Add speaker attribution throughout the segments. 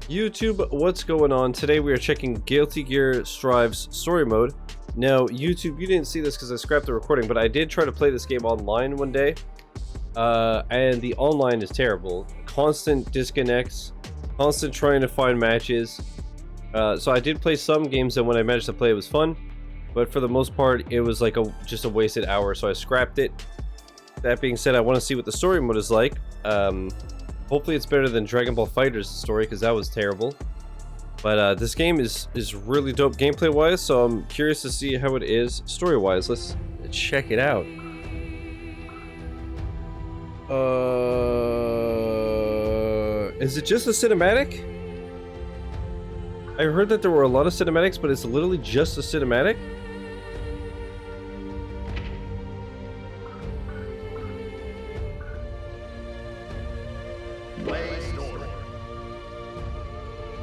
Speaker 1: YouTube, what's going on? Today we are checking Guilty Gear Strive's story mode. Now, YouTube, you didn't see this because I scrapped the recording, but I did try to play this game online one day, and the online is terrible. Constant disconnects, constant trying to find matches. So I did play some games, and when I managed to play, it was fun, but for the most part, it was like just a wasted hour, so I scrapped it. That being said, I want to see what the story mode is like. Hopefully it's better than Dragon Ball FighterZ story, because that was terrible. But this game is really dope gameplay wise, so I'm curious to see how it is story wise. Let's check it out. Is it just a cinematic? I heard that there were a lot of cinematics, but it's literally just a cinematic.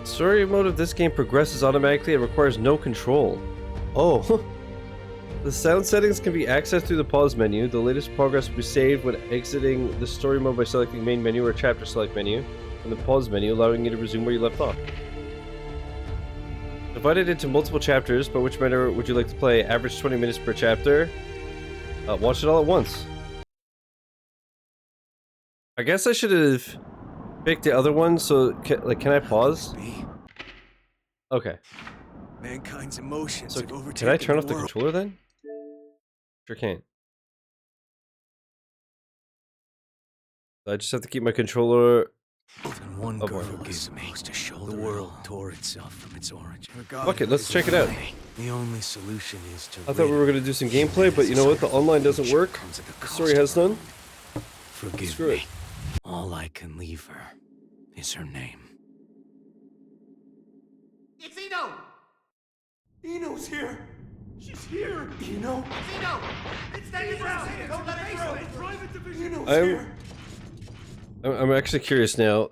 Speaker 1: Story mode of this game progresses automatically and requires no control. Oh. The sound settings can be accessed through the pause menu. The latest progress will be saved when exiting the story mode by selecting main menu or chapter select menu and the pause menu, allowing you to resume where you left off. Divided into multiple chapters, but which manner would you like to play? Average 20 minutes per chapter. Watch it all at once. I guess I should have picked the other one, so can I pause? Okay.
Speaker 2: Mankind's emotions have overtaken
Speaker 1: can I turn off the
Speaker 2: world.
Speaker 1: controller then? Sure can. I just have to keep my controller.
Speaker 2: Even one girl is supposed to show the world tore itself from its origin.
Speaker 1: Okay, let's check it out.
Speaker 2: The only solution is to.
Speaker 1: I thought we were gonna do some gameplay, but you know what? The online doesn't work. The story has none.
Speaker 2: Forgive
Speaker 1: Screw
Speaker 2: me.
Speaker 1: it.
Speaker 2: All I can leave her is her name.
Speaker 3: It's Eno!
Speaker 2: Eno's here. She's here. Eno.
Speaker 3: It's Eno! It's Daniel Brown! Don't let it through!
Speaker 2: Private division. Eno's
Speaker 1: I'm-
Speaker 2: here.
Speaker 1: I'm actually curious now.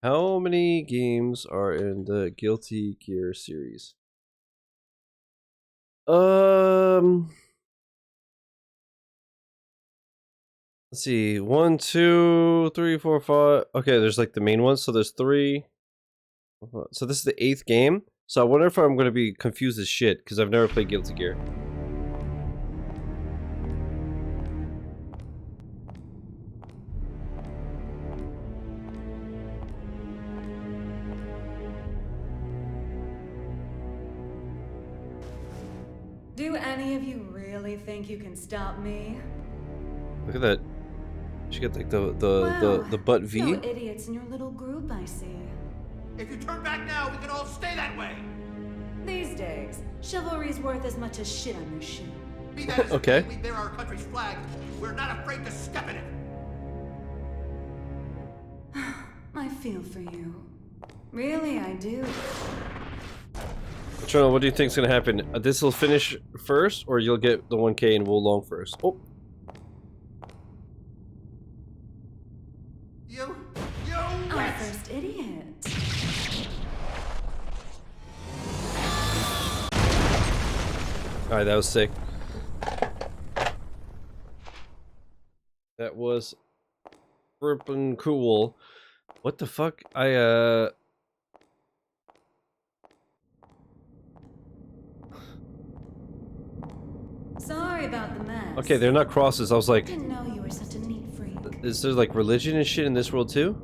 Speaker 1: How many games are in the Guilty Gear series? Let's see. 1, 2, 3, 4, 5. Okay, there's like the main ones. So there's 3. So this is the 8th game. So I wonder if I'm going to be confused as shit because I've never played Guilty Gear.
Speaker 4: Do any of you really think you can stop me?
Speaker 1: Look at that. She got like the butt V.
Speaker 4: No idiots in your little group, I see.
Speaker 3: If you turn back now, we can all stay that way!
Speaker 4: These days, chivalry's worth as much as shit on your shoe.
Speaker 3: Be that as it
Speaker 1: Okay.
Speaker 3: may, we bear our country's flag. We're not afraid to step in it!
Speaker 4: I feel for you. Really, I do.
Speaker 1: Eternal, what do you think's gonna happen? This will finish first, or you'll get the 1K and we'll long first. Oh.
Speaker 3: You
Speaker 4: Our
Speaker 3: wet!
Speaker 4: first idiot.
Speaker 1: Alright, that was sick. That was frippin' cool. What the fuck?
Speaker 4: Sorry about the mess.
Speaker 1: Okay, they're not crosses. I was like,
Speaker 4: Didn't know you were such a neat freak.
Speaker 1: is there like religion and shit in this world too?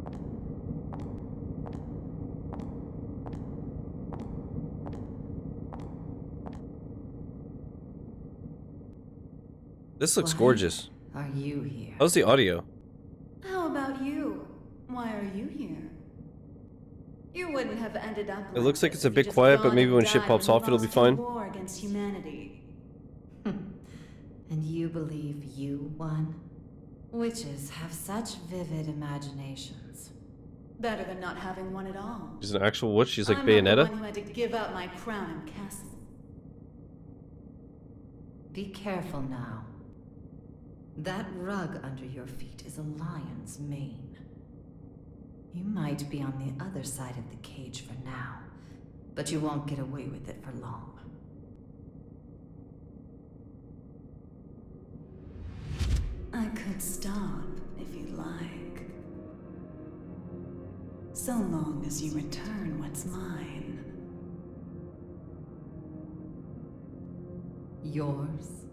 Speaker 1: This looks
Speaker 5: Why
Speaker 1: gorgeous.
Speaker 5: are you here?
Speaker 1: How's the audio?
Speaker 4: How about you? Why are you here? You wouldn't have ended up.
Speaker 1: It looks like
Speaker 4: this
Speaker 1: it's a
Speaker 4: if
Speaker 1: bit
Speaker 4: you'd just
Speaker 1: quiet, but
Speaker 4: gone
Speaker 1: maybe
Speaker 4: and
Speaker 1: when shit
Speaker 4: died
Speaker 1: pops
Speaker 4: when
Speaker 1: off,
Speaker 4: you
Speaker 1: it'll be
Speaker 4: lost a
Speaker 1: fine.
Speaker 4: War against humanity.
Speaker 5: And you believe you won? Witches have such vivid imaginations.
Speaker 4: Better than not having one at all.
Speaker 1: She's an actual witch. She's like
Speaker 4: I'm not the
Speaker 1: Bayonetta.
Speaker 4: one who had to give up my crown and castle.
Speaker 5: Be careful now. That rug under your feet is a lion's mane. You might be on the other side of the cage for now, but you won't get away with it for long.
Speaker 4: I could stop if you'd like. So long as you return what's mine.
Speaker 5: Yours?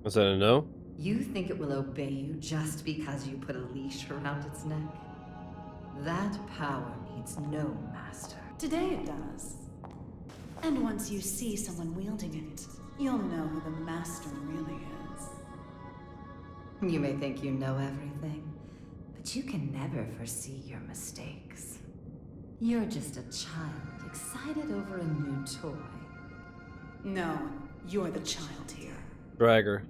Speaker 1: Was that a no?
Speaker 5: You think it will obey you just because you put a leash around its neck? That power needs no master.
Speaker 4: Today it does. And once you see someone wielding it, you'll know who the master really is.
Speaker 5: You may think you know everything, but you can never foresee your mistakes. You're just a child excited over a new toy.
Speaker 4: No, you're the child here.
Speaker 1: Bragger.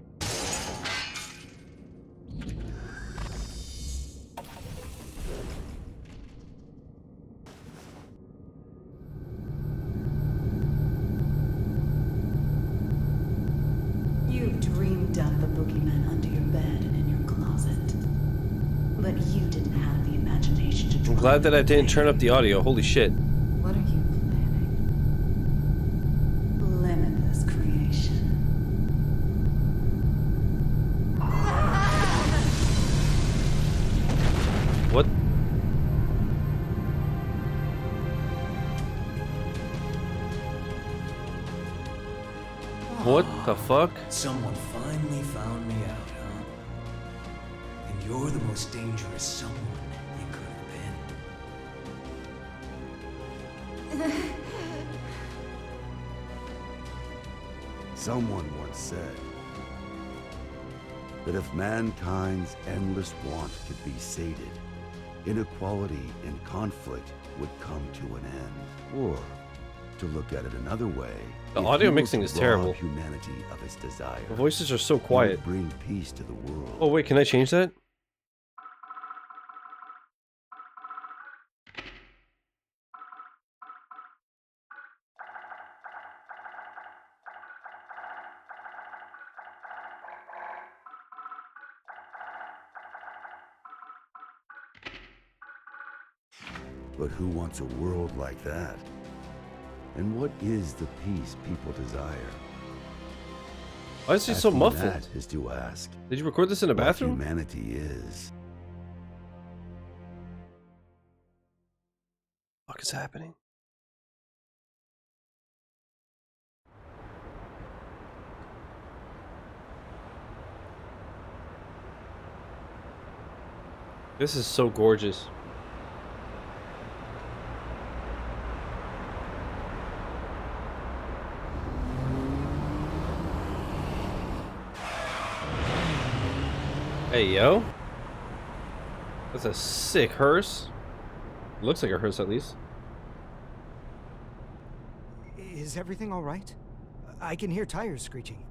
Speaker 4: You've dreamed up the boogeyman under your bed and in your closet. But you didn't have the imagination to
Speaker 1: I'm glad that I didn't turn up the audio. Holy shit.
Speaker 5: What are you planning?
Speaker 4: Limitless creation.
Speaker 1: What? What the fuck?
Speaker 2: Someone finally found me out, huh? And you're the most dangerous someone you could have been.
Speaker 6: Someone once said that if mankind's endless want could be sated, inequality and conflict would come to an end. Or, to look at it another way,
Speaker 1: The
Speaker 6: if
Speaker 1: audio
Speaker 6: you were
Speaker 1: mixing
Speaker 6: to
Speaker 1: is terrible.
Speaker 6: rob humanity of its desire,
Speaker 1: The voices are so
Speaker 6: you would
Speaker 1: quiet.
Speaker 6: bring peace to the world.
Speaker 1: Oh wait, can I change that?
Speaker 6: But who wants a world like that? And what is the peace people desire?
Speaker 1: Why is he so
Speaker 6: Asking
Speaker 1: muffled?
Speaker 6: that is to ask
Speaker 1: Did you record this in a
Speaker 6: what
Speaker 1: bathroom?
Speaker 6: humanity is.
Speaker 1: What is happening? This is so gorgeous. Hey, yo. That's a sick hearse. Looks like a hearse, at least.
Speaker 7: Is everything all right? I can hear tires screeching.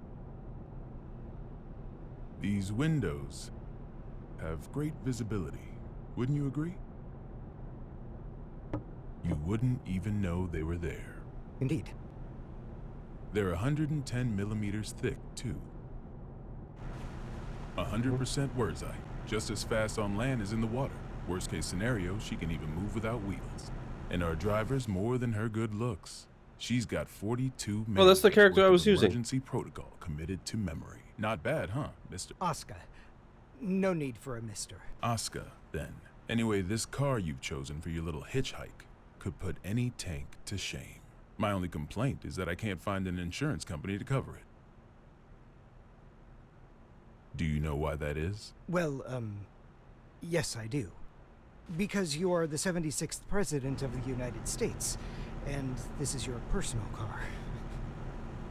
Speaker 8: These windows have great visibility, wouldn't you agree? You wouldn't even know they were there.
Speaker 7: Indeed.
Speaker 8: They're 110 millimeters thick, too. 100% Wurzite, just as fast on land as in the water. Worst case scenario, she can even move without wheels. And our driver's more than her good looks. She's got 42 minutes.
Speaker 1: Oh, that's the character I was using.
Speaker 8: Emergency protocol committed to memory. Not bad, huh, Mr.
Speaker 7: Oscar. No need for a mister.
Speaker 8: Oscar, then. Anyway, this car you've chosen for your little hitchhike could put any tank to shame. My only complaint is that I can't find an insurance company to cover it. Do you know why that is?
Speaker 7: Well, yes I do. Because you are the 76th President of the United States, and this is your personal car.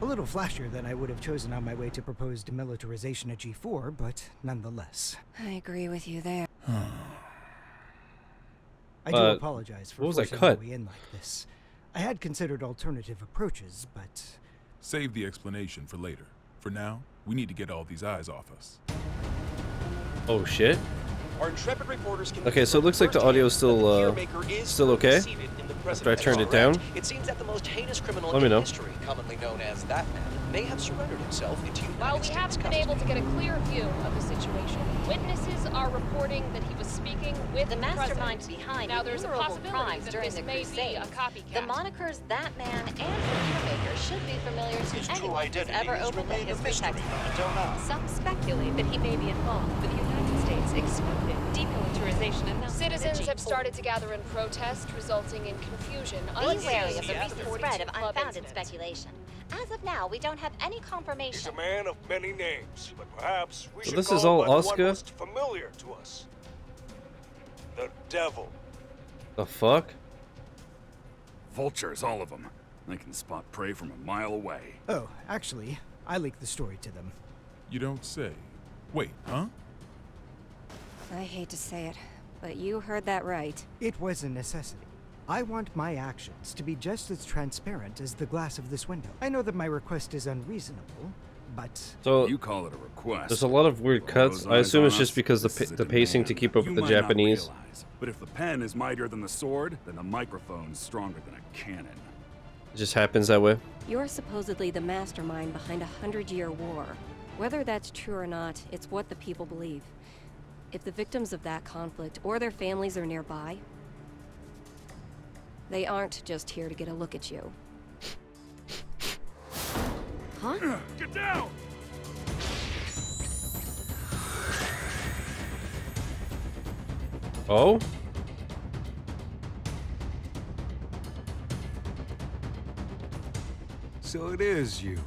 Speaker 7: A little flashier than I would have chosen on my way to proposed demilitarization at G4, but nonetheless.
Speaker 9: I agree with you there.
Speaker 7: I do apologize for
Speaker 1: what was that
Speaker 7: forcing
Speaker 1: cut?
Speaker 7: my way in like this. I had considered alternative approaches, but...
Speaker 8: Save the explanation for later. For now, we need to get all these eyes off us.
Speaker 1: Oh shit.
Speaker 10: Our intrepid reporters can
Speaker 1: Okay, so it looks like the audio is still okay. After I turned it down.
Speaker 10: It seems that the most heinous criminal
Speaker 1: Let me
Speaker 10: in
Speaker 1: know.
Speaker 10: history, commonly known as that man, may have surrendered himself into United
Speaker 11: While we
Speaker 10: States
Speaker 11: haven't been
Speaker 10: custody.
Speaker 11: able to get a clear view of the situation, witnesses
Speaker 9: are reporting that he was speaking with
Speaker 5: The
Speaker 9: the
Speaker 5: mastermind
Speaker 9: president.
Speaker 5: behind
Speaker 9: Now there's a
Speaker 5: innumerable
Speaker 9: possibility
Speaker 5: crimes
Speaker 9: that
Speaker 5: during
Speaker 9: this
Speaker 5: the
Speaker 9: may be
Speaker 5: Crusades.
Speaker 9: a copycat.
Speaker 5: The monikers That Man and Computer Maker should be familiar to anyone who's ever opened the history textbook. Some speculate that he may be involved with the United States expected demilitarization announcement.
Speaker 9: Citizens have started to gather in protest, resulting in confusion.
Speaker 5: Be wary of the recent
Speaker 9: 42
Speaker 5: spread of
Speaker 9: club
Speaker 5: unfounded
Speaker 9: incidents.
Speaker 5: speculation. As of now, we don't have any
Speaker 11: He's
Speaker 5: confirmation.
Speaker 11: a man of many names, but perhaps we
Speaker 1: So
Speaker 11: should
Speaker 1: this
Speaker 11: call
Speaker 1: is
Speaker 11: him
Speaker 1: all
Speaker 11: by the one
Speaker 1: Oscar?
Speaker 11: most familiar to us. The Devil.
Speaker 1: The fuck?
Speaker 12: Vultures, all of them. They can spot prey from a mile away.
Speaker 7: Oh, actually, I leaked the story to them.
Speaker 8: You don't say. Wait, huh?
Speaker 13: I hate to say it, but you heard that right.
Speaker 7: It was a necessity. I want my actions to be just as transparent as the glass of this window. I know that my request is unreasonable, but...
Speaker 1: So
Speaker 12: You call it a request.
Speaker 1: there's a lot of weird cuts. I assume it's just because the pacing to keep up with the Japanese.
Speaker 12: But if the pen is mightier than the sword, then the microphone's stronger than a cannon.
Speaker 1: It just happens that way.
Speaker 13: You're supposedly the mastermind behind a 100-year war. Whether that's true or not, it's what the people believe. If the victims of that conflict or their families are nearby, they aren't just here to get a look at you. Huh?
Speaker 12: Get down!
Speaker 1: Oh?
Speaker 2: So it is you.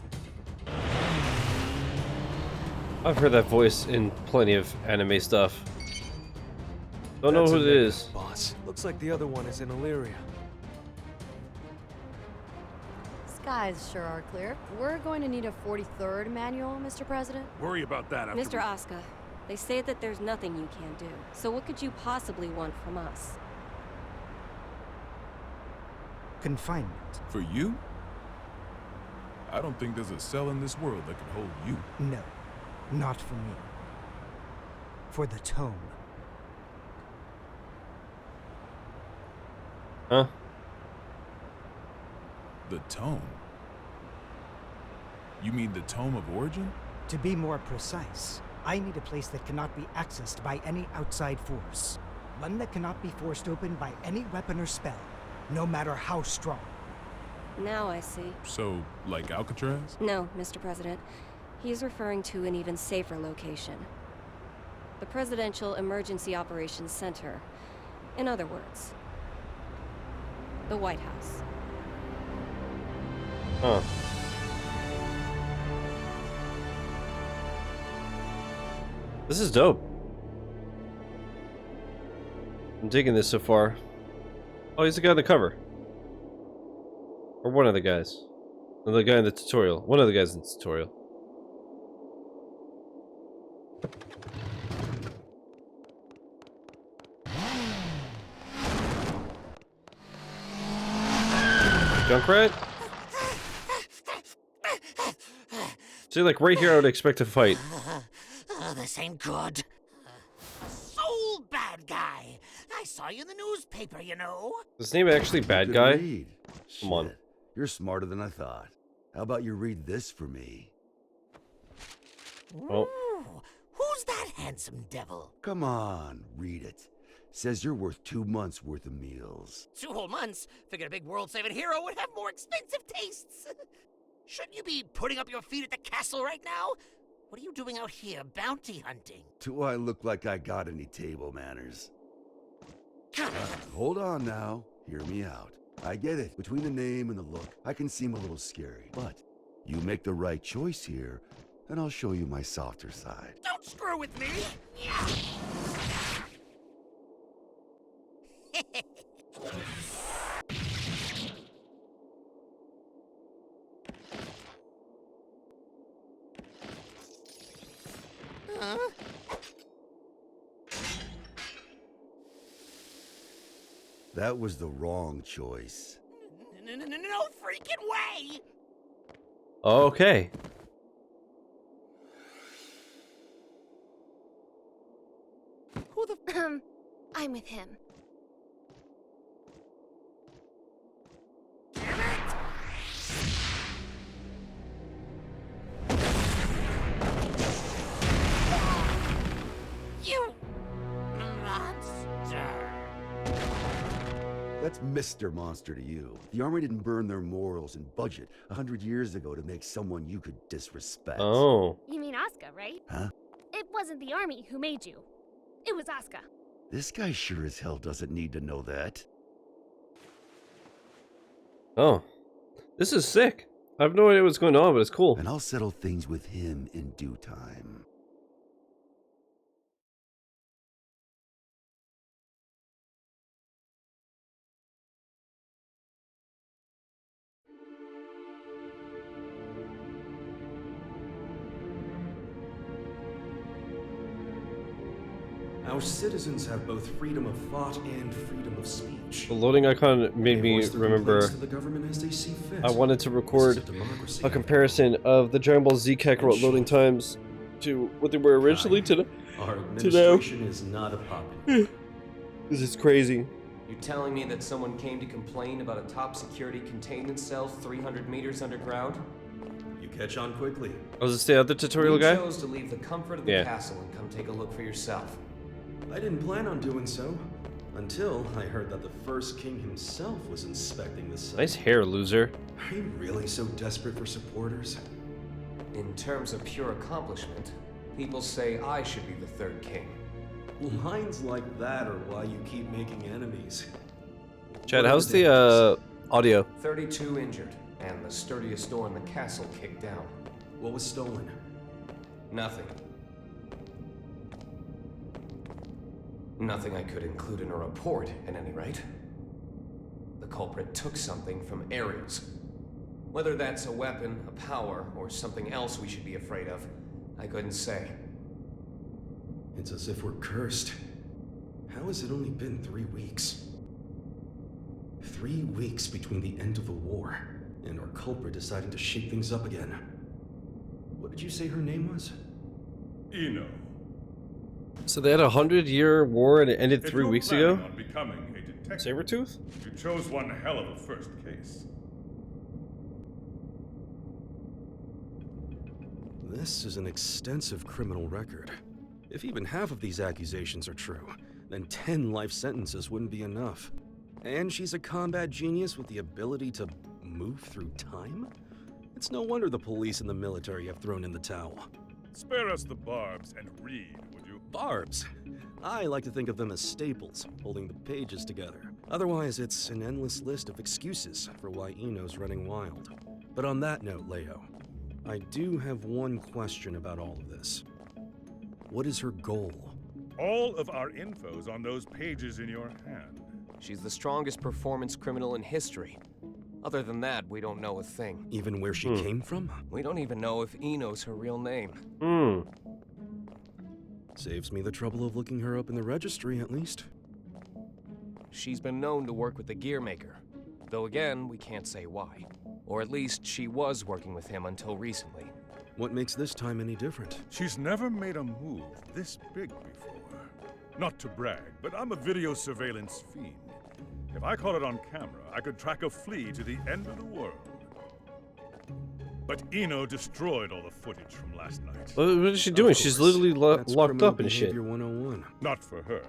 Speaker 1: I've heard that voice in plenty of anime stuff. Don't know
Speaker 2: That's
Speaker 1: who
Speaker 2: a
Speaker 1: it
Speaker 2: negative,
Speaker 1: is.
Speaker 2: Boss. Looks like the other one is in Illyria.
Speaker 14: Skies sure are clear. We're going to need a 43rd manual, Mr. President.
Speaker 12: Worry about that after
Speaker 13: Mr. Asuka, they say that there's nothing you can't do. So what could you possibly want from us?
Speaker 7: Confinement.
Speaker 8: For you? I don't think there's a cell in this world that could hold you.
Speaker 7: No, not for me. For the Tome.
Speaker 1: Huh?
Speaker 8: The Tome? You mean the Tome of Origin?
Speaker 7: To be more precise, I need a place that cannot be accessed by any outside force. One that cannot be forced open by any weapon or spell, no matter how strong.
Speaker 13: Now I see.
Speaker 8: So, like Alcatraz?
Speaker 13: No, Mr. President. He's referring to an even safer location. The Presidential Emergency Operations Center. In other words, the White House.
Speaker 1: Huh. This is dope. I'm digging this so far. Oh, he's the guy on the cover. Or one of the guys. Or the guy in the tutorial. One of the guys in the tutorial. Junkrat? See, like right here I would expect a fight.
Speaker 15: Oh, this ain't good. Soul bad guy. I saw you in the newspaper, you know.
Speaker 1: Is his name actually Bad
Speaker 6: You
Speaker 1: Guy?
Speaker 6: can read.
Speaker 1: Come on.
Speaker 6: Shit, you're smarter than I thought. How about you read this for me?
Speaker 1: Oh.
Speaker 15: Ooh, who's that handsome devil?
Speaker 6: Come on, read it. Says you're worth 2 months worth of meals.
Speaker 15: 2 whole months? Figured a big world-saving hero would have more expensive tastes. Shouldn't you be putting up your feet at the castle right now? What are you doing out here, bounty hunting?
Speaker 6: Do I look like I got any table manners? Hold on now. Hear me out. I get it. Between the name and the look, I can seem a little scary. But you make the right choice here, and I'll show you my softer side.
Speaker 15: Don't screw with me! Huh?
Speaker 6: That was the wrong choice.
Speaker 15: No freaking way!
Speaker 1: Okay.
Speaker 15: Who the
Speaker 14: I'm with him.
Speaker 15: You
Speaker 6: That's Mr. Monster to you. The Army didn't burn their morals and budget 100 years ago to make someone you could disrespect.
Speaker 1: Oh.
Speaker 16: You mean Asuka, right?
Speaker 6: Huh?
Speaker 16: It wasn't the Army who made you. It was Asuka.
Speaker 6: This guy sure as hell doesn't need to know that.
Speaker 1: Oh. This is sick. I have no idea what's going on, but it's cool.
Speaker 6: And I'll settle things with him in due time.
Speaker 17: Our citizens have both freedom of thought and freedom of speech.
Speaker 1: The loading icon made me remember
Speaker 17: To the government as they see fit.
Speaker 1: I wanted to record a comparison of the Dragon Ball Z Kakarot loading times to what they were originally to
Speaker 17: Our
Speaker 1: now.
Speaker 17: administration is not a puppet.
Speaker 1: This is crazy.
Speaker 18: You're telling me that someone came to complain about a top security containment cell 300 meters underground?
Speaker 17: You catch on quickly.
Speaker 1: Oh, is this the other tutorial
Speaker 18: You
Speaker 1: guy?
Speaker 18: chose to leave the comfort of the castle and come take a look for yourself.
Speaker 17: I didn't plan on doing so, until I heard that the first king himself was inspecting the site.
Speaker 1: Nice hair, loser.
Speaker 17: Are you really so desperate for supporters?
Speaker 18: In terms of pure accomplishment, people say I should be the third king.
Speaker 17: Lines like that are why you keep making enemies.
Speaker 1: Chad, how's the audio?
Speaker 18: 32 injured, and the sturdiest door in the castle kicked down.
Speaker 17: What was stolen?
Speaker 18: Nothing. Nothing I could include in a report, at any rate. The culprit took something from Aria's. Whether that's a weapon, a power, or something else we should be afraid of, I couldn't say.
Speaker 17: It's as if we're cursed. How has it only been 3 weeks? 3 weeks between the end of the war and our culprit deciding to shake things up again. What did you say her name was?
Speaker 8: Ino.
Speaker 1: So they had a 100-year war and it ended 3 weeks ago?
Speaker 8: On becoming a detective,
Speaker 1: Sabretooth?
Speaker 8: You chose one hell of a first case.
Speaker 17: This is an extensive criminal record. If even half of these accusations are true, then 10 life sentences wouldn't be enough. And she's a combat genius with the ability to move through time? It's no wonder the police and the military have thrown in the towel.
Speaker 8: Spare us the barbs and read, would you?
Speaker 17: Barbs? I like to think of them as staples, holding the pages together. Otherwise, it's an endless list of excuses for why Ino's running wild. But on that note, Leo, I do have one question about all of this. What is her goal?
Speaker 8: All of our info's on those pages in your hand.
Speaker 18: She's the strongest performance criminal in history. Other than that, we don't know a thing.
Speaker 17: Even where she came from?
Speaker 18: We don't even know if Ino's her real name.
Speaker 17: Saves me the trouble of looking her up in the registry, at least.
Speaker 18: She's been known to work with the gear maker. Though again, we can't say why. Or at least she was working with him until recently.
Speaker 17: What makes this time any different?
Speaker 8: She's never made a move this big before. Not to brag, but I'm a video surveillance fiend. If I caught it on camera, I could track a flea to the end of the world. But Ino destroyed all the footage from last night.
Speaker 1: What is she doing? She's literally locked up and shit.
Speaker 17: 101.
Speaker 8: Not for her.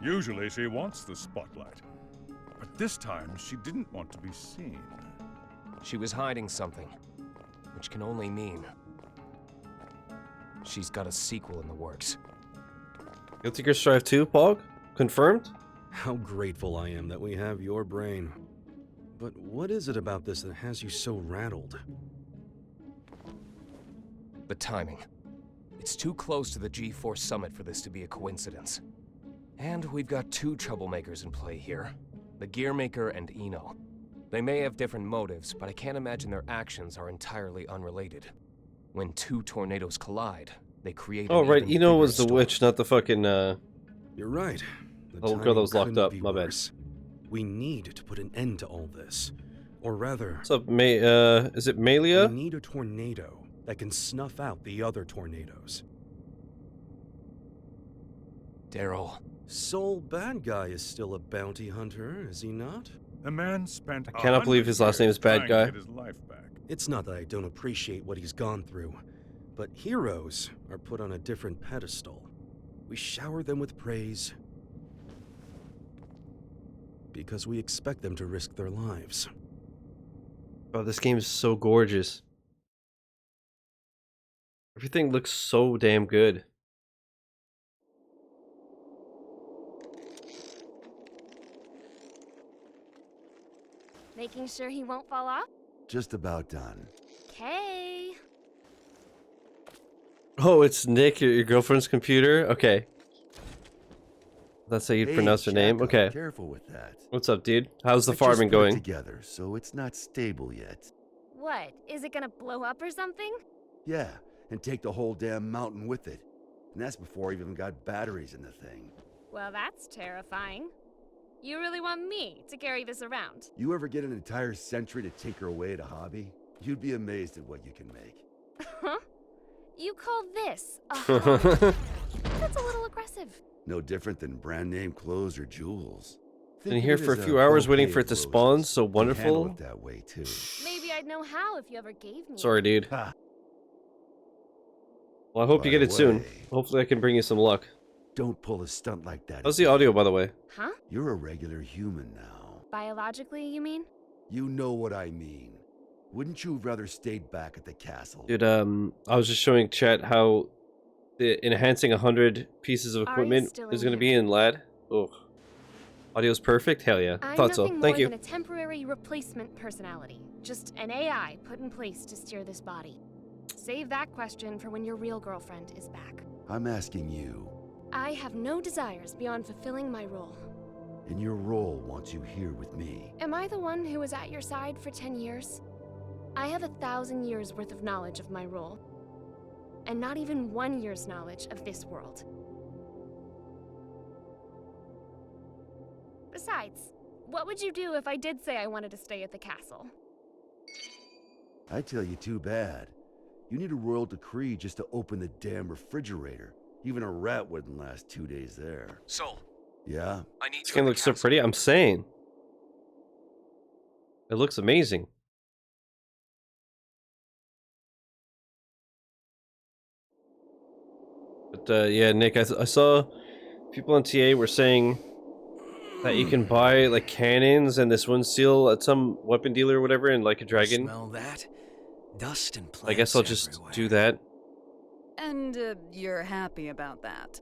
Speaker 8: Usually she wants the spotlight. But this time, she didn't want to be seen.
Speaker 18: She was hiding something, which can only mean she's got a sequel in the works.
Speaker 1: Guilty Gear Strive 2, Pog? Confirmed?
Speaker 17: How grateful I am that we have your brain. But what is it about this that has you so rattled?
Speaker 18: The timing. It's too close to the G4 summit for this to be a coincidence. And we've got two troublemakers in play here. The Gearmaker and Ino. They may have different motives, but I can't imagine their actions are entirely unrelated. When two tornadoes collide, they create
Speaker 1: Oh,
Speaker 18: an
Speaker 1: right.
Speaker 18: even
Speaker 1: Ino
Speaker 18: bigger
Speaker 1: was the
Speaker 18: storm.
Speaker 1: witch, not the fucking,
Speaker 17: You're right. The
Speaker 1: little girl that was
Speaker 17: timing
Speaker 1: locked
Speaker 17: couldn't
Speaker 1: up.
Speaker 17: be
Speaker 1: My bad.
Speaker 17: worse. We need to put an end to all this. Or rather...
Speaker 1: What's up, is it Malia?
Speaker 17: We need a tornado that can snuff out the other tornadoes.
Speaker 18: Daryl.
Speaker 17: Sole bad guy is still a bounty hunter, is he not?
Speaker 8: The man spent
Speaker 1: I cannot believe his last name is Bad Guy.
Speaker 8: his life back.
Speaker 17: It's not that I don't appreciate what he's gone through, but heroes are put on a different pedestal. We shower them with praise, because we expect them to risk their lives.
Speaker 1: Oh, this game is so gorgeous. Everything looks so damn good.
Speaker 16: Making sure he won't fall off?
Speaker 6: Just about done.
Speaker 16: Okay.
Speaker 1: Oh, it's Nick, your girlfriend's computer? Okay. That's how you pronounce her name? Okay.
Speaker 6: Careful with that.
Speaker 1: What's up, dude? How's the
Speaker 6: I
Speaker 1: farming
Speaker 6: just put it
Speaker 1: going?
Speaker 6: together, so it's not stable yet.
Speaker 16: What? Is it gonna blow up or something?
Speaker 6: Yeah, and take the whole damn mountain with it. And that's before I even got batteries in the thing.
Speaker 16: Well, that's terrifying. You really want me to carry this around?
Speaker 6: You ever get an entire century to tinker away at a hobby? You'd be amazed at what you can make.
Speaker 16: Huh? You call this a hobby? That's a little aggressive.
Speaker 6: No different than brand name clothes or jewels.
Speaker 1: Been here for a few hours waiting for it to spawn. So wonderful.
Speaker 6: It that way too.
Speaker 16: Maybe I'd know how if you ever gave me.
Speaker 1: Sorry, dude. Well, I hope you get it soon. Hopefully, I can bring you some luck.
Speaker 6: Don't pull a stunt like that.
Speaker 1: How's the audio, by the way?
Speaker 16: Huh?
Speaker 6: You're a regular human now.
Speaker 16: Biologically, you mean?
Speaker 6: You know what I mean. Wouldn't you have rather stayed back at the castle?
Speaker 1: Dude, I was just showing chat how the enhancing 100 pieces of equipment is going to be in LAD. Oh, audio's perfect. Hell yeah, thought so. Thank you.
Speaker 16: I'm nothing more than a temporary replacement personality, just an AI put in place to steer this body. Save that question for when your real girlfriend is back.
Speaker 6: I'm asking you.
Speaker 16: I have no desires beyond fulfilling my role.
Speaker 6: And your role wants you here with me.
Speaker 16: Am I the one who was at your side for 10 years? I have 1,000 years worth of knowledge of my role, and not even 1 year's knowledge of this world. Besides, what would you do if I did say I wanted to stay at the castle?
Speaker 6: I tell you, too bad. You need a royal decree just to open the damn refrigerator. Even a rat wouldn't last 2 days there.
Speaker 18: Soul.
Speaker 6: Yeah?
Speaker 18: I need
Speaker 1: This game looks so pretty. I'm saying. It looks amazing. But yeah, Nick, I saw people on TA were saying that you can buy like cannons and this one seal at some weapon dealer or whatever, and like a dragon.
Speaker 2: Smell that? Dust and plants
Speaker 1: I guess I'll just
Speaker 2: everywhere.
Speaker 1: do that.
Speaker 5: And you're happy about that?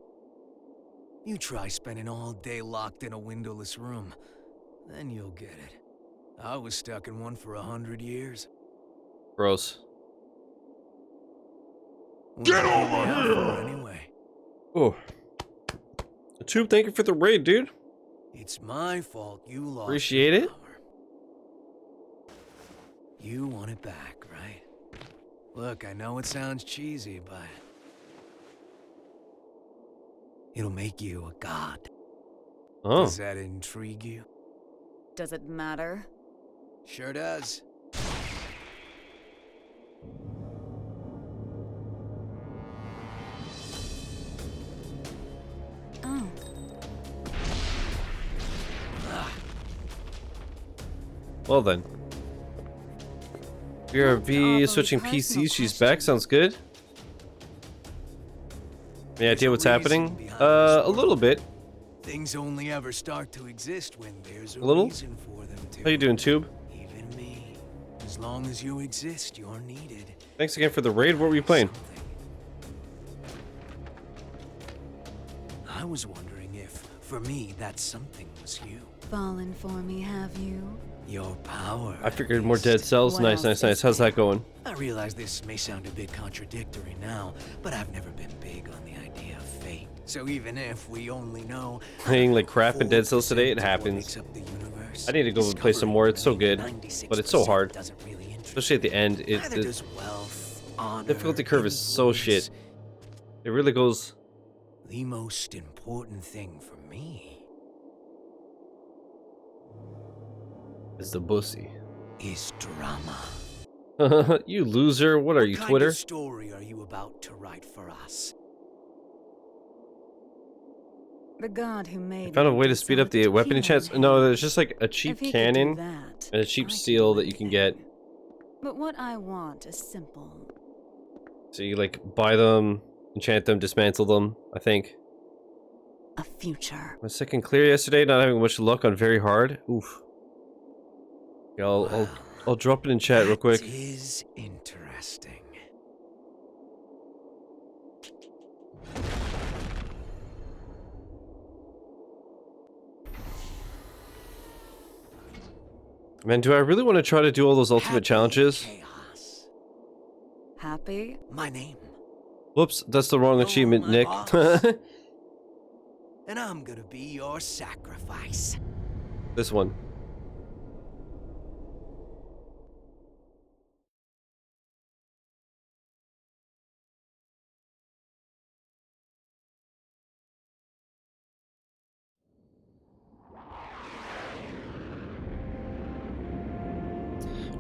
Speaker 2: You try spending all day locked in a windowless room, then you'll get it. I was stuck in one for 100 years.
Speaker 1: Gross.
Speaker 2: Get over here! Anyway.
Speaker 1: Oh. Tube, thank you for the raid, dude.
Speaker 2: It's my fault you lost.
Speaker 1: Appreciate it.
Speaker 2: You want it back, right? Look, I know it sounds cheesy, but it'll make you a god.
Speaker 1: Oh.
Speaker 2: Does that intrigue you?
Speaker 5: Does it matter?
Speaker 2: Sure does.
Speaker 5: Oh.
Speaker 1: Well then. BRB switching PCs, she's back, sounds good. Any idea what's happening? A little bit.
Speaker 2: Things only ever start to exist when there's a
Speaker 1: little?
Speaker 2: reason for them to.
Speaker 1: How you doing, Tube?
Speaker 2: Even me. As long as you exist, you're needed.
Speaker 1: Thanks again for the raid. What were you playing?
Speaker 2: I was wondering if, for me, that something was you.
Speaker 5: Fallen for me, have you?
Speaker 2: Your power.
Speaker 1: I figured more dead cells. Nice, nice, nice. How's that going?
Speaker 2: I realize this may sound a bit contradictory now, but I've never been big on the idea of fate. So even if we only know
Speaker 1: Playing like crap in Dead Cells today, it happens. I need to go and play some more. It's so good, but it's so hard. Especially at the end. The difficulty curve is so shit. It really goes.
Speaker 2: The most important thing for me
Speaker 1: Is the bussy.
Speaker 2: is drama.
Speaker 1: You loser. What are you,
Speaker 2: What
Speaker 1: Twitter?
Speaker 2: kind of story are you about to write for us?
Speaker 5: The god who made
Speaker 1: I found a way to speed up the weapon enchants. No, there's just like a cheap
Speaker 5: If he could
Speaker 1: cannon
Speaker 5: do that,
Speaker 1: and a cheap seal that you can get.
Speaker 5: But what I want is simple.
Speaker 1: So you like buy them, enchant them, dismantle them, I think.
Speaker 4: a future.
Speaker 1: My second clear yesterday, not having much luck on very hard. Oof. Yeah, I'll drop it in chat real quick.
Speaker 2: That is interesting.
Speaker 1: Man, do I really want to try to do all those ultimate challenges?
Speaker 4: Happy?
Speaker 2: My name.
Speaker 1: Whoops, that's the wrong achievement,
Speaker 2: my
Speaker 1: Nick.
Speaker 2: boss. And I'm gonna be your sacrifice.
Speaker 1: This one.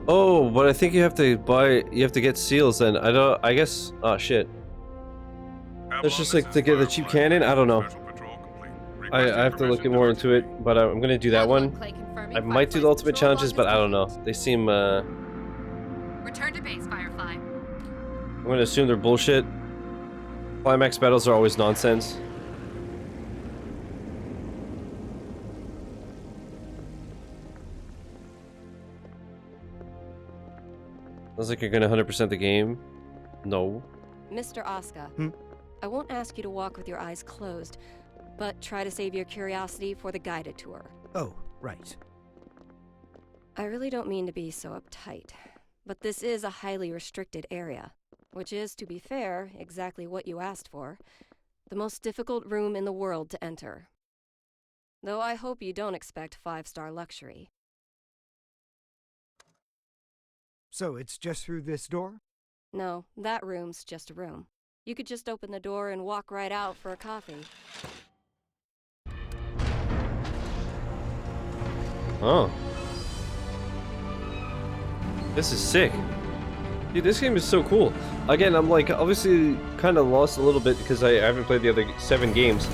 Speaker 1: Oh, but I think you have to get seals then. I guess, oh shit. That's just like to get the cheap cannon? I don't know. I have to look more into it, but I'm gonna do that one. I might do the ultimate challenges, but I don't know. They seem,
Speaker 19: Return to base, Firefly.
Speaker 1: I'm gonna assume they're bullshit. Climax battles are always nonsense. Sounds like you're gonna 100% the game. No.
Speaker 13: Mr. Asuka, I won't ask you to walk with your eyes closed, but try to save your curiosity for the guided tour.
Speaker 7: Oh, right.
Speaker 13: I really don't mean to be so uptight, but this is a highly restricted area, which is, to be fair, exactly what you asked for. The most difficult room in the world to enter. Though I hope you don't expect 5-star luxury.
Speaker 7: So it's just through this door?
Speaker 13: No, that room's just a room. You could just open the door and walk right out for a coffee.
Speaker 1: Oh. This is sick. Dude, this game is so cool. Again, I'm like, obviously kind of lost a little bit because I haven't played the other 7 games.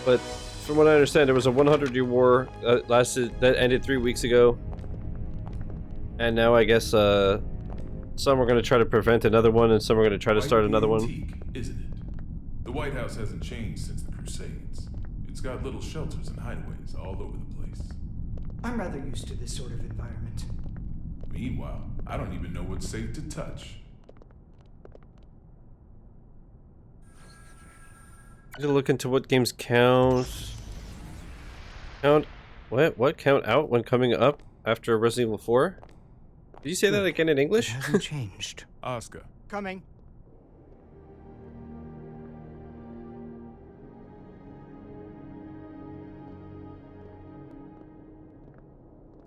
Speaker 1: But from what I understand, there was a 100-year war that ended 3 weeks ago. And now I guess some are going to try to prevent another one, and some are going to try to start another one.
Speaker 8: Antique, isn't it? The White House hasn't changed since the Crusades. It's got little shelters and hideaways all over the place.
Speaker 7: I'm rather used to this sort of environment.
Speaker 8: Meanwhile, I don't even know what's safe to touch.
Speaker 1: To look into what games count. What count out when coming up after Resident Evil 4? Did you say that again in English?
Speaker 7: It hasn't changed.
Speaker 8: Asuka.
Speaker 7: Coming.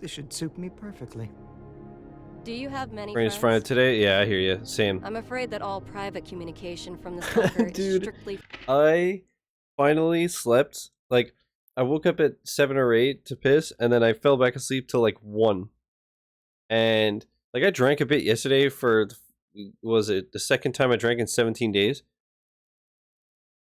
Speaker 7: This should suit me perfectly.
Speaker 13: Do you have many
Speaker 1: Brain's
Speaker 13: friends?
Speaker 1: fried today? Yeah, I hear you. Same.
Speaker 13: I'm afraid that all private communication from this bunker is
Speaker 1: Dude,
Speaker 13: strictly...
Speaker 1: I finally slept. Like, I woke up at 7 or 8 to piss, and then I fell back asleep till like 1. And like I drank a bit yesterday for, was it the second time I drank in 17 days?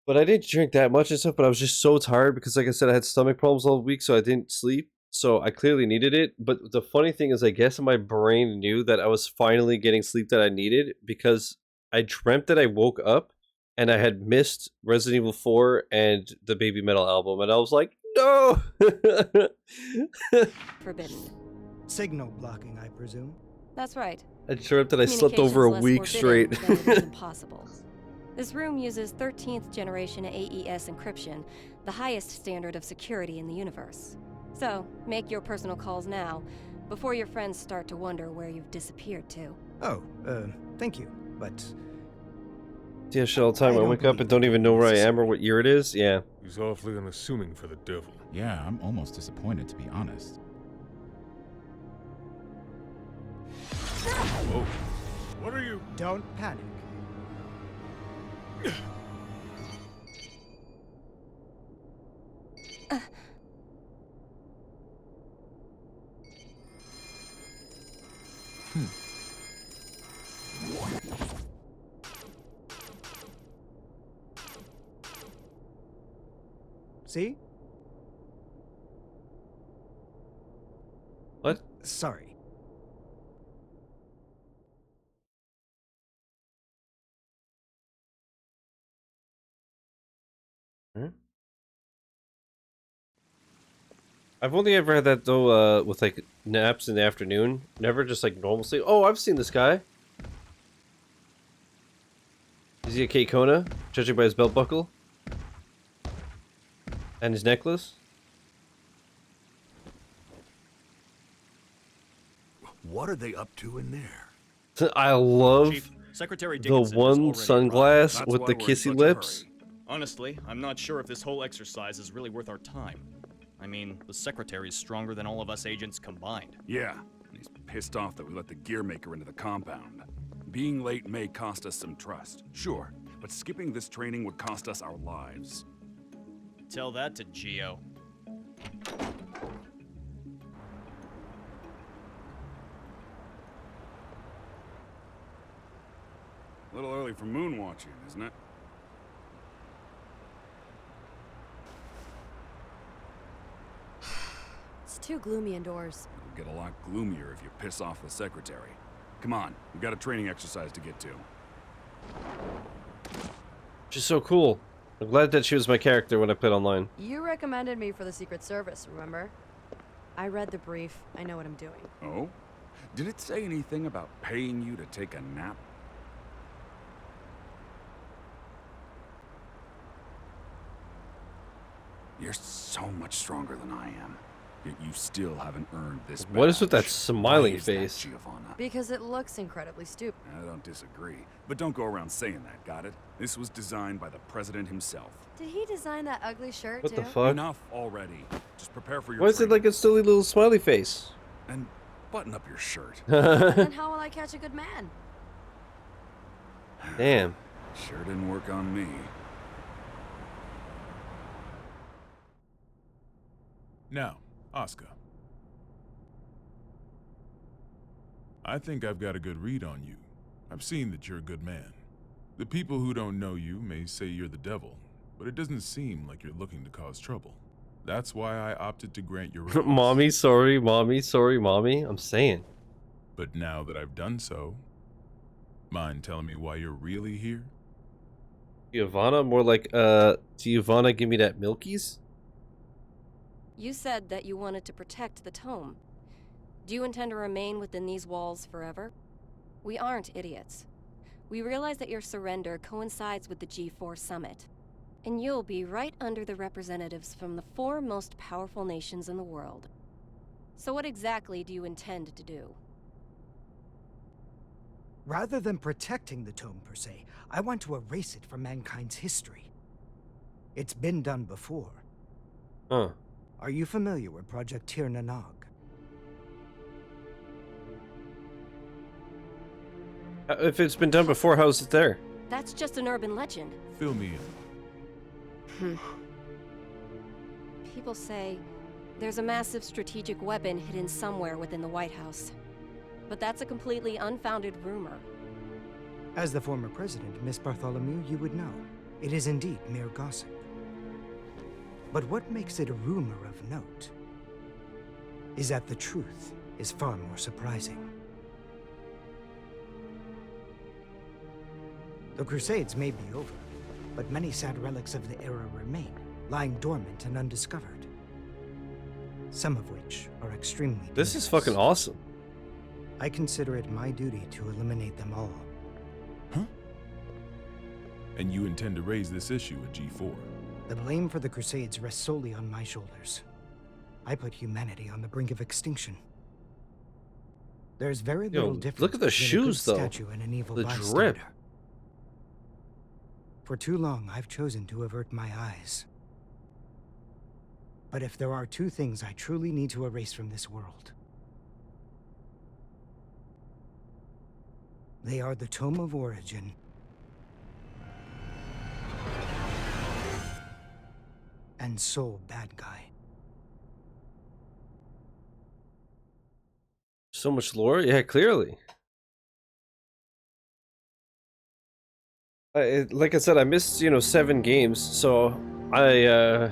Speaker 1: But I didn't drink that much and stuff, but I was just so tired because like I said, I had stomach problems all week, so I didn't sleep. So I clearly needed it. But the funny thing is, I guess my brain knew that I was finally getting sleep that I needed because I dreamt that I woke up and I had missed Resident Evil 4 and the Baby Metal album. And I was like, no!
Speaker 13: Forbidden.
Speaker 7: Signal blocking, I presume.
Speaker 13: That's right.
Speaker 1: I dreamt that I slept over a week straight.
Speaker 13: Than it is impossible. This room uses 13th generation AES encryption, the highest standard of security in the universe. So, make your personal calls now, before your friends start to wonder where you've disappeared to.
Speaker 7: Oh, thank you, but...
Speaker 1: Yeah, shit all the time. I wake up and don't even know where I am or what year it is. Yeah.
Speaker 20: He's awfully unassuming for the devil.
Speaker 21: Yeah, I'm almost disappointed, to be honest.
Speaker 20: Whoa. What are you?
Speaker 7: Don't panic. See?
Speaker 1: What?
Speaker 7: Sorry.
Speaker 1: Hmm? I've only ever had that though, with like naps in the afternoon. Never just like normal sleep. Oh, I've seen this guy. Is he a K-Kona? Judging by his belt buckle? And his necklace?
Speaker 6: What are they up to in there?
Speaker 1: I love
Speaker 3: Chief, Secretary
Speaker 1: the
Speaker 3: Dickinson has
Speaker 1: one
Speaker 3: already
Speaker 1: sunglass
Speaker 3: arrived.
Speaker 1: with
Speaker 3: That's
Speaker 1: the
Speaker 3: why we're in
Speaker 1: kissy
Speaker 3: such a
Speaker 1: lips.
Speaker 3: hurry. Honestly, I'm not sure if this whole exercise is really worth our time. I mean, the Secretary is stronger than all of us agents combined.
Speaker 12: Yeah, and he's pissed off that we let the gear maker into the compound. Being late may cost us some trust, sure, but skipping this training would cost us our lives.
Speaker 3: Tell that to Geo.
Speaker 12: A little early for moon watching, isn't it?
Speaker 14: It's too gloomy indoors.
Speaker 12: It'll get a lot gloomier if you piss off the secretary. Come on, we've got a training exercise to get to.
Speaker 1: She's so cool. I'm glad that she was my character when I played online.
Speaker 14: You recommended me for the Secret Service, remember? I read the brief. I know what I'm doing.
Speaker 12: Oh? Did it say anything about paying you to take a nap? You're so much stronger than I am. Yet you still haven't earned this badge.
Speaker 1: What is with that smiling
Speaker 12: Why is that,
Speaker 1: face?
Speaker 12: Giovanna?
Speaker 14: Because it looks incredibly stupid.
Speaker 12: I don't disagree. But don't go around saying that, got it? This was designed by the president himself.
Speaker 14: Did he design that ugly shirt,
Speaker 1: What
Speaker 14: too?
Speaker 1: the fuck?
Speaker 12: Enough already. Just prepare for your
Speaker 1: Why is it like a silly little smiley face?
Speaker 12: And button up your shirt.
Speaker 14: Then how will I catch a good man?
Speaker 1: Damn.
Speaker 12: Sure didn't work on me.
Speaker 8: Now, Oscar. I think I've got a good read on you. I've seen that you're a good man. The people who don't know you may say you're the devil, but it doesn't seem like you're looking to cause trouble. That's why I opted to grant your request.
Speaker 1: Mommy, sorry, mommy, sorry, mommy. I'm saying.
Speaker 8: But now that I've done so, mind telling me why you're really here?
Speaker 1: Giovanna? More like, do Giovanna give me that milkies?
Speaker 13: You said that you wanted to protect the Tome. Do you intend to remain within these walls forever? We aren't idiots. We realize that your surrender coincides with the G4 summit, and you'll be right under the representatives from the 4 most powerful nations in the world. So what exactly do you intend to do?
Speaker 7: Rather than protecting the Tome per se, I want to erase it from mankind's history. It's been done before.
Speaker 1: Huh.
Speaker 7: Are you familiar with Project Tir Nanog?
Speaker 1: If it's been done before, how's it there?
Speaker 13: That's just an urban legend.
Speaker 8: Fill me in.
Speaker 13: People say there's a massive strategic weapon hidden somewhere within the White House. But that's a completely unfounded rumor.
Speaker 7: As the former president, Miss Bartholomew, you would know. It is indeed mere gossip. But what makes it a rumor of note is that the truth is far more surprising. The Crusades may be over, but many sad relics of the era remain, lying dormant and undiscovered. Some of which are extremely dangerous.
Speaker 1: This is fucking awesome.
Speaker 7: I consider it my duty to eliminate them all.
Speaker 8: Huh? And you intend to raise this issue at G4?
Speaker 7: The blame for the Crusades rests solely on my shoulders. I put humanity on the brink of extinction. There's very little difference
Speaker 1: look at the
Speaker 7: between
Speaker 1: shoes,
Speaker 7: a good
Speaker 1: though.
Speaker 7: statue and an evil
Speaker 1: The
Speaker 7: bystander.
Speaker 1: drip.
Speaker 7: For too long, I've chosen to avert my eyes. But if there are 2 things I truly need to erase from this world, they are the Tome of Origin and Soul Bad Guy.
Speaker 1: So much lore? Yeah, clearly. Like I said, I missed, 7 games, so I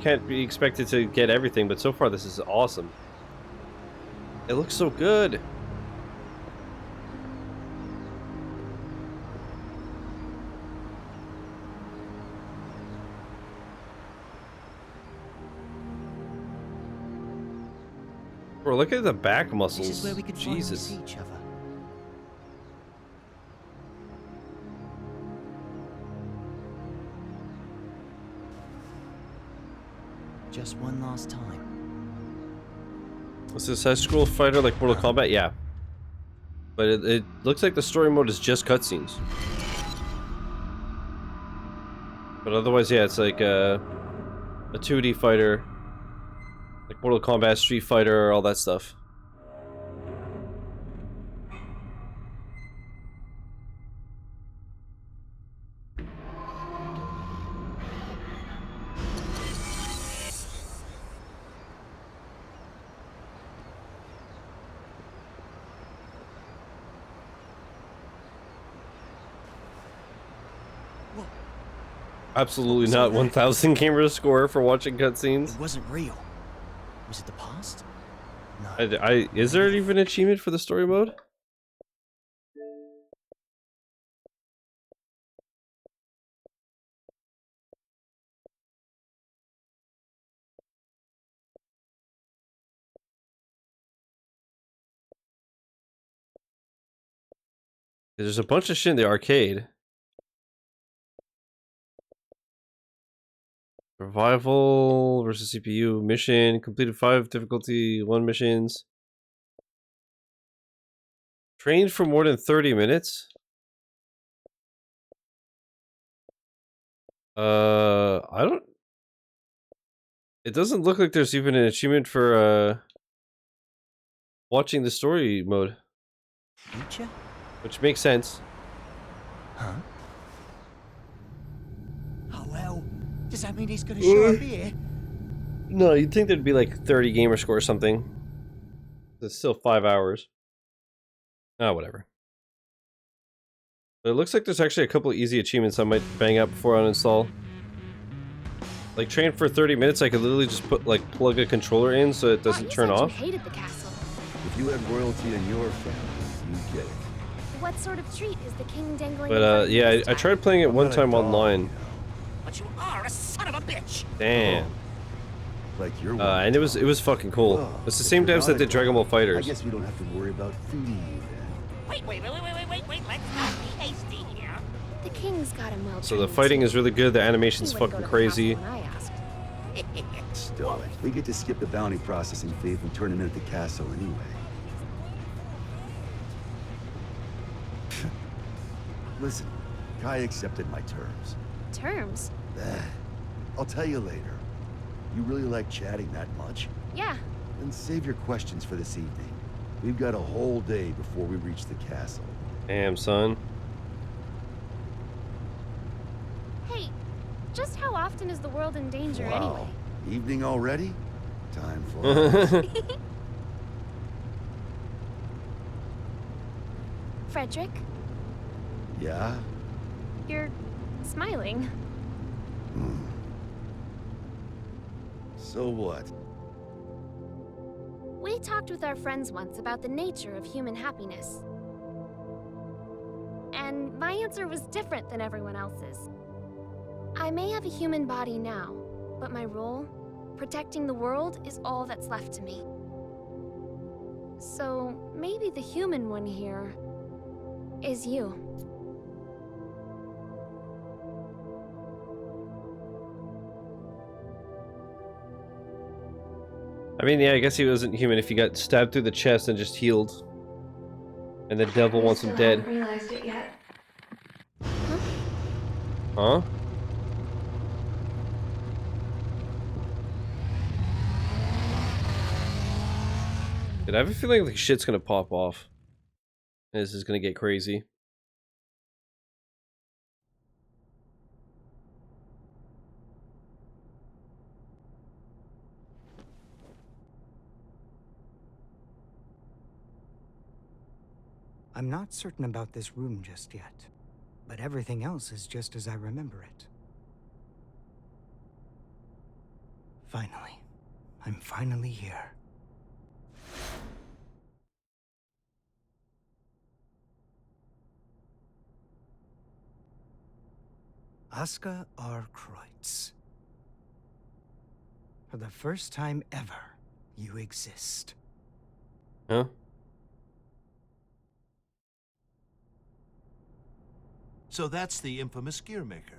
Speaker 1: can't be expected to get everything, but so far this is awesome. It looks so good. Bro, look at the back muscles.
Speaker 15: This is where we could finally
Speaker 1: Jesus.
Speaker 15: see each other. Just one last time.
Speaker 1: Is this high school fighter like Mortal Kombat? Yeah. But it looks like the story mode is just cutscenes. But otherwise, yeah, it's like a 2D fighter. Like Mortal Kombat, Street Fighter, all that stuff. Absolutely not 1,000 camera score for watching cutscenes.
Speaker 15: It wasn't real. Was it the past?
Speaker 1: Is there even an achievement for the story mode? There's a bunch of shit in the arcade. Survival versus CPU mission completed 5 difficulty 1 missions. Trained for more than 30 minutes. I don't. It doesn't look like there's even an achievement for watching the story mode.
Speaker 15: Future?
Speaker 1: Which makes sense.
Speaker 15: Huh? Oh well. Does that mean he's gonna show up here?
Speaker 1: No, you'd think there'd be like 30 gamer score or something. It's still 5 hours. Ah, whatever. But it looks like there's actually a couple of easy achievements I might bang out before I uninstall. Like train for 30 minutes, I could literally just plug a controller in so it doesn't turn off.
Speaker 16: Hated the castle.
Speaker 6: If you had royalty in your family, you get it.
Speaker 16: What sort of treat is the king dangling?
Speaker 1: But yeah, I tried playing it one time online.
Speaker 15: But you are a son of a bitch.
Speaker 1: Damn.
Speaker 6: Like you're
Speaker 1: and it was fucking cool. It's the same devs that did Dragon Ball
Speaker 6: I
Speaker 1: Fighters.
Speaker 6: guess we don't have to worry about feeding you then.
Speaker 15: Wait. Let's not be hasty here.
Speaker 16: The king's got him well.
Speaker 1: So the fighting is really good, the animation's fucking crazy.
Speaker 6: Stow it. We get to skip the bounty processing phase and turn him in at the castle anyway. Listen, Kai accepted my terms.
Speaker 16: Terms?
Speaker 6: I'll tell you later. You really like chatting that much?
Speaker 16: Yeah.
Speaker 6: Then save your questions for this evening. We've got a whole day before we reach the castle.
Speaker 1: Damn, son.
Speaker 16: Hey, just how often is the world in danger anyway?
Speaker 6: Evening already? Time flies.
Speaker 16: Frederick?
Speaker 6: Yeah?
Speaker 16: You're smiling.
Speaker 6: So what?
Speaker 16: We talked with our friends once about the nature of human happiness. And my answer was different than everyone else's. I may have a human body now, but my role, protecting the world, is all that's left to me. So maybe the human one here is you.
Speaker 1: I mean, yeah, I guess he wasn't human if he got stabbed through the chest and just healed. And the devil wants him dead.
Speaker 4: Realized it yet?
Speaker 1: Huh? Dude, I have a feeling like shit's gonna pop off. And this is gonna get crazy.
Speaker 7: I'm not certain about this room just yet, but everything else is just as I remember it. Finally. I'm finally here. Asuka R. Kreutz. For the first time ever, you exist.
Speaker 1: Huh?
Speaker 11: So that's the infamous gear maker.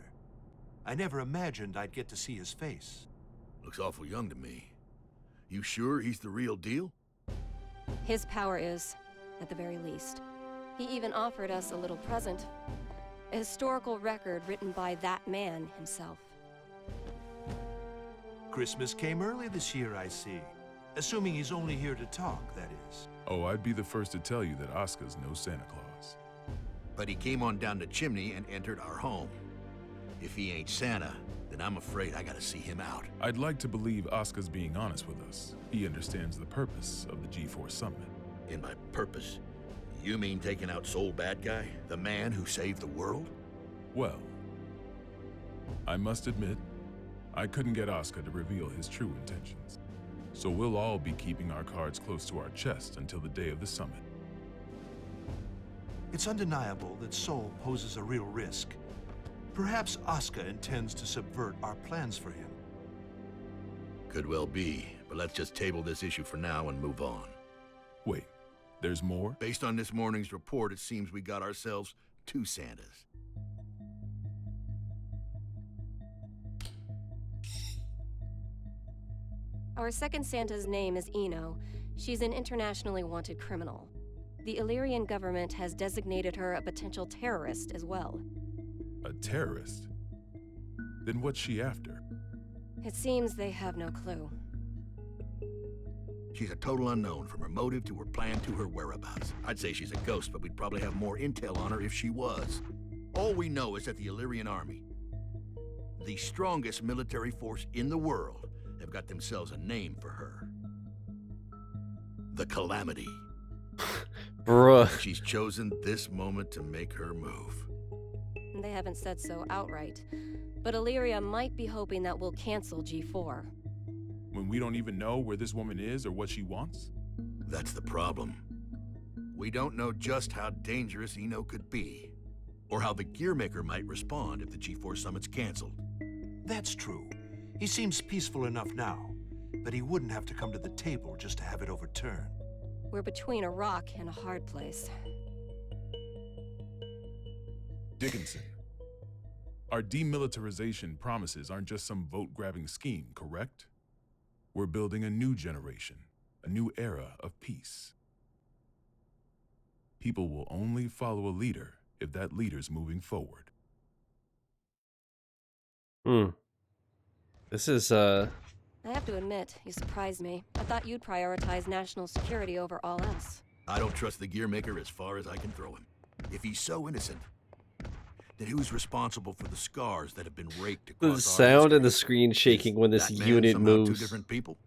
Speaker 11: I never imagined I'd get to see his face.
Speaker 6: Looks awful young to me. You sure he's the real deal?
Speaker 13: His power is, at the very least. He even offered us a little present. A historical record written by that man himself.
Speaker 11: Christmas came early this year, I see. Assuming he's only here to talk, that is.
Speaker 8: Oh, I'd be the first to tell you that Oscar's no Santa Claus.
Speaker 10: But he came on down the chimney and entered our home. If he ain't Santa, then I'm afraid I gotta see him out.
Speaker 8: I'd like to believe Oscar's being honest with us. He understands the purpose of the G4 summit.
Speaker 10: In my purpose? You mean taking out Soul Bad Guy? The man who saved the world?
Speaker 8: Well, I must admit, I couldn't get Oscar to reveal his true intentions. So we'll all be keeping our cards close to our chest until the day of the summit.
Speaker 11: It's undeniable that Soul poses a real risk. Perhaps Oscar intends to subvert our plans for him.
Speaker 10: Could well be, but let's just table this issue for now and move on.
Speaker 8: Wait, there's more?
Speaker 10: Based on this morning's report, it seems we got ourselves 2 Santas.
Speaker 13: Our second Santa's name is Eno. She's an internationally wanted criminal. The Illyrian government has designated her a potential terrorist as well.
Speaker 8: A terrorist? Then what's she after?
Speaker 13: It seems they have no clue.
Speaker 10: She's a total unknown, from her motive to her plan to her whereabouts. I'd say she's a ghost, but we'd probably have more intel on her if she was. All we know is that the Illyrian army, the strongest military force in the world, have got themselves a name for her. The Calamity.
Speaker 1: Bruh.
Speaker 10: She's chosen this moment to make her move.
Speaker 13: They haven't said so outright, but Illyria might be hoping that we'll cancel G4.
Speaker 8: When we don't even know where this woman is or what she wants?
Speaker 10: That's the problem. We don't know just how dangerous Eno could be, or how the Gearmaker might respond if the G4 summit's canceled.
Speaker 11: That's true. He seems peaceful enough now, but he wouldn't have to come to the table just to have it overturned.
Speaker 13: We're between a rock and a hard place.
Speaker 8: Dickinson, our demilitarization promises aren't just some vote-grabbing scheme, correct? We're building a new generation, a new era of peace. People will only follow a leader if that leader's moving forward.
Speaker 1: This is,
Speaker 13: I have to admit, you surprised me. I thought you'd prioritize national security over all else.
Speaker 10: I don't trust the Gearmaker as far as I can throw him. If he's so innocent, then who's responsible for the scars that have been raked across
Speaker 1: the sound and the screen shaking when this unit moves.
Speaker 10: 2 different people?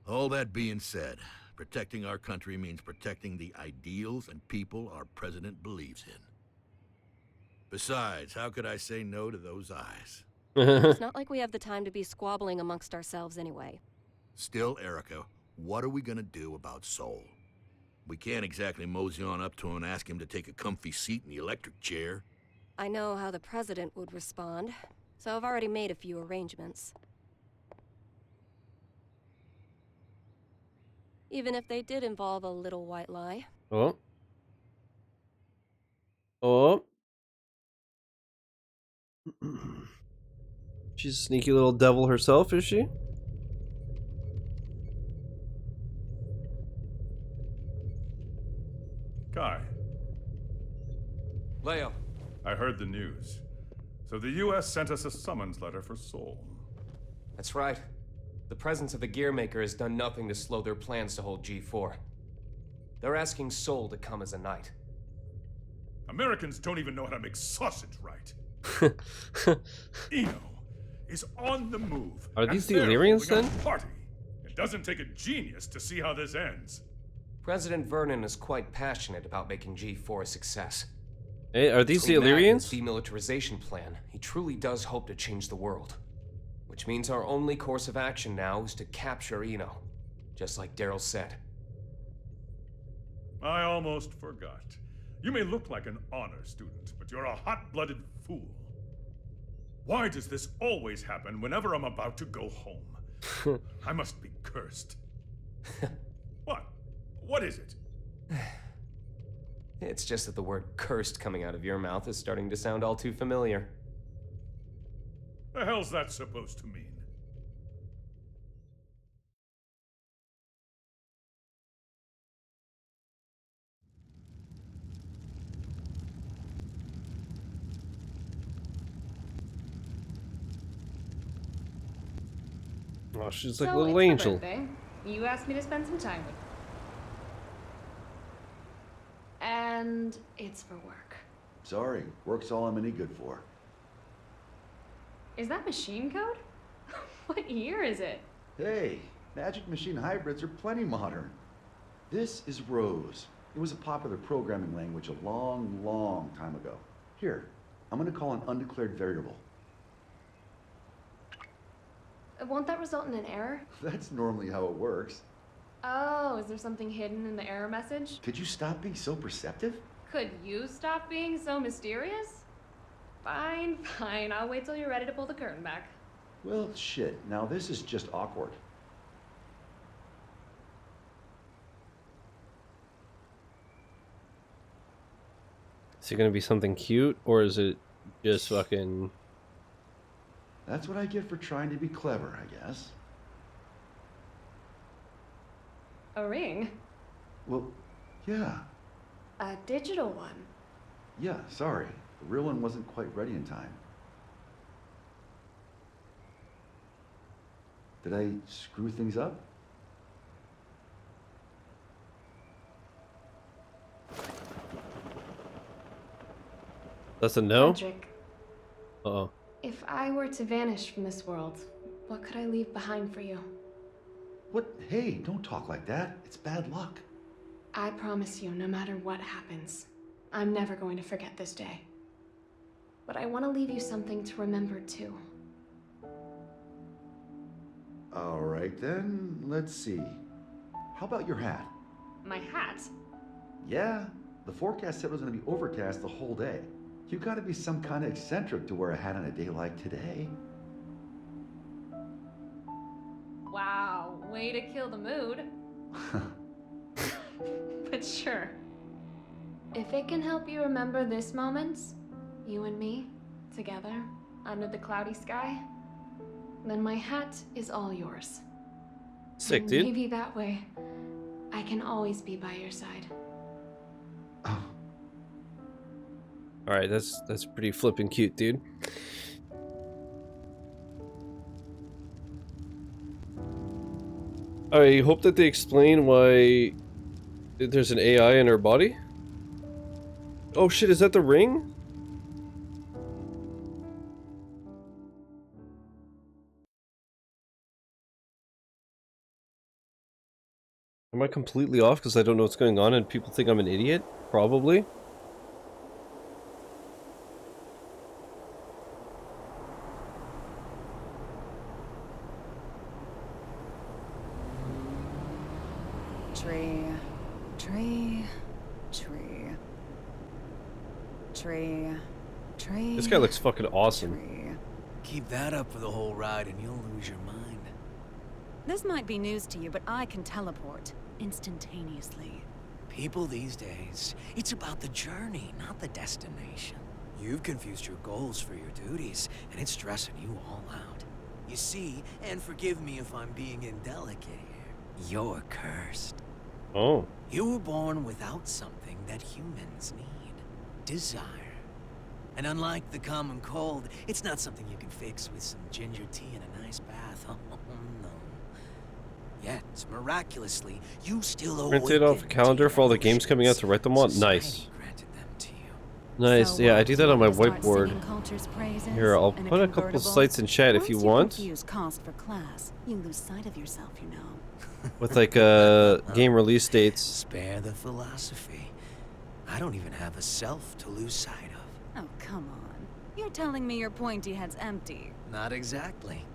Speaker 10: All that being said, protecting our country means protecting the ideals and people our president believes in. Besides, how could I say no to those eyes?
Speaker 13: It's not like we have the time to be squabbling amongst ourselves anyway.
Speaker 10: Still, Erica, what are we gonna do about Soul? We can't exactly mosey on up to him and ask him to take a comfy seat in the electric chair.
Speaker 13: I know how the president would respond, so I've already made a few arrangements. Even if they did involve a little white lie.
Speaker 1: Oh. Oh. She's a sneaky little devil herself, is she?
Speaker 12: Kai.
Speaker 18: Leo.
Speaker 12: I heard the news. So the US sent us a summons letter for Soul.
Speaker 18: That's right. The presence of the Gearmaker has done nothing to slow their plans to hold G4. They're asking Soul to come as a knight.
Speaker 12: Americans don't even know how to make sausage right. Eno is on the move.
Speaker 1: Are these the Illyrians then?
Speaker 12: Party. It doesn't take a genius to see how this ends.
Speaker 18: President Vernon is quite passionate about making G4 a success.
Speaker 1: Hey, are these the Illyrians?
Speaker 18: Demilitarization plan. He truly does hope to change the world. Which means our only course of action now is to capture Eno. Just like Daryl said.
Speaker 12: I almost forgot. You may look like an honor student, but you're a hot-blooded fool. Why does this always happen whenever I'm about to go home? I must be cursed. What? What is it?
Speaker 18: It's just that the word cursed coming out of your mouth is starting to sound all too familiar.
Speaker 20: The hell's that supposed to mean?
Speaker 1: Oh, she's like a
Speaker 16: So
Speaker 1: little
Speaker 16: it's my
Speaker 1: angel.
Speaker 16: birthday. You asked me to spend some time with you. And it's for work.
Speaker 6: Sorry, work's all I'm any good for.
Speaker 16: Is that machine code? What year is it?
Speaker 6: Hey, magic machine hybrids are plenty modern. This is Rose. It was a popular programming language a long, long time ago. Here, I'm gonna call an undeclared variable.
Speaker 16: Won't that result in an error?
Speaker 6: That's normally how it works.
Speaker 16: Oh, is there something hidden in the error message?
Speaker 6: Could you stop being so perceptive?
Speaker 16: Could you stop being so mysterious? Fine, fine. I'll wait till you're ready to pull the curtain back.
Speaker 6: Well, shit. Now this is just awkward.
Speaker 1: Is it gonna be something cute, or is it just fucking...
Speaker 6: That's what I get for trying to be clever, I guess.
Speaker 16: A ring?
Speaker 6: Well, yeah.
Speaker 16: A digital one?
Speaker 6: Yeah, sorry. The real one wasn't quite ready in time. Did I screw things up?
Speaker 1: That's a no?
Speaker 16: Patrick,
Speaker 1: Uh-oh.
Speaker 16: if I were to vanish from this world, what could I leave behind for you?
Speaker 6: What? Hey, don't talk like that. It's bad luck.
Speaker 16: I promise you, no matter what happens, I'm never going to forget this day. But I want to leave you something to remember too.
Speaker 6: All right then, let's see. How about your hat?
Speaker 16: My hat?
Speaker 6: Yeah, the forecast said it was gonna be overcast the whole day. You gotta be some kind of eccentric to wear a hat on a day like today.
Speaker 16: Wow, way to kill the mood. But sure. If it can help you remember this moment, you and me, together, under the cloudy sky, then my hat is all yours.
Speaker 1: Sick,
Speaker 16: And
Speaker 1: dude.
Speaker 16: maybe that way, I can always be by your side.
Speaker 1: Alright, that's pretty flippin' cute, dude. I hope that they explain why there's an AI in her body. Oh shit, is that the ring? Am I completely off because I don't know what's going on and people think I'm an idiot? Probably.
Speaker 4: Tree, tree, tree, tree, tree.
Speaker 1: This guy looks fucking awesome.
Speaker 2: Keep that up for the whole ride and you'll lose your mind.
Speaker 4: This might be news to you, but I can teleport instantaneously.
Speaker 2: People these days, it's about the journey, not the destination. You've confused your goals for your duties, and it's stressing you all out. You see, and forgive me if I'm being indelicate here, you're cursed.
Speaker 1: Oh.
Speaker 2: You were born without something that humans need. Desire. And unlike the common cold, it's not something you can fix with some ginger tea and a nice bath. Oh, no. Yet, miraculously, you still
Speaker 1: Printed off a calendar for all the games coming out to write them on. Nice. Nice. Yeah, I do that on my whiteboard. Here, I'll put a couple sites in chat if you want.
Speaker 4: Use cost for class. You lose sight of yourself, you know.
Speaker 1: With like game release dates.
Speaker 2: Spare the philosophy. I don't even have a self to lose sight of.
Speaker 4: Oh, come on. You're telling me your pointy head's empty.
Speaker 2: Not exactly.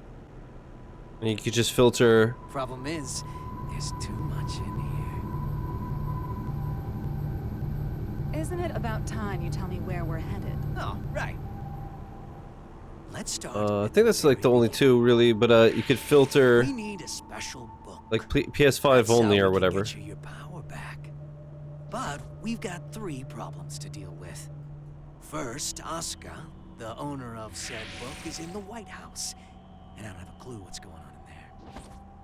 Speaker 1: And you could just filter.
Speaker 2: Problem is, there's too much in here.
Speaker 4: Isn't it about time you tell me where we're headed?
Speaker 2: Oh, right. Let's start.
Speaker 1: I think that's like the only two really, but you could filter.
Speaker 2: We need a special book.
Speaker 1: Like PS5 only or whatever.
Speaker 2: Get you your power back. But we we've got 3 problems to deal with. First, Oscar, the owner of said book, is in the White House, and I don't have a clue what's going on in there.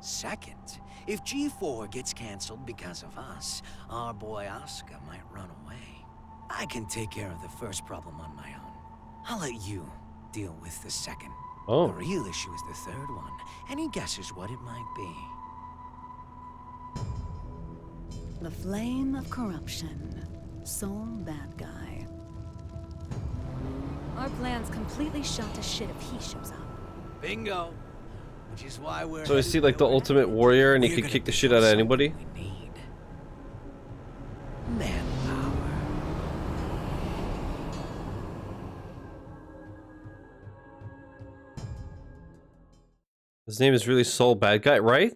Speaker 2: Second, if G4 gets canceled because of us, our boy Oscar might run away. I can take care of the first problem on my own. I'll let you deal with the second.
Speaker 1: Oh.
Speaker 2: The real issue is the third one. Any guesses what it might be?
Speaker 4: The flame of corruption. Sole bad guy. Our plan's completely shot to shit if he shows up.
Speaker 2: Bingo. Which is why we're
Speaker 1: So is he like the ultimate warrior and he can kick the shit out of anybody?
Speaker 2: manpower.
Speaker 1: His name is really Soul Bad Guy, right?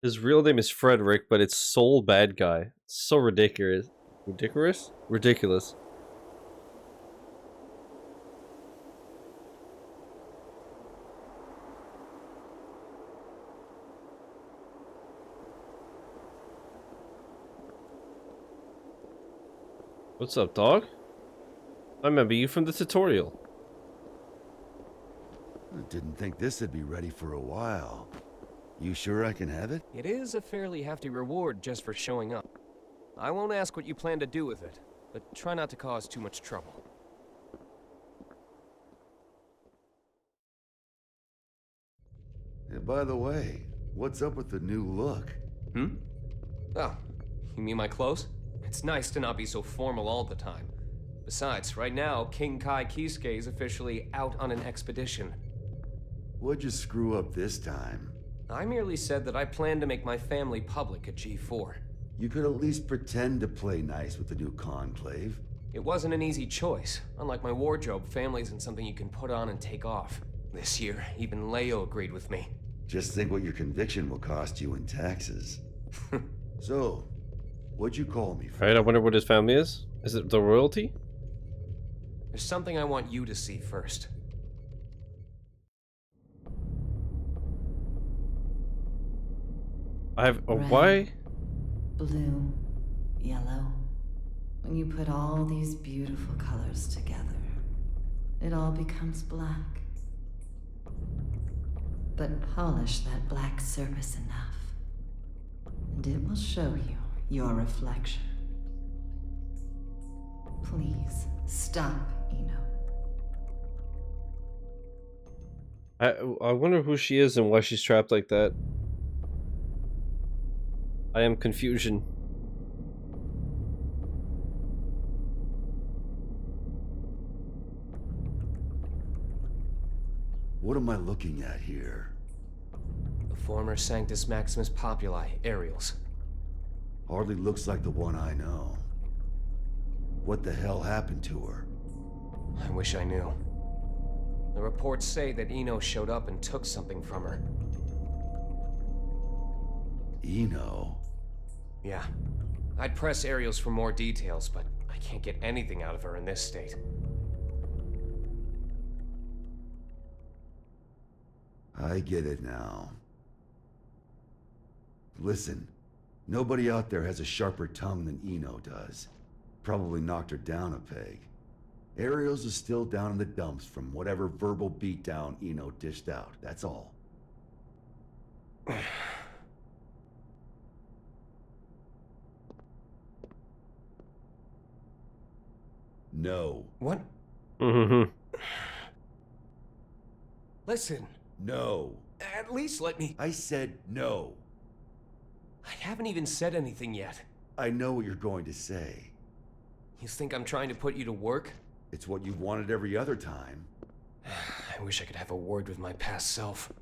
Speaker 1: His real name is Frederick, but it's Soul Bad Guy. It's so ridiculous. Ridiculous? Ridiculous. What's up, dog? I remember you from the tutorial.
Speaker 6: I didn't think this would be ready for a while. You sure I can have it?
Speaker 18: It is a fairly hefty reward just for showing up. I won't ask what you plan to do with it, but try not to cause too much trouble.
Speaker 6: Hey, by the way, what's up with the new look?
Speaker 18: Hmm? Oh, you mean my clothes? It's nice to not be so formal all the time. Besides, right now, King Kai Kisuke is officially out on an expedition.
Speaker 6: What'd you screw up this time?
Speaker 18: I merely said that I plan to make my family public at G4.
Speaker 6: You could at least pretend to play nice with the new conclave.
Speaker 18: It wasn't an easy choice. Unlike my wardrobe, family isn't something you can put on and take off. This year, even Leo agreed with me.
Speaker 6: Just think what your conviction will cost you in taxes. So, what'd you call me for?
Speaker 1: Alright, I wonder what his family is. Is it the royalty?
Speaker 18: There's something I want you to see first.
Speaker 1: I have a
Speaker 5: Red,
Speaker 1: why?
Speaker 5: Blue, yellow. When you put all these beautiful colors together, it all becomes black. But polish that black surface enough, and it will show you your reflection. Please, stop, Eno.
Speaker 1: I wonder who she is and why she's trapped like that. I am confusion.
Speaker 6: What am I looking at here?
Speaker 18: The former Sanctus Maximus Populi, Aerials.
Speaker 6: Hardly looks like the one I know. What the hell happened to her?
Speaker 18: I wish I knew. The reports say that Eno showed up and took something from her.
Speaker 6: Eno?
Speaker 18: Yeah. I'd press Aerials for more details, but I can't get anything out of her in this state.
Speaker 6: I get it now. Listen, nobody out there has a sharper tongue than Eno does. Probably knocked her down a peg. Aerials is still down in the dumps from whatever verbal beatdown Eno dished out, that's all. No.
Speaker 18: What?
Speaker 1: Mm-hmm.
Speaker 18: Listen.
Speaker 6: No.
Speaker 18: At least let me...
Speaker 6: I said no.
Speaker 18: I haven't even said anything yet.
Speaker 6: I know what you're going to say.
Speaker 18: You think I'm trying to put you to work?
Speaker 6: It's what you've wanted every other time.
Speaker 18: I wish I could have a word with my past self.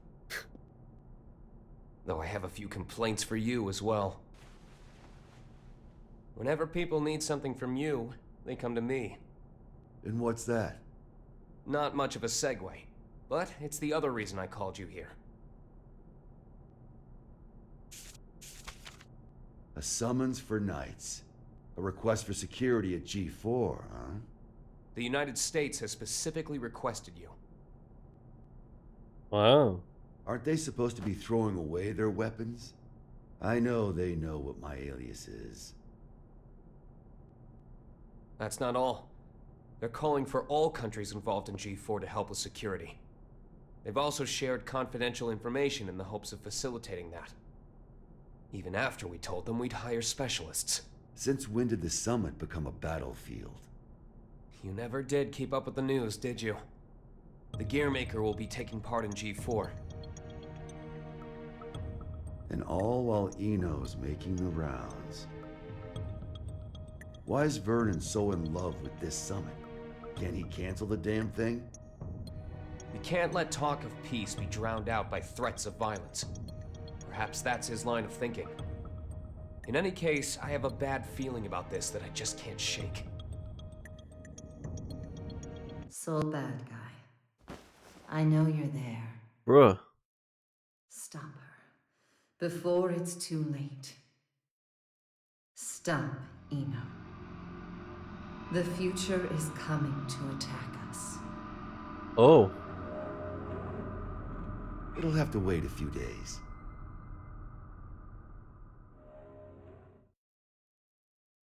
Speaker 18: Though I have a few complaints for you as well. Whenever people need something from you, they come to me.
Speaker 6: And what's that?
Speaker 18: Not much of a segue, but it's the other reason I called you here.
Speaker 6: A summons for knights. A request for security at G4, huh?
Speaker 18: The United States has specifically requested you.
Speaker 1: Wow.
Speaker 6: Aren't they supposed to be throwing away their weapons? I know they know what my alias is.
Speaker 18: That's not all. They're calling for all countries involved in G4 to help with security. They've also shared confidential information in the hopes of facilitating that. Even after we told them we'd hire specialists.
Speaker 6: Since when did the summit become a battlefield?
Speaker 18: You never did keep up with the news, did you? The Gearmaker will be taking part in G4.
Speaker 6: And all while Eno's making the rounds. Why is Vernon so in love with this summit? Can he cancel the damn thing?
Speaker 18: We can't let talk of peace be drowned out by threats of violence. Perhaps that's his line of thinking. In any case, I have a bad feeling about this that I just can't shake.
Speaker 5: Soul bad guy. I know you're there.
Speaker 1: Bruh.
Speaker 5: Stop her. Before it's too late. Stop, Eno. The future is coming to attack us.
Speaker 1: Oh.
Speaker 6: It'll have to wait a few days.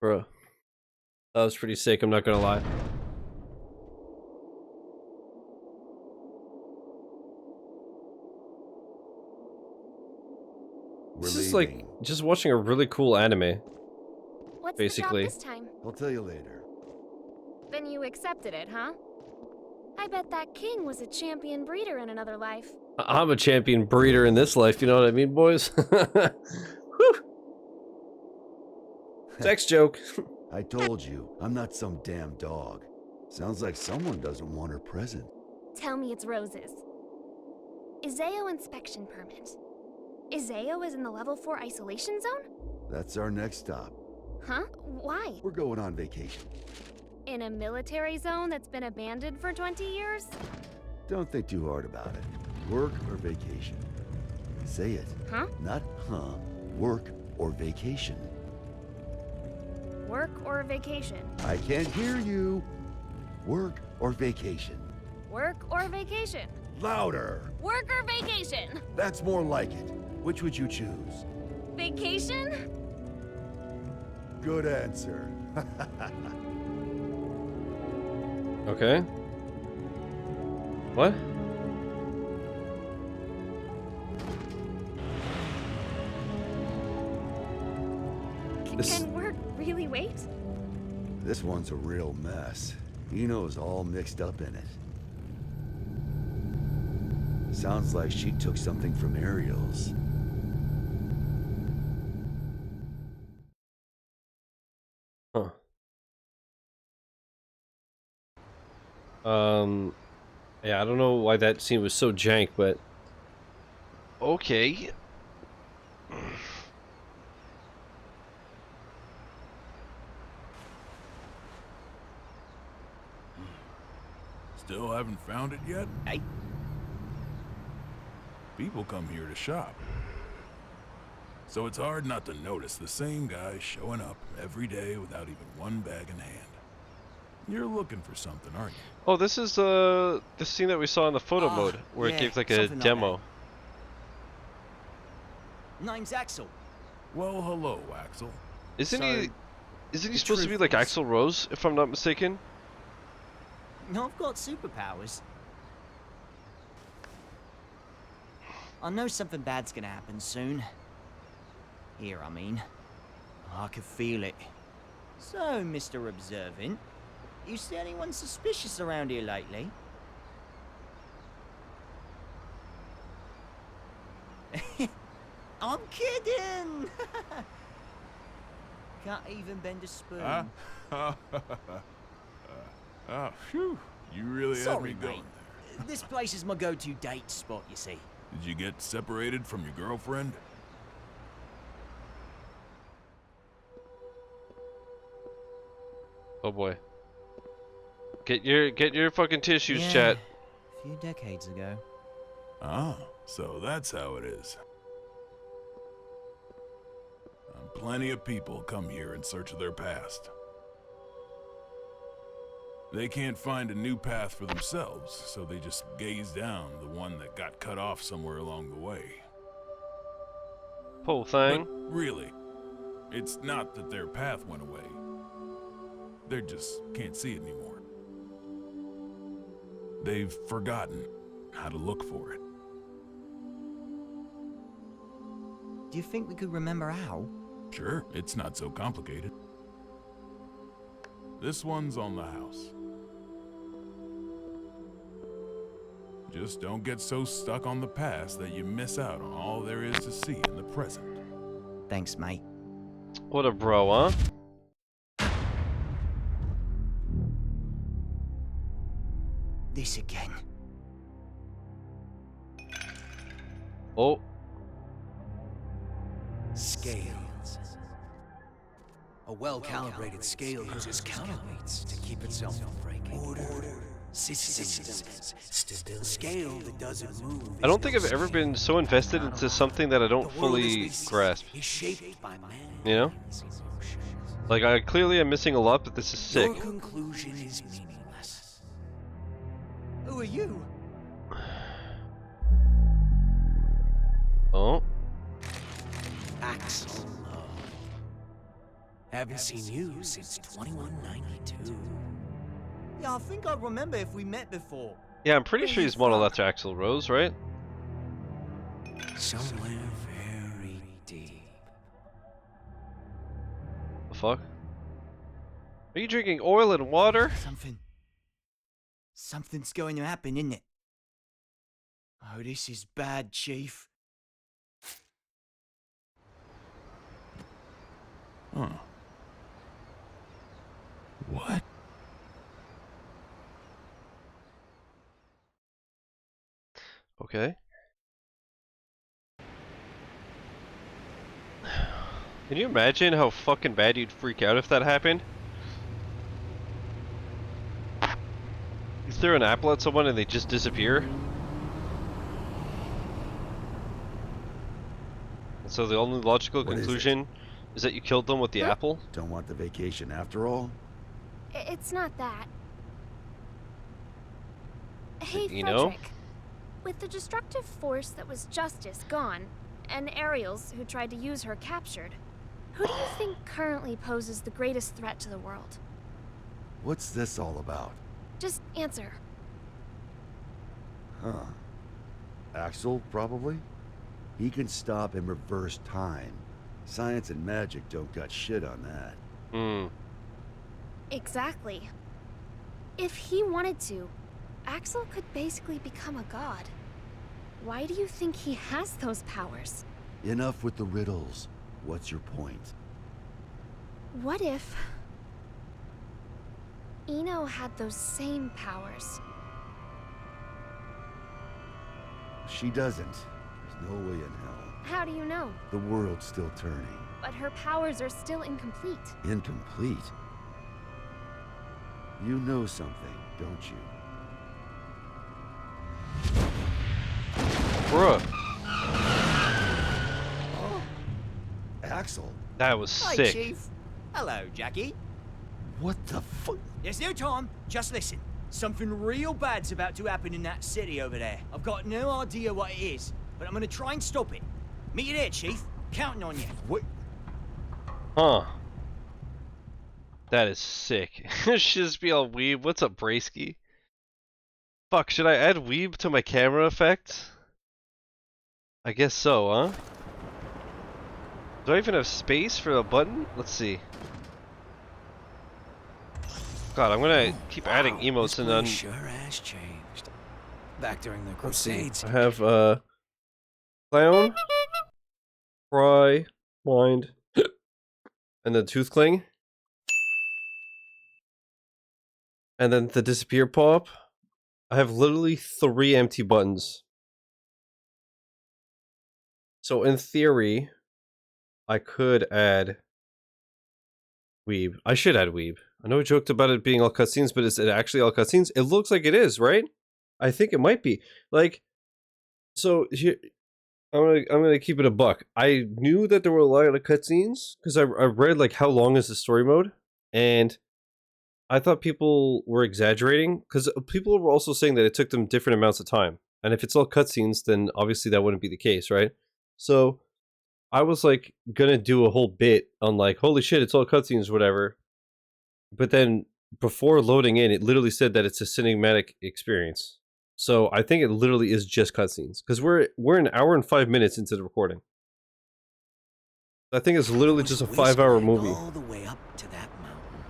Speaker 1: Bruh. That was pretty sick, I'm not gonna lie. This is like just watching a really cool anime.
Speaker 9: What's
Speaker 1: basically.
Speaker 9: the job this time?
Speaker 6: I'll tell you later.
Speaker 9: Then you accepted it, huh? I bet that king was a champion breeder in another life.
Speaker 1: I'm a champion breeder in this life, you know what I mean, boys? Whew. Sex joke.
Speaker 6: I told you, I'm not some damn dog. Sounds like someone doesn't want her present.
Speaker 9: Tell me it's roses. Izeo inspection permit. Izeo is in the level 4 isolation zone?
Speaker 6: That's our next stop.
Speaker 9: Huh? Why?
Speaker 6: We're going on vacation.
Speaker 9: In a military zone that's been abandoned for 20 years?
Speaker 6: Don't think too hard about it. Work or vacation? Say it.
Speaker 9: Huh?
Speaker 6: Not huh. Work or vacation.
Speaker 9: Work or vacation?
Speaker 6: I can't hear you. Work or vacation?
Speaker 9: Work or vacation?
Speaker 6: Louder.
Speaker 9: Work or vacation?
Speaker 6: That's more like it. Which would you choose?
Speaker 9: Vacation?
Speaker 6: Good answer.
Speaker 1: Okay. What?
Speaker 9: Can work really wait?
Speaker 6: This one's a real mess. Eno's all mixed up in it. Sounds like she took something from Ariel's.
Speaker 1: Huh. Yeah, I don't know why that scene was so jank, but okay.
Speaker 8: Still haven't found it yet?
Speaker 15: Hey.
Speaker 8: People come here to shop. So it's hard not to notice the same guy showing up every day without even one bag in hand. You're looking for something, aren't you?
Speaker 1: Oh, this is the scene that we saw in the photo mode where it gave like a demo.
Speaker 15: Name's Axel.
Speaker 8: Well, hello, Axel.
Speaker 1: Isn't he supposed to be like Axel Rose, if I'm not mistaken?
Speaker 15: No, I've got superpowers. I know something bad's gonna happen soon. Here, I mean. I can feel it. So, Mr. Observant, you see anyone suspicious around here lately? I'm kidding! Can't even bend a spoon.
Speaker 8: Oh, phew. You really had
Speaker 15: Sorry,
Speaker 8: me going
Speaker 15: mate.
Speaker 8: there.
Speaker 15: This place is my go-to date spot, you see.
Speaker 8: Did you get separated from your girlfriend?
Speaker 1: Oh boy. Get your fucking tissues,
Speaker 15: Yeah,
Speaker 1: chat.
Speaker 15: A few decades ago.
Speaker 8: Ah, so that's how it is. Plenty of people come here in search of their past. They can't find a new path for themselves, so they just gaze down the one that got cut off somewhere along the way.
Speaker 1: Whole thing.
Speaker 8: But really, it's not that their path went away. They just can't see it anymore. They've forgotten how to look for it.
Speaker 15: Do you think we could remember how?
Speaker 8: Sure, it's not so complicated. This one's on the house. Just don't get so stuck on the past that you miss out on all there is to see in the present.
Speaker 15: Thanks, mate.
Speaker 1: What a bro, huh?
Speaker 15: This again.
Speaker 1: Oh.
Speaker 2: Scales. A well-calibrated scale uses counterweights to keep itself from breaking. Order, systems, stability. Scale that doesn't move.
Speaker 1: I don't think I've ever been so invested into something that I don't fully grasp.
Speaker 2: Is shaped by man.
Speaker 1: You know? Like, I clearly am missing a lot, but this is sick.
Speaker 2: Your conclusion is meaningless.
Speaker 15: Who are you?
Speaker 1: Oh.
Speaker 2: Axel. Haven't seen you since 2192.
Speaker 15: Yeah, I think I remember if we met before.
Speaker 1: Yeah, I'm pretty sure he's modeled after Axel Rose, right?
Speaker 2: Somewhere very deep.
Speaker 1: The fuck? Are you drinking oil and water?
Speaker 15: Something's going to happen, isn't it? Oh, this is bad, Chief.
Speaker 8: Huh. What?
Speaker 1: Okay. Can you imagine how fucking bad you'd freak out if that happened? You throw an apple at someone and they just disappear? And so the only logical conclusion is that you killed them with the apple?
Speaker 6: Don't want the vacation after all?
Speaker 9: It's not that. Hey,
Speaker 1: You know?
Speaker 9: Frederick. With the destructive force that was Justice gone, and Ariel's, who tried to use her, captured, who do you think currently poses the greatest threat to the world?
Speaker 6: What's this all about?
Speaker 9: Just answer.
Speaker 6: Huh. Axel, probably? He can stop and reverse time. Science and magic don't got shit on that.
Speaker 1: Hmm.
Speaker 9: Exactly. If he wanted to, Axel could basically become a god. Why do you think he has those powers?
Speaker 6: Enough with the riddles. What's your point?
Speaker 9: What if Eno had those same powers?
Speaker 6: She doesn't. There's no way in hell.
Speaker 9: How do you know?
Speaker 6: The world's still turning.
Speaker 9: But her powers are still incomplete.
Speaker 6: Incomplete? You know something, don't you?
Speaker 1: Bruh.
Speaker 6: Oh. Axel.
Speaker 1: That was
Speaker 15: Hi,
Speaker 1: sick.
Speaker 15: Chief. Hello, Jackie.
Speaker 6: What the fuck?
Speaker 15: There's no time. Just listen. Something real bad's about to happen in that city over there. I've got no idea what it is, but I'm gonna try and stop it. Meet you there, Chief. Counting on you.
Speaker 6: What?
Speaker 1: Huh. That is sick. Shizzy all weeb. What's up, Brasky? Fuck, should I add weeb to my camera effect? I guess so, huh? Do I even have space for a button? Let's see. God, I'm gonna keep adding emotes and then...
Speaker 2: Sure has changed. Back during the
Speaker 1: Let's see.
Speaker 2: Crusades.
Speaker 1: I have, Clown, Cry, Blind, and then Tooth Cling. And then the Disappear Pop. I have literally 3 empty buttons. So in theory, I could add Weeb. I should add Weeb. I know we joked about it being all cutscenes, but is it actually all cutscenes? It looks like it is, right? I think it might be. Like, so here, I'm gonna keep it a buck. I knew that there were a lot of cutscenes because I read like how long is the story mode, and I thought people were exaggerating because people were also saying that it took them different amounts of time. And if it's all cutscenes, then obviously that wouldn't be the case, right? So I was like gonna do a whole bit on like, holy shit, it's all cutscenes, whatever. but then before loading in, it literally said that it's a cinematic experience. So I think it literally is just cutscenes because we're an hour and 5 minutes into the recording. I think it's literally just a 5-hour movie.
Speaker 2: All the way up to that mountain.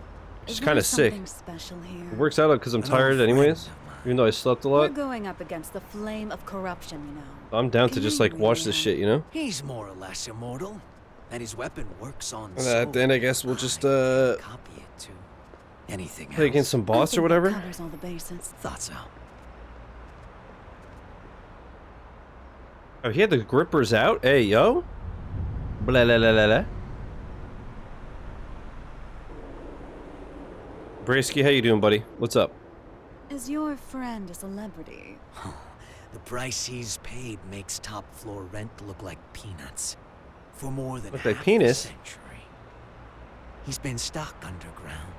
Speaker 1: It's kind of sick.
Speaker 17: Special here?
Speaker 1: It works out because I'm tired anyways, even though I slept a
Speaker 17: We're
Speaker 1: lot.
Speaker 17: going up against the flame of corruption, you know.
Speaker 1: I'm down to just like watch this shit, you know?
Speaker 2: He's more or less immortal, and his weapon works on
Speaker 1: Then I guess we'll just
Speaker 2: copy it to anything
Speaker 1: play against some boss or whatever.
Speaker 17: Covers all the bases.
Speaker 2: Thought so.
Speaker 1: Oh, he had the grippers out? Hey, yo. Blah, blah, blah, blah, blah. Brasky, how you doing, buddy? What's up?
Speaker 17: Is your friend a celebrity?
Speaker 2: The price he's paid makes top floor rent look like peanuts. For more than
Speaker 1: Look
Speaker 2: half
Speaker 1: like penis?
Speaker 2: a century. He's been stuck underground.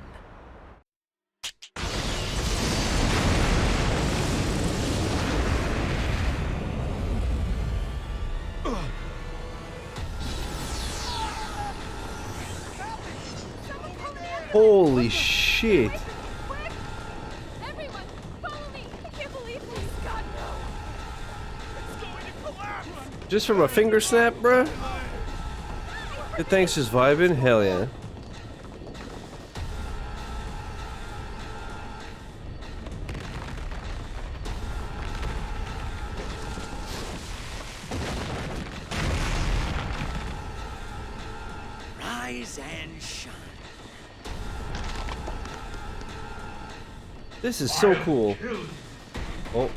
Speaker 1: Holy shit.
Speaker 9: Everyone, follow me! I can't believe this! God, no! It's going to collapse!
Speaker 1: Just from a finger snap, bruh? Good thanks, just vibing? Hell yeah.
Speaker 2: Rise and shine.
Speaker 1: This is so cool. Oh,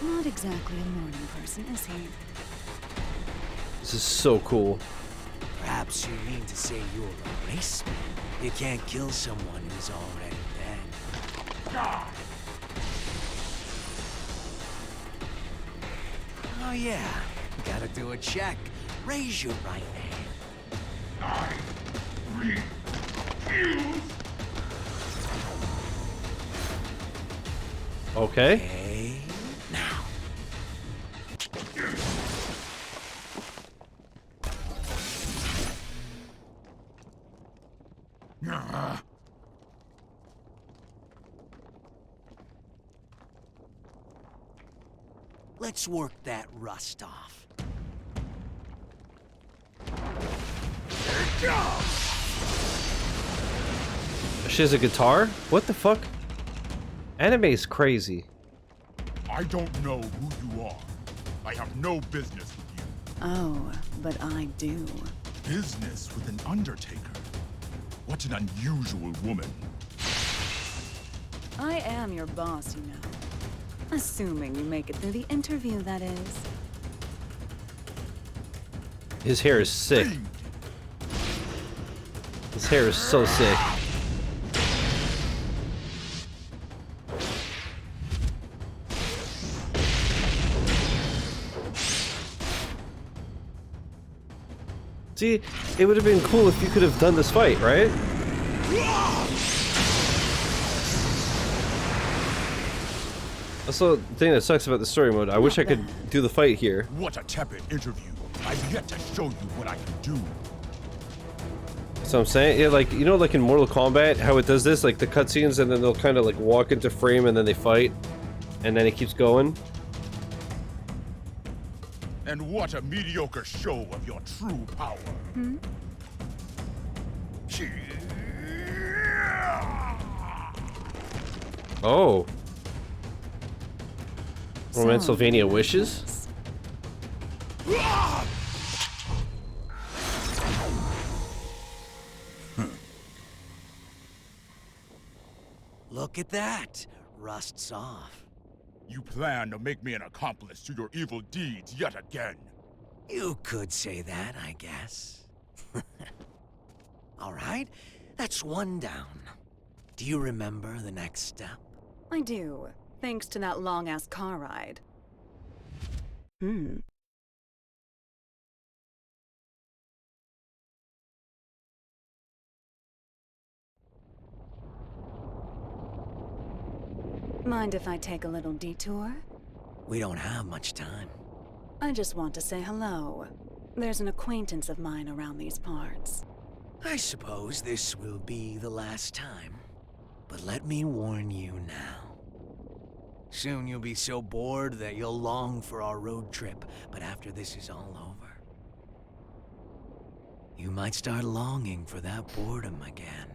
Speaker 17: Not exactly a morning person, is he?
Speaker 1: this is so cool.
Speaker 2: Perhaps you mean to say you're a race man. You can't kill someone who's already dead. Oh yeah, gotta do a check. Raise your right hand.
Speaker 1: Okay.
Speaker 2: Okay, now. Let's work that rust off.
Speaker 1: She has a guitar? What the fuck? Anime is crazy.
Speaker 22: I don't know who you are. I have no business with you.
Speaker 17: Oh, but I do.
Speaker 22: Business with an undertaker? What an unusual woman.
Speaker 17: I am your boss, you know. Assuming you make it through the interview, that is.
Speaker 1: His hair is sick. His hair is so sick. See, it would have been cool if you could have done this fight, right? Also, the thing that sucks about the story mode, I wish I could do the fight here.
Speaker 22: What a tepid interview. I've yet to show you what I can do.
Speaker 1: So I'm saying, yeah, like, you know, like in Mortal Kombat, how it does this, like the cutscenes, and then they'll kind of like walk into frame, and then they fight, and then it keeps going.
Speaker 22: And what a mediocre show of your true power.
Speaker 17: Hmm?
Speaker 1: Oh. Romancylvania wishes?
Speaker 2: Look at that. Rust's off.
Speaker 22: You plan to make me an accomplice to your evil deeds yet again.
Speaker 2: You could say that, I guess. All right, that's one down. Do you remember the next step?
Speaker 17: I do, thanks to that long-ass car ride. Mind if I take a little detour?
Speaker 2: We don't have much time.
Speaker 17: I just want to say hello. There's an acquaintance of mine around these parts.
Speaker 2: I suppose this will be the last time, but let me warn you now. Soon you'll be so bored that you'll long for our road trip, but after this is all over, you might start longing for that boredom again.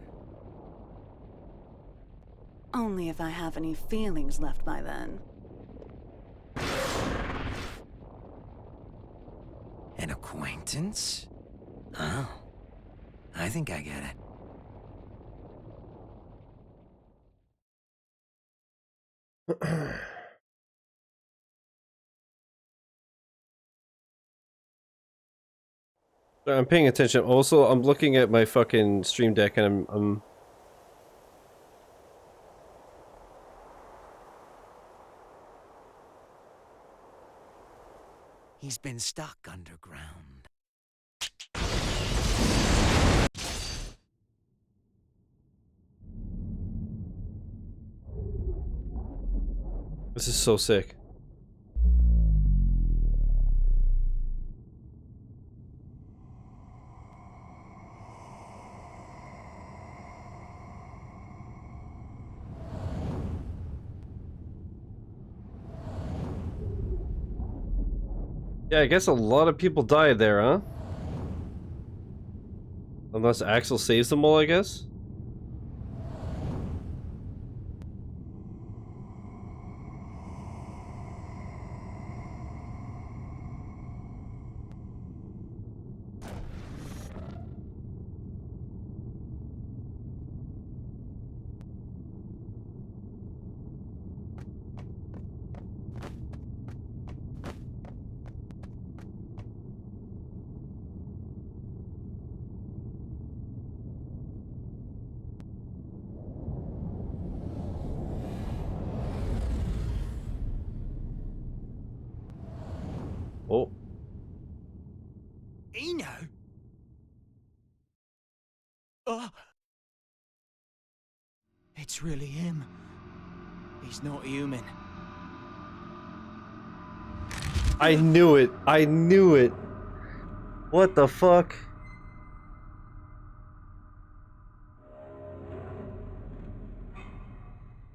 Speaker 17: Only if I have any feelings left by then.
Speaker 2: An acquaintance? Oh, I think I get it.
Speaker 1: I'm paying attention. Also, I'm looking at my fucking stream deck and I'm
Speaker 2: He's been stuck underground.
Speaker 1: This is so sick. Yeah, I guess a lot of people died there, huh? Unless Axel saves them all, I guess? Oh.
Speaker 15: Eno? Oh. It's really him. He's not human.
Speaker 1: I knew it. I knew it. What the fuck?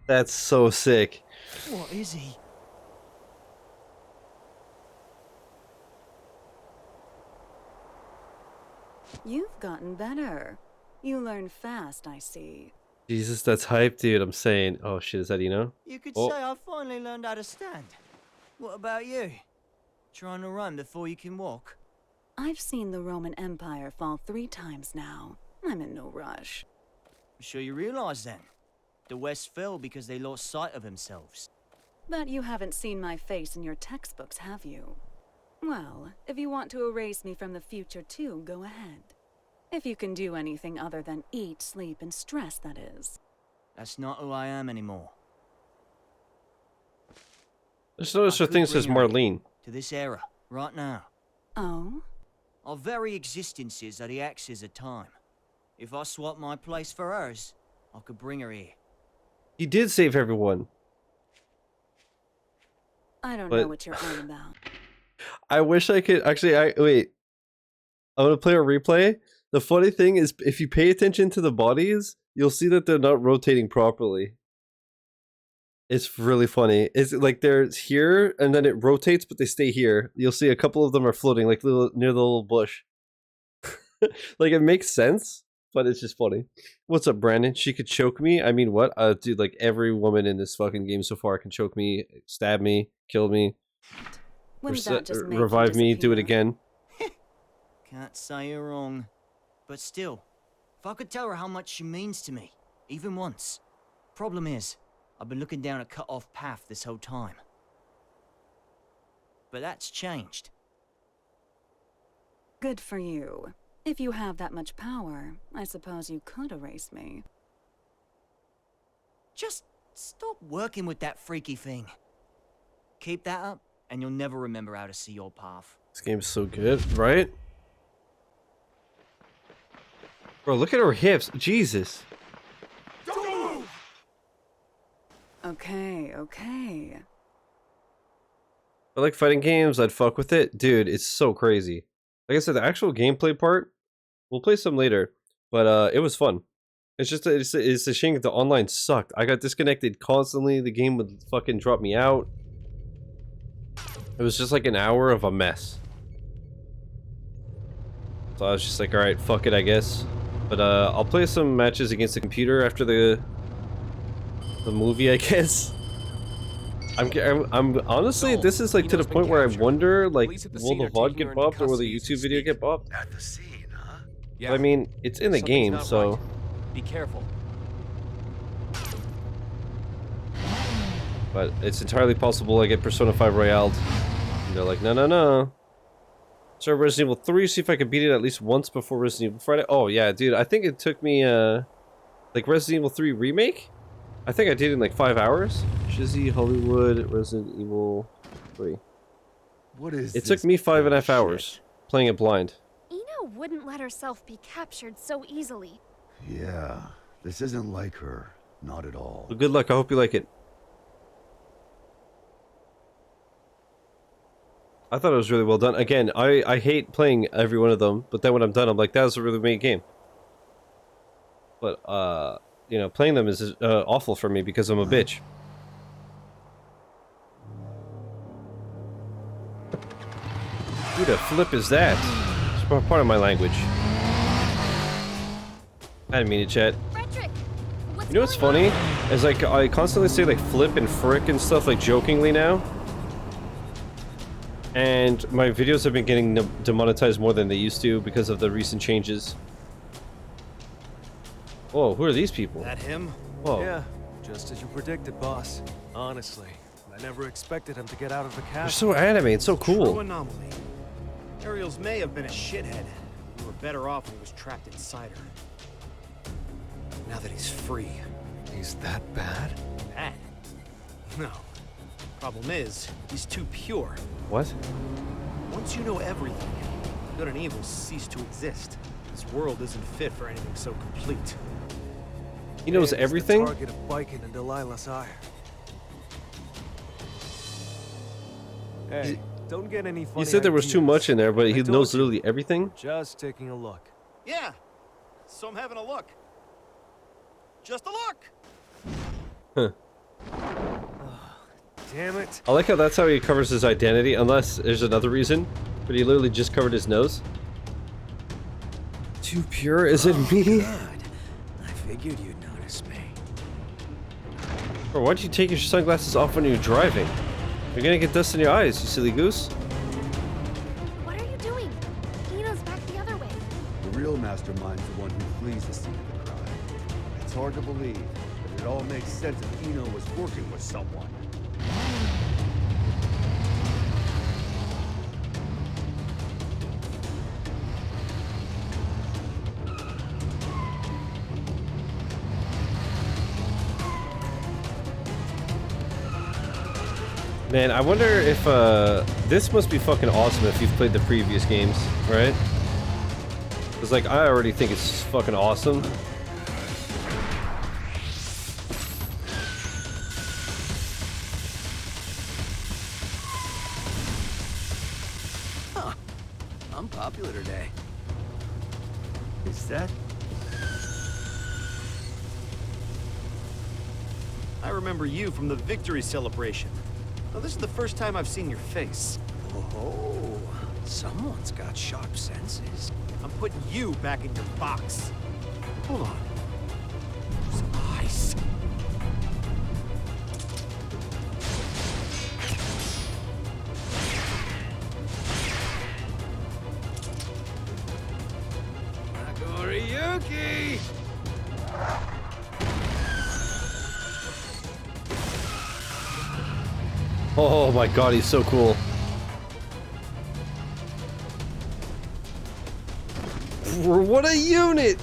Speaker 1: That's so sick.
Speaker 15: What is he?
Speaker 17: You've gotten better. You learn fast, I see.
Speaker 1: Jesus, that's hype, dude. I'm saying. Oh shit, is that Eno?
Speaker 15: You could
Speaker 1: Oh.
Speaker 15: say I finally learned how to stand. What about you? Trying to run before you can walk?
Speaker 17: I've seen the Roman Empire fall 3 times now. I'm in no rush.
Speaker 15: I'm sure you realize then. The West fell because they lost sight of themselves.
Speaker 17: But you haven't seen my face in your textbooks, have you? Well, if you want to erase me from the future too, go ahead. If you can do anything other than eat, sleep, and stress, that is.
Speaker 15: That's not who I am anymore.
Speaker 1: I just noticed her thing says Marlene.
Speaker 15: To this era, right now.
Speaker 17: Oh?
Speaker 15: Our very existences are the axes of time. If I swap my place for hers, I could bring her here.
Speaker 1: He did save everyone.
Speaker 17: I don't know what you're on about.
Speaker 1: I wish I could actually. Wait. I'm gonna play a replay. The funny thing is, if you pay attention to the bodies, you'll see that they're not rotating properly. It's really funny. It's like they're here and then it rotates, but they stay here. You'll see a couple of them are floating, like near the little bush. Like it makes sense, but it's just funny. What's up, Brandon? She could choke me. I mean, what? Dude, like every woman in this fucking game so far can choke me, stab me, kill me, revive me, do it again.
Speaker 15: Can't say you're wrong. But still, if I could tell her how much she means to me, even once. Problem is, I've been looking down a cut-off path this whole time. But that's changed.
Speaker 17: Good for you. If you have that much power, I suppose you could erase me.
Speaker 15: Just stop working with that freaky thing. Keep that up, and you'll never remember how to see your path.
Speaker 1: This game's so good, right? Bro, look at her hips. Jesus.
Speaker 17: Okay, okay.
Speaker 1: I like fighting games. I'd fuck with it. Dude, it's so crazy. Like I said, the actual gameplay part, we'll play some later. But it was fun. It's just it's a shame that the online sucked. I got disconnected constantly. The game would fucking drop me out. It was just like an hour of a mess. So I was just like, all right, fuck it, I guess. But I'll play some matches against the computer after the movie, I guess. I'm honestly, this is like to the point where I wonder, like, will the VOD get bopped or will the YouTube video get bopped?
Speaker 6: At the scene, huh?
Speaker 1: I mean, it's in the game, so.
Speaker 18: Be careful.
Speaker 1: But it's entirely possible I get Persona 5 Royale. And they're like, no, no, no. So Resident Evil 3, see if I can beat it at least once before Resident Evil Friday. Oh yeah, dude, I think it took me, like Resident Evil 3 Remake? I think I did it in like 5 hours. Shizzy, Hollywood, Resident Evil 3.
Speaker 6: What is
Speaker 1: it took me 5.5 hours playing it blind.
Speaker 9: Ino wouldn't let herself be captured so easily.
Speaker 6: Yeah, this isn't like her. Not at all.
Speaker 1: Well, good luck, I hope you like it. I thought it was really well done. Again, I hate playing every one of them, but then when I'm done, I'm like, that was a really great game. But, you know, playing them is awful for me because I'm a bitch. Who the flip is that? It's part of my language. I didn't mean to chat. You know what's funny? Is like, I constantly say like flip and frick and stuff like jokingly now. And my videos have been getting demonetized more than they used to because of the recent changes. Whoa, who are these people?
Speaker 19: That him?
Speaker 1: Whoa.
Speaker 19: Yeah, just as you predicted, boss. Honestly, I never expected him to get out of the castle.
Speaker 1: They're so anime, it's so cool.
Speaker 19: True anomaly. Ariel's may have been a shithead. We were better off when he was trapped inside her. Now that he's free. He's that bad? Bad? No. Problem is, he's too pure.
Speaker 1: What?
Speaker 19: Once you know everything, good and evil cease to exist. This world isn't fit for anything so complete.
Speaker 1: He knows everything?
Speaker 19: The target of Biken and Delilah's ire. Hey, don't get any funny
Speaker 1: He said there was too much in there, but he knows literally everything?
Speaker 19: Just taking a look.
Speaker 10: Yeah, so I'm having a look. Just a look.
Speaker 1: Huh.
Speaker 19: Damn it.
Speaker 1: I like how that's how he covers his identity, unless there's another reason. But he literally just covered his nose. Too pure? Is it me?
Speaker 2: Good. I figured you'd notice me.
Speaker 1: Or why'd you take your sunglasses off when you're driving? You're gonna get dust in your eyes, you silly goose.
Speaker 9: What are you doing? Ina's back the other way.
Speaker 6: The real mastermind's the one who flees the scene of the crime. It's hard to believe, but it all makes sense if Ino was working with someone.
Speaker 1: Man, I wonder if, this must be fucking awesome if you've played the previous games, right? Because, like, I already think it's fucking awesome.
Speaker 2: Huh. I'm popular today.
Speaker 6: Is that?
Speaker 19: I remember you from the victory celebration. Now, this is the first time I've seen your face.
Speaker 2: Oh, someone's got sharp senses.
Speaker 19: I'm putting you back in your box. Hold on. Some ice.
Speaker 2: Nagoriyuki!
Speaker 1: Oh my god, he's so cool. What a unit!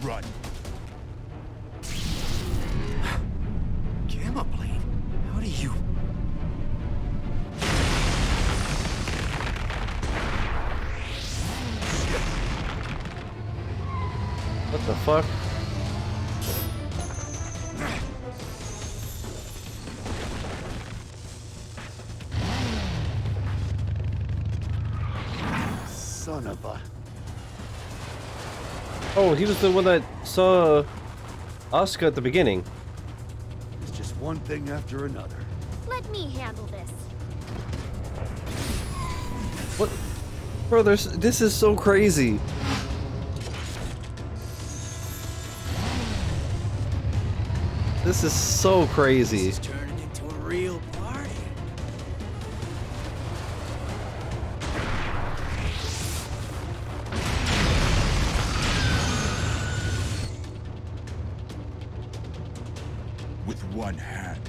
Speaker 19: Run. Gamma blade? How do you...
Speaker 1: What the fuck?
Speaker 6: grandpa.
Speaker 1: Oh, he was the one that saw Asuka at the beginning.
Speaker 6: It's just one thing after another.
Speaker 9: Let me handle this.
Speaker 1: What? Bro, this is so crazy. This is so crazy.
Speaker 2: This is turning into a real party.
Speaker 22: With one hand.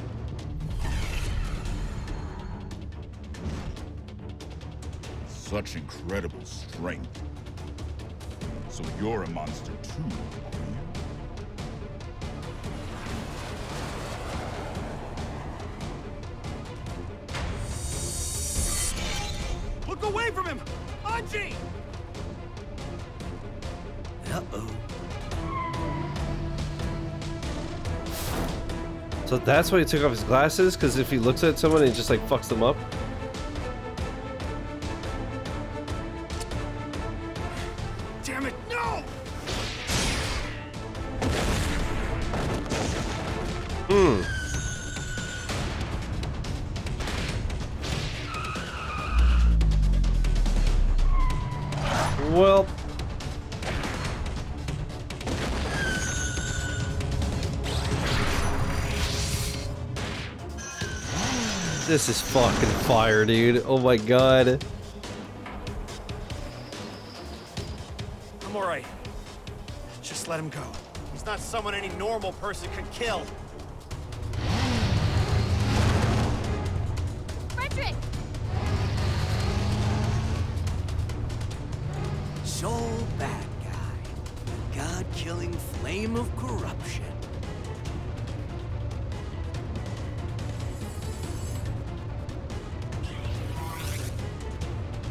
Speaker 22: Such incredible strength. So you're a monster too, are you?
Speaker 19: Look away from him! Anji!
Speaker 2: Uh-oh.
Speaker 1: So that's why he took off his glasses? Because if he looks at someone, he just like fucks them up?
Speaker 19: Damn it, no!
Speaker 1: Hmm. Well. This is fucking fire, dude. Oh my god.
Speaker 19: I'm alright. Just let him go. He's not someone any normal person could kill.
Speaker 9: Frederick!
Speaker 2: Soul bad guy. The God-killing flame of corruption.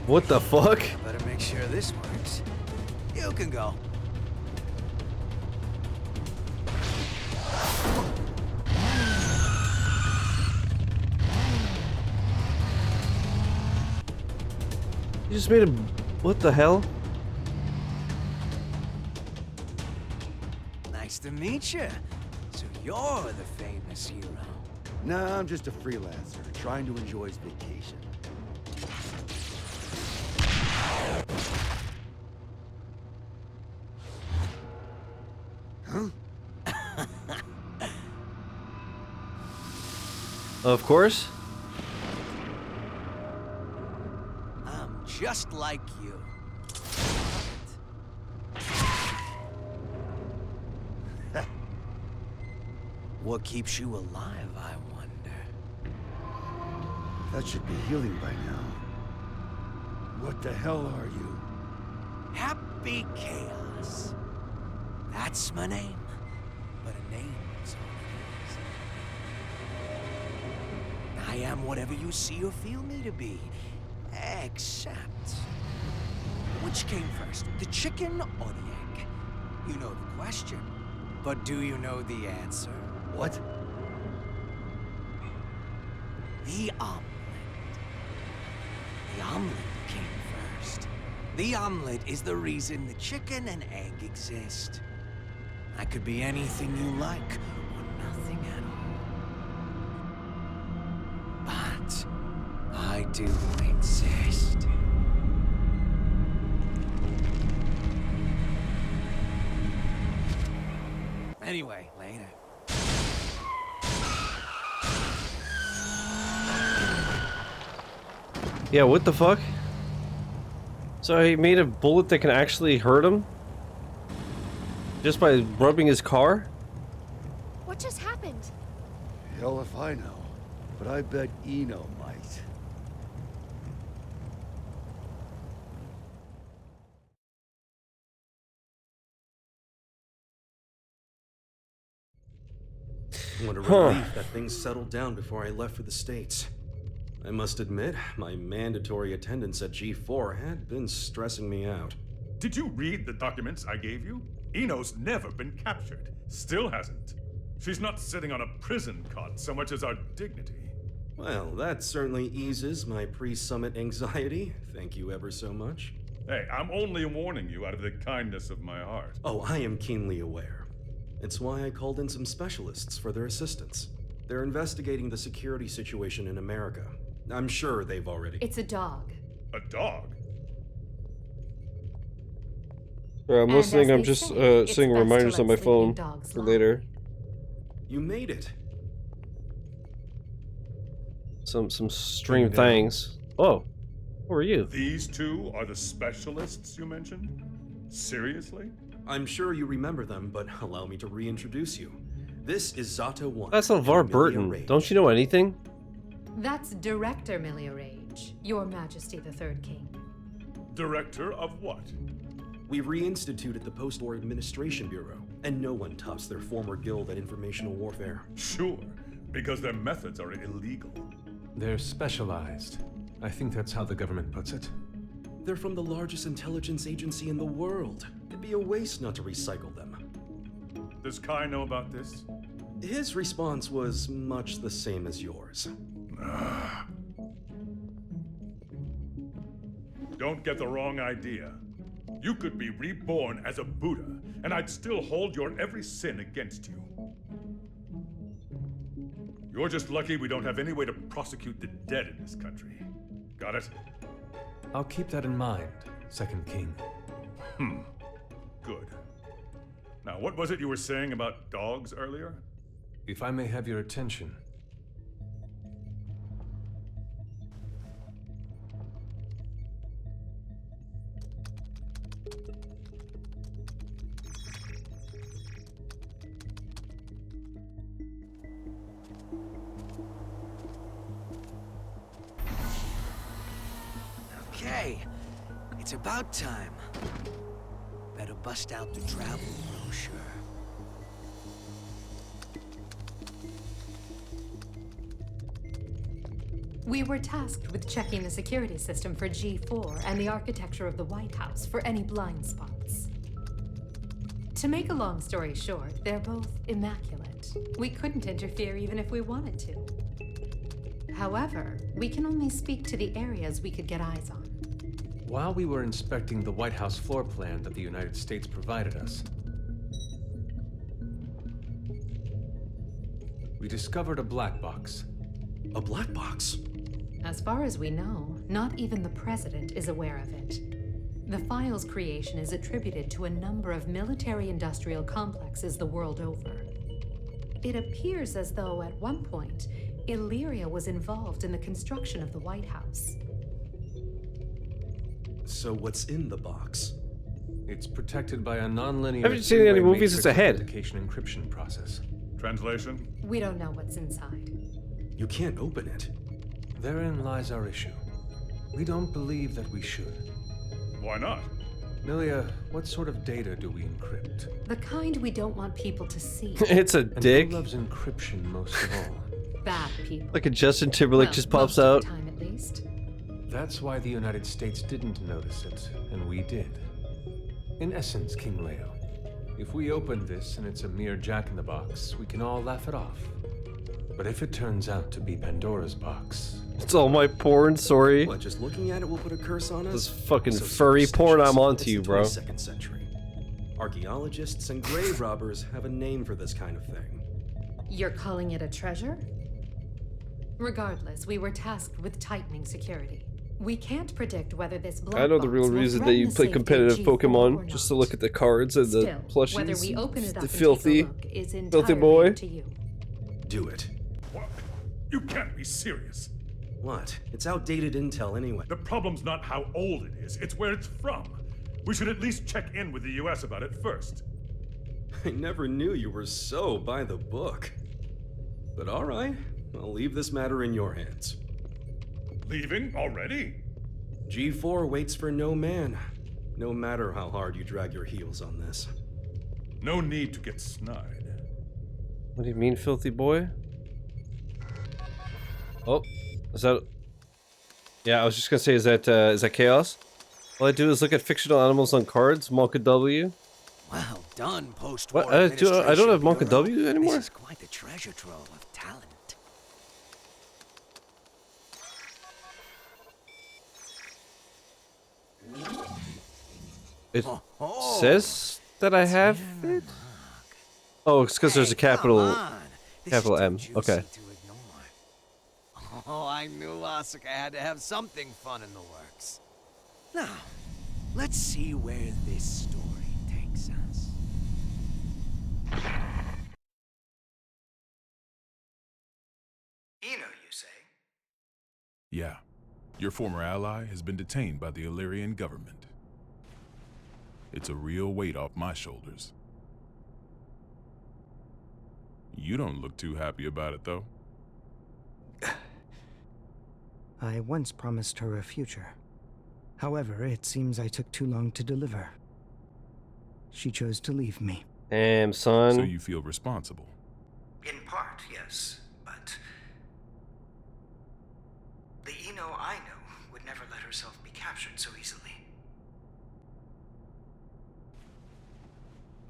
Speaker 1: What the fuck?
Speaker 2: Better make sure this works. You can go.
Speaker 1: You just made a... What the hell?
Speaker 2: Nice to meet you. So you're the famous hero.
Speaker 6: Nah, I'm just a freelancer, trying to enjoy his vacation. Huh?
Speaker 1: Of course.
Speaker 2: I'm just like you. What keeps you alive, I wonder?
Speaker 6: That should be healing by now. What the hell are you?
Speaker 2: Happy Chaos. That's my name. But a name's all it is. I am whatever you see or feel me to be. Except... which came first, the chicken or the egg? You know the question. But do you know the answer?
Speaker 6: What?
Speaker 2: The omelet. The omelet came first. The omelet is the reason the chicken and egg exist. I could be anything you like, or nothing at all. But I do exist. Anyway, later.
Speaker 1: Yeah, what the fuck? So he made a bullet that can actually hurt him? Just by rubbing his car?
Speaker 9: What just happened?
Speaker 6: Hell if I know. But I bet Eno might.
Speaker 3: What a relief that things settled down before I left for the States. I must admit, my mandatory attendance at G4 had been stressing me out.
Speaker 20: Did you read the documents I gave you? Eno's never been captured. Still hasn't. She's not sitting on a prison cot so much as our dignity.
Speaker 3: Well, that certainly eases my pre-summit anxiety. Thank you ever so much.
Speaker 20: Hey, I'm only warning you out of the kindness of my heart.
Speaker 3: Oh, I am keenly aware. It's why I called in some specialists for their assistance. They're investigating the security situation in America. I'm sure they've already...
Speaker 14: It's a dog.
Speaker 20: A dog?
Speaker 1: I'm listening. I'm just setting reminders on my phone for later.
Speaker 3: You made it.
Speaker 1: Some stream things. Oh, who are you?
Speaker 20: These two are the specialists you mentioned? Seriously?
Speaker 3: I'm sure you remember them, but allow me to reintroduce you. This is Zato 1.
Speaker 1: That's LeVar Burton. Don't you know anything?
Speaker 14: That's Director Milia Rage, Your Majesty the Third King.
Speaker 20: Director of what?
Speaker 3: We reinstituted the Post-War Administration Bureau, and no one tops their former guild at informational warfare.
Speaker 20: Sure, because their methods are illegal.
Speaker 21: They're specialized. I think that's how the government puts it.
Speaker 3: They're from the largest intelligence agency in the world. It'd be a waste not to recycle them.
Speaker 20: Does Kai know about this?
Speaker 3: His response was much the same as yours.
Speaker 20: Don't get the wrong idea. You could be reborn as a Buddha, and I'd still hold your every sin against you. You're just lucky we don't have any way to prosecute the dead in this country. Got it?
Speaker 21: I'll keep that in mind, Second King.
Speaker 20: Good. Now, what was it you were saying about dogs earlier?
Speaker 21: If I may have your attention.
Speaker 2: Okay, it's about time. Better bust out the travel brochure.
Speaker 14: We were tasked with checking the security system for G4 and the architecture of the White House for any blind spots. To make a long story short, they're both immaculate. We couldn't interfere even if we wanted to. However, we can only speak to the areas we could get eyes on.
Speaker 21: While we were inspecting the White House floor plan that the United States provided us, we discovered a black box.
Speaker 3: A black box?
Speaker 14: As far as we know, not even the president is aware of it. The file's creation is attributed to a number of military-industrial complexes the world over. It appears as though, at one point, Illyria was involved in the construction of the White House.
Speaker 3: So what's in the box?
Speaker 21: It's protected by a non-linear
Speaker 1: Haven't you seen any movies? It's ahead.
Speaker 21: Authentication encryption process.
Speaker 20: Translation?
Speaker 14: We don't know what's inside.
Speaker 3: You can't open it.
Speaker 21: Therein lies our issue. We don't believe that we should.
Speaker 20: Why not?
Speaker 21: Milia, what sort of data do we encrypt?
Speaker 14: The kind we don't want people to see.
Speaker 1: It's a
Speaker 21: And
Speaker 1: dick.
Speaker 21: who loves encryption most of all?
Speaker 14: Bad people.
Speaker 1: Like a Justin Timberlake just pops
Speaker 14: most
Speaker 1: out.
Speaker 14: of the time, at least.
Speaker 21: That's why the United States didn't notice it, and we did. In essence, King Leo, if we open this and it's a mere jack-in-the-box, we can all laugh it off. But if it turns out to be Pandora's box...
Speaker 1: It's all my porn, sorry.
Speaker 3: What, just looking at it will put a curse on us?
Speaker 1: This fucking
Speaker 3: So
Speaker 1: furry porn, I'm
Speaker 3: superstitious.
Speaker 1: onto
Speaker 3: It's
Speaker 1: you,
Speaker 3: the
Speaker 1: bro.
Speaker 3: 22nd century. Archaeologists and grave robbers have a name for this kind of thing.
Speaker 14: You're calling it a treasure? Regardless, we were tasked with tightening security. We can't predict whether this black
Speaker 1: I know the real
Speaker 14: box will
Speaker 1: reason that
Speaker 14: threaten
Speaker 1: you
Speaker 14: the
Speaker 1: play
Speaker 14: safety of
Speaker 1: competitive
Speaker 14: G4 or
Speaker 1: Pokemon, just to look at the cards and the
Speaker 14: Still,
Speaker 1: plushies.
Speaker 14: whether we open it up
Speaker 1: The
Speaker 14: and
Speaker 1: filthy,
Speaker 14: take a look is
Speaker 1: filthy
Speaker 14: entirely
Speaker 1: boy.
Speaker 14: up to you.
Speaker 3: Do it.
Speaker 20: What? You can't be serious.
Speaker 3: What? It's outdated intel anyway.
Speaker 20: The problem's not how old it is, it's where it's from. We should at least check in with the US about it first.
Speaker 3: I never knew you were so by the book. But all right, I'll leave this matter in your hands.
Speaker 20: Leaving already?
Speaker 3: G4 waits for no man, no matter how hard you drag your heels on this.
Speaker 20: No need to get snide.
Speaker 1: What do you mean, filthy boy? Oh, is that? Yeah, I was just gonna say, is that chaos? All I do is look at fictional animals on cards. Monka W.
Speaker 2: Well done, post-war
Speaker 1: What? I don't have Monka W anymore.
Speaker 2: This is quite the treasure trove of talent.
Speaker 1: it says that I have it. Oh, it's because there's a capital M. Okay.
Speaker 2: Oh, I knew Asuka had to have something fun in the works. Now, let's see where this story takes us.
Speaker 7: Eno, you say?
Speaker 8: Yeah. Your former ally has been detained by the Illyrian government. It's a real weight off my shoulders. You don't look too happy about it, though.
Speaker 7: I once promised her a future. However, it seems I took too long to deliver. She chose to leave me.
Speaker 1: Damn, son.
Speaker 8: So you feel responsible?
Speaker 7: In part, yes, but the Eno I know would never let herself be captured so easily.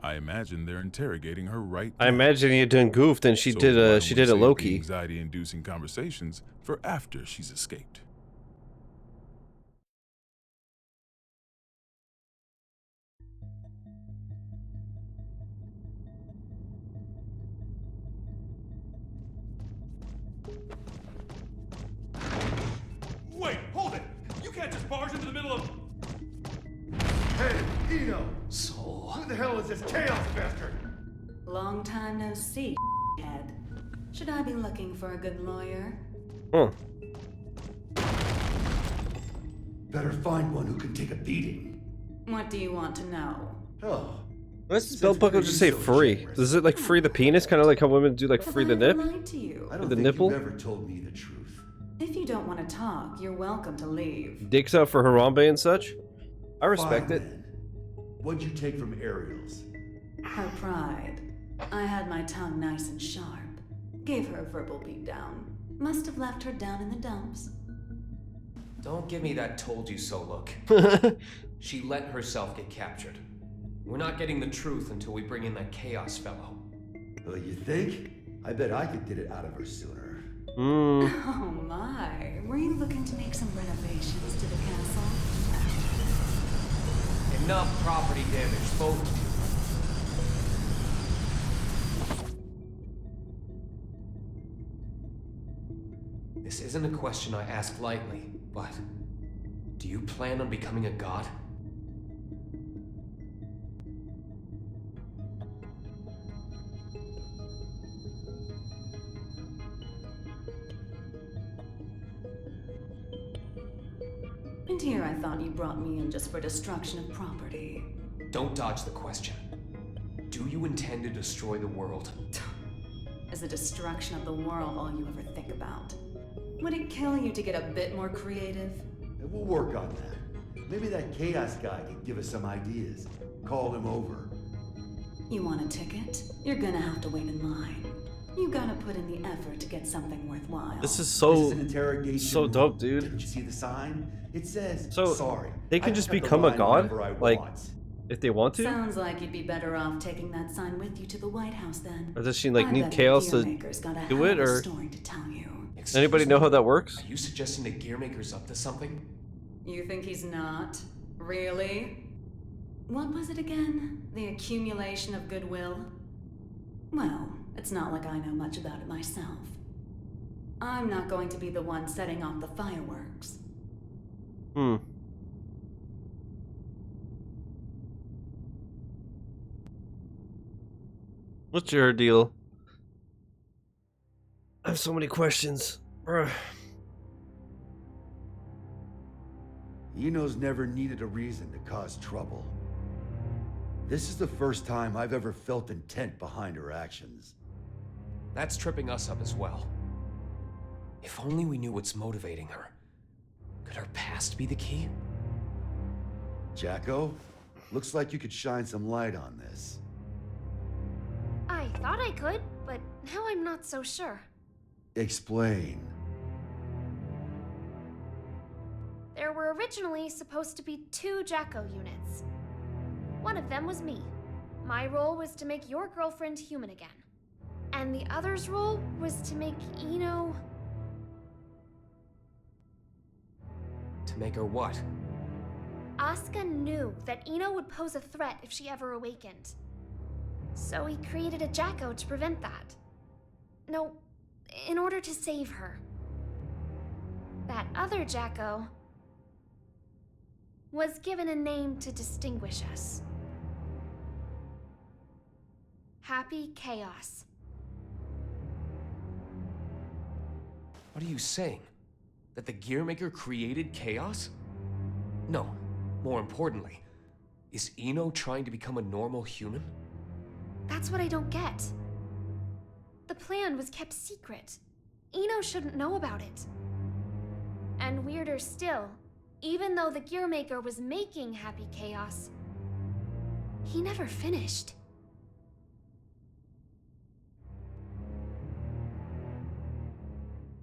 Speaker 8: I imagine they're interrogating her right now.
Speaker 1: I imagine he had done goofed and she did a low key.
Speaker 8: Anxiety-inducing conversations for after she's escaped.
Speaker 20: Wait, hold it! You can't just barge into the middle of...
Speaker 6: Hey, Eno!
Speaker 18: Soul.
Speaker 6: Who the hell is this chaos bastard?
Speaker 5: Long time no see, head. Should I be looking for a good lawyer?
Speaker 1: Huh.
Speaker 6: Better find one who can take a beating.
Speaker 5: What do you want to know?
Speaker 6: Oh.
Speaker 1: Why does this belt buckle just say free? Does it like free the penis? Kind of like how women do like free the nip?
Speaker 6: I don't
Speaker 1: The
Speaker 6: think
Speaker 1: nipple?
Speaker 6: you've ever told me the truth.
Speaker 5: If you don't want to talk, you're welcome to leave.
Speaker 1: Dicks out for Harambe and such? I respect
Speaker 6: Fine,
Speaker 1: it.
Speaker 6: then. What'd you take from Ariel's?
Speaker 5: Her pride. I had my tongue nice and sharp. Gave her a verbal beatdown. Must have left her down in the dumps.
Speaker 18: Don't give me that told you so look. She let herself get captured. We're not getting the truth until we bring in that chaos fellow.
Speaker 6: Well, you think? I bet I could get it out of her sooner.
Speaker 5: Oh my. Were you looking to make some renovations to the castle?
Speaker 18: Enough property damage, both of you. This isn't a question I ask lightly, but do you plan on becoming a god?
Speaker 5: And here I thought you brought me in just for destruction of property.
Speaker 18: Don't dodge the question. Do you intend to destroy the world?
Speaker 5: Is the destruction of the world all you ever think about? Would it kill you to get a bit more creative?
Speaker 6: We'll work on that. Maybe that chaos guy can give us some ideas. Call him over.
Speaker 5: You want a ticket? You're gonna have to wait in line. You gotta put in the effort to get something worthwhile.
Speaker 1: This is so
Speaker 6: This is an interrogation
Speaker 1: so dope, dude.
Speaker 6: Didn't you see the sign? It says,
Speaker 1: So
Speaker 6: sorry.
Speaker 1: they can
Speaker 6: I
Speaker 1: just
Speaker 6: cut the
Speaker 1: become a
Speaker 6: line
Speaker 1: god,
Speaker 6: whenever I
Speaker 1: like
Speaker 6: want.
Speaker 1: if they want to.
Speaker 5: Sounds like you'd be better off taking that sign with you to the White House then.
Speaker 1: Or does she like
Speaker 5: I
Speaker 1: need
Speaker 5: bet the
Speaker 1: chaos to
Speaker 5: Gearmaker's got a
Speaker 1: do
Speaker 5: hell
Speaker 1: it,
Speaker 5: of a
Speaker 1: or
Speaker 5: story to tell you.
Speaker 1: anybody know how that works?
Speaker 18: Are you suggesting the Gearmaker's up to something?
Speaker 5: You think he's not? Really? What was it again? The accumulation of goodwill? Well, it's not like I know much about it myself. I'm not going to be the one setting off the fireworks.
Speaker 1: What's your deal? I have so many questions. Bruh.
Speaker 6: Eno's never needed a reason to cause trouble. This is the first time I've ever felt intent behind her actions.
Speaker 18: That's tripping us up as well. If only we knew what's motivating her. Could her past be the key?
Speaker 6: Jacko, looks like you could shine some light on this.
Speaker 9: I thought I could, but now I'm not so sure.
Speaker 6: Explain.
Speaker 9: There were originally supposed to be 2 Jacko units. One of them was me. My role was to make your girlfriend human again. And the other's role was to make Eno...
Speaker 18: To make her what?
Speaker 9: Asuka knew that Ino would pose a threat if she ever awakened. So he created a Jacko to prevent that. No, in order to save her. That other Jacko was given a name to distinguish us. Happy Chaos.
Speaker 18: What are you saying? That the Gearmaker created chaos? No, more importantly, is Ino trying to become a normal human?
Speaker 9: That's what I don't get. The plan was kept secret. Ino shouldn't know about it. And weirder still, even though the Gearmaker was making Happy Chaos, he never finished.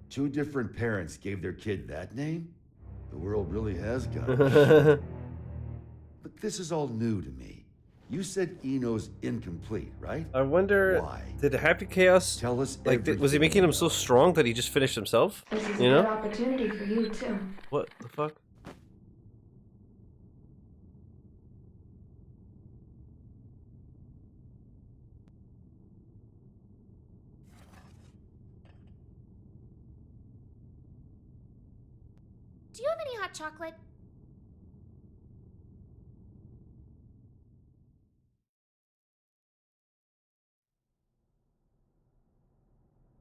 Speaker 6: Two different parents gave their kid that name? The world really has got. But this is all new to me. You said Ino's incomplete, right?
Speaker 1: I wonder,
Speaker 6: why?
Speaker 1: Did Happy Chaos
Speaker 6: tell us?
Speaker 1: Like, was he making him so strong that he just finished himself?
Speaker 16: This is
Speaker 1: You
Speaker 16: a
Speaker 1: know?
Speaker 16: good opportunity for you, too.
Speaker 1: What the fuck?
Speaker 9: Do you have any hot chocolate?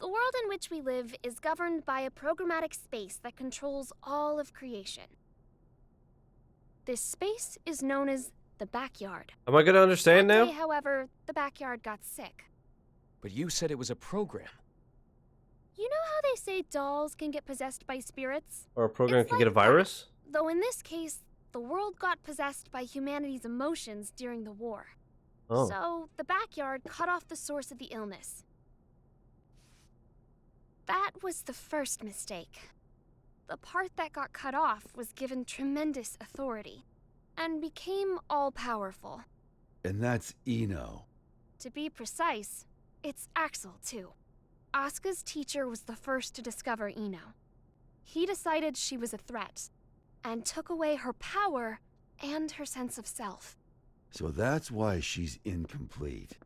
Speaker 9: The world in which we live is governed by a programmatic space that controls all of creation. This space is known as the backyard.
Speaker 1: Am I gonna understand
Speaker 9: One
Speaker 1: now?
Speaker 9: day, however, the backyard got sick.
Speaker 18: But you said it was a program.
Speaker 9: You know how they say dolls can get possessed by spirits?
Speaker 1: Or a program
Speaker 9: It's
Speaker 1: can get a
Speaker 9: like that.
Speaker 1: virus?
Speaker 9: Though in this case, the world got possessed by humanity's emotions during the war.
Speaker 1: Oh.
Speaker 9: So the backyard cut off the source of the illness. That was the first mistake. The part that got cut off was given tremendous authority and became all-powerful.
Speaker 6: And that's Ino.
Speaker 9: To be precise, it's Axel, too. Asuka's teacher was the first to discover Ino. He decided she was a threat and took away her power and her sense of self.
Speaker 6: So that's why she's incomplete.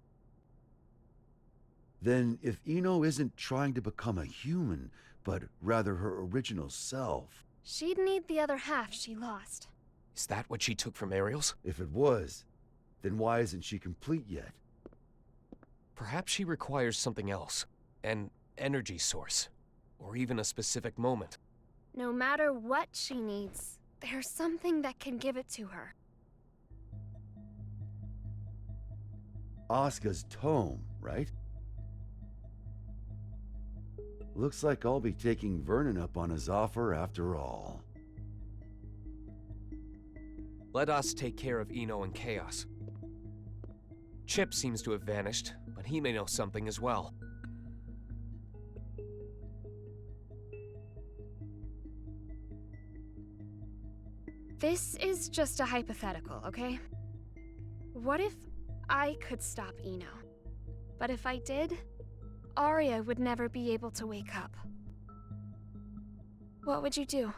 Speaker 6: Then if Ino isn't trying to become a human, but rather her original self...
Speaker 9: She'd need the other half she lost.
Speaker 18: Is that what she took from Ariel's?
Speaker 6: If it was, then why isn't she complete yet?
Speaker 18: Perhaps she requires something else. An energy source. Or even a specific moment.
Speaker 9: No matter what she needs, there's something that can give it to her.
Speaker 6: Asuka's tome, right? Looks like I'll be taking Vernon up on his offer after all.
Speaker 18: Let us take care of Ino and Chaos. Chip seems to have vanished, but he may know something as well.
Speaker 9: This is just a hypothetical, okay? What if I could stop Ino? But if I did, Aria would never be able to wake up. What would you do?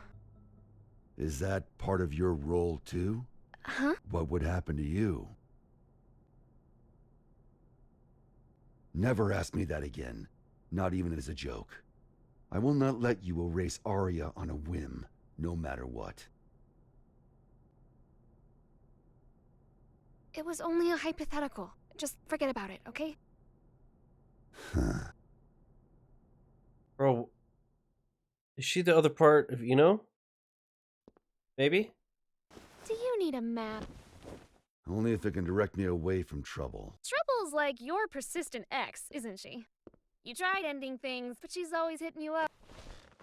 Speaker 6: Is that part of your role too?
Speaker 9: Huh?
Speaker 6: What would happen to you? Never ask me that again. Not even as a joke. I will not let you erase Aria on a whim, no matter what.
Speaker 9: It was only a hypothetical. Just forget about it, okay?
Speaker 1: Bro, is she the other part of Ino? Maybe?
Speaker 9: Do you need a map?
Speaker 6: Only if it can direct me away from trouble.
Speaker 9: Trouble's like your persistent ex, isn't she? You tried ending things, but she's always hitting you up.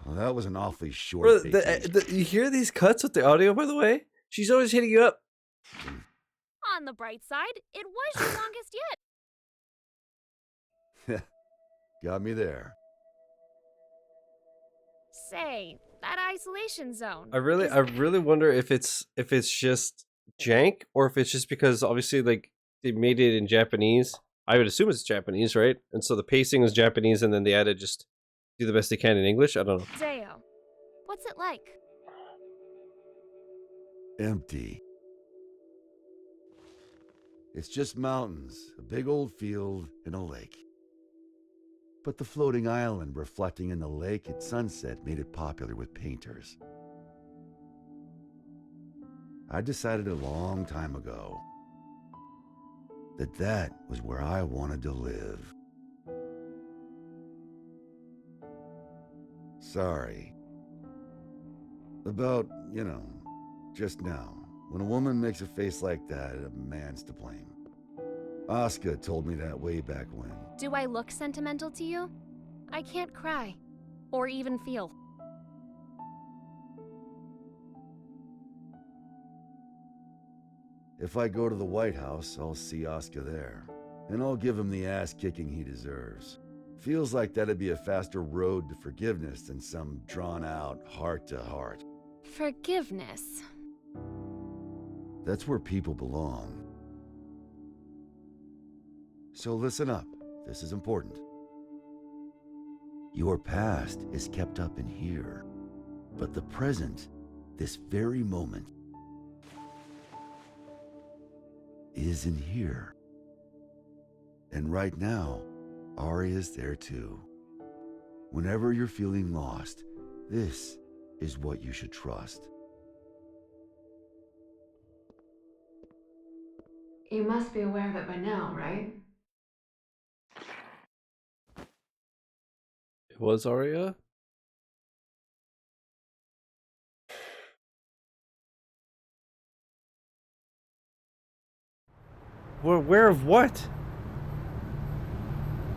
Speaker 6: Well, that was an awfully short
Speaker 1: Bro,
Speaker 6: vacation.
Speaker 1: you hear these cuts with the audio, by the way? She's always hitting you up.
Speaker 9: On the bright side, it was your longest yet.
Speaker 6: Got me there.
Speaker 9: Say, that isolation zone.
Speaker 1: I really wonder if it's just jank or if it's just because obviously like they made it in Japanese. I would assume it's Japanese, right? And so the pacing was Japanese, and then they added just do the best they can in English. I don't know.
Speaker 9: Deo, what's it like?
Speaker 6: Empty. It's just mountains, a big old field, and a lake. But the floating island reflecting in the lake at sunset made it popular with painters. I decided a long time ago that that was where I wanted to live. Sorry. About, just now. When a woman makes a face like that, a man's to blame. Asuka told me that way back when.
Speaker 9: Do I look sentimental to you? I can't cry. Or even feel.
Speaker 6: If I go to the White House, I'll see Asuka there. And I'll give him the ass-kicking he deserves. Feels like that'd be a faster road to forgiveness than some drawn-out heart-to-heart.
Speaker 9: Forgiveness.
Speaker 6: That's where people belong. So listen up. This is important. Your past is kept up in here. But the present, this very moment, is in here. And right now, Aria's there too. Whenever you're feeling lost, this is what you should trust.
Speaker 16: You must be aware of it by now, right?
Speaker 1: It was Aria? We're aware of what?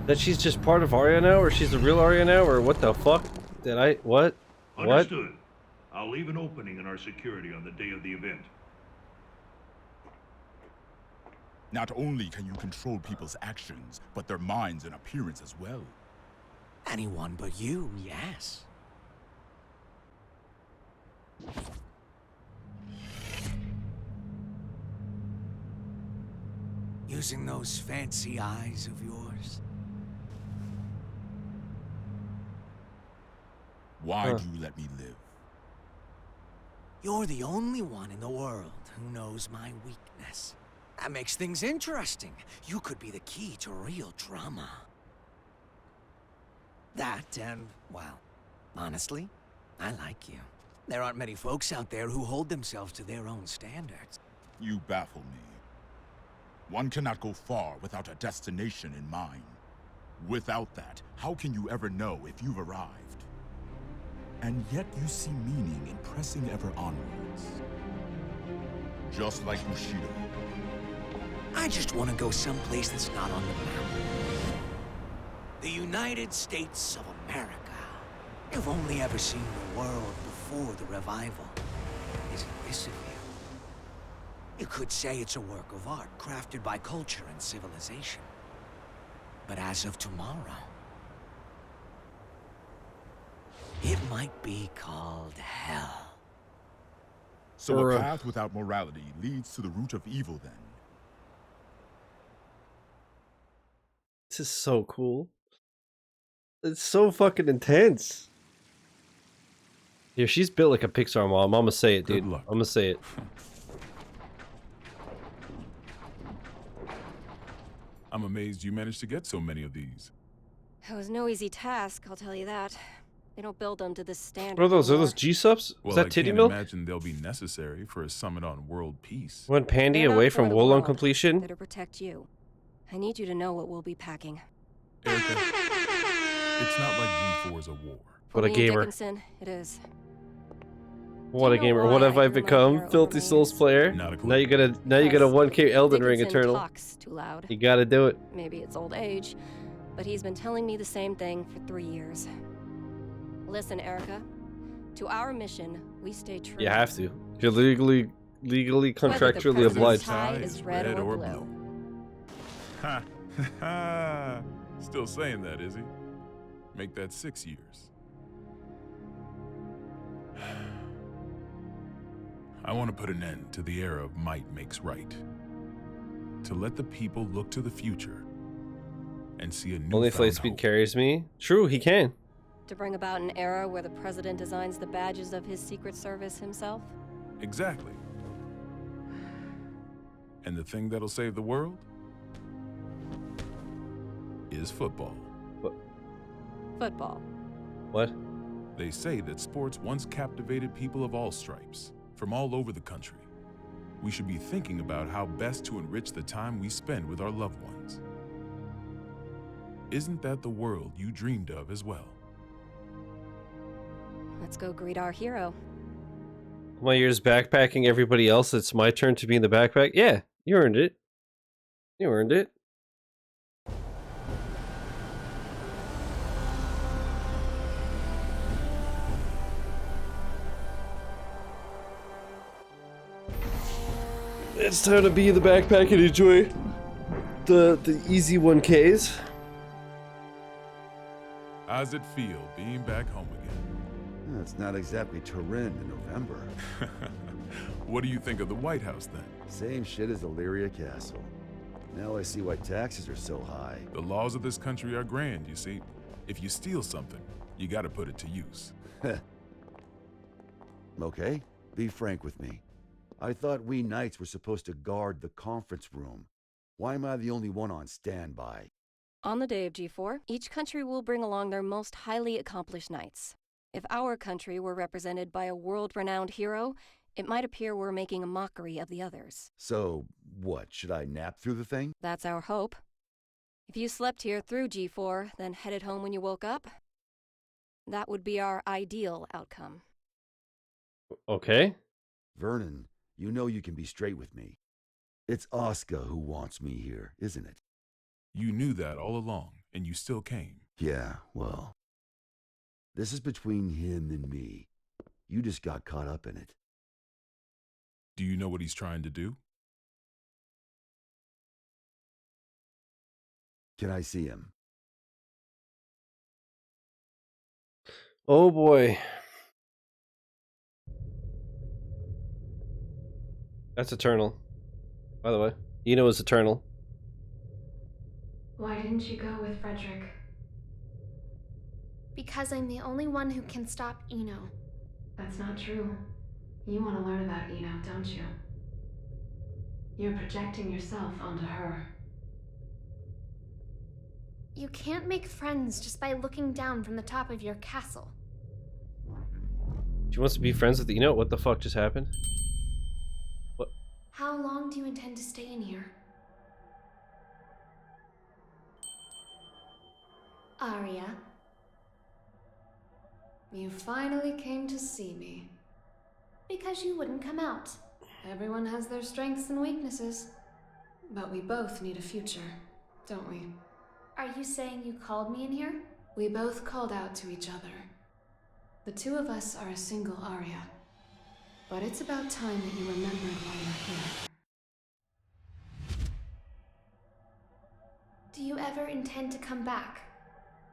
Speaker 1: That she's just part of Aria now, or she's the real Aria now, or what the fuck? Did I... What? What?
Speaker 11: Understood. I'll leave an opening in our security on the day of the event.
Speaker 22: Not only can you control people's actions, but their minds and appearance as well.
Speaker 2: Anyone but you, yes. Using those fancy eyes of yours.
Speaker 22: Why do you let me live?
Speaker 2: You're the only one in the world who knows my weakness. That makes things interesting. You could be the key to real drama. That and, well, honestly, I like you. There aren't many folks out there who hold themselves to their own standards.
Speaker 22: You baffle me. One cannot go far without a destination in mind. Without that, how can you ever know if you've arrived? And yet you see meaning in pressing ever onwards. Just like Bushido.
Speaker 2: I just want to go someplace that's not on the map. The United States of America. You've only ever seen the world before the revival. Isn't this a view? You could say it's a work of art crafted by culture and civilization. But as of tomorrow, it might be called hell.
Speaker 22: So a path without morality leads to the root of evil then.
Speaker 1: This is so cool. It's so fucking intense. Yeah, she's built like a Pixar mom. I'm gonna say it, dude. I'm gonna say it.
Speaker 8: I'm amazed you managed to get so many of these.
Speaker 13: It was no easy task, I'll tell you that. They don't build them to this standard.
Speaker 1: What are those? Are
Speaker 13: anymore.
Speaker 1: those G-subs?
Speaker 8: Well,
Speaker 1: Is that
Speaker 8: I
Speaker 1: titty
Speaker 8: can't
Speaker 1: milk?
Speaker 8: imagine they'll be necessary for a summit on world peace.
Speaker 1: Went Pandy
Speaker 13: They're not
Speaker 1: away
Speaker 13: for
Speaker 1: from
Speaker 13: the
Speaker 1: wool on
Speaker 13: world.
Speaker 1: completion?
Speaker 13: They're to protect you. I need you to know what we'll be packing.
Speaker 8: Erica, it's not like G4 is a war.
Speaker 1: What a
Speaker 13: Me and
Speaker 1: gamer.
Speaker 13: Dickinson, it is.
Speaker 1: What a gamer. What have I become? Filthy Souls player.
Speaker 8: Not a clue.
Speaker 1: Now you gotta 1K Elden Ring
Speaker 13: Dickinson
Speaker 1: Eternal.
Speaker 13: talks too loud.
Speaker 1: You gotta do it.
Speaker 13: Maybe it's old age, but he's been telling me the same thing for 3 years. Listen, Erica. To our mission, we stay true.
Speaker 1: You have to. You're legally contractually
Speaker 13: Whether the
Speaker 1: obliged.
Speaker 13: tie is red or blue.
Speaker 8: Ha ha. Still saying that, is he? Make that 6 years. I want to put an end to the era of might makes right. To let the people look to the future and see a new
Speaker 1: Only if Lightspeed carries me. True, he can.
Speaker 13: To bring about an era where the president designs the badges of his Secret Service himself?
Speaker 8: Exactly. And the thing that'll save the world is football.
Speaker 1: What?
Speaker 13: Football.
Speaker 1: What?
Speaker 8: They say that sports once captivated people of all stripes, from all over the country. We should be thinking about how best to enrich the time we spend with our loved ones. Isn't that the world you dreamed of as well?
Speaker 13: Let's go greet our hero.
Speaker 1: My years backpacking everybody else, it's my turn to be in the backpack? Yeah, you earned it. You earned it. It's time to be in the backpack and enjoy the easy 1Ks.
Speaker 8: How's it feel being back home again?
Speaker 6: It's not exactly Turin in November.
Speaker 8: What do you think of the White House then?
Speaker 6: Same shit as Aria Castle. Now I see why taxes are so high.
Speaker 8: The laws of this country are grand, you see. If you steal something, you gotta put it to use.
Speaker 6: Okay, be frank with me. I thought we knights were supposed to guard the conference room. Why am I the only one on standby?
Speaker 13: On the day of G4, each country will bring along their most highly accomplished knights. If our country were represented by a world-renowned hero, it might appear we're making a mockery of the others.
Speaker 6: So, what, should I nap through the thing?
Speaker 13: That's our hope. If you slept here through G4, then headed home when you woke up, that would be our ideal outcome.
Speaker 1: Okay.
Speaker 6: Vernon, you know you can be straight with me. It's Oscar who wants me here, isn't it?
Speaker 8: You knew that all along, and you still came.
Speaker 6: Yeah, well, this is between him and me. You just got caught up in it.
Speaker 8: Do you know what he's trying to do?
Speaker 6: Can I see him?
Speaker 1: Oh boy. That's eternal. By the way, Eno is eternal.
Speaker 16: Why didn't you go with Frederick?
Speaker 9: Because I'm the only one who can stop Eno.
Speaker 16: That's not true. You want to learn about Eno, don't you? You're projecting yourself onto her.
Speaker 9: You can't make friends just by looking down from the top of your castle.
Speaker 1: She wants to be friends with Eno? What the fuck just happened? What?
Speaker 9: How long do you intend to stay in here? Aria.
Speaker 16: You finally came to see me.
Speaker 9: Because you wouldn't come out.
Speaker 16: Everyone has their strengths and weaknesses. But we both need a future, don't we?
Speaker 9: Are you saying you called me in here?
Speaker 16: We both called out to each other. The two of us are a single Aria. But it's about time that you remembered why you're here.
Speaker 9: Do you ever intend to come back?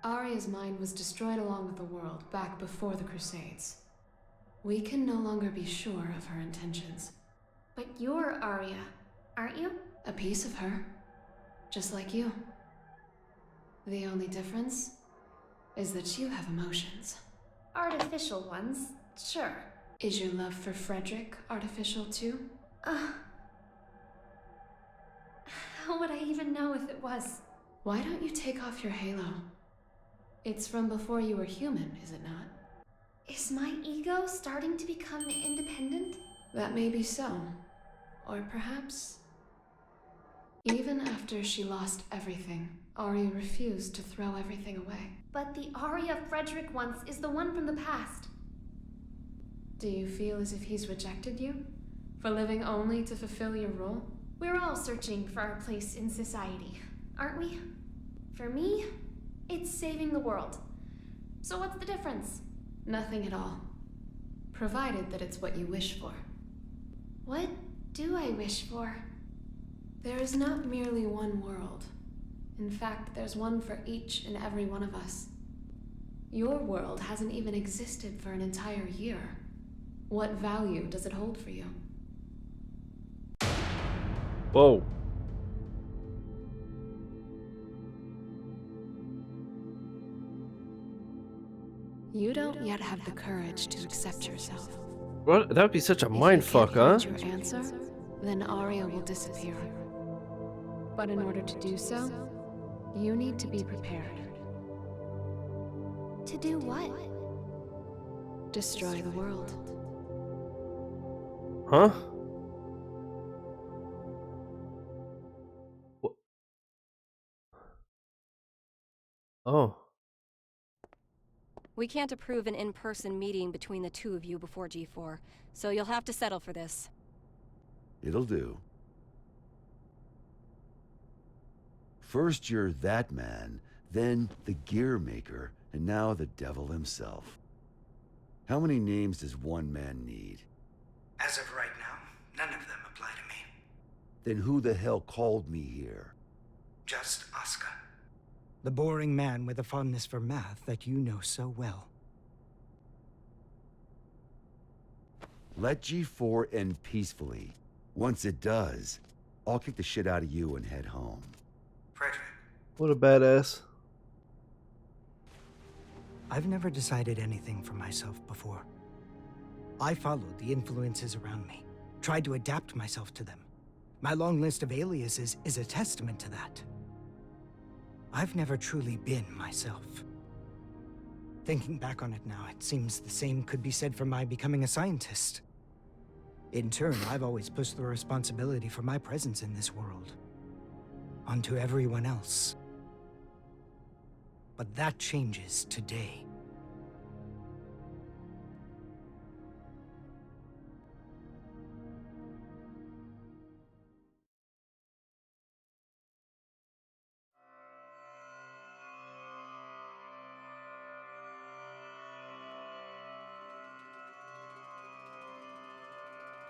Speaker 16: Aria's mind was destroyed along with the world back before the Crusades. We can no longer be sure of her intentions.
Speaker 9: But you're Aria, aren't you?
Speaker 16: A piece of her. Just like you. The only difference is that you have emotions.
Speaker 9: Artificial ones, sure.
Speaker 16: Is your love for Frederick artificial too?
Speaker 9: How would I even know if it was?
Speaker 16: Why don't you take off your halo? It's from before you were human, is it not?
Speaker 9: Is my ego starting to become independent?
Speaker 16: That may be so. Or perhaps... Even after she lost everything, Aria refused to throw everything away.
Speaker 9: But the Aria Frederick once is the one from the past.
Speaker 16: Do you feel as if he's rejected you? For living only to fulfill your role?
Speaker 9: We're all searching for our place in society, aren't we? For me, it's saving the world. So what's the difference?
Speaker 16: Nothing at all. Provided that it's what you wish for.
Speaker 9: What do I wish for?
Speaker 16: There is not merely one world. In fact, there's one for each and every one of us. Your world hasn't even existed for an entire year. What value does it hold for you?
Speaker 1: Whoa.
Speaker 16: You don't yet have the courage to accept yourself.
Speaker 1: What? That would be such a mind fuck, huh?
Speaker 16: Your answer? then Aria will disappear. But in order to do so, you need to be prepared.
Speaker 9: To do what?
Speaker 16: Destroy the world.
Speaker 1: Huh? What? Oh.
Speaker 13: We can't approve an in-person meeting between the two of you before G4, so you'll have to settle for this.
Speaker 6: It'll do. First you're that man, then the gear maker, and now the devil himself. How many names does one man need?
Speaker 7: As of right now, none of them apply to me.
Speaker 6: Then who the hell called me here?
Speaker 7: Just Oscar. The boring man with a fondness for math that you know so well.
Speaker 6: Let G4 end peacefully. Once it does, I'll kick the shit out of you and head home.
Speaker 7: Frederick.
Speaker 1: What a badass.
Speaker 7: I've never decided anything for myself before. I followed the influences around me, tried to adapt myself to them. My long list of aliases is a testament to that. I've never truly been myself. Thinking back on it now, it seems the same could be said for my becoming a scientist. In turn, I've always pushed the responsibility for my presence in this world onto everyone else. But that changes today.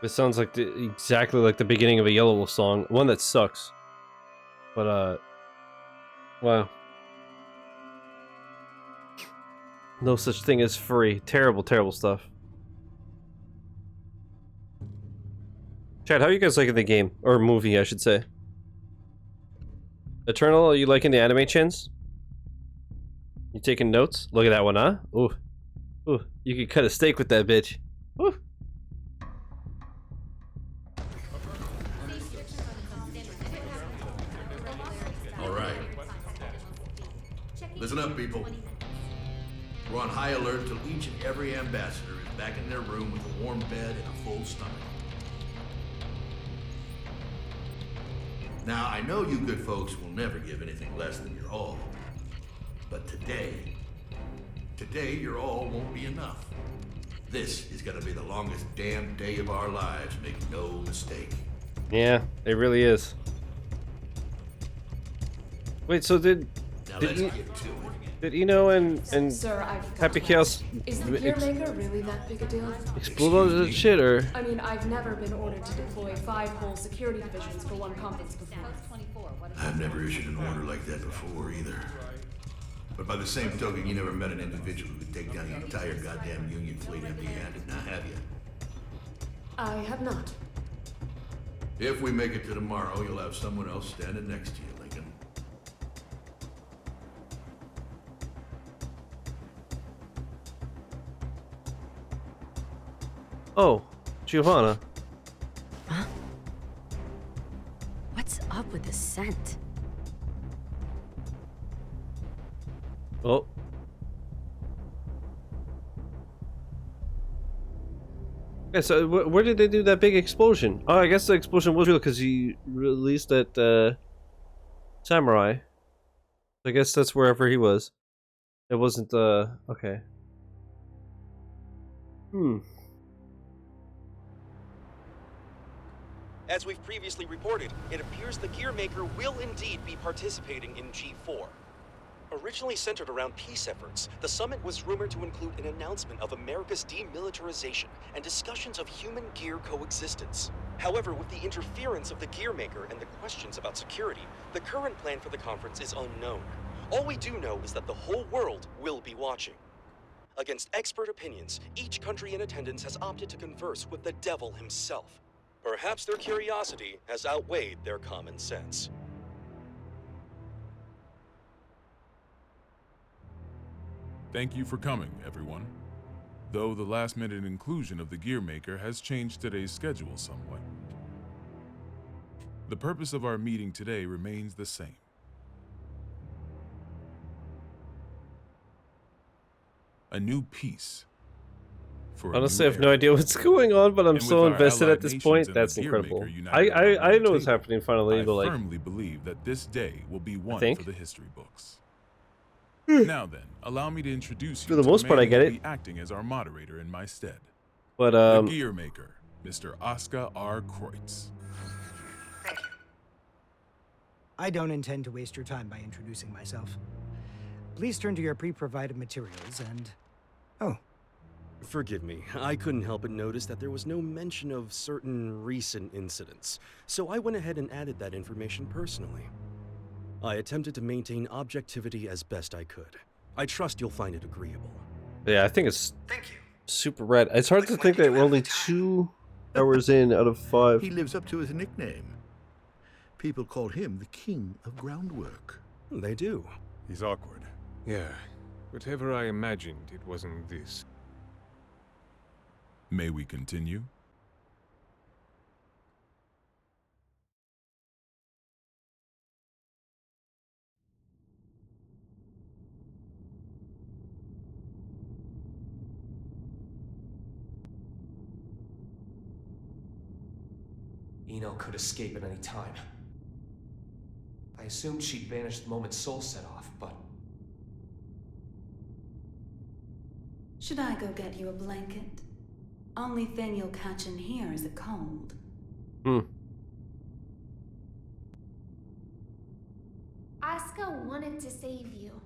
Speaker 1: This sounds like exactly like the beginning of a Yellow Wolf song. One that sucks. But, wow. No such thing as free. Terrible, terrible stuff. Chad, how are you guys liking the game? Or movie, I should say. Eternal, are you liking the anime, Chins? You taking notes? Look at that one, huh? Ooh. Ooh, you could cut a steak with that bitch. Ooh.
Speaker 10: Listen up, people. We're on high alert till each and every ambassador is back in their room with a warm bed and a full stomach. Now, I know you good folks will never give anything less than your all. But today your all won't be enough. This is gonna be the longest damn day of our lives, make no mistake.
Speaker 1: Yeah, it really is. Wait, so did Eno and
Speaker 16: Sir, I've got
Speaker 1: Happy
Speaker 16: to
Speaker 1: Chaos
Speaker 16: ask, is the gear maker really that big a deal?
Speaker 1: explode all that shit, or?
Speaker 16: I mean, I've never been ordered to deploy 5 whole security divisions for one conference before.
Speaker 10: I've never issued an order like that before either. But by the same token, you never met an individual who could take down the entire goddamn Union fleet empty-handed, now have you?
Speaker 16: I have not.
Speaker 10: If we make it to tomorrow, you'll have someone else standing next to you, Lincoln.
Speaker 1: Oh, Giovanna.
Speaker 4: Huh? What's up with the scent?
Speaker 1: Oh. Yeah, so where did they do that big explosion? Oh, I guess the explosion was real because he released that samurai. I guess that's wherever he was. It wasn't okay.
Speaker 12: As we've previously reported, it appears the gear maker will indeed be participating in G4. Originally centered around peace efforts, the summit was rumored to include an announcement of America's demilitarization and discussions of human gear coexistence. However, with the interference of the gear maker and the questions about security, the current plan for the conference is unknown. All we do know is that the whole world will be watching. Against expert opinions, each country in attendance has opted to converse with the devil himself. Perhaps their curiosity has outweighed their common sense.
Speaker 8: Thank you for coming, everyone. Though the last-minute inclusion of the gear maker has changed today's schedule somewhat. The purpose of our meeting today remains the same. A new peace. For
Speaker 1: Honestly, I have no idea what's going on, but I'm so invested at this point. That's incredible. I know what's happening finally, but like,
Speaker 8: I firmly believe that this day will be one for the history books.
Speaker 1: Hmm.
Speaker 8: Now then, allow me to introduce you
Speaker 1: For the
Speaker 8: to
Speaker 1: most part, I
Speaker 8: man
Speaker 1: get
Speaker 8: who will
Speaker 1: it.
Speaker 8: be acting as our moderator in my stead.
Speaker 1: But
Speaker 8: the gear maker, Mr. Oscar R. Kreutz.
Speaker 7: I don't intend to waste your time by introducing myself. Please turn to your pre-provided materials and... Oh.
Speaker 3: Forgive me, I couldn't help but notice that there was no mention of certain recent incidents, so I went ahead and added that information personally. I attempted to maintain objectivity as best I could. I trust you'll find it agreeable.
Speaker 1: Yeah, I think it's super rad. It's hard to think that we're only 2 hours in out of 5.
Speaker 10: He lives up to his nickname. People call him the king of groundwork.
Speaker 3: They do.
Speaker 21: He's awkward. Yeah, whatever I imagined, it wasn't this.
Speaker 8: May we continue?
Speaker 18: Eno could escape at any time. I assumed she'd vanished the moment Soul set off, but...
Speaker 5: Should I go get you a blanket? Only thing you'll catch in here is a cold.
Speaker 9: Asuka wanted to save you.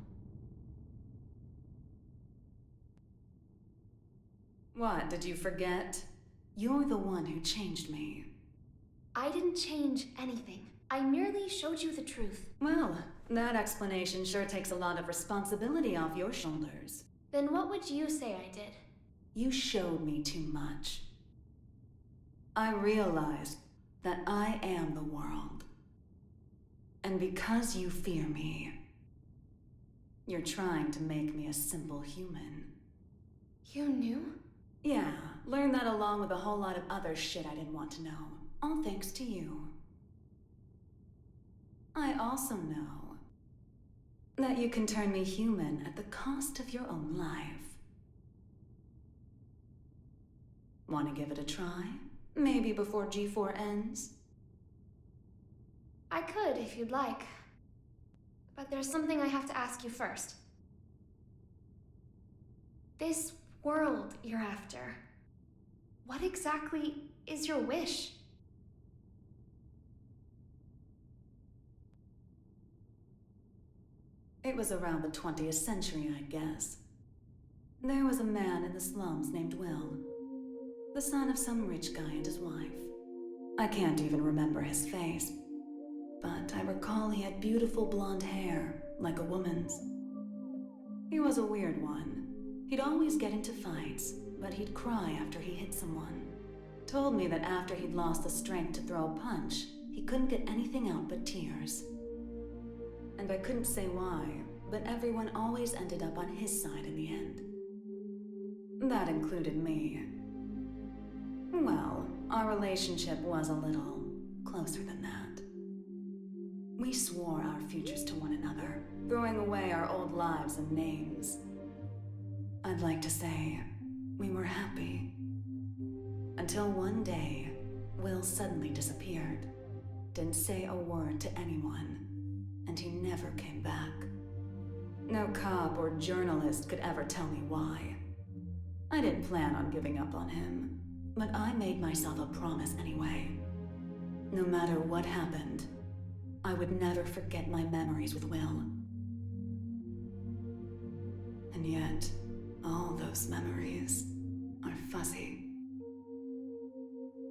Speaker 5: What, did you forget? You're the one who changed me.
Speaker 9: I didn't change anything. I merely showed you the truth.
Speaker 5: Well, that explanation sure takes a lot of responsibility off your shoulders.
Speaker 9: Then what would you say I did?
Speaker 5: You showed me too much. I realized that I am the world. And because you fear me, you're trying to make me a simple human.
Speaker 9: You knew?
Speaker 5: Yeah, learned that along with a whole lot of other shit I didn't want to know. All thanks to you. I also know that you can turn me human at the cost of your own life. Want to give it a try? Maybe before G4 ends?
Speaker 9: I could, if you'd like. But there's something I have to ask you first. This world you're after, what exactly is your wish?
Speaker 5: It was around the 20th century, I guess. There was a man in the slums named Will, the son of some rich guy and his wife. I can't even remember his face, but I recall he had beautiful blonde hair, like a woman's. He was a weird one. He'd always get into fights, but he'd cry after he hit someone. Told me that after he'd lost the strength to throw a punch, he couldn't get anything out but tears. And I couldn't say why, but everyone always ended up on his side in the end. That included me. Well, our relationship was a little closer than that. We swore our futures to one another, throwing away our old lives and names. I'd like to say we were happy. Until one day, Will suddenly disappeared. Didn't say a word to anyone, and he never came back. No cop or journalist could ever tell me why. I didn't plan on giving up on him, but I made myself a promise anyway. No matter what happened, I would never forget my memories with Will. And yet, all those memories are fuzzy.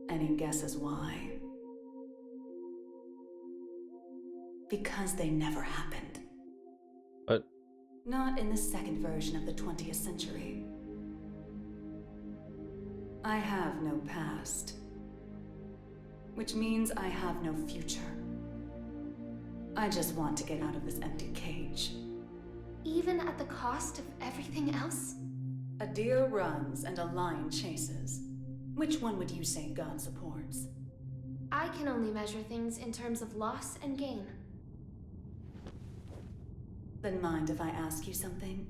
Speaker 5: Any guesses why? Because they never happened.
Speaker 1: What?
Speaker 5: Not in the second version of the 20th century. I have no past. Which means I have no future. I just want to get out of this empty cage.
Speaker 9: Even at the cost of everything else?
Speaker 5: A deer runs and a lion chases. Which one would you say God supports?
Speaker 9: I can only measure things in terms of loss and gain.
Speaker 5: Then mind if I ask you something?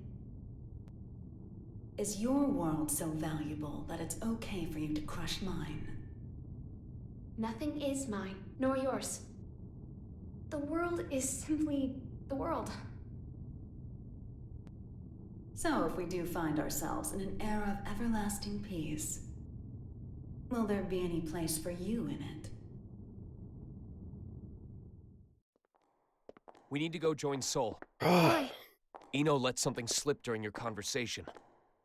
Speaker 5: Is your world so valuable that it's okay for you to crush mine?
Speaker 9: Nothing is mine, nor yours. The world is simply the world.
Speaker 5: So if we do find ourselves in an era of everlasting peace, will there be any place for you in it?
Speaker 18: We need to go join Sol.
Speaker 9: Why?
Speaker 18: Eno let something slip during your conversation.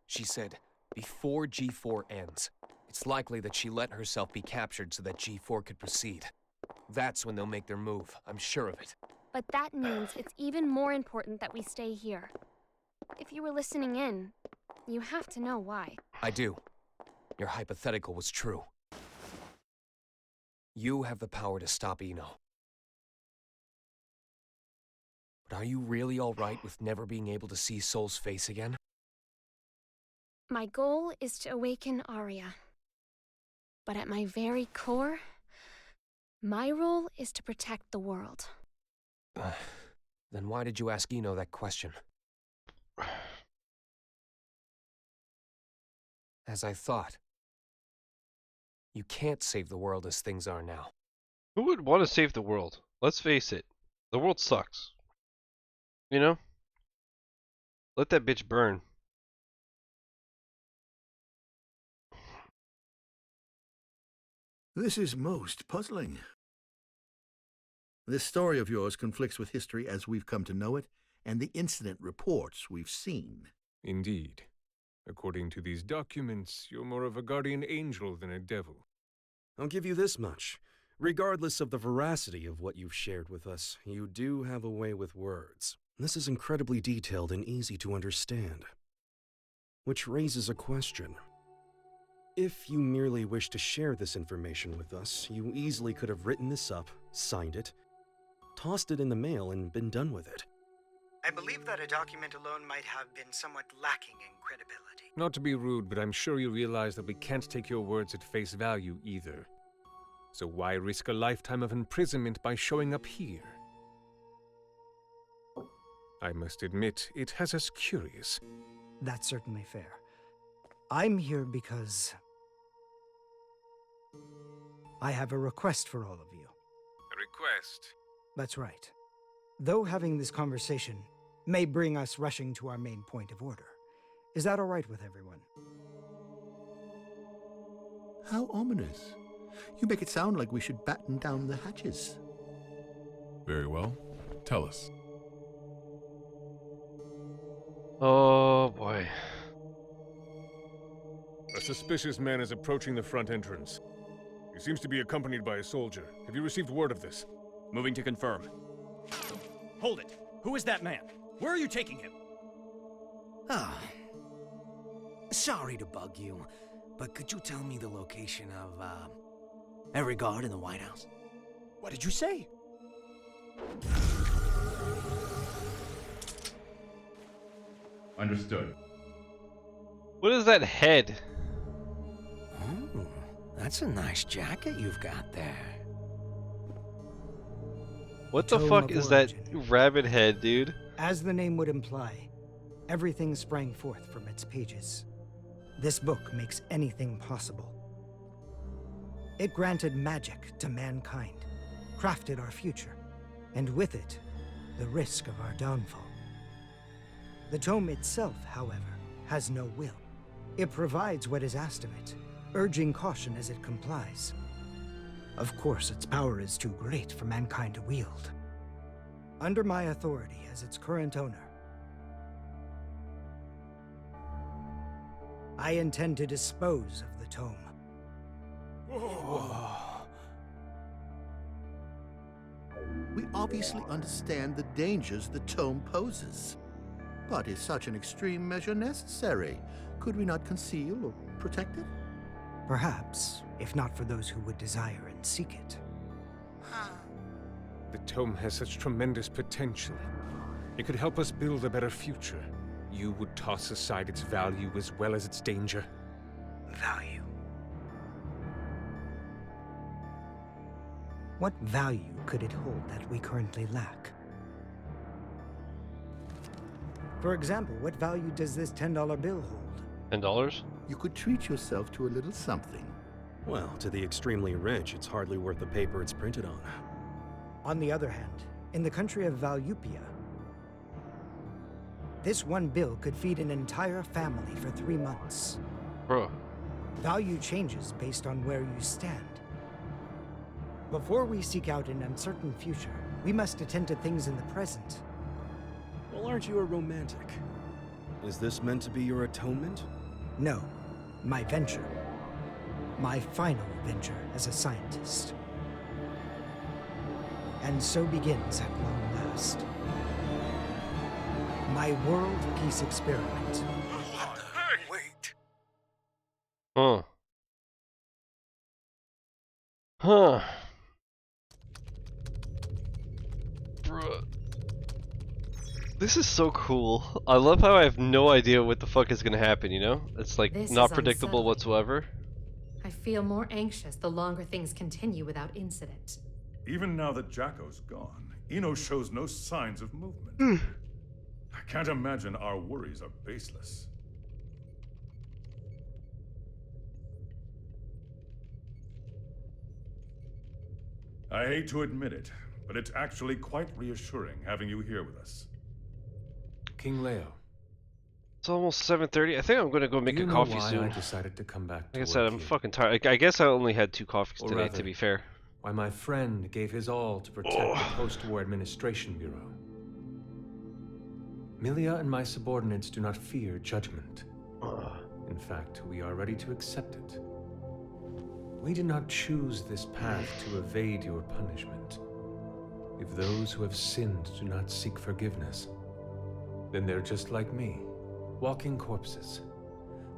Speaker 18: She said, before G4 ends, it's likely that she let herself be captured so that G4 could proceed. That's when they'll make their move, I'm sure of it.
Speaker 9: But that means it's even more important that we stay here. If you were listening in, you have to know why.
Speaker 18: I do. Your hypothetical was true. You have the power to stop Eno. But are you really alright with never being able to see Sol's face again?
Speaker 9: My goal is to awaken Aria. But at my very core, my role is to protect the world.
Speaker 18: Then why did you ask Eno that question? As I thought, you can't save the world as things are now.
Speaker 1: Who would want to save the world? Let's face it. The world sucks. You know? Let that bitch burn.
Speaker 10: This is most puzzling. This story of yours conflicts with history as we've come to know it, and the incident reports we've seen.
Speaker 21: Indeed. According to these documents, you're more of a guardian angel than a devil.
Speaker 3: I'll give you this much. Regardless of the veracity of what you've shared with us, you do have a way with words. This is incredibly detailed and easy to understand. Which raises a question. If you merely wish to share this information with us, you easily could have written this up, signed it, tossed it in the mail, and been done with it.
Speaker 7: I believe that a document alone might have been somewhat lacking in credibility.
Speaker 21: Not to be rude, but I'm sure you realize that we can't take your words at face value either. So why risk a lifetime of imprisonment by showing up here? I must admit, it has us curious.
Speaker 7: That's certainly fair. I'm here because I have a request for all of you.
Speaker 21: A request?
Speaker 7: That's right. Though having this conversation may bring us rushing to our main point of order, is that all right with everyone?
Speaker 10: How ominous. You make it sound like we should batten down the hatches.
Speaker 8: Very well. Tell us.
Speaker 1: Oh boy.
Speaker 21: A suspicious man is approaching the front entrance. He seems to be accompanied by a soldier. Have you received word of this?
Speaker 19: Moving to confirm. Hold it! Who is that man? Where are you taking him?
Speaker 2: Ah. Sorry to bug you, but could you tell me the location of, every guard in the White House?
Speaker 19: What did you say?
Speaker 20: Understood.
Speaker 1: What is that head?
Speaker 2: Oh, that's a nice jacket you've got there.
Speaker 1: What the fuck is that rabbit head, dude?
Speaker 7: As the name would imply, everything sprang forth from its pages. This book makes anything possible. It granted magic to mankind, crafted our future, and with it, the risk of our downfall. The tome itself, however, has no will. It provides what is asked of it, urging caution as it complies. Of course, its power is too great for mankind to wield. Under my authority as its current owner, I intend to dispose of the tome.
Speaker 10: We obviously understand the dangers the tome poses. But is such an extreme measure necessary? Could we not conceal or protect it?
Speaker 7: Perhaps, if not for those who would desire and seek it.
Speaker 21: The tome has such tremendous potential. It could help us build a better future. You would toss aside its value as well as its danger.
Speaker 7: Value. What value could it hold that we currently lack? For example, what value does this $10 bill hold?
Speaker 1: $10?
Speaker 10: You could treat yourself to a little something.
Speaker 3: Well, to the extremely rich, it's hardly worth the paper it's printed on.
Speaker 7: On the other hand, in the country of Valyupia, this one bill could feed an entire family for 3 months.
Speaker 1: Bro.
Speaker 7: Value changes based on where you stand. Before we seek out an uncertain future, we must attend to things in the present.
Speaker 3: Well, aren't you a romantic? Is this meant to be your atonement?
Speaker 7: No, my venture. My final venture as a scientist. And so begins at long last. My world peace experiment.
Speaker 3: Wait.
Speaker 1: Huh. Huh. Bruh. This is so cool. I love how I have no idea what the fuck is gonna happen, you know? It's like
Speaker 14: This
Speaker 1: not
Speaker 14: is
Speaker 1: predictable
Speaker 14: unsettling.
Speaker 1: whatsoever.
Speaker 14: I feel more anxious the longer things continue without incident.
Speaker 20: Even now that Jacko's gone, Eno shows no signs of movement. I can't imagine our worries are baseless. I hate to admit it, but it's actually quite reassuring having you here with us.
Speaker 21: King Leo.
Speaker 1: It's almost 7:30. I think I'm gonna go make
Speaker 21: Do you
Speaker 1: a
Speaker 21: know
Speaker 1: coffee
Speaker 21: why
Speaker 1: soon.
Speaker 21: I decided to come back to
Speaker 1: Like I said,
Speaker 21: work
Speaker 1: I'm
Speaker 21: here?
Speaker 1: fucking tired. I guess I only had 2 coffees
Speaker 21: Or
Speaker 1: today,
Speaker 21: rather,
Speaker 1: to be fair.
Speaker 21: Why my friend gave his all to protect the Post-War Administration Bureau. Milia and my subordinates do not fear judgment. In fact, we are ready to accept it. We did not choose this path to evade your punishment. If those who have sinned do not seek forgiveness, then they're just like me, walking corpses,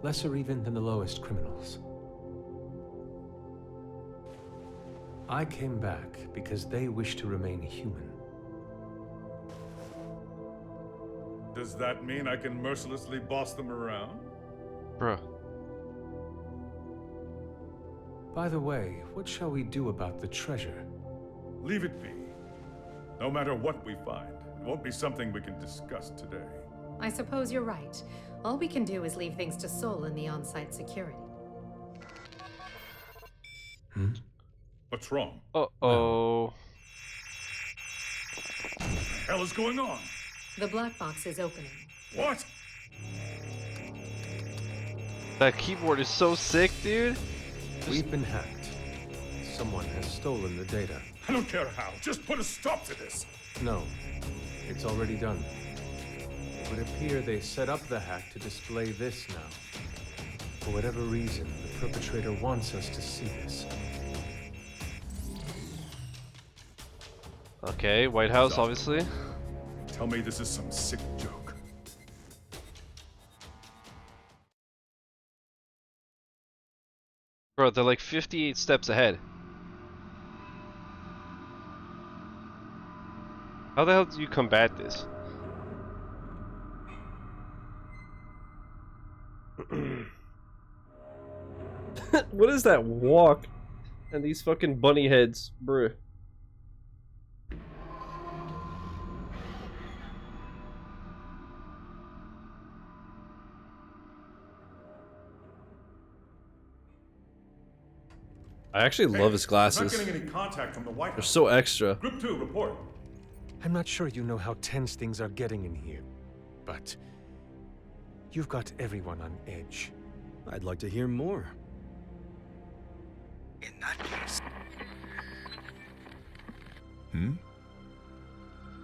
Speaker 21: lesser even than the lowest criminals. I came back because they wish to remain human.
Speaker 20: Does that mean I can mercilessly boss them around?
Speaker 1: Bruh.
Speaker 21: By the way, what shall we do about the treasure?
Speaker 20: Leave it be. No matter what we find, it won't be something we can discuss today.
Speaker 14: I suppose you're right. All we can do is leave things to Sol and the on-site security.
Speaker 20: What's wrong?
Speaker 1: Uh-oh.
Speaker 20: What the hell is going on?
Speaker 14: The black box is opening.
Speaker 20: What?
Speaker 1: That keyboard is so sick, dude.
Speaker 21: We've been hacked. Someone has stolen the data.
Speaker 20: I don't care how. Just put a stop to this.
Speaker 21: No, it's already done. It would appear they set up the hack to display this now. For whatever reason, the perpetrator wants us to see this.
Speaker 1: Okay, White House, obviously.
Speaker 20: Tell me this is some sick joke.
Speaker 1: Bro, they're like 58 steps ahead. How the hell do you combat this? What is that walk? And these fucking bunny heads, bruh. I actually love his glasses.
Speaker 20: I'm not getting any contact from the White
Speaker 1: They're
Speaker 20: House.
Speaker 1: so extra.
Speaker 20: Group 2, report.
Speaker 21: I'm not sure you know how tense things are getting in here, but you've got everyone on edge.
Speaker 3: I'd like to hear more.
Speaker 7: In that case.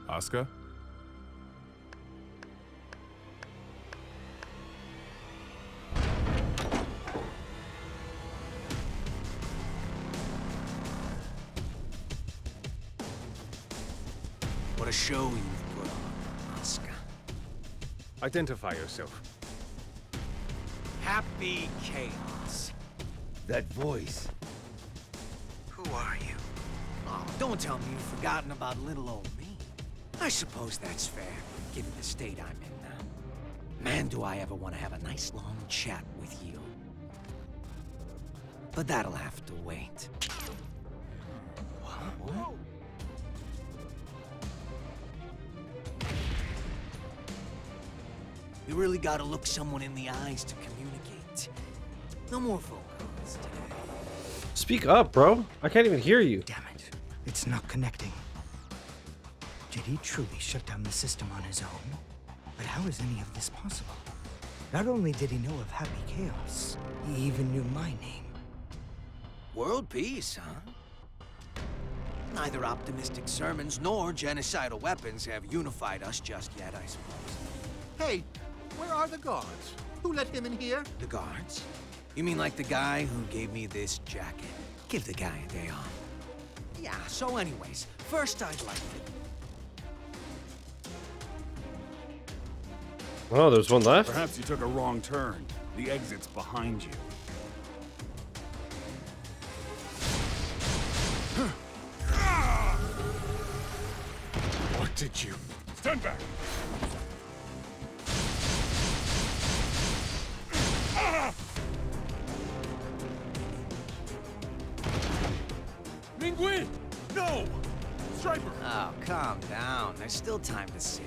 Speaker 8: Asuka?
Speaker 2: What a show you've put on, Asuka.
Speaker 21: Identify yourself.
Speaker 2: Happy chaos.
Speaker 6: That voice.
Speaker 2: Who are you? Oh, don't tell me you've forgotten about little old me. I suppose that's fair, given the state I'm in now. Man, do I ever want to have a nice long chat with you. But that'll have to wait. You really gotta look someone in the eyes to communicate. No more phone calls today.
Speaker 1: Speak up, bro. I can't even hear you.
Speaker 7: Damn it. It's not connecting. Did he truly shut down the system on his own? But how is any of this possible? Not only did he know of Happy Chaos, he even knew my name.
Speaker 2: World peace, huh? Neither optimistic sermons nor genocidal weapons have unified us just yet, I suppose.
Speaker 10: Hey, where are the guards? Who let him in here?
Speaker 2: The guards? You mean like the guy who gave me this jacket? Give the guy a day off. Yeah, so anyways, first I'd like to...
Speaker 1: Oh, there's one left?
Speaker 15: Perhaps you took a wrong turn. The exit's behind you. What did you...
Speaker 20: Stand back!
Speaker 8: Mingui! No! Striper!
Speaker 2: Oh, calm down. There's still time to save.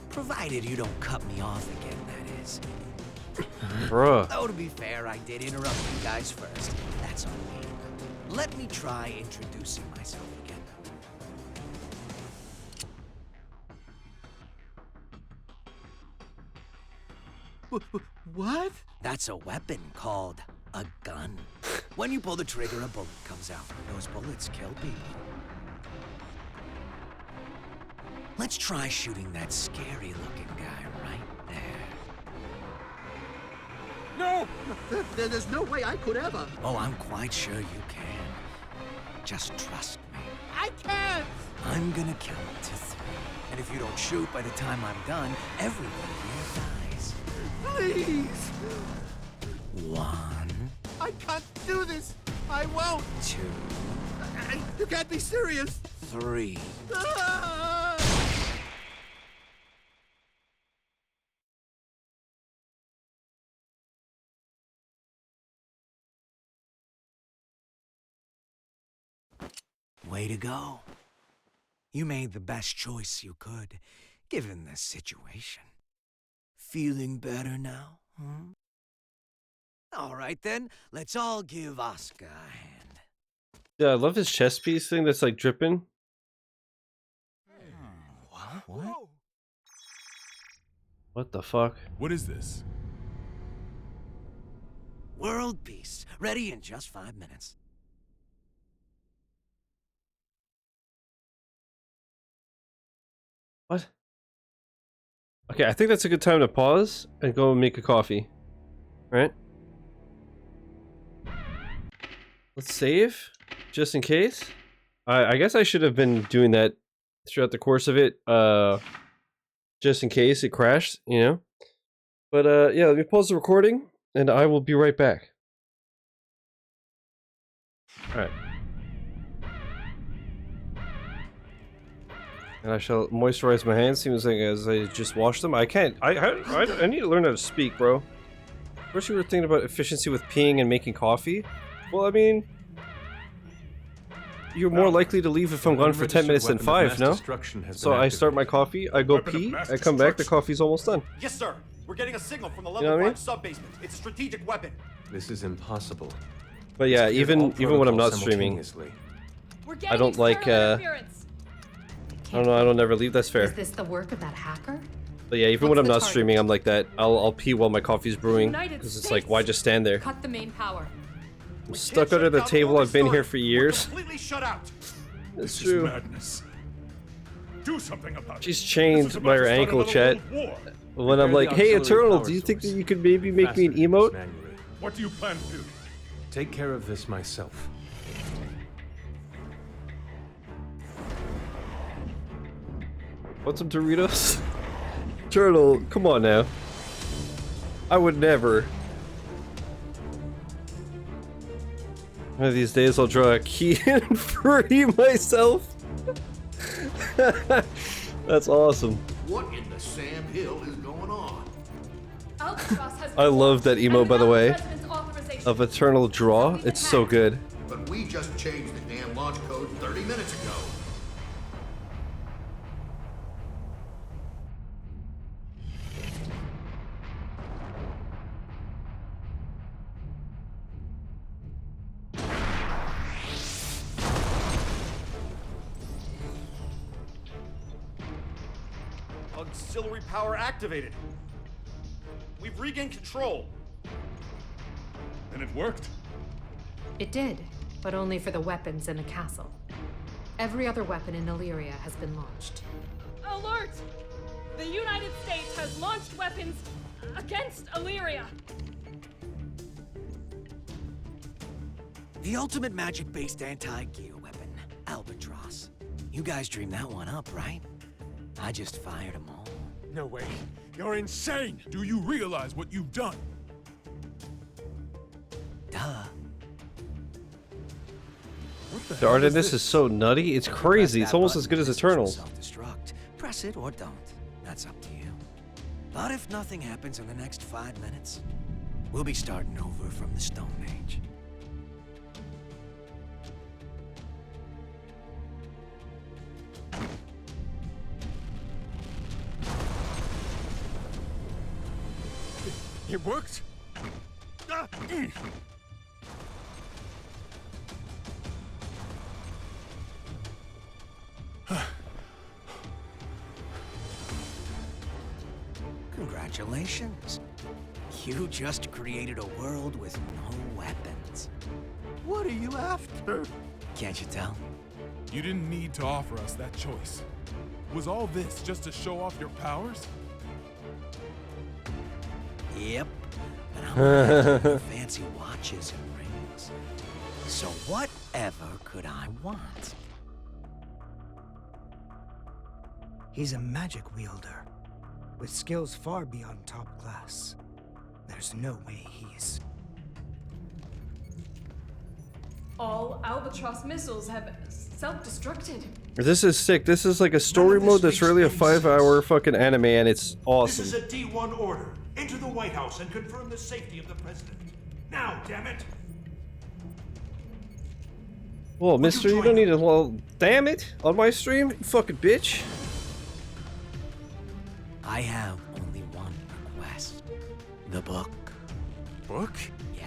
Speaker 2: Provided you don't cut me off again, that is.
Speaker 1: Bruh.
Speaker 2: Though to be fair, I did interrupt you guys first. That's on me. Let me try introducing myself again.
Speaker 10: What?
Speaker 2: That's a weapon called a gun. When you pull the trigger, a bullet comes out. Those bullets kill people. Let's try shooting that scary-looking guy right there.
Speaker 10: No! There's no way I could ever.
Speaker 2: Oh, I'm quite sure you can. Just trust me.
Speaker 10: I can't!
Speaker 2: I'm gonna count to 3. And if you don't shoot by the time I'm done, everyone here dies.
Speaker 10: Please!
Speaker 2: 1.
Speaker 10: I can't do this! I won't!
Speaker 2: 2.
Speaker 10: You can't be serious!
Speaker 2: 3.
Speaker 10: Ah!
Speaker 2: Way to go. You made the best choice you could, given the situation. Feeling better now, huh? All right then, let's all give Oscar a hand.
Speaker 1: Yeah, I love his chest piece thing that's like dripping.
Speaker 2: What?
Speaker 1: What the fuck?
Speaker 8: What is this?
Speaker 2: World peace. Ready in just 5 minutes.
Speaker 1: What? Okay, I think that's a good time to pause and go make a coffee. Right? Let's save, just in case. I guess I should have been doing that throughout the course of it, just in case it crashed, you know? But yeah, let me pause the recording, and I will be right back. Alright. And I shall moisturize my hands, seems like as I just washed them. I can't, I need to learn how to speak, bro. First you were thinking about efficiency with peeing and making coffee. Well, I mean, you're more likely to leave if I'm gone for 10 minutes than 5, no? So I start my coffee, I go pee, I come back, the coffee's almost done.
Speaker 17: Yes, sir. We're getting a signal from the
Speaker 1: You know
Speaker 17: level
Speaker 1: what I
Speaker 17: 5 sub-basement. It's a strategic weapon.
Speaker 21: This is impossible.
Speaker 1: But yeah, even when I'm not streaming, I don't like, I don't know, I don't ever leave, that's fair.
Speaker 14: Is this the work of that hacker?
Speaker 1: But yeah, even when I'm not streaming, I'm like that. I'll pee while my coffee's brewing, because it's like, why just stand there?
Speaker 14: Cut the main power.
Speaker 1: I'm stuck under the table, I've been here for years.
Speaker 17: Completely shut out.
Speaker 1: It's
Speaker 20: This
Speaker 1: true.
Speaker 20: is madness. Do something about it.
Speaker 1: She's chained by her ankle, chat. When I'm like, hey Eternal, do you think that you could maybe make me an emote?
Speaker 20: What do you plan to do?
Speaker 21: Take care of this myself.
Speaker 1: Want some Doritos? Turtle, come on now. I would never. One of these days I'll draw a key and free myself. That's awesome.
Speaker 10: What in the Sam Hill is going on?
Speaker 1: I love that emote, by the way, of Eternal Draw. It's so good.
Speaker 10: But we just changed the damn launch code 30 minutes ago.
Speaker 17: Auxiliary power activated. We've regained control.
Speaker 20: And it worked?
Speaker 14: It did, but only for the weapons in the castle. Every other weapon in Illyria has been launched.
Speaker 11: Alert! The United States has launched weapons against Illyria.
Speaker 2: The ultimate magic-based anti-gear weapon, Albatross. You guys dreamed that one up, right? I just fired them all.
Speaker 15: No way. You're insane!
Speaker 8: Do you realize what you've done?
Speaker 2: Duh.
Speaker 1: The art in this is so nutty, it's crazy. It's almost as good as Eternals.
Speaker 2: Self-destruct. Press it or don't. That's up to you. But if nothing happens in the next 5 minutes, we'll be starting over from the Stone Age.
Speaker 15: It worked?
Speaker 2: Congratulations. You just created a world with no weapons.
Speaker 10: What are you after?
Speaker 2: Can't you tell?
Speaker 8: You didn't need to offer us that choice. Was all this just to show off your powers?
Speaker 2: Yep. But I'm not into fancy watches and rings. So whatever could I want?
Speaker 7: He's a magic wielder, with skills far beyond top class. There's no way he's...
Speaker 11: All Albatross missiles have self-destructed.
Speaker 1: This is sick. This is like a story mode that's really a 5-hour fucking anime, and it's awesome.
Speaker 17: This is a D1 order. Enter the White House and confirm the safety of the president. Now, damn it!
Speaker 1: Well, mister, you don't need to... Well, damn it! On my stream? You fucking bitch.
Speaker 2: I have only one request. The book.
Speaker 15: Book?
Speaker 2: Yeah.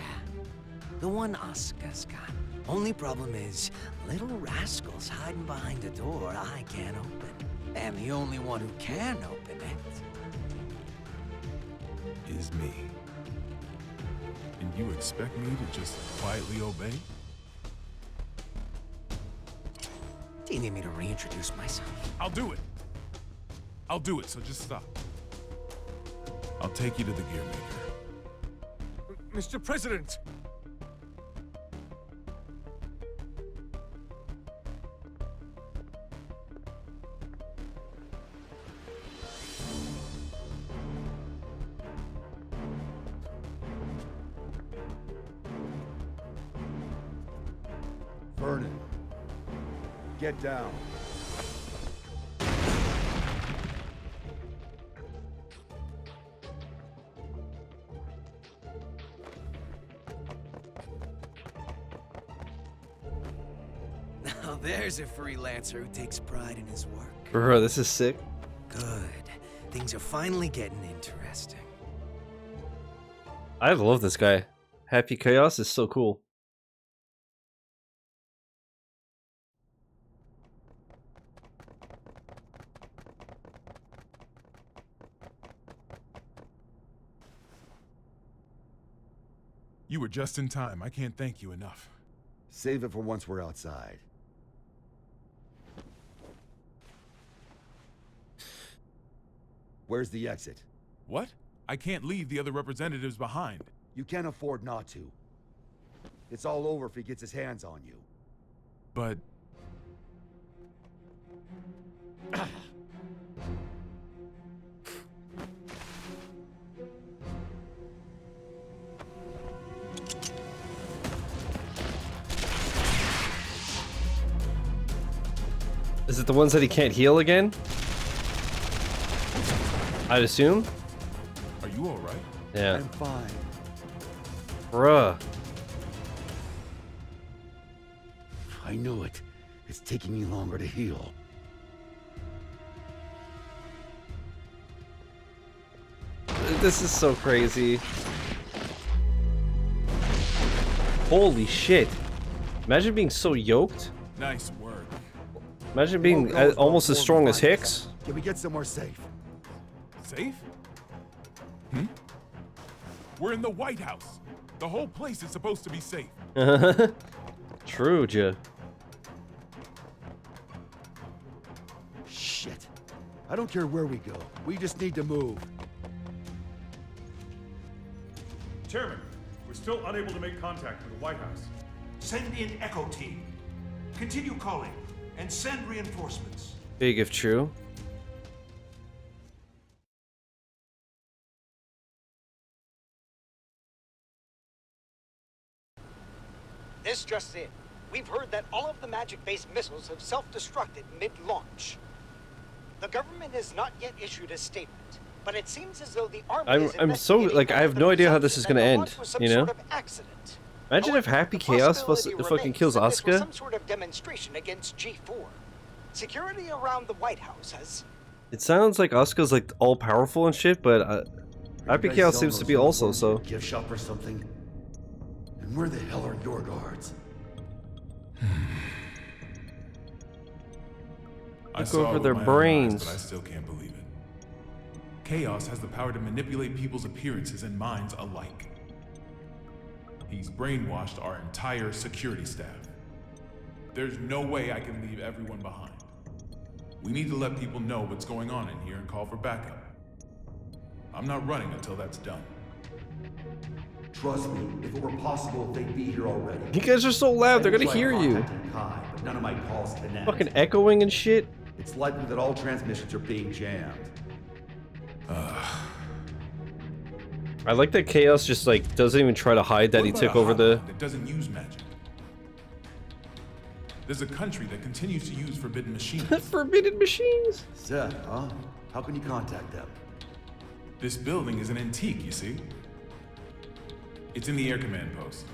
Speaker 2: The one Asuka's got. Only problem is, little rascals hiding behind a door I can't open. And the only one who can open it
Speaker 8: is me. And you expect me to just quietly obey?
Speaker 2: Do you need me to reintroduce myself?
Speaker 8: I'll do it. I'll do it, so just stop. I'll take you to the gear maker.
Speaker 15: Mr. President!
Speaker 6: Vernon, get down.
Speaker 2: Now there's a freelancer who takes pride in his work.
Speaker 1: Bro, this is sick.
Speaker 2: Good. Things are finally getting interesting.
Speaker 1: I love this guy. Happy Chaos is so cool.
Speaker 8: You were just in time. I can't thank you enough.
Speaker 6: Save it for once we're outside. Where's the exit?
Speaker 8: What? I can't leave the other representatives behind.
Speaker 6: You can't afford not to. It's all over if he gets his hands on you.
Speaker 8: But...
Speaker 1: Is it the ones that he can't heal again? I'd assume.
Speaker 8: Are you alright?
Speaker 1: Yeah.
Speaker 6: I'm fine.
Speaker 1: Bruh.
Speaker 6: I I knew it. It's taking me longer to heal.
Speaker 1: This is so crazy. Holy shit. Imagine being so yoked.
Speaker 8: Nice work.
Speaker 1: Imagine being almost as strong as Hicks.
Speaker 6: Can we get somewhere safe?
Speaker 8: Safe? Hmm? We're in the White House. The whole place is supposed to be safe.
Speaker 1: True, Ja.
Speaker 6: Shit. I don't care where we go. We just need to move.
Speaker 20: Chairman, we're still unable to make contact with the White House.
Speaker 17: Send me an echo team. Continue calling and send reinforcements.
Speaker 1: Big if true.
Speaker 13: This just in. We've heard that all of the magic-based missiles have self-destructed mid-launch. The government has not yet issued a statement, but it seems as though the army
Speaker 1: I'm so like I have no idea how this is gonna end. You know? Imagine if Happy Chaos fucking kills Asuka.
Speaker 13: Some sort of demonstration against G4. Security around the White House has.
Speaker 1: It sounds like Asuka's like all powerful and shit, but Happy Chaos seems to be also so.
Speaker 6: Gift shop or something. And where the hell are your guards?
Speaker 8: I
Speaker 1: Look over
Speaker 8: saw
Speaker 1: their
Speaker 8: with my own eyes,
Speaker 1: brains.
Speaker 8: but I still can't believe it. Chaos has the power to manipulate people's appearances and minds alike. He's brainwashed our entire security staff. There's no way I can leave everyone behind. We need to let people know what's going on in here and call for backup. I'm not running until that's done.
Speaker 6: Trust me, if it were possible, they'd be here already.
Speaker 1: You guys are so loud, they're gonna
Speaker 6: I tried
Speaker 1: hear you.
Speaker 6: contacting Kai, but none of my calls connect.
Speaker 1: Fucking echoing and shit.
Speaker 6: It's likely that all transmissions are being jammed.
Speaker 1: I like that Chaos just like doesn't even try to hide that he took over the.
Speaker 8: That doesn't use magic. There's a country that continues to use forbidden machines.
Speaker 1: Forbidden machines?
Speaker 6: Seth, huh? How can you contact them?
Speaker 8: This building is an antique, you see? It's in the air command post.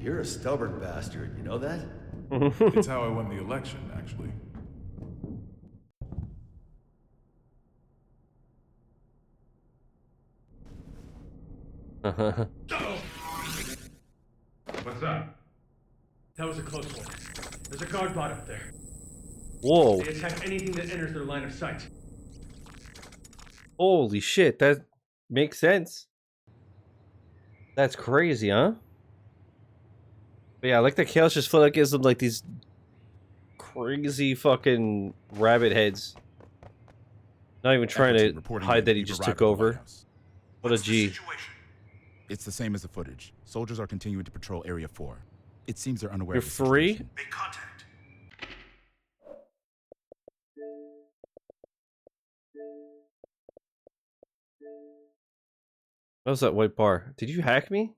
Speaker 6: You're a stubborn bastard, you know that?
Speaker 8: It's how I won the election, actually.
Speaker 22: What's that? That was a close one. There's a guard bot up there.
Speaker 1: Whoa.
Speaker 22: They attack anything that enters their line of sight.
Speaker 1: Holy shit, that makes sense. That's crazy, huh? But yeah, I like that Chaos just feel like gives them like these crazy fucking rabbit heads. Not even trying to hide that he just took over. What a G.
Speaker 23: It's the same as the footage. Soldiers are continuing to patrol Area 4. It seems they're unaware
Speaker 1: You're
Speaker 23: of the
Speaker 1: free?
Speaker 23: situation.
Speaker 17: Make contact.
Speaker 1: What was that white bar? Did you hack me?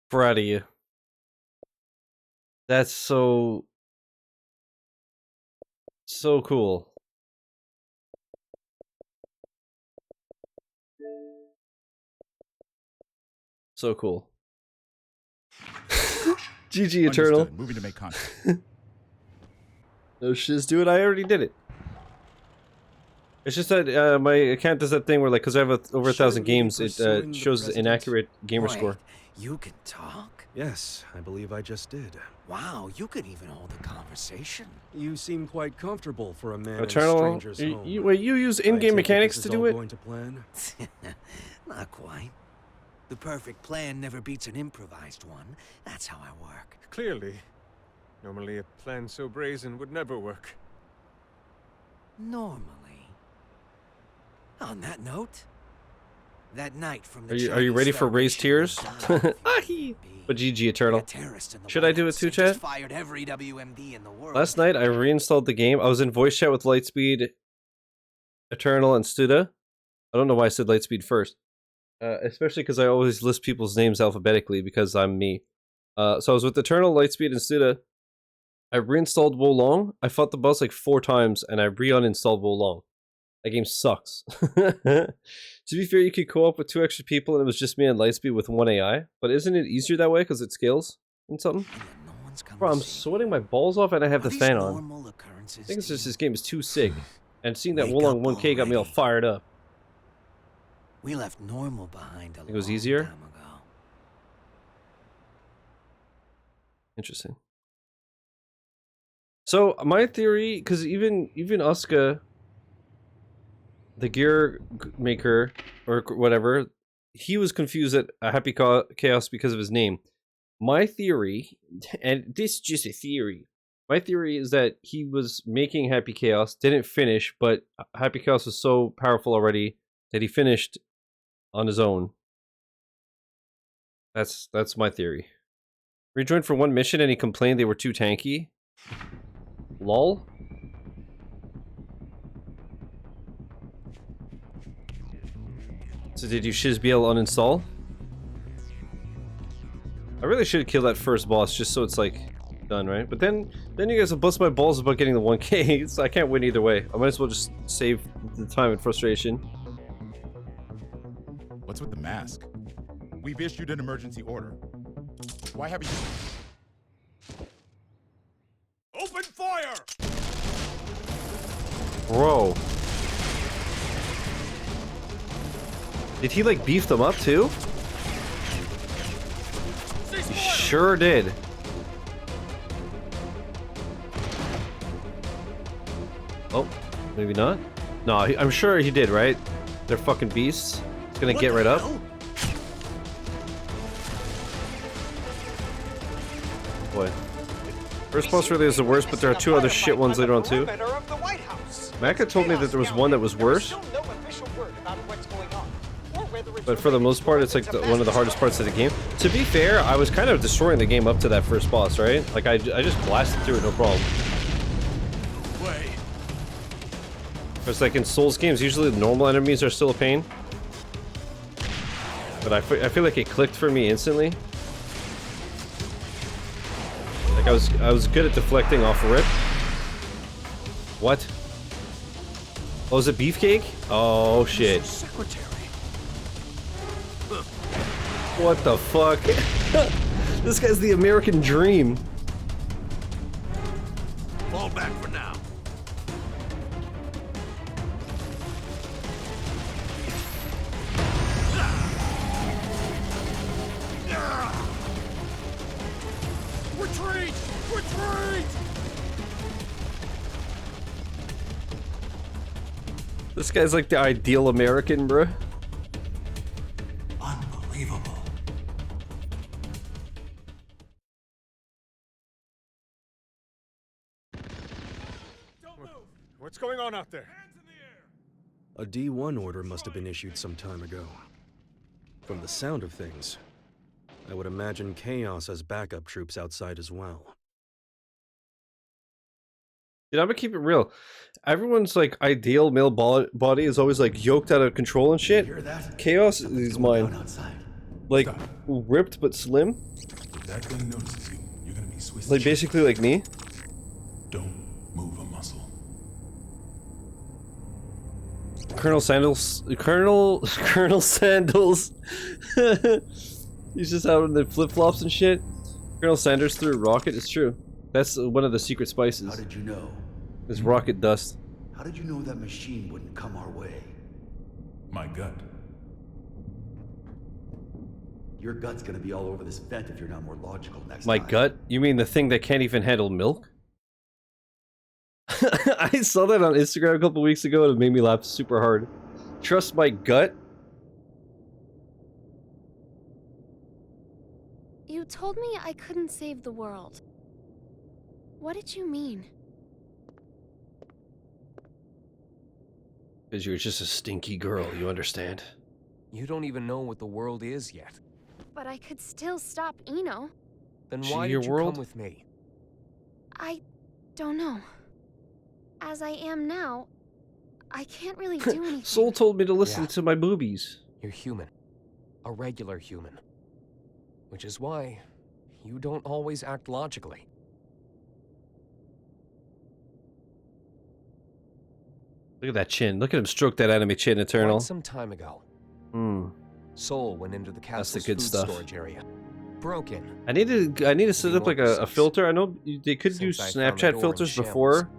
Speaker 1: Proud of you. That's so cool. So cool. GG Eternal.
Speaker 23: Understood. Moving to make contact.
Speaker 1: No shiz, do it. I already did it. It's just that my account does that thing where, like, because I have over 1,000 games, it shows inaccurate gamer score.
Speaker 2: You can talk?
Speaker 3: Yes, I believe I just did.
Speaker 2: Wow, you could even hold a conversation.
Speaker 3: You seem quite comfortable for a man in a
Speaker 1: Eternal.
Speaker 3: stranger's home.
Speaker 1: Wait, you use in-game mechanics to do it?
Speaker 3: Going to plan?
Speaker 2: Not quite. The perfect plan never beats an improvised one. That's how I work.
Speaker 15: Clearly. Normally a plan so brazen would never work.
Speaker 2: Normally. On that note, that night from the
Speaker 1: Are you ready for raised tears? But GG Eternal. Should I do it too, Chad?
Speaker 2: Fired every WMD in the world.
Speaker 1: Last night I reinstalled the game. I was in voice chat with Lightspeed, Eternal, and Studa. I don't know why I said Lightspeed first. Especially because I always list people's names alphabetically because I'm me. So I was with Eternal, Lightspeed, and Studa. I reinstalled Wolong. I fought the boss like 4 times, and I re-uninstalled Wolong. That game sucks. To be fair, you could co-op with 2 extra people, and it was just me and Lightspeed with 1 AI. But isn't it easier that way because it scales and something? Bro, I'm sweating my balls off, and I have the fan on. I think it's just this game is too sick, and seeing that Wolong 1K got me all fired up.
Speaker 2: We left normal behind
Speaker 1: It was easier. Interesting. So my theory, because even Asuka, the gear maker or whatever, he was confused at Happy Chaos because of his name. My theory, and this is just a theory, my theory is that he was making Happy Chaos, didn't finish, but Happy Chaos was so powerful already that he finished on his own. That's my theory. Rejoined for 1 mission and he complained they were too tanky. Lol. So did you Shizbiel uninstall? I really should kill that first boss just so it's like done, right? But then you guys will bust my balls about getting the 1K, so I can't win either way. I might as well just save the time and frustration.
Speaker 23: What's with the mask? We've issued an emergency order. Why haven't you...
Speaker 17: Open fire!
Speaker 1: Bro. Did he like beef them up too? He sure did. Oh, maybe not? No, I'm sure he did, right? They're fucking beasts. It's gonna get right up. Boy. First boss really is the worst, but there are 2 other shit ones later on too. Maka told me that there was one that was worse. But for the most part, it's like one of the hardest parts of the game. To be fair, I was kind of destroying the game up to that first boss, right? Like, I just blasted through it, no problem. It's like in Souls games, usually the normal enemies are still a pain. But I feel like it clicked for me instantly. Like, I was good at deflecting off rip. What? Oh, is it Beefcake? Oh, shit. What the fuck? This guy's the American dream.
Speaker 10: Fall back for now.
Speaker 17: Retreat! Retreat!
Speaker 1: This guy's like the ideal American, bruh.
Speaker 17: Unbelievable.
Speaker 15: What's going on out there?
Speaker 3: A D1 order must have been issued some time ago. From the sound of things, I would imagine Chaos has backup troops outside as well.
Speaker 1: Dude, I'm gonna keep it real. Everyone's like ideal male body is always like yoked out of control and shit. Chaos is mine. Like ripped but slim.
Speaker 8: If that thing notices you, you're gonna be Swiss.
Speaker 1: Like basically like me.
Speaker 8: Don't move a muscle.
Speaker 1: Colonel Sandals. Colonel Sandals. He's just out in the flip flops and shit. Colonel Sanders threw a rocket. It's true. That's one of the secret spices.
Speaker 6: How did you know?
Speaker 1: Is rocket dust.
Speaker 6: How did you know that machine wouldn't come our way?
Speaker 8: My gut.
Speaker 6: Your gut's gonna be all over this vent if you're not more logical next
Speaker 1: My
Speaker 6: time.
Speaker 1: gut? You mean the thing that can't even handle milk? I saw that on Instagram a couple weeks ago and it made me laugh super hard. Trust my gut?
Speaker 9: You told me I couldn't save the world. What did you mean?
Speaker 1: Because you're just a stinky girl, you understand?
Speaker 18: You don't even know what the world is yet.
Speaker 9: But I could still stop Eno.
Speaker 18: Then
Speaker 1: She
Speaker 18: why
Speaker 1: your
Speaker 18: did you
Speaker 1: world?
Speaker 18: come with me?
Speaker 9: I don't know. As I am now, I can't really do anything.
Speaker 1: Soul told me to listen to my boobies.
Speaker 18: You're human. A regular human. Which is why you don't always act logically.
Speaker 1: Look at that chin. Look at him stroke that anime chin, Eternal.
Speaker 18: Quite some time ago,
Speaker 1: Hmm.
Speaker 18: Soul went into the castle's
Speaker 1: good
Speaker 18: food
Speaker 1: stuff.
Speaker 18: storage area. Broke in.
Speaker 1: I need to set up like a filter. I know they could do
Speaker 18: Since I found the
Speaker 1: Snapchat
Speaker 18: door in
Speaker 1: filters
Speaker 18: shambles.
Speaker 1: before,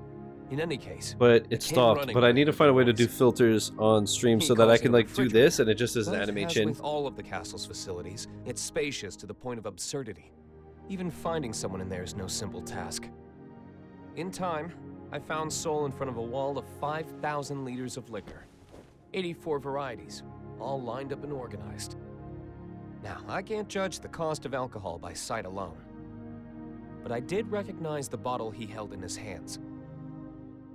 Speaker 18: In any case,
Speaker 1: but it
Speaker 18: came
Speaker 1: stopped.
Speaker 18: running
Speaker 1: But I
Speaker 18: when
Speaker 1: need to
Speaker 18: heard
Speaker 1: find a
Speaker 18: the
Speaker 1: way to
Speaker 18: noise.
Speaker 1: do filters on stream
Speaker 18: He
Speaker 1: so that I
Speaker 18: calls
Speaker 1: can
Speaker 18: it a
Speaker 1: like do this and it just is an
Speaker 18: But
Speaker 1: anime
Speaker 18: as
Speaker 1: chin.
Speaker 18: with all of the castle's facilities, it's spacious to the point of absurdity. Even finding someone in there is no simple task. In time, I found Soul in front of a wall of 5,000 liters of liquor. 84 varieties, all lined up and organized. Now, I can't judge the cost of alcohol by sight alone. But I did recognize the bottle he held in his hands.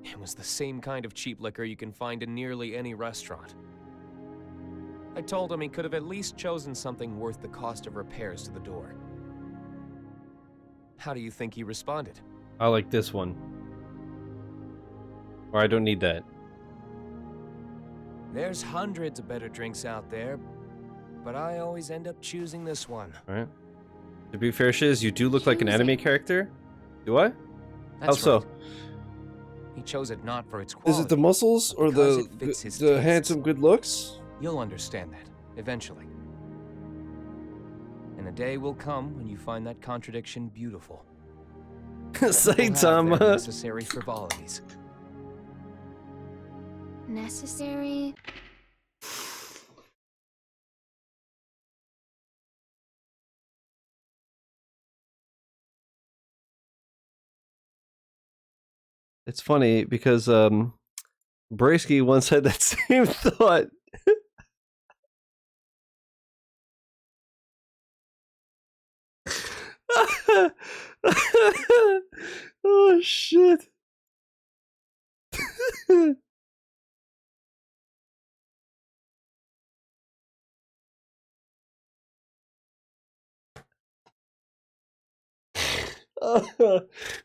Speaker 18: It was the same kind of cheap liquor you can find in nearly any restaurant. I told him he could have at least chosen something worth the cost of repairs to the door. How do you think he responded?
Speaker 1: I like this one. Or I don't need that.
Speaker 18: There's hundreds of better drinks out there, but I always end up choosing this one.
Speaker 1: Alright. To be fair, Shiz, you do look like an anime character. Do I? How
Speaker 18: That's
Speaker 1: so?
Speaker 18: right. He chose it not for its quality.
Speaker 1: Is it the muscles or
Speaker 18: because
Speaker 1: the
Speaker 18: it fits his
Speaker 1: the
Speaker 18: tastes.
Speaker 1: handsome good looks?
Speaker 18: You'll understand that, eventually. And a day will come when you find that contradiction beautiful. People have their
Speaker 1: Saitama.
Speaker 18: necessary frivolities.
Speaker 9: Necessary?
Speaker 1: It's funny because Braysky once had that same thought. Oh shit.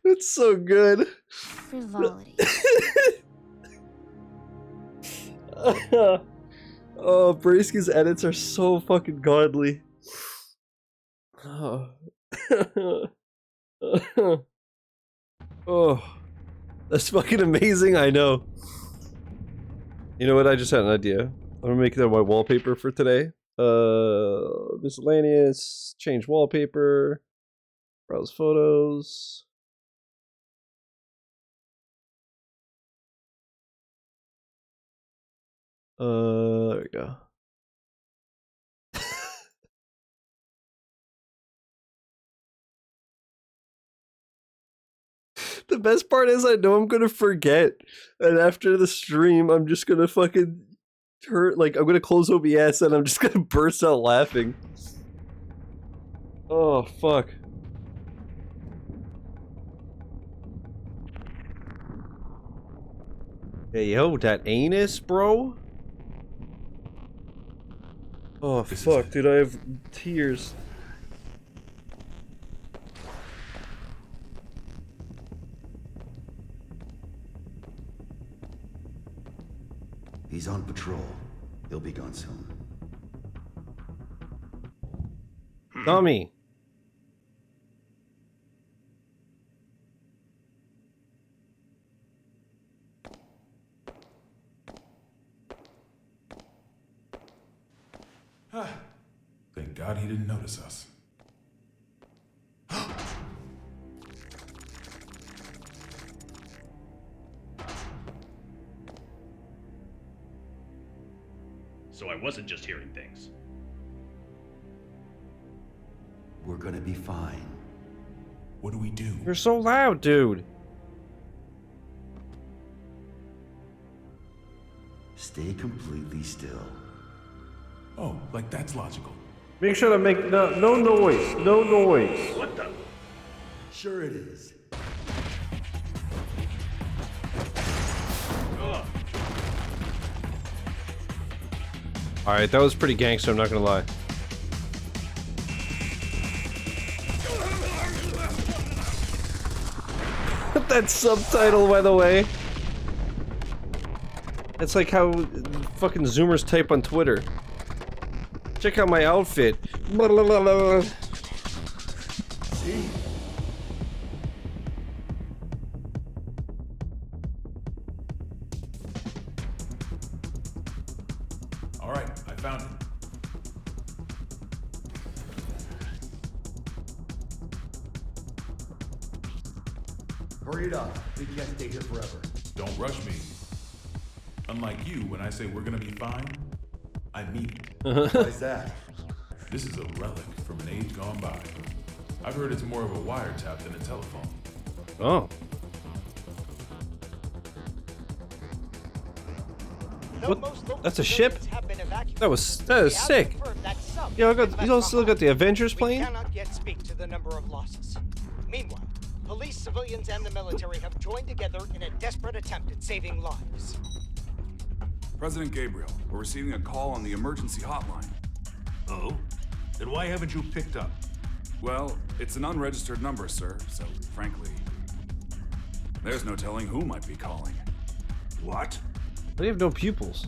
Speaker 1: It's so good.
Speaker 9: Frivolity.
Speaker 1: Oh, Braysky's edits are so fucking godly. Oh. Oh, that's fucking amazing. I know. You know what? I just had an idea. I'm gonna make that my wallpaper for today. Miscellaneous. Change wallpaper. Browse photos. There we go. The best part is I know I'm gonna forget, and after the stream, I'm just gonna fucking turn, like, I'm gonna close OBS and I'm just gonna burst out laughing. Oh, fuck. Hey, yo, that anus, bro? Oh, fuck, dude, I have tears.
Speaker 6: He's on patrol. He'll be gone soon.
Speaker 1: Tommy.
Speaker 8: Thank God he didn't notice us.
Speaker 4: So I wasn't just hearing things.
Speaker 6: We're gonna be fine.
Speaker 8: What do we do?
Speaker 1: You're so loud, dude.
Speaker 6: Stay completely still.
Speaker 8: Oh, like that's logical.
Speaker 1: Make sure to make no noise. No noise.
Speaker 4: What the?
Speaker 6: Sure it is.
Speaker 1: Alright, that was pretty gangster, I'm not gonna lie. That subtitle, by the way. It's like how fucking Zoomers type on Twitter. Check out my outfit. Blah, blah, blah, blah.
Speaker 6: See?
Speaker 17: Hurry it up. We can't stay here forever.
Speaker 8: Don't rush me. Unlike you, when I say we're gonna be fine, I mean it.
Speaker 6: Why's that?
Speaker 8: This is a relic from an age gone by. I've heard it's more of a wiretap than a telephone.
Speaker 1: Oh. What? That's a ship? That is sick. Yeah, you also still got the Avengers plane?
Speaker 13: We cannot yet speak to the number of losses. Meanwhile, police, civilians, and the military have joined together in a desperate attempt at saving lives.
Speaker 5: President Gabriel, we're receiving a call on the emergency hotline.
Speaker 17: Oh? Then why haven't you picked up?
Speaker 5: Well, it's an unregistered number, sir, so frankly, there's no telling who might be calling.
Speaker 17: What?
Speaker 1: We have no pupils.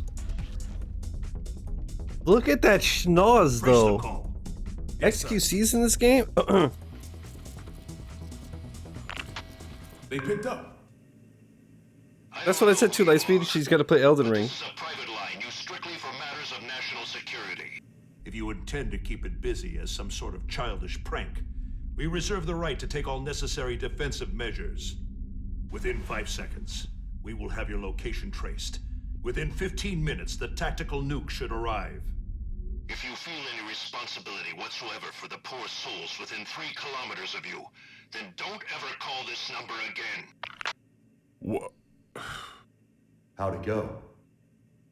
Speaker 1: Look at that schnoz, though. XQC's in this game?
Speaker 8: They picked up.
Speaker 1: That's what I said to Lightspeed. She's got to play Elden Ring.
Speaker 17: If you intend to keep it busy as some sort of childish prank, we reserve the right to take all necessary defensive measures. Within 5 seconds, we will have your location traced. Within 15 minutes, the tactical nuke should arrive.
Speaker 12: If you feel any responsibility whatsoever for the poor souls within 3 kilometers of you, then don't ever call this number again.
Speaker 8: What?
Speaker 6: How'd it go?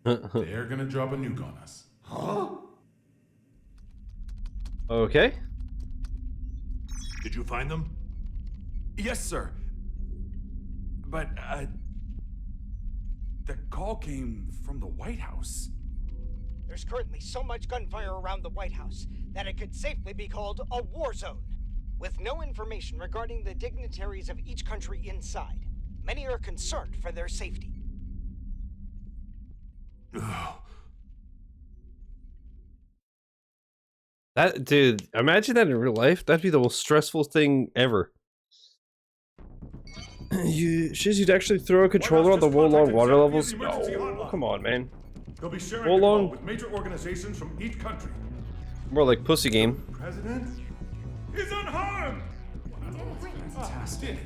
Speaker 8: They're gonna drop a nuke on us.
Speaker 6: Huh?
Speaker 1: Okay.
Speaker 17: Did you find them?
Speaker 5: Yes, sir. But, the call came from the White House.
Speaker 13: There's currently so much gunfire around the White House that it could safely be called a war zone. With no information regarding the dignitaries of each country inside, many are concerned for their safety.
Speaker 1: That dude, imagine that in real life. That'd be the most stressful thing ever. You'd actually throw a controller on the Wolong water levels? No, come on, man.
Speaker 20: They'll be sharing
Speaker 1: Wolong,
Speaker 20: with major organizations from each country.
Speaker 1: more like pussy game.
Speaker 20: President is unharmed.
Speaker 8: Fantastic.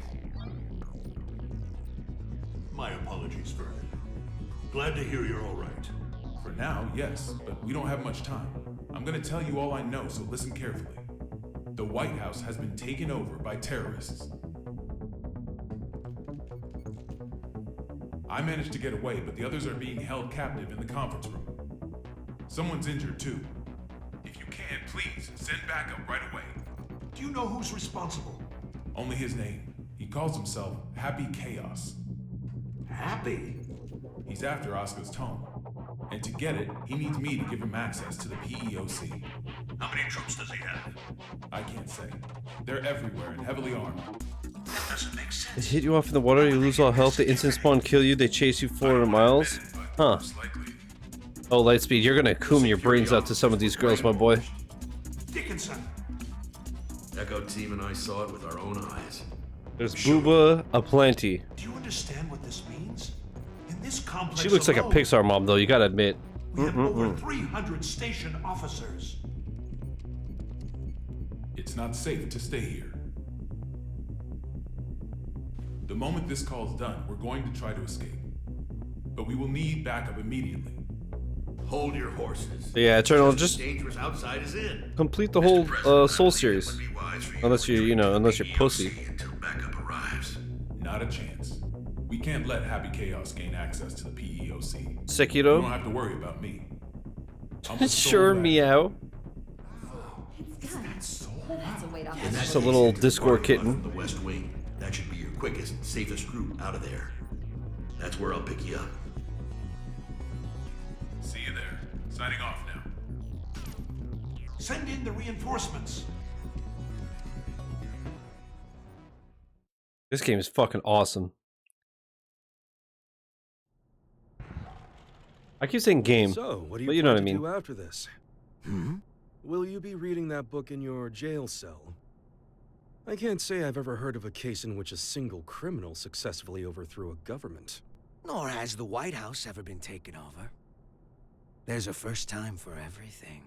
Speaker 17: My apologies, Vernon. Glad to hear you're all right.
Speaker 8: For now, yes, but we don't have much time. I'm gonna tell you all I know, so listen carefully. The White House has been taken over by terrorists. I managed to get away, but the others are being held captive in the conference room. Someone's injured too. If you can, please, send backup right away.
Speaker 17: Do you know who's responsible?
Speaker 8: Only his name. He calls himself Happy Chaos.
Speaker 17: Happy?
Speaker 8: He's after Oscar's Tome. And to get it, he needs me to give him access to the PEOC.
Speaker 17: How many troops does he have?
Speaker 8: I can't say. They're everywhere and heavily armed.
Speaker 17: That doesn't make sense.
Speaker 1: They hit you off in the water, you lose all health, they instant spawn kill you, they chase you 400 miles? Huh. Oh, Lightspeed, you're gonna coom your brains out to some of these girls, my boy.
Speaker 17: Dickinson.
Speaker 10: Echo Team and I saw it with our own eyes.
Speaker 1: There's Booba aplenty.
Speaker 17: Do you understand what this means? In this complex
Speaker 1: She looks like a
Speaker 17: alone,
Speaker 1: Pixar mom, though, you gotta admit.
Speaker 17: we have over 300 station officers.
Speaker 8: It's not safe to stay here. The moment this call's done, we're going to try to escape. But we will need backup immediately.
Speaker 10: Hold your horses.
Speaker 1: Yeah, Eternal, just
Speaker 10: dangerous outside is in.
Speaker 1: complete the whole Soul series. Unless unless you're pussy.
Speaker 8: Not a chance. We can't let Happy Chaos gain access to the PEOC.
Speaker 1: Sekiro?
Speaker 8: You don't have to worry about me.
Speaker 1: Sure, meow.
Speaker 10: It's
Speaker 1: Just a little Discord kitten.
Speaker 10: The West Wing. That should be your quickest, safest route out of there. That's where I'll pick you up.
Speaker 8: See you there. Signing off now.
Speaker 17: Send in the reinforcements.
Speaker 1: This game is fucking awesome. I keep saying game,
Speaker 3: So, what do
Speaker 1: but
Speaker 3: you
Speaker 1: you know
Speaker 3: plan
Speaker 1: what I
Speaker 3: to
Speaker 1: mean.
Speaker 3: do after this? Will you be reading that book in your jail cell? I can't say I've ever heard of a case in which a single criminal successfully overthrew a government.
Speaker 2: Nor has the White House ever been taken over. There's a first time for everything.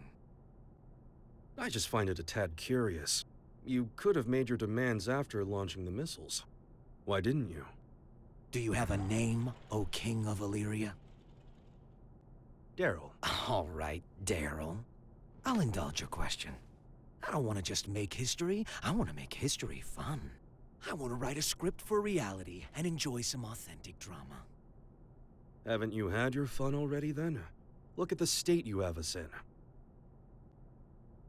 Speaker 3: I just find it a tad curious. You could have made your demands after launching the missiles. Why didn't you?
Speaker 2: Do you have a name, O King of Illyria?
Speaker 3: Daryl.
Speaker 2: All right, Daryl. I'll indulge your question. I don't want to just make history. I want to make history fun. I want to write a script for reality and enjoy some authentic drama.
Speaker 3: Haven't you had your fun already then? Look at the state you have us in.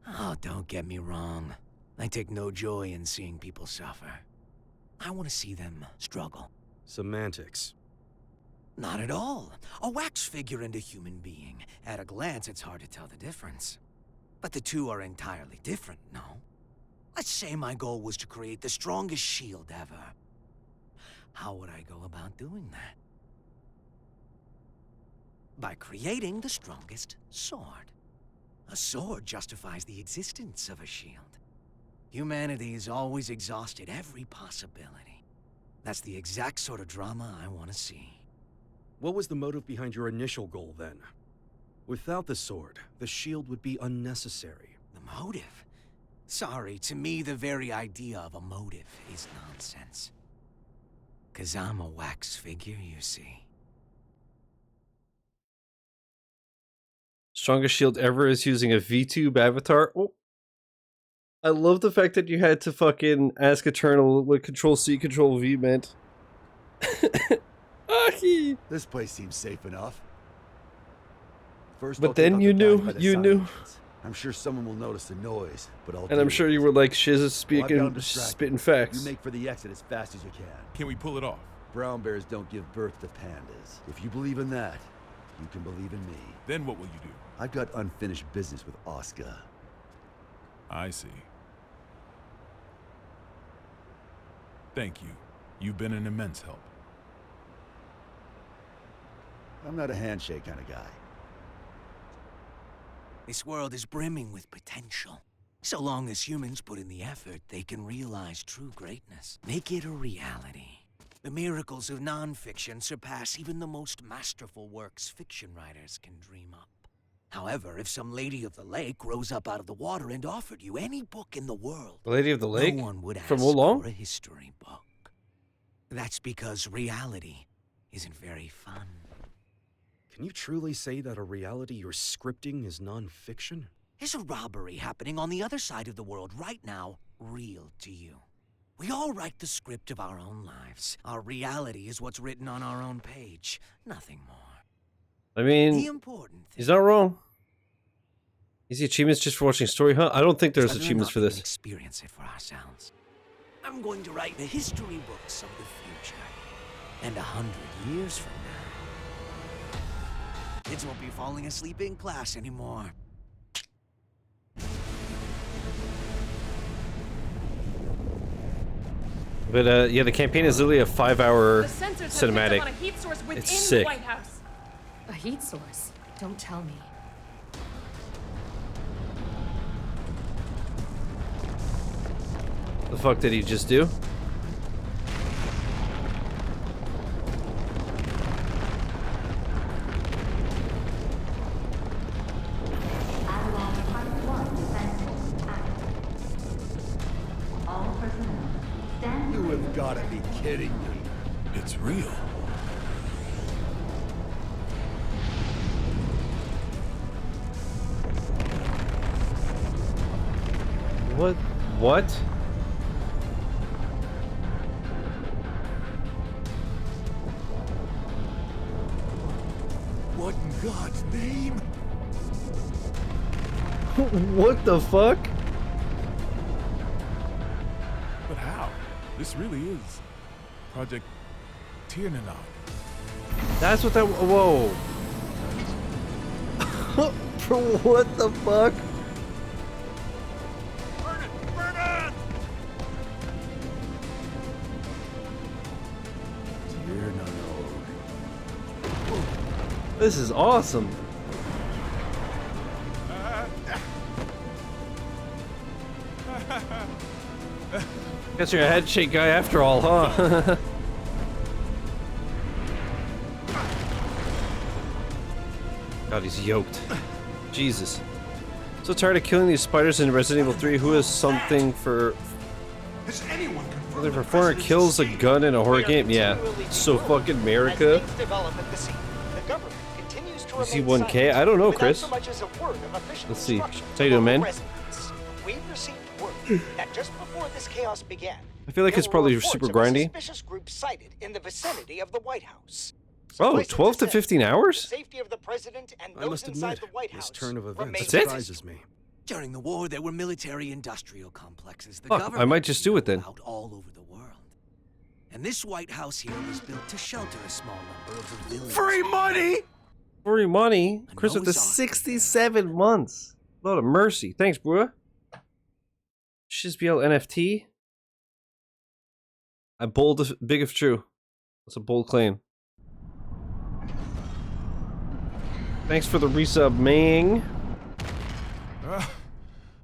Speaker 2: Oh, don't get me wrong. I take no joy in seeing people suffer. I want to see them struggle.
Speaker 3: Semantics.
Speaker 2: Not at all. A wax figure and a human being. At a glance, it's hard to tell the difference. But the two are entirely different, no? Let's say my goal was to create the strongest shield ever. How would I go about doing that? By creating the strongest sword. A sword justifies the existence of a shield. Humanity has always exhausted every possibility. That's the exact sort of drama I want to see.
Speaker 3: What was the motive behind your initial goal then? Without the sword, the shield would be unnecessary.
Speaker 2: The motive? Sorry, to me the very idea of a motive is nonsense. 'Cause I'm a wax figure, you see.
Speaker 1: Strongest shield ever is using a VTube avatar. Oh. I love the fact that you had to fucking ask Eternal what Control-C, Control-V meant.
Speaker 6: This place seems safe enough. First,
Speaker 1: but then you knew,
Speaker 6: I'm sure someone will notice the noise, but I'll.
Speaker 1: And I'm sure you were like, Shizzy spitting facts.
Speaker 6: You make for the exit as fast as you can.
Speaker 8: Can we pull it off?
Speaker 6: Brown bears don't give birth to pandas. If you believe in that, you can believe in me.
Speaker 8: Then what will you do?
Speaker 6: I've got unfinished business with Oscar.
Speaker 8: I see. Thank you. You've been an immense help.
Speaker 6: I'm not a handshake kind of guy.
Speaker 2: This world is brimming with potential. So long as humans put in the effort, they can realize true greatness. Make it a reality. The miracles of non-fiction surpass even the most masterful works fiction writers can dream up. However, if some lady of the lake rose up out of the water and offered you any book in the world,
Speaker 1: the Lady of the Lake?
Speaker 2: No one would ask
Speaker 1: From Wolong?
Speaker 2: for a history book. That's because reality isn't very fun.
Speaker 3: Can you truly say that a reality you're scripting is non-fiction?
Speaker 2: Is a robbery happening on the other side of the world right now real to you? We all write the script of our own lives. Our reality is what's written on our own page, nothing more.
Speaker 1: I mean,
Speaker 2: the important thing,
Speaker 1: he's not wrong. Is the achievements just for watching Story Hunt? I don't think there's achievements for this.
Speaker 2: Experience it for ourselves. I'm going to write the history books of the future. And 100 years from now, kids won't be falling asleep in class anymore.
Speaker 1: But yeah, the campaign is literally a 5-hour
Speaker 11: The sensors have
Speaker 1: cinematic.
Speaker 11: picked up on a heat source within
Speaker 1: It's
Speaker 11: the
Speaker 1: sick.
Speaker 11: White House.
Speaker 14: A heat source? Don't tell me.
Speaker 1: The fuck did he just do?
Speaker 6: You have got to be kidding me.
Speaker 8: It's real.
Speaker 1: What? What?
Speaker 6: What in God's name?
Speaker 1: What the fuck?
Speaker 8: But how? This really is Project Tiernanog.
Speaker 1: That's what that. Whoa. Bro, what the fuck?
Speaker 6: Burn it! Burn it!
Speaker 1: This is awesome. Guess you're a head shake guy after all, huh? God, he's yoked. Jesus. So tired of killing these spiders in Resident Evil 3. Who has something for...
Speaker 17: Has anyone confirmed
Speaker 1: Well, if a foreigner kills a gun in a horror game, yeah. So fucking America. You see 1K? I don't know, Chris. Let's see. How you doing, man?
Speaker 13: We've received word that just before this chaos began,
Speaker 1: I feel like it's probably super grindy.
Speaker 13: suspicious group sighted in the vicinity of the White House.
Speaker 1: Oh, 12 to 15 hours?
Speaker 13: Safety of the president and
Speaker 3: I
Speaker 13: those
Speaker 3: must
Speaker 13: inside
Speaker 3: admit,
Speaker 13: the White
Speaker 3: this
Speaker 13: House
Speaker 3: turn of events
Speaker 1: That's it?
Speaker 3: surprises me.
Speaker 2: During the war, there were military-industrial complexes. The
Speaker 1: Fuck,
Speaker 2: government
Speaker 1: I might just do it then.
Speaker 2: out all over the world. And this White House here was built to shelter a small number of civilians.
Speaker 1: Free money! Free money? Chris with the 67 months. Lord of mercy. Thanks, bro. Shizzy NFT. I bold if big if true. That's a bold claim. Thanks for the resub, Mang.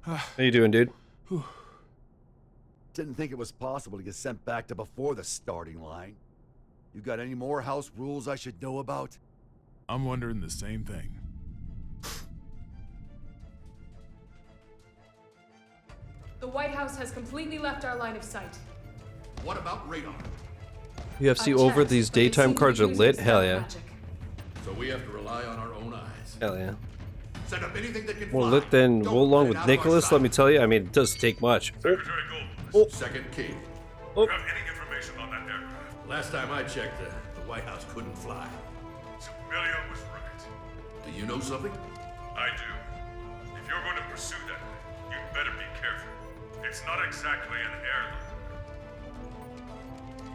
Speaker 1: How you doing, dude?
Speaker 6: Didn't think it was possible to get sent back to before the starting line. You got any more house rules I should know about?
Speaker 8: I'm wondering the same thing.
Speaker 11: The White House has completely left our line of sight.
Speaker 10: What about radar?
Speaker 1: UFC over, these daytime cards are lit? Hell yeah.
Speaker 10: So we have to rely on our own eyes.
Speaker 1: Hell yeah.
Speaker 10: Set up anything that can
Speaker 1: More
Speaker 10: fly.
Speaker 1: lit than
Speaker 10: Don't
Speaker 1: roll along
Speaker 10: let it
Speaker 1: with
Speaker 10: out of our
Speaker 1: Nicholas,
Speaker 10: sight.
Speaker 1: let me tell you. I mean, it does take much.
Speaker 20: Secretary Gold.
Speaker 10: Second key.
Speaker 20: Do you have any information on that aircraft?
Speaker 10: Last time I checked, the White House couldn't fly.
Speaker 20: Civilian was right.
Speaker 10: Do you know something?
Speaker 20: I do. If you're going to pursue that, you'd better be careful. It's not exactly an airline.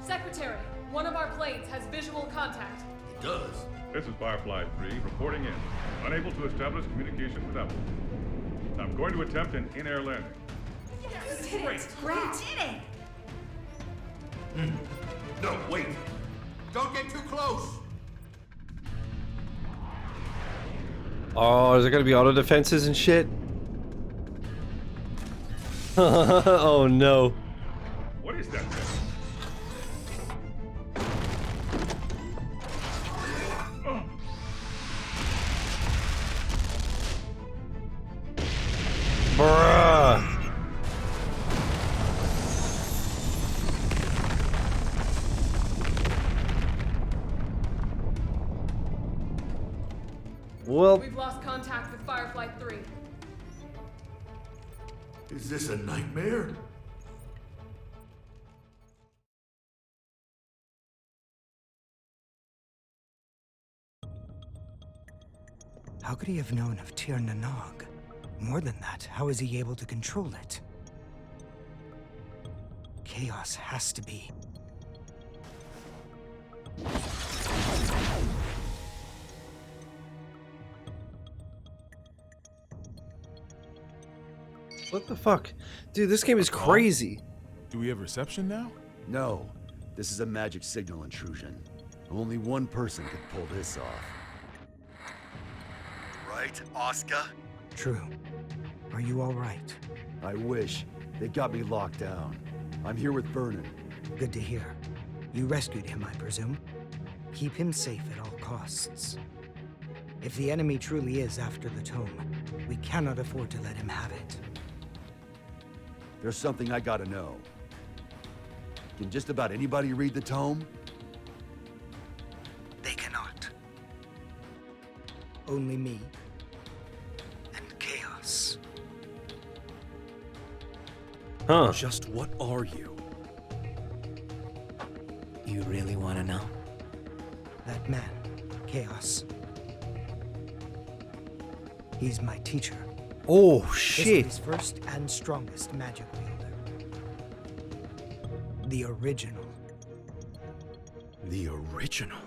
Speaker 11: Secretary, one of our planes has visual contact.
Speaker 10: It does.
Speaker 20: This is Firefly 3 reporting in. Unable to establish communication with Apple. I'm going to attempt an in-air landing.
Speaker 11: Yes, great. Great.
Speaker 10: No, wait. Don't get too close.
Speaker 1: Oh, is there gonna be auto defenses and shit? Oh no.
Speaker 20: What is that thing?
Speaker 1: Bruh. Well,
Speaker 11: We've lost contact with Firefly 3.
Speaker 10: Is this a nightmare?
Speaker 7: How could he have known of Tir Nanog? More than that, how is he able to control it? Chaos has to be.
Speaker 1: what the fuck? Dude, this game is crazy.
Speaker 8: Do we have reception now?
Speaker 6: No. This is a magic signal intrusion. Only one person could pull this off. Right, Oscar?
Speaker 7: True. Are you all right?
Speaker 6: I wish. They got me locked down. I'm here with Vernon.
Speaker 7: Good to hear. You rescued him, I presume? Keep him safe at all costs. If the enemy truly is after the Tome, we cannot afford to let him have it.
Speaker 6: There's something I gotta know. Can just about anybody read the Tome?
Speaker 7: They cannot. Only me. And chaos.
Speaker 1: Huh.
Speaker 3: Just what are you?
Speaker 2: You really want to know?
Speaker 7: That man, Chaos. He's my teacher.
Speaker 1: Oh,
Speaker 7: This
Speaker 1: shit.
Speaker 7: is his first and strongest magic wielder. The original.
Speaker 3: The original?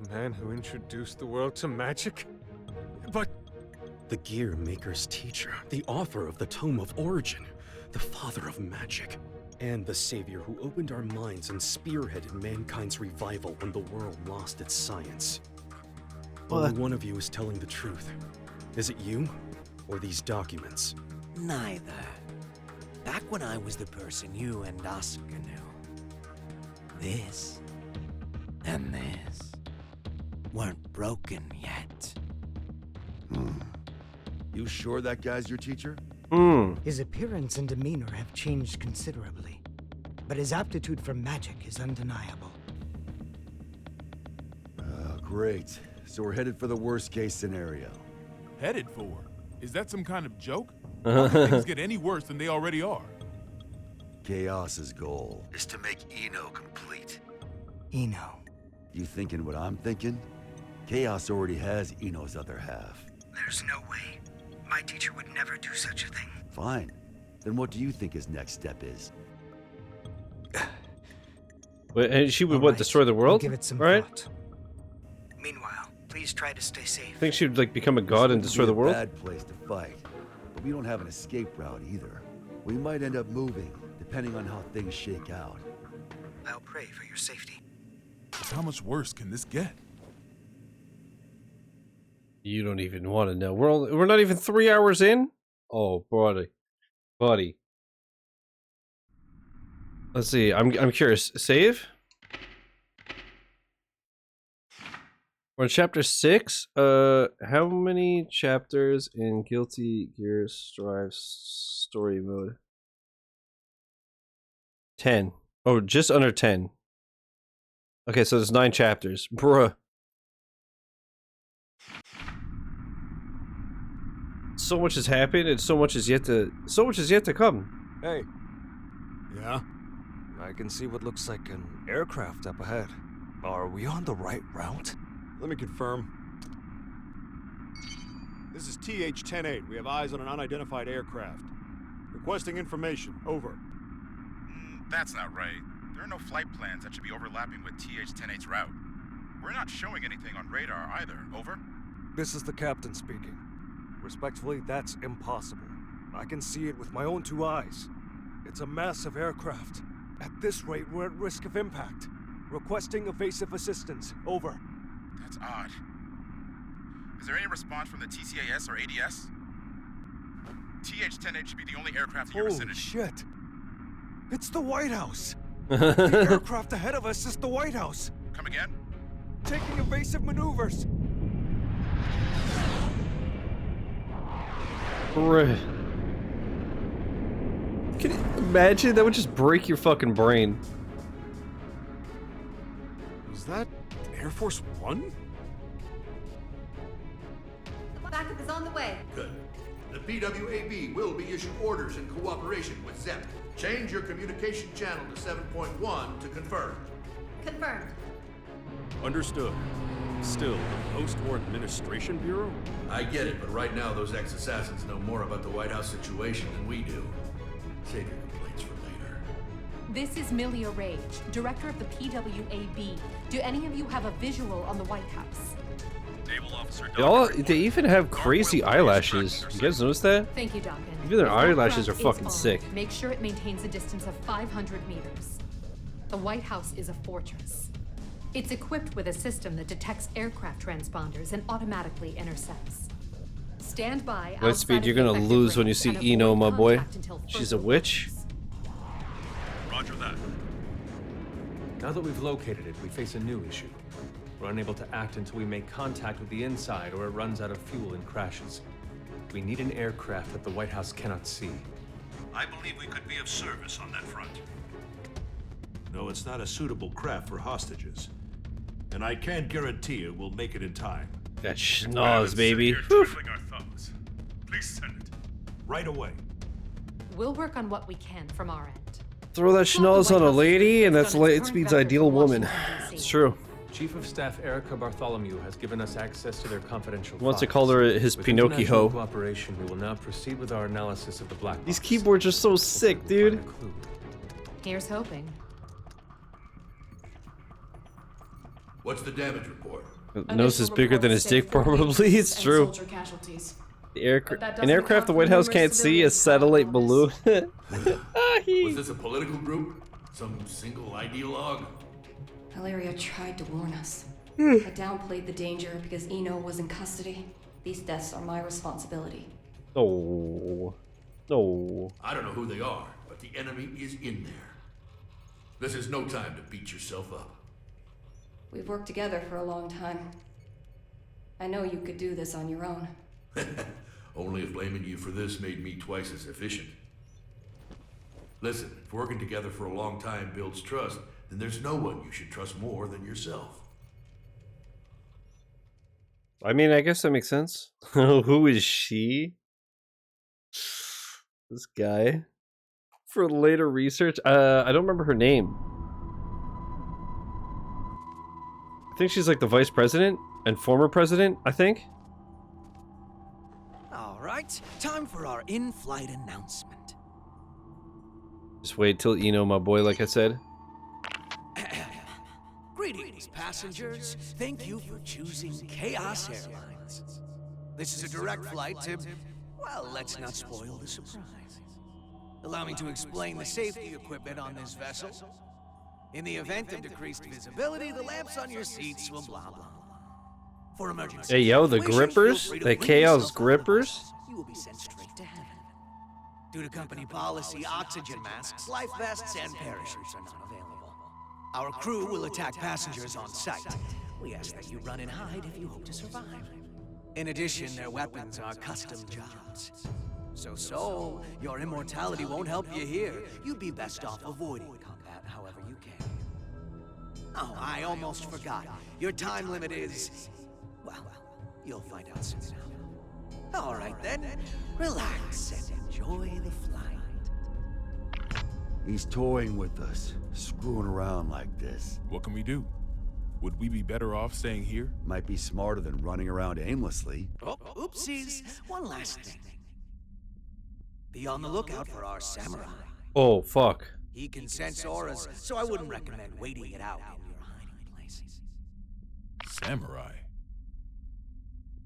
Speaker 15: The man who introduced the world to magic? But
Speaker 3: the Gear Maker's teacher, the author of the Tome of Origin, the father of magic, and the savior who opened our minds and spearheaded mankind's revival when the world lost its science. Only one of you is telling the truth. Is it you, or these documents?
Speaker 2: Neither. Back when I was the person you and Oscar knew, this and this weren't broken yet.
Speaker 6: You sure that guy's your teacher?
Speaker 7: His appearance and demeanor have changed considerably. but his aptitude for magic is undeniable.
Speaker 6: Great. So we're headed for the worst case scenario.
Speaker 8: Headed for? Is that some kind of joke? How can things get any worse than they already are?
Speaker 6: Chaos's goal is to make Eno complete.
Speaker 7: Eno.
Speaker 6: You thinking what I'm thinking? Chaos already has Eno's other half.
Speaker 7: There's no way. My teacher would never do such a thing.
Speaker 6: Fine. Then what do you think his next step is?
Speaker 1: Wait, and she would what? Destroy the world?
Speaker 7: Give it some
Speaker 1: right?
Speaker 7: thought. Meanwhile, please try to stay safe.
Speaker 1: Think she'd like become a god and destroy the world?
Speaker 6: Bad place to fight, but we don't have an escape route either. We might end up moving, depending on how things shake out.
Speaker 7: I'll pray for your safety.
Speaker 8: How much worse can this get?
Speaker 1: You don't even want to know. We're not even 3 hours in. Oh, buddy. Let's see. I'm curious. Save. We're on chapter 6. How many chapters in Guilty Gear Strive story mode? 10. Oh, just under 10. Okay, so there's 9 chapters. Bruh. So much has happened, and so much is yet to come.
Speaker 16: Hey. Yeah? I can see what looks like an aircraft up ahead. Are we on the right route?
Speaker 15: Let me confirm. This is TH-108. We have eyes on an unidentified aircraft. Requesting information. Over.
Speaker 23: That's not right. There are no flight plans that should be overlapping with TH-108's route. We're not showing anything on radar either. Over.
Speaker 16: This is the captain speaking. Respectfully, that's impossible. I can see it with my own 2 eyes. It's a massive aircraft. At this rate, we're at risk of impact. Requesting evasive assistance. Over.
Speaker 23: That's odd. Is there any response from the TCAS or ADS? TH-108 should be the only aircraft in your vicinity.
Speaker 16: Holy shit! It's the White House! The aircraft ahead of us is the White House!
Speaker 23: Come again?
Speaker 16: Taking evasive maneuvers!
Speaker 1: Can you imagine? That would just break your fucking brain.
Speaker 15: Was that Air Force One?
Speaker 19: The backup is on the way.
Speaker 10: Good. The PWAB will be issuing orders in cooperation with ZEP. Change your communication channel to 7.1 to confirm.
Speaker 19: Confirmed.
Speaker 3: Understood. Still, the Post-War Administration Bureau?
Speaker 10: I get it, but right now those ex-assassins know more about the White House situation than we do. Save your complaints for later.
Speaker 14: This is Milia Rage, director of the PWAB. Do any of you have a visual on the White House?
Speaker 23: Naval Officer
Speaker 1: They even have crazy eyelashes. You guys notice that?
Speaker 14: Thank you, Duncan.
Speaker 1: Even their
Speaker 14: If
Speaker 1: eyelashes are
Speaker 14: aircraft is
Speaker 1: fucking
Speaker 14: on,
Speaker 1: sick.
Speaker 14: Make sure it maintains a distance of 500 meters. The White House is a fortress. It's equipped with a system that detects aircraft transponders and automatically intercepts. Stand by.
Speaker 1: Lightspeed, you're gonna lose when you see Eno, my boy. She's a witch.
Speaker 23: Roger that.
Speaker 21: Now that we've located it, we face a new issue. We're unable to act until we make contact with the inside or it runs out of fuel and crashes. We need an aircraft that the White House cannot see.
Speaker 17: I believe we could be of service on that front. No, it's not a suitable craft for hostages. And I can't guarantee it will make it in time.
Speaker 1: That schnoz, baby.
Speaker 17: Twiddling our thumbs. Please send it. Right away.
Speaker 14: We'll work on what we can from our end.
Speaker 1: Throw that schnoz on a lady, and that's Lightspeed's ideal woman. It's true.
Speaker 21: Chief of Staff Erica Bartholomew has given us access to their confidential
Speaker 1: He wants to
Speaker 21: files.
Speaker 1: call her his
Speaker 21: With
Speaker 1: Pinocchio.
Speaker 21: international cooperation, we will now proceed with our analysis of the black box.
Speaker 1: These keyboards are so sick, dude.
Speaker 14: Here's hoping.
Speaker 10: What's the damage report?
Speaker 1: Nose is bigger than his dick, probably. It's true. An aircraft the White House can't see, a satellite balloon.
Speaker 10: Was this a political group? Some single ideologue?
Speaker 19: Valeria tried to warn us.
Speaker 1: Hmm.
Speaker 19: I downplayed the danger because Eno was in custody. These deaths are my responsibility.
Speaker 1: Oh. No.
Speaker 10: I don't know who they are, but the enemy is in there. This is no time to beat yourself up.
Speaker 19: We've worked together for a long time. I know you could do this on your own.
Speaker 10: Only if blaming you for this made me twice as efficient. Listen, if working together for a long time builds trust, then there's no one you should trust more than yourself.
Speaker 1: I mean, I guess that makes sense. Who is she? This guy. For later research, I don't remember her name. I think she's like the vice president and former president, I think.
Speaker 2: All right, time for our in-flight announcement.
Speaker 1: Just wait till my boy, like I said.
Speaker 2: Greetings, passengers. Thank you for choosing Chaos Airlines. This is a direct flight to, well, let's not spoil the surprise. Allow me to explain the safety equipment on this vessel. In the event of decreased visibility, the lamps on your seats will blah blah blah. For emergency
Speaker 1: Hey yo, the
Speaker 2: situations,
Speaker 1: grippers?
Speaker 2: feel free to
Speaker 1: The
Speaker 2: ring
Speaker 1: Chaos
Speaker 2: yourself on
Speaker 1: grippers?
Speaker 2: You will be sent straight to heaven. Due to company policy, oxygen masks, life vests, and parachutes are not available. Our crew will attack passengers on sight. We ask that you run and hide if you hope to survive. In addition, their weapons are custom jobs. So, your immortality won't help you here. You'd be best off avoiding combat however you can. Oh, I almost forgot. Your time limit is... well, you'll find out soon enough. All right then, relax and enjoy the flight.
Speaker 6: He's toying with us, screwing around like this.
Speaker 8: What can we do? Would we be better off staying here?
Speaker 6: Might be smarter than running around aimlessly.
Speaker 2: Oh, oopsies. One last thing. Be on the lookout for our samurai.
Speaker 1: Oh, fuck.
Speaker 2: He can sense auras, so I wouldn't recommend waiting it out in your hiding places.
Speaker 8: Samurai?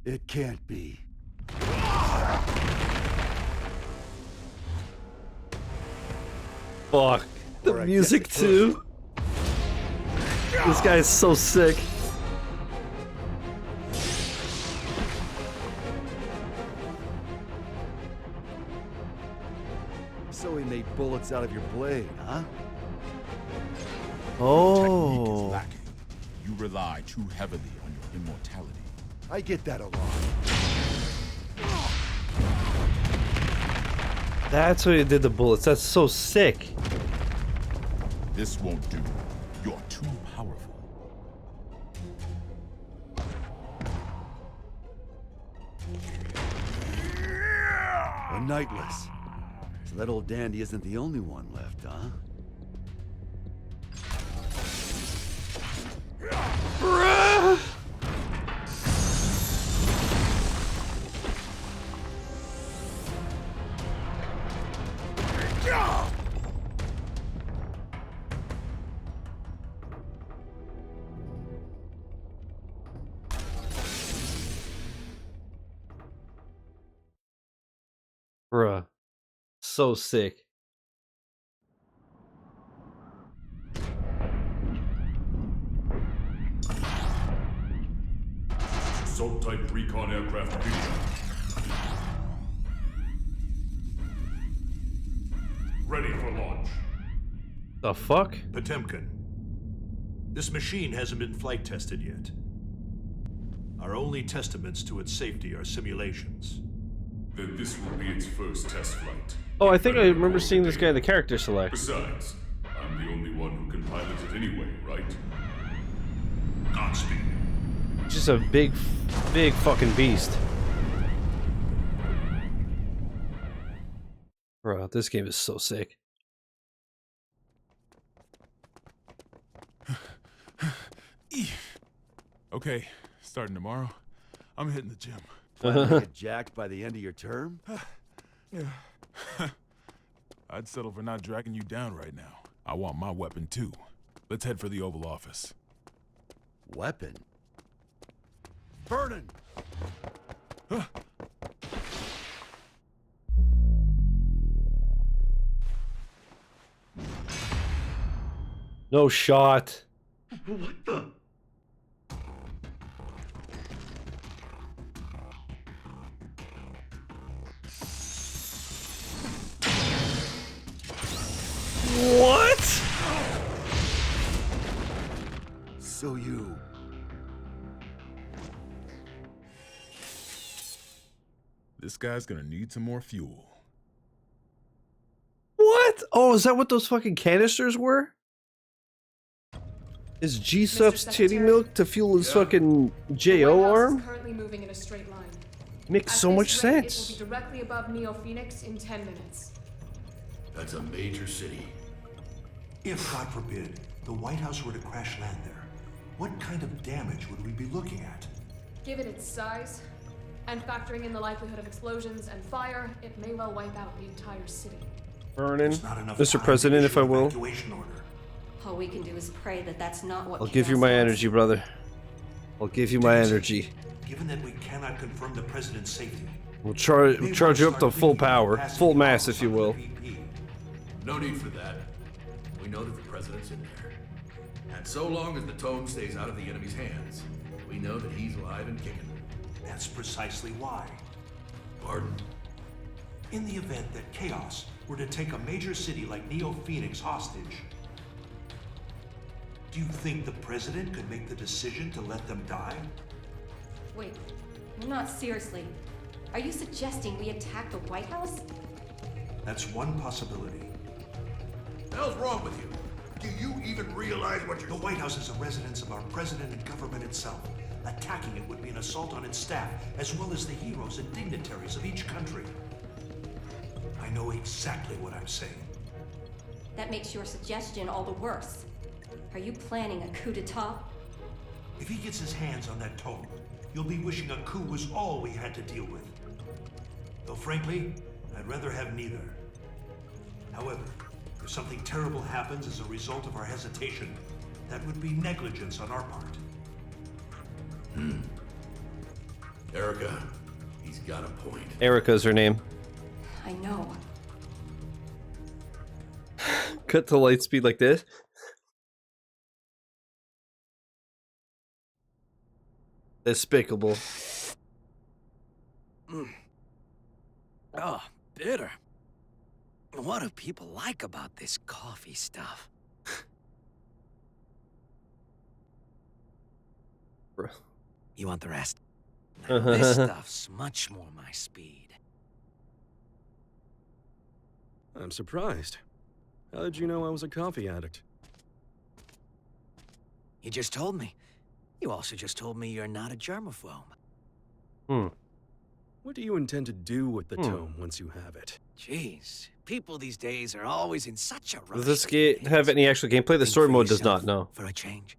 Speaker 6: It can't be.
Speaker 1: Fuck. The music too. This guy is so sick.
Speaker 6: So he made bullets out of your blade, huh?
Speaker 1: Oh.
Speaker 9: Lacking. You rely too heavily on your immortality.
Speaker 6: I get that a lot.
Speaker 1: That's why he did the bullets. That's so sick.
Speaker 9: This won't do. You're too powerful.
Speaker 6: A Nightless. So that old dandy isn't the only one left, huh?
Speaker 1: Bruh! Bruh. So sick.
Speaker 20: Assault-type recon aircraft beacon. Ready for launch.
Speaker 1: The fuck?
Speaker 17: Potemkin. This machine hasn't been flight tested yet. Our only testaments to its safety are simulations.
Speaker 20: Then this will be its first test flight.
Speaker 1: Oh, I think I remember seeing this guy in the character select.
Speaker 20: Besides, I'm the only one who can pilot it anyway, right? Godspeed.
Speaker 1: Just a big fucking beast. Bro, this game is so sick.
Speaker 8: Okay, starting tomorrow, I'm hitting the gym.
Speaker 6: Plan to get jacked by the end of your term?
Speaker 8: Yeah. I'd settle for not dragging you down right now. I want my weapon too. Let's head for the Oval Office.
Speaker 6: Weapon? Burning!
Speaker 1: No shot.
Speaker 6: What the?
Speaker 1: What?
Speaker 6: So you...
Speaker 8: This guy's gonna need some more fuel.
Speaker 1: What? What? Oh, is that what those fucking canisters were? Is G-Sup's titty milk to fuel his fucking JO arm?
Speaker 11: Currently moving in a straight line.
Speaker 1: Makes so much sense.
Speaker 11: It will be directly above Neo Phoenix in 10 minutes.
Speaker 10: That's a major city.
Speaker 17: If, God forbid, the White House were to crash land there, what kind of damage would we be looking at?
Speaker 11: Given its size, and factoring in the likelihood of explosions and fire, it may well wipe out the entire city.
Speaker 1: Burning, Mr. President, if I will.
Speaker 19: All we can do is pray that that's not what.
Speaker 1: I'll give you my energy, brother. I'll give you my energy.
Speaker 17: Given that we cannot confirm the president's safety,
Speaker 1: We'll charge you up to full power, full mass, if you will.
Speaker 10: No need for that. We know that the president's in there. And so long as the Tome stays out of the enemy's hands, we know that he's alive and kicking.
Speaker 17: that's precisely why.
Speaker 10: Pardon?
Speaker 17: In the event that Chaos were to take a major city like Neo Phoenix hostage, do you think the president could make the decision to let them die?
Speaker 19: Wait, not seriously. Are you suggesting we attack the White House?
Speaker 17: That's one possibility.
Speaker 10: The hell's wrong with you? Do you even realize what you're...
Speaker 17: The White House is a residence of our president and government itself. Attacking it would be an assault on its staff, as well as the heroes and dignitaries of each country. I know exactly what I'm saying.
Speaker 19: That makes your suggestion all the worse. Are you planning a coup d'etat?
Speaker 17: If he gets his hands on that Tome, you'll be wishing a coup was all we had to deal with. Though frankly, I'd rather have neither. However, if something terrible happens as a result of our hesitation, that would be negligence on our part.
Speaker 10: Erica, he's got a point.
Speaker 1: Erica's her name.
Speaker 19: I know.
Speaker 1: Cut to light speed like this. Despicable.
Speaker 2: Oh, bitter. What do people like about this coffee stuff?
Speaker 1: Bro.
Speaker 2: You want the rest? Now, this stuff's much more my speed.
Speaker 3: I'm surprised. How did you know I was a coffee addict?
Speaker 2: You just told me. You also just told me you're not a germaphobe.
Speaker 3: What do you intend to do with the tome once you have it?
Speaker 2: Jeez, people these days are always in such a rush.
Speaker 1: Does this game have any actual gameplay? The story mode does not, no.
Speaker 2: For a change.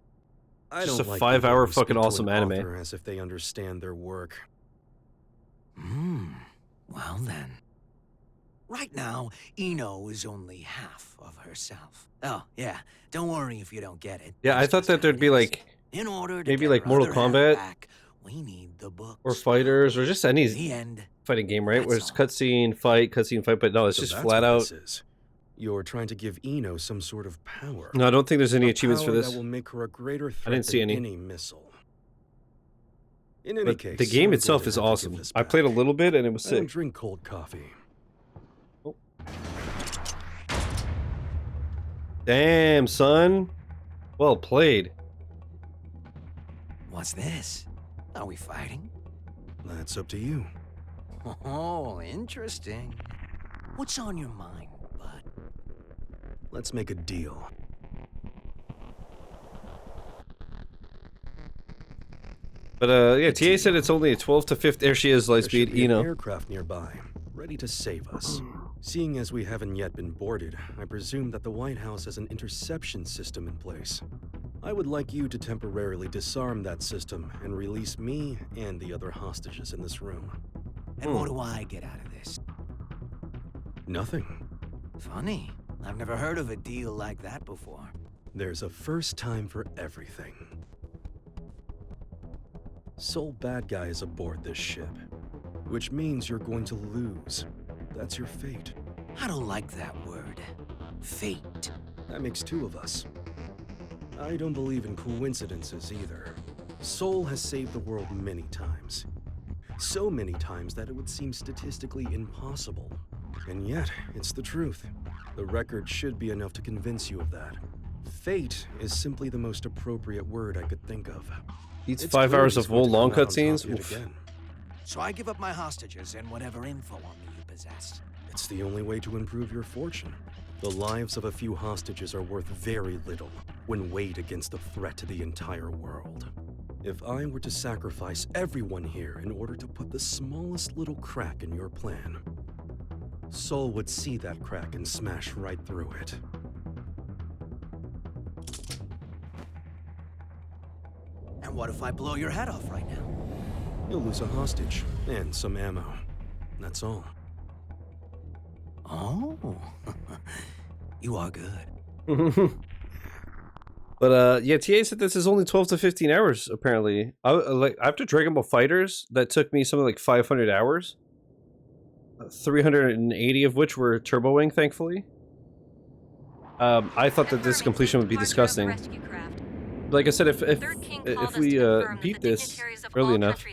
Speaker 3: I
Speaker 1: Just
Speaker 3: don't
Speaker 1: a
Speaker 3: like
Speaker 1: 5-hour
Speaker 3: people who
Speaker 1: fucking
Speaker 3: speak to
Speaker 1: awesome
Speaker 3: an
Speaker 1: anime.
Speaker 3: author as if they understand their work.
Speaker 2: Well then. Right now, Eno is only half of herself. Oh, yeah. Don't worry if you don't get it.
Speaker 1: Yeah, I thought that there'd be like
Speaker 2: In order to
Speaker 1: maybe
Speaker 2: get
Speaker 1: like
Speaker 2: her
Speaker 1: Mortal
Speaker 2: other half
Speaker 1: Kombat
Speaker 2: back, we need the books.
Speaker 1: or Fighters or just any
Speaker 2: The end.
Speaker 1: fighting game, right? Where it's cutscene, fight, but no, it's
Speaker 3: So
Speaker 1: just
Speaker 3: that's
Speaker 1: flat
Speaker 3: what
Speaker 1: out.
Speaker 3: this is. You're trying to give Eno some sort of power.
Speaker 1: No, I don't think there's any
Speaker 3: A
Speaker 1: achievements for
Speaker 3: power
Speaker 1: this.
Speaker 3: That will make her a greater threat
Speaker 1: I didn't see
Speaker 3: than
Speaker 1: any.
Speaker 3: missile. In any
Speaker 1: But
Speaker 3: case,
Speaker 1: the game
Speaker 3: I'm
Speaker 1: itself
Speaker 3: going to
Speaker 1: is
Speaker 3: have to give
Speaker 1: awesome.
Speaker 3: this
Speaker 1: I
Speaker 3: back.
Speaker 1: played a little bit and it was
Speaker 3: I don't
Speaker 1: sick.
Speaker 3: drink cold coffee.
Speaker 1: Damn, son. Well played.
Speaker 2: What's this? Are we fighting?
Speaker 3: That's up to you.
Speaker 2: Oh, interesting. What's on your mind, bud?
Speaker 3: Let's make a deal.
Speaker 1: But yeah, TA said it's only a 12 to 15. There she is,
Speaker 3: There
Speaker 1: Lightspeed,
Speaker 3: should be an
Speaker 1: Eno.
Speaker 3: aircraft nearby, ready to save us. Seeing as we haven't yet been boarded, I presume that the White House has an interception system in place. I would like you to temporarily disarm that system and release me and the other hostages in this room.
Speaker 2: And what do I get out of this?
Speaker 3: Nothing.
Speaker 2: Funny. I've never heard of a deal like that before.
Speaker 3: There's a first time for everything. Sole bad guy is aboard this ship, which means you're going to lose. That's your fate.
Speaker 2: I don't like that word. Fate.
Speaker 3: That makes two of us. I don't believe in coincidences either. Soul has saved the world many times. So many times that it would seem statistically impossible. And yet, it's the truth. The record should be enough to convince you of that. Fate is simply the most appropriate word I could think of.
Speaker 1: Eats
Speaker 3: It's
Speaker 1: 5 hours
Speaker 3: clearly
Speaker 1: of
Speaker 3: going
Speaker 1: old
Speaker 3: to
Speaker 1: long
Speaker 3: come out on top
Speaker 1: cutscenes.
Speaker 3: yet
Speaker 1: Oof.
Speaker 3: again.
Speaker 2: So I give up my hostages and whatever info on me you possess.
Speaker 3: It's the only way to improve your fortune. The lives of a few hostages are worth very little when weighed against the threat to the entire world. If I were to sacrifice everyone here in order to put the smallest little crack in your plan, Sol would see that crack and smash right through it.
Speaker 2: And what if I blow your head off right now?
Speaker 3: You'll lose a hostage and some ammo. That's all.
Speaker 2: Oh, you are good.
Speaker 1: But yeah, TA said this is only 12 to 15 hours apparently. After Dragon Ball Fighters, that took me something like 500 hours. 380 of which were Turbo Wing, thankfully. I thought that this completion would be disgusting. Like I said, if we beat this early enough,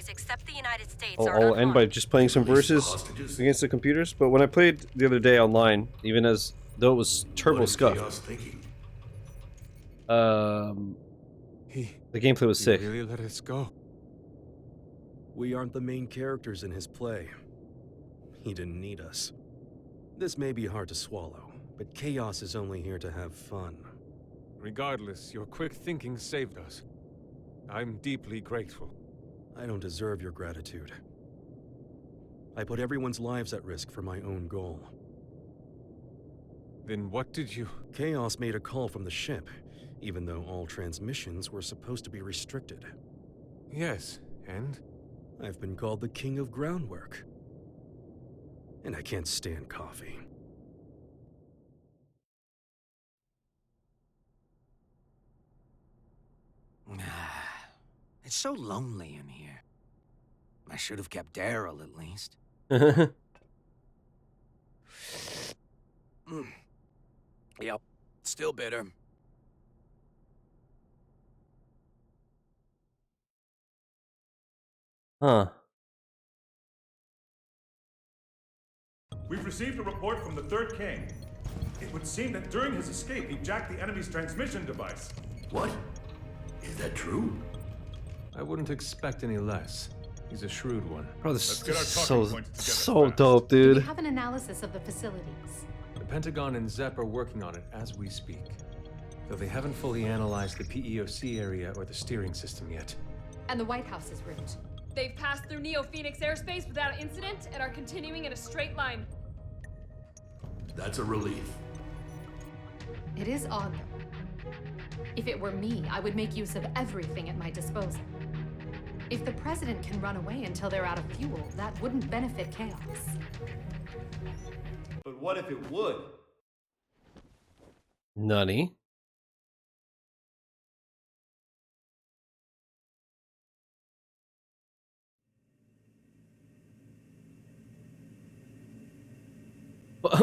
Speaker 1: I'll end by just playing some verses against the computers. But when I played the other day online, even as though it was turbo scuffed, the gameplay was sick.
Speaker 16: Really let us go.
Speaker 3: We aren't the main characters in his play. He didn't need us. This may be hard to swallow, but Chaos is only here to have fun.
Speaker 16: Regardless, your quick thinking saved us. I'm deeply grateful.
Speaker 3: I don't deserve your gratitude. I put everyone's lives at risk for my own goal.
Speaker 16: Then what did you...
Speaker 3: Chaos made a call from the ship, even though all transmissions were supposed to be restricted.
Speaker 16: Yes, and?
Speaker 3: I've been called the King of Groundwork. And I can't stand coffee.
Speaker 2: It's so lonely in here. I should have kept Daryl at least. Yep, still bitter.
Speaker 1: Huh.
Speaker 20: We've received a report from the Third King. It would seem that during his escape, he jacked the enemy's transmission device.
Speaker 10: What? Is that true?
Speaker 21: I wouldn't expect any less. He's a shrewd one.
Speaker 1: Bro, this is so dope,
Speaker 14: Do we
Speaker 1: dude.
Speaker 14: have an analysis of the facilities?
Speaker 21: The Pentagon and ZEP are working on it as we speak. Though they haven't fully analyzed the PEOC area or the steering system yet.
Speaker 14: And the White House's route?
Speaker 11: They've passed through Neo-Phoenix airspace without incident and are continuing in a straight line.
Speaker 10: That's a relief.
Speaker 14: It is odd, though. If it were me, I would make use of everything at my disposal. If the president can run away until they're out of fuel, that wouldn't benefit Chaos.
Speaker 4: But what if it would?
Speaker 1: Nunny.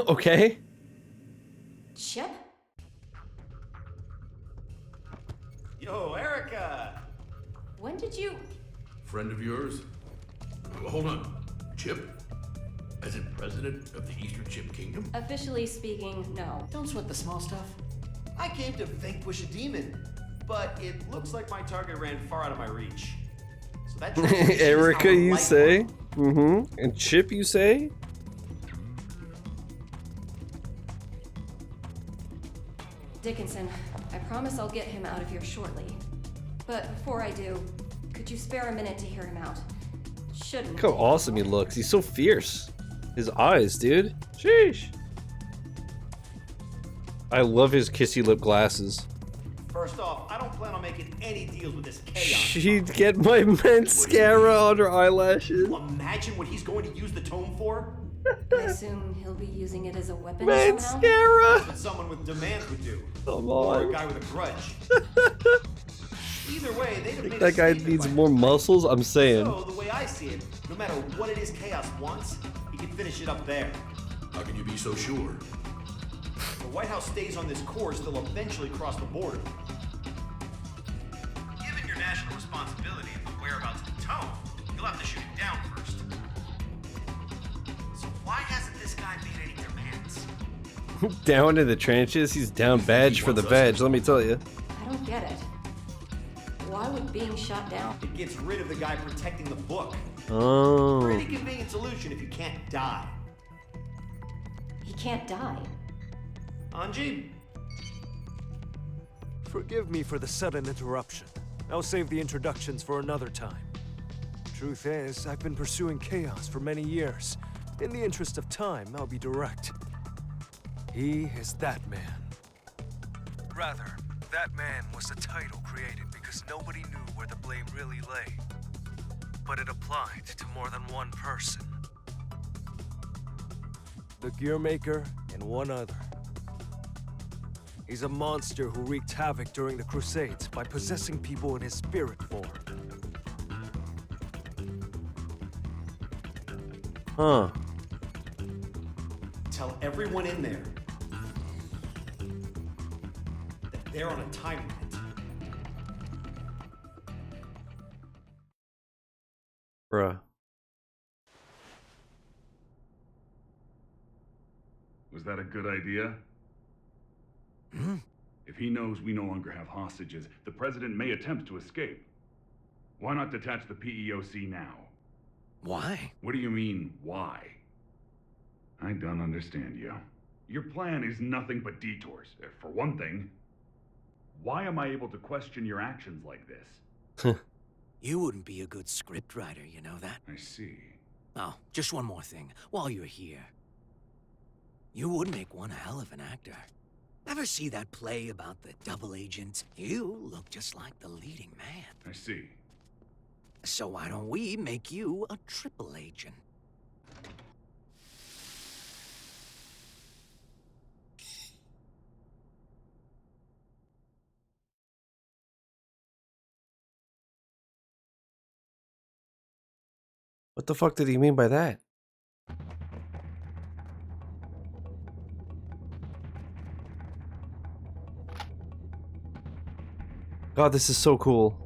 Speaker 1: Okay.
Speaker 19: Chip?
Speaker 4: Yo, Erica!
Speaker 19: When did you...
Speaker 10: Friend of yours? Hold on. Chip? As in president of the Eastern Chip Kingdom?
Speaker 19: Officially speaking, no.
Speaker 4: Don't sweat the small stuff. I came to vanquish a demon, but it looks like my target ran far out of my reach. So that
Speaker 1: Erica, you say? Mm-hmm. And Chip, you say?
Speaker 19: Dickinson, I promise I'll get him out of here shortly. But before I do, could you spare a minute to hear him out? Shouldn't.
Speaker 1: Look how awesome he looks. He's so fierce. His eyes, dude. Sheesh. I love his kissy lip glasses.
Speaker 4: First off, I don't plan on making any deals with this Chaos.
Speaker 1: She'd get my mascara on her eyelashes.
Speaker 4: Imagine what he's going to use the Tome for.
Speaker 19: I assume he'll be using it as a weapon
Speaker 1: Mascara!
Speaker 19: somehow?
Speaker 4: That's what someone with demands would do.
Speaker 1: Come
Speaker 4: Or
Speaker 1: on.
Speaker 4: a guy with a grudge. Either way, they'd have made
Speaker 1: That guy needs more muscles, I'm saying.
Speaker 4: So, the way I see it, no matter what it is Chaos wants, he can finish it up there.
Speaker 10: How can you be so sure?
Speaker 4: If the White House stays on this course, they'll eventually cross the border. Given your national responsibility and the whereabouts of the Tome, you'll have to shoot it down first. So why hasn't this guy made any demands?
Speaker 1: Down in the trenches, he's down badge for the veg, let me tell you.
Speaker 19: I don't get it. Why would being shot down?
Speaker 4: It gets rid of the guy protecting the book.
Speaker 1: Oh.
Speaker 4: Pretty convenient solution if you can't die.
Speaker 19: He can't die.
Speaker 4: Anji?
Speaker 16: Forgive me for the sudden interruption. I'll save the introductions for another time. Truth is, I've been pursuing chaos for many years. In the interest of time, I'll be direct. He is that man. Rather, that man was a title created because nobody knew where the blame really lay. But it applied to more than one person. The Gearmaker and one other. He's a monster who wreaked havoc during the Crusades by possessing people in his spirit form.
Speaker 1: Huh.
Speaker 4: Tell everyone in there that they're on a time limit.
Speaker 1: Bruh.
Speaker 5: Was that a good idea? If he knows we no longer have hostages, the president may attempt to escape. Why not detach the PEOC now?
Speaker 2: Why?
Speaker 5: What do you mean, why? I don't understand you. Your plan is nothing but detours. For one thing, why am I able to question your actions like this?
Speaker 2: You wouldn't be a good scriptwriter, you know that?
Speaker 5: I see.
Speaker 2: Oh, just one more thing, while you're here. You would make one hell of an actor. Ever see that play about the double agent? You look just like the leading man.
Speaker 5: I see.
Speaker 2: So why don't we make you a triple agent?
Speaker 1: What the fuck did he mean by that? God, this is so cool.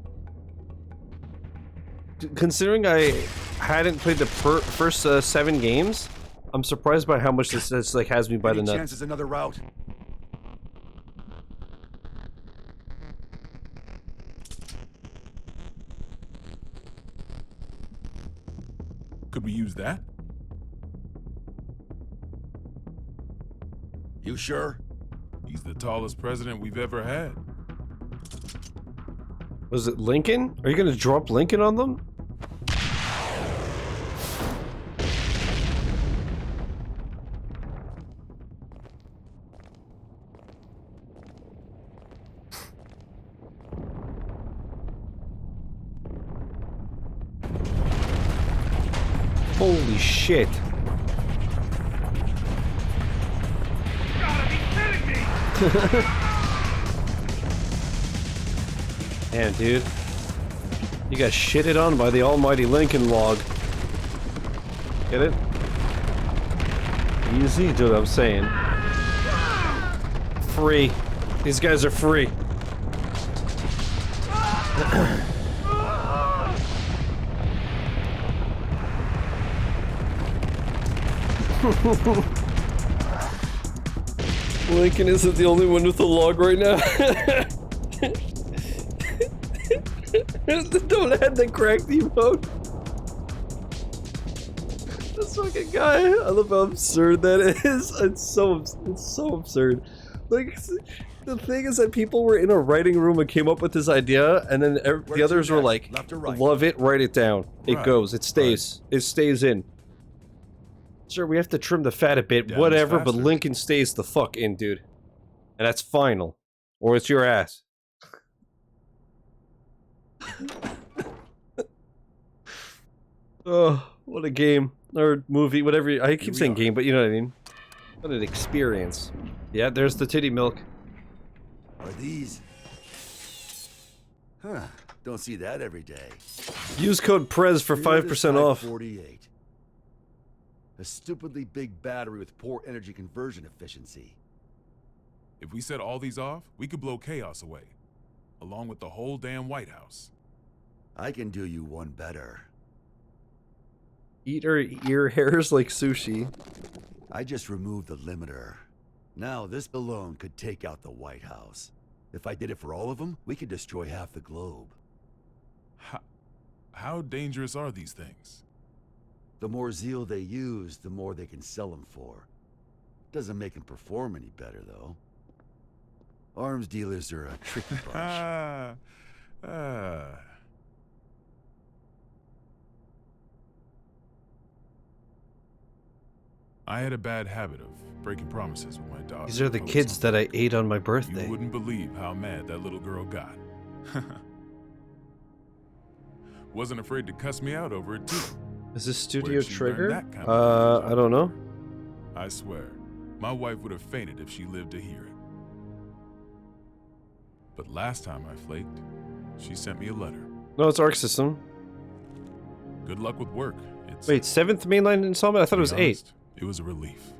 Speaker 1: Considering I hadn't played the first 7 games, I'm surprised by how much this like has me by the nuts.
Speaker 6: Chance is another route.
Speaker 8: Could we use that?
Speaker 6: You sure?
Speaker 8: He's the tallest president we've ever had.
Speaker 1: Was it Lincoln? Are you gonna drop Lincoln on them? Holy shit.
Speaker 20: You gotta be kidding me!
Speaker 1: Damn, dude. You got shitted on by the almighty Lincoln log. Get it? Easy, dude, I'm saying. Free. These guys are free. Lincoln isn't the only one with a log right now. Don't add the cracked emote. This fucking guy. I love how absurd that is. It's so absurd. Like, the thing is that people were in a writing room and came up with this idea, and then the others were like, love it, write it down. It goes, it stays. It stays in. Sure, we have to trim the fat a bit, whatever, but Lincoln stays the fuck in, dude. And that's final. Or it's your ass. Oh, what a game. Or movie, whatever. I keep saying game, but you know what I mean. What an experience. Yeah, there's the titty milk.
Speaker 6: Are these? Huh. Don't see that every day.
Speaker 1: Use code PREZ for 5% off.
Speaker 6: 48. A stupidly big battery with poor energy conversion efficiency.
Speaker 8: If we set all these off, we could blow chaos away. Along with the whole damn White House.
Speaker 6: I can do you one better.
Speaker 1: Eat our ear hairs like sushi.
Speaker 6: I just removed the limiter. Now this alone could take out the White House. If I did it for all of them, we could destroy half the globe.
Speaker 8: How dangerous are these things?
Speaker 6: The more zeal they use, the more they can sell them for. Doesn't make him perform any better, though. Arms dealers are a tricky bunch.
Speaker 8: I had a bad habit of breaking promises with my daughter.
Speaker 1: These are the kids that I ate on my birthday.
Speaker 8: You wouldn't believe how mad that little girl got. Wasn't afraid to cuss me out over it too.
Speaker 1: Is this Studio
Speaker 8: Where'd she learn
Speaker 1: Trigger?
Speaker 8: that kind of
Speaker 1: I don't know.
Speaker 8: I swear, my wife would have fainted if she lived to hear it. But last time I flaked, she sent me a letter.
Speaker 1: No, it's Arc System.
Speaker 8: Good luck with work.
Speaker 1: Wait, 7th mainline installment? I thought it was 8.
Speaker 8: It was a relief.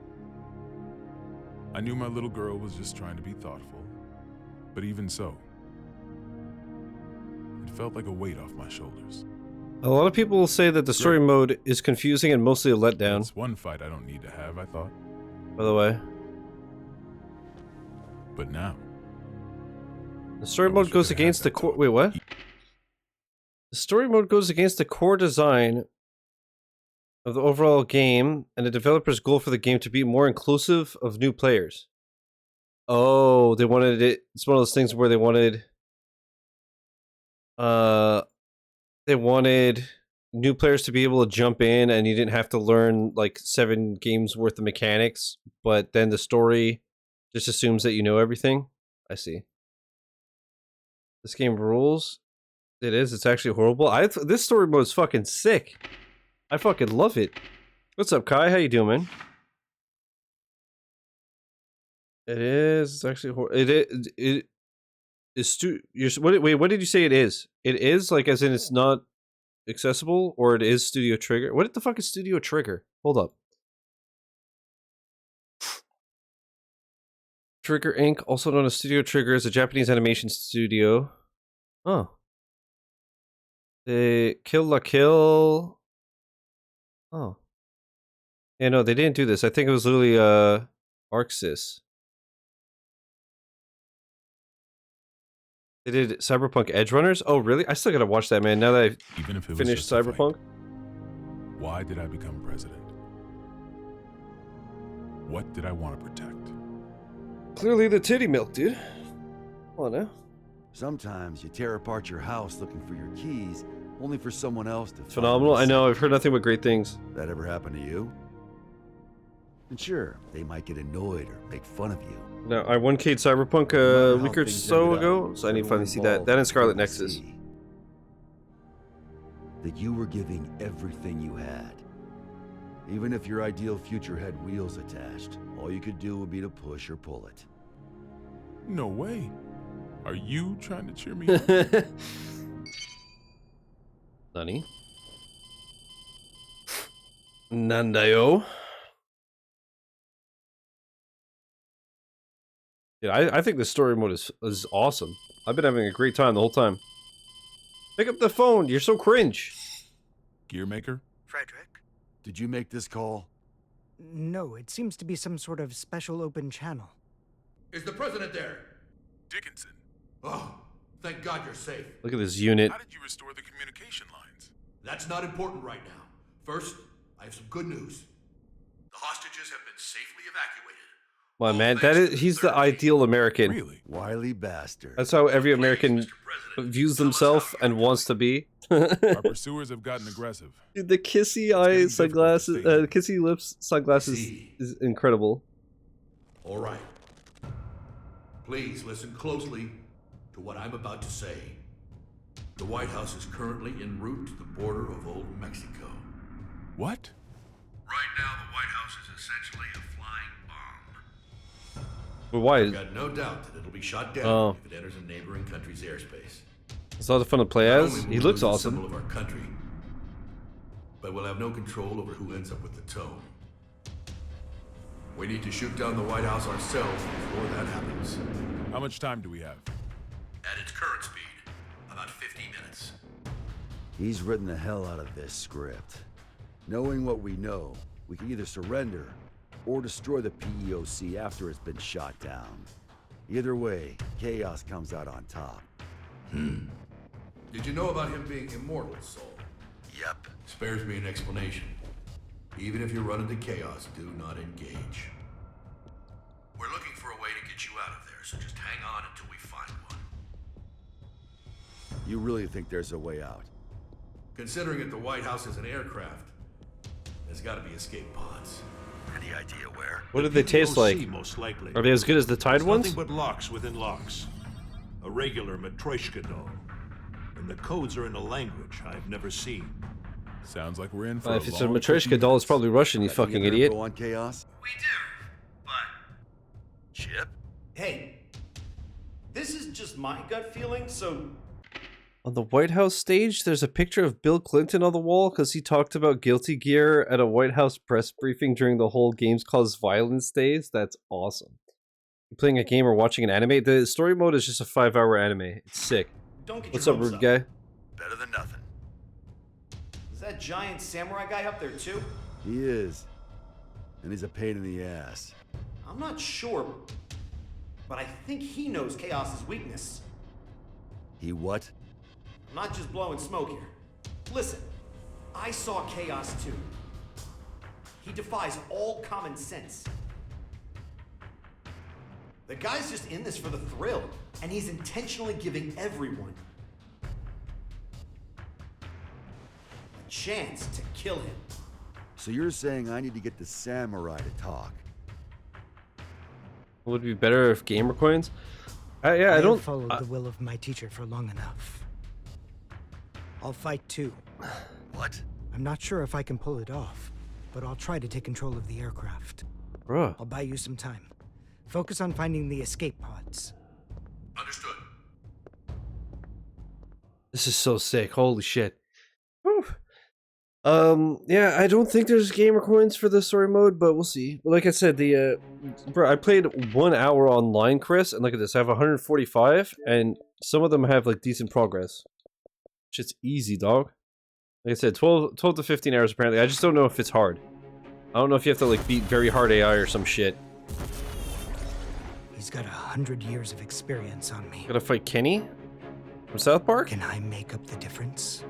Speaker 8: I knew my little girl was just trying to be thoughtful, but even so, it felt like a weight off my shoulders.
Speaker 1: A lot of people will say that the story mode is confusing and mostly a letdown.
Speaker 8: It's one fight I don't need to have, I thought.
Speaker 1: By the way.
Speaker 8: But now.
Speaker 1: The story mode goes against the core... Wait, what? The story mode goes against the core design of the overall game and the developer's goal for the game to be more inclusive of new players. Oh, they wanted it... It's one of those things where they wanted... They wanted new players to be able to jump in and you didn't have to learn like 7 games worth of mechanics, but then the story just assumes that you know everything. I see. This game rules. It is. It's actually horrible. This story mode is fucking sick. I fucking love it. What's up, Kai? How you doing, man? It is. It's actually horrible. It is. Wait, what did you say it is? It is like as in it's not accessible, or it is Studio Trigger? What the fuck is Studio Trigger? Hold up. Trigger Inc., also known as Studio Trigger, is a Japanese animation studio. Oh. They Kill la Kill. Oh. Yeah, no, they didn't do this. I think it was literally Arxis. They did Cyberpunk Edge Runners? Oh, really? I still gotta watch that, man, now that I've finished Cyberpunk.
Speaker 8: Why did I become president? What did I want to protect?
Speaker 1: Clearly the titty milk, dude. Come on now.
Speaker 6: Sometimes you tear apart your house looking for your keys, only for someone else to find
Speaker 1: Phenomenal.
Speaker 6: them.
Speaker 1: I know, I've heard nothing but great things.
Speaker 6: That ever happened to you? And sure, they might get annoyed or make fun of you.
Speaker 1: No, I 1K'd Cyberpunk a week or so ago, so I need to finally see that. That and Scarlet Nexus.
Speaker 6: That you were giving everything you had. Even if your ideal future had wheels attached, all you could do would be to push or pull it.
Speaker 8: No way. Are you trying to cheer me up?
Speaker 1: Nani? Nandayo? Yeah, I think the story mode is awesome. I've been having a great time the whole time. Pick up the phone, you're so cringe.
Speaker 8: Gearmaker?
Speaker 7: Frederick?
Speaker 6: Did you make this call?
Speaker 7: No, it seems to be some sort of special open channel.
Speaker 10: Is the president there?
Speaker 8: Dickinson.
Speaker 10: Oh, thank God you're safe.
Speaker 1: Look at this unit.
Speaker 8: How did you restore the communication lines?
Speaker 10: That's not important right now. First, I have some good news. The hostages have been safely evacuated.
Speaker 1: Well, man, he's the ideal American.
Speaker 8: Really?
Speaker 6: Wily bastard.
Speaker 1: That's how every American views themselves and wants to be.
Speaker 8: Our pursuers have gotten aggressive.
Speaker 1: Dude, the kissy eye sunglasses, kissy lips sunglasses is incredible.
Speaker 10: All right. Please listen closely to what I'm about to say. The White House is currently en route to the border of Old Mexico.
Speaker 8: What?
Speaker 10: Right now, the White House is essentially a flying bomb.
Speaker 1: But why?
Speaker 10: I've got no doubt that it'll be shot down if it enters a neighboring country's airspace.
Speaker 1: It's a lot of fun to play
Speaker 10: Not
Speaker 1: as.
Speaker 10: only will
Speaker 1: He
Speaker 10: we
Speaker 1: looks
Speaker 10: lose the
Speaker 1: awesome.
Speaker 10: symbol of our country, but we'll have no control over who ends up with the Tome. We need to shoot down the White House ourselves before that happens.
Speaker 8: How much time do we have?
Speaker 10: At its current speed, about 50 minutes.
Speaker 6: He's written the hell out of this script. Knowing what we know, we can either surrender or destroy the PEOC after it's been shot down. Either way, chaos comes out on top.
Speaker 10: Did you know about him being immortal, Saul?
Speaker 6: Yep.
Speaker 10: Spares me an explanation. Even if you run into chaos, do not engage. We're looking for a way to get you out of there, so just hang on until we find one.
Speaker 6: You really think there's a way out?
Speaker 10: Considering that the White House is an aircraft, there's got to be escape pods. Any idea where?
Speaker 1: What do they taste like?
Speaker 17: Most likely.
Speaker 1: Are they as good as the Tide ones?
Speaker 17: Nothing but locks within locks. A regular Matryoshka doll. And the codes are in a language I've never seen.
Speaker 8: Sounds like we're in for
Speaker 1: if it's a Matryoshka doll, it's probably Russian, you fucking idiot.
Speaker 6: Go on Chaos?
Speaker 10: We do, but... Chip?
Speaker 4: Hey, this is just my gut feeling, so...
Speaker 1: On the White House stage, there's a picture of Bill Clinton on the wall because he talked about Guilty Gear at a White House press briefing during the whole Games Cause Violence days. That's awesome. You're playing a game or watching an anime. The story mode is just a 5-hour anime. It's sick. What's up, rude guy?
Speaker 10: Better than nothing.
Speaker 4: Is that giant samurai guy up there too?
Speaker 6: He is. And he's a pain in the ass.
Speaker 4: I'm not sure, but I think he knows Chaos's weakness.
Speaker 6: He what?
Speaker 4: I'm not just blowing smoke here. Listen, I saw Chaos too. He defies all common sense. The guy's just in this for the thrill, and he's intentionally giving everyone a chance to kill him.
Speaker 6: So you're saying I need to get the samurai to talk?
Speaker 1: Would it be better if gamer coins? Yeah, I
Speaker 7: I
Speaker 1: don't.
Speaker 7: have followed the will of my teacher for long enough. I'll fight too.
Speaker 10: What?
Speaker 7: I'm not sure if I can pull it off, but I'll try to take control of the aircraft.
Speaker 1: Bruh.
Speaker 7: I'll buy you some time. Focus on finding the escape pods.
Speaker 10: Understood.
Speaker 1: This is so sick. Holy shit. Whew. Yeah, I don't think there's gamer coins for the story mode, but we'll see. Like I said, bro, I played 1 hour online, Chris, and look at this. I have 145, and some of them have like decent progress. It's easy, dog. Like I said, 12 to 15 hours apparently. I just don't know if it's hard. I don't know if you have to like beat very hard AI or some shit.
Speaker 7: He's got 100 years of experience on me.
Speaker 1: Gotta fight Kenny from South Park?
Speaker 7: Can I make up the difference?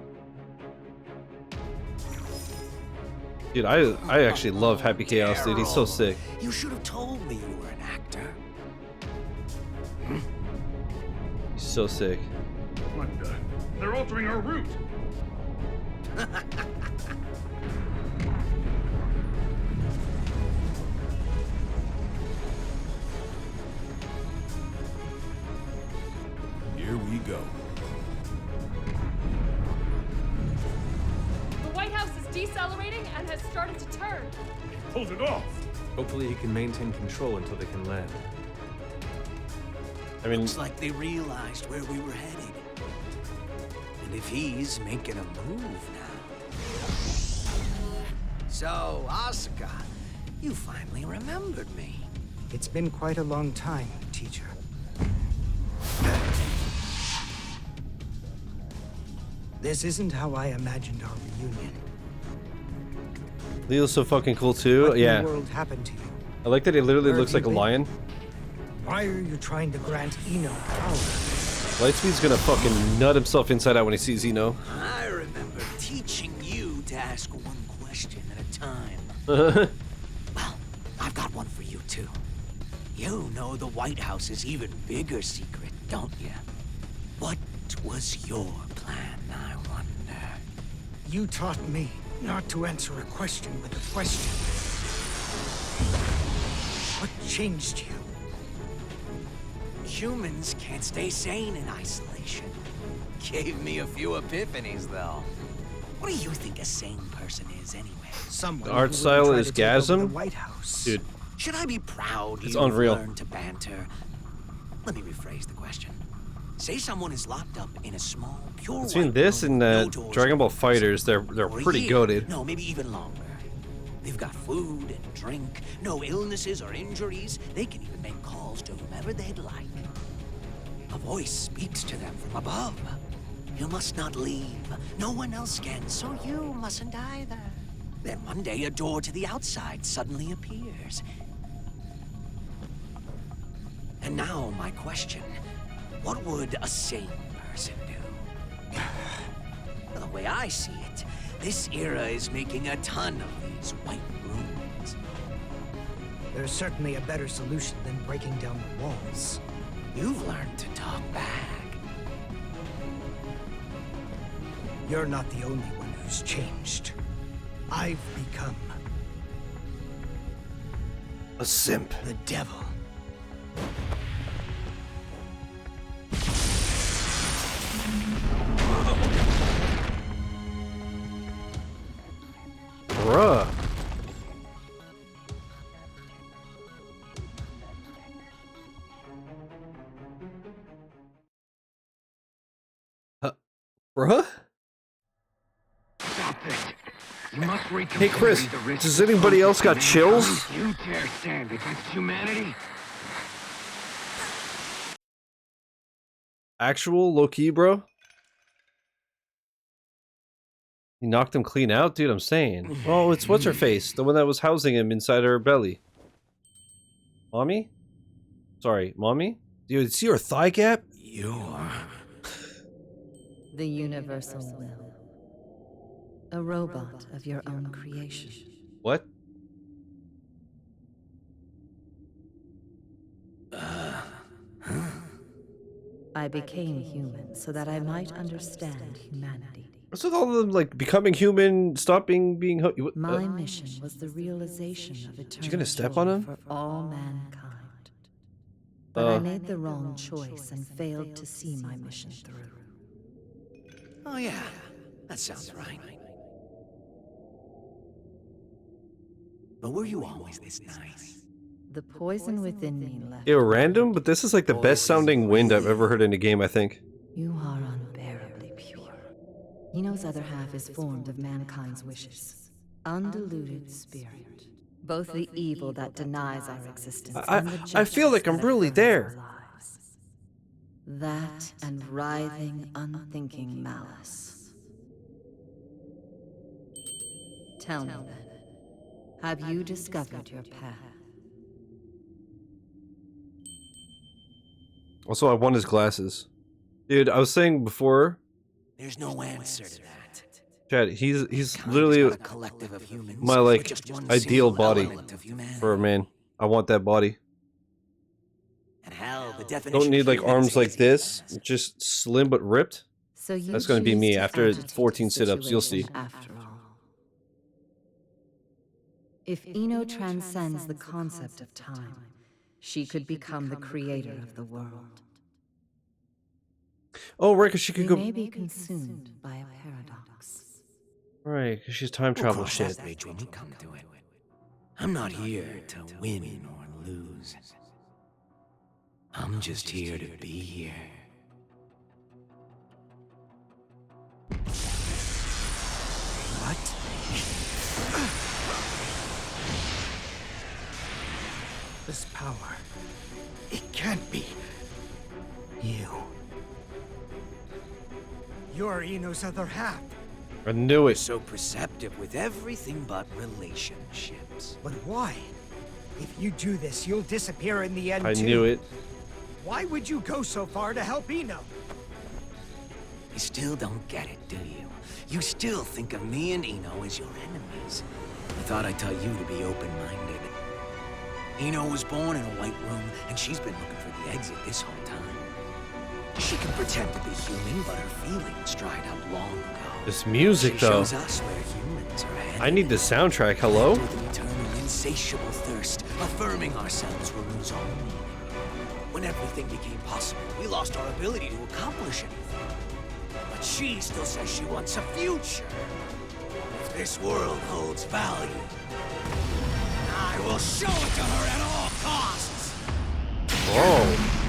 Speaker 1: Dude, I actually love Happy Chaos, dude. He's so sick.
Speaker 2: You should have told me you were an actor.
Speaker 1: He's so sick.
Speaker 5: What the? They're altering our route.
Speaker 8: Here we go.
Speaker 11: The White House is decelerating and has started to turn.
Speaker 20: Pulled it off.
Speaker 21: Hopefully he can maintain control until they can land.
Speaker 1: I mean,
Speaker 2: looks like they realized where we were headed. And if he's making a move now. So, Asuka, you finally remembered me.
Speaker 7: It's been quite a long time, teacher. This isn't how I imagined our reunion.
Speaker 1: Leo's so fucking cool too.
Speaker 7: What
Speaker 1: Yeah.
Speaker 7: in the world happened to you?
Speaker 1: I like that he literally
Speaker 7: Where
Speaker 1: looks
Speaker 7: have
Speaker 1: like a
Speaker 7: you been?
Speaker 1: lion.
Speaker 7: Why are you trying to grant Eno power?
Speaker 1: Lightspeed's gonna fucking nut himself inside out when he sees Eno.
Speaker 2: I remember teaching you to ask one question at a time.
Speaker 1: Well,
Speaker 2: I've got one for you too. You know the White House's even bigger secret, don't you? What was your plan, I wonder?
Speaker 7: You taught me not to answer a question with a question. What changed you?
Speaker 2: Humans can't stay sane in isolation. Gave me a few epiphanies, though. What do you think a sane person is, anyway?
Speaker 7: Someone
Speaker 1: The art
Speaker 7: who
Speaker 1: style
Speaker 7: wouldn't
Speaker 1: is
Speaker 7: try to take over the
Speaker 1: Gasm?
Speaker 7: White House.
Speaker 1: Dude,
Speaker 2: Should I be proud
Speaker 1: It's
Speaker 2: you've
Speaker 1: unreal.
Speaker 2: learned to banter? Let me rephrase the question. Say someone is locked up in a small, pure
Speaker 1: between
Speaker 2: white
Speaker 1: this
Speaker 2: room,
Speaker 1: and
Speaker 2: no doors,
Speaker 1: Dragon Ball Fighters, they're
Speaker 2: for a
Speaker 1: pretty
Speaker 2: year.
Speaker 1: goated.
Speaker 2: No, maybe even longer. They've got food and drink, no illnesses or injuries. They can even make calls to whomever they'd like. A voice speaks to them from above. You must not leave. No one else can, so you mustn't either. Then one day a door to the outside suddenly appears. And now my question, what would a sane person do? The way I see it, this era is making a ton of these white rooms.
Speaker 7: There's certainly a better solution than breaking down the walls.
Speaker 2: You've learned to talk back.
Speaker 7: You're not the only one who's changed. I've become...
Speaker 1: a simp.
Speaker 7: The devil.
Speaker 1: Bruh. Bruh?
Speaker 12: Stop it. You must
Speaker 1: Hey Chris, does anybody else got chills?
Speaker 12: You dare stand against humanity?
Speaker 1: Actual low-key, bro? He knocked him clean out? Dude, I'm saying. Oh, it's what's-her-face? The one that was housing him inside her belly. Mommy? Sorry, Mommy? Dude, see your thigh gap?
Speaker 2: You're...
Speaker 18: the universal will. A robot of your own creation.
Speaker 1: What?
Speaker 18: I became human so that I might understand humanity.
Speaker 1: What's with all of them, like, becoming human, stopping being...
Speaker 18: My mission was the realization of eternal
Speaker 1: You gonna step on him?
Speaker 18: for all mankind. But I made the wrong choice and failed to see my mission through.
Speaker 2: Oh yeah, that sounds right. But were you always this nice?
Speaker 18: The poison within me left.
Speaker 1: Ew, random? But this is like the best sounding wind I've ever heard in a game, I think.
Speaker 18: You are unbearably pure. Eno's other half is formed of mankind's wishes. Undiluted spirit. Both the evil that denies our existence and the
Speaker 1: I feel like I'm really there.
Speaker 18: That and writhing, unthinking malice. Tell me then, have you discovered your path?
Speaker 1: Also, I won his glasses. Dude, I was saying before...
Speaker 2: There's no answer to that.
Speaker 1: Chad, he's literally my, like, ideal body for a man. I want that body.
Speaker 2: And hell, the definition
Speaker 1: Don't need,
Speaker 2: of
Speaker 1: like,
Speaker 2: humans
Speaker 1: arms like
Speaker 2: is
Speaker 1: this. Just slim but ripped.
Speaker 18: So you
Speaker 1: That's gonna be
Speaker 18: choose
Speaker 1: me
Speaker 18: to
Speaker 1: after
Speaker 18: agitate
Speaker 1: 14
Speaker 18: the
Speaker 1: sit-ups. You'll see.
Speaker 18: situation after all. If Eno transcends the concept of time, she could become the creator of the world.
Speaker 1: Oh, right, because she could go...
Speaker 18: We may be consumed by a paradox.
Speaker 1: Right, because she's time travel
Speaker 2: We'll cross
Speaker 1: shit.
Speaker 2: that bridge when we come to it. I'm not here to win or lose. I'm just here to be here. What?
Speaker 7: This power... it can't be... you. You're Eno's other half.
Speaker 1: I knew it.
Speaker 2: So perceptive with everything but relationships.
Speaker 7: But why? If you do this, you'll disappear in the end,
Speaker 1: I
Speaker 7: too.
Speaker 1: knew it.
Speaker 7: Why would you go so far to help Eno?
Speaker 2: You still don't get it, do you? You still think of me and Eno as your enemies. I thought I taught you to be open-minded. Eno was born in a white room, and she's been looking for the exit this whole time. She can pretend to be human, but her feelings dried up long ago.
Speaker 1: This music,
Speaker 2: She
Speaker 1: though.
Speaker 2: shows us where humans are headed.
Speaker 1: I need the soundtrack. Hello?
Speaker 2: With an eternal, insatiable thirst, affirming ourselves will lose all meaning. When everything became possible, we lost our ability to accomplish anything. But she still says she wants a future. If this world holds value, I will show it to her at all costs.
Speaker 1: Whoa.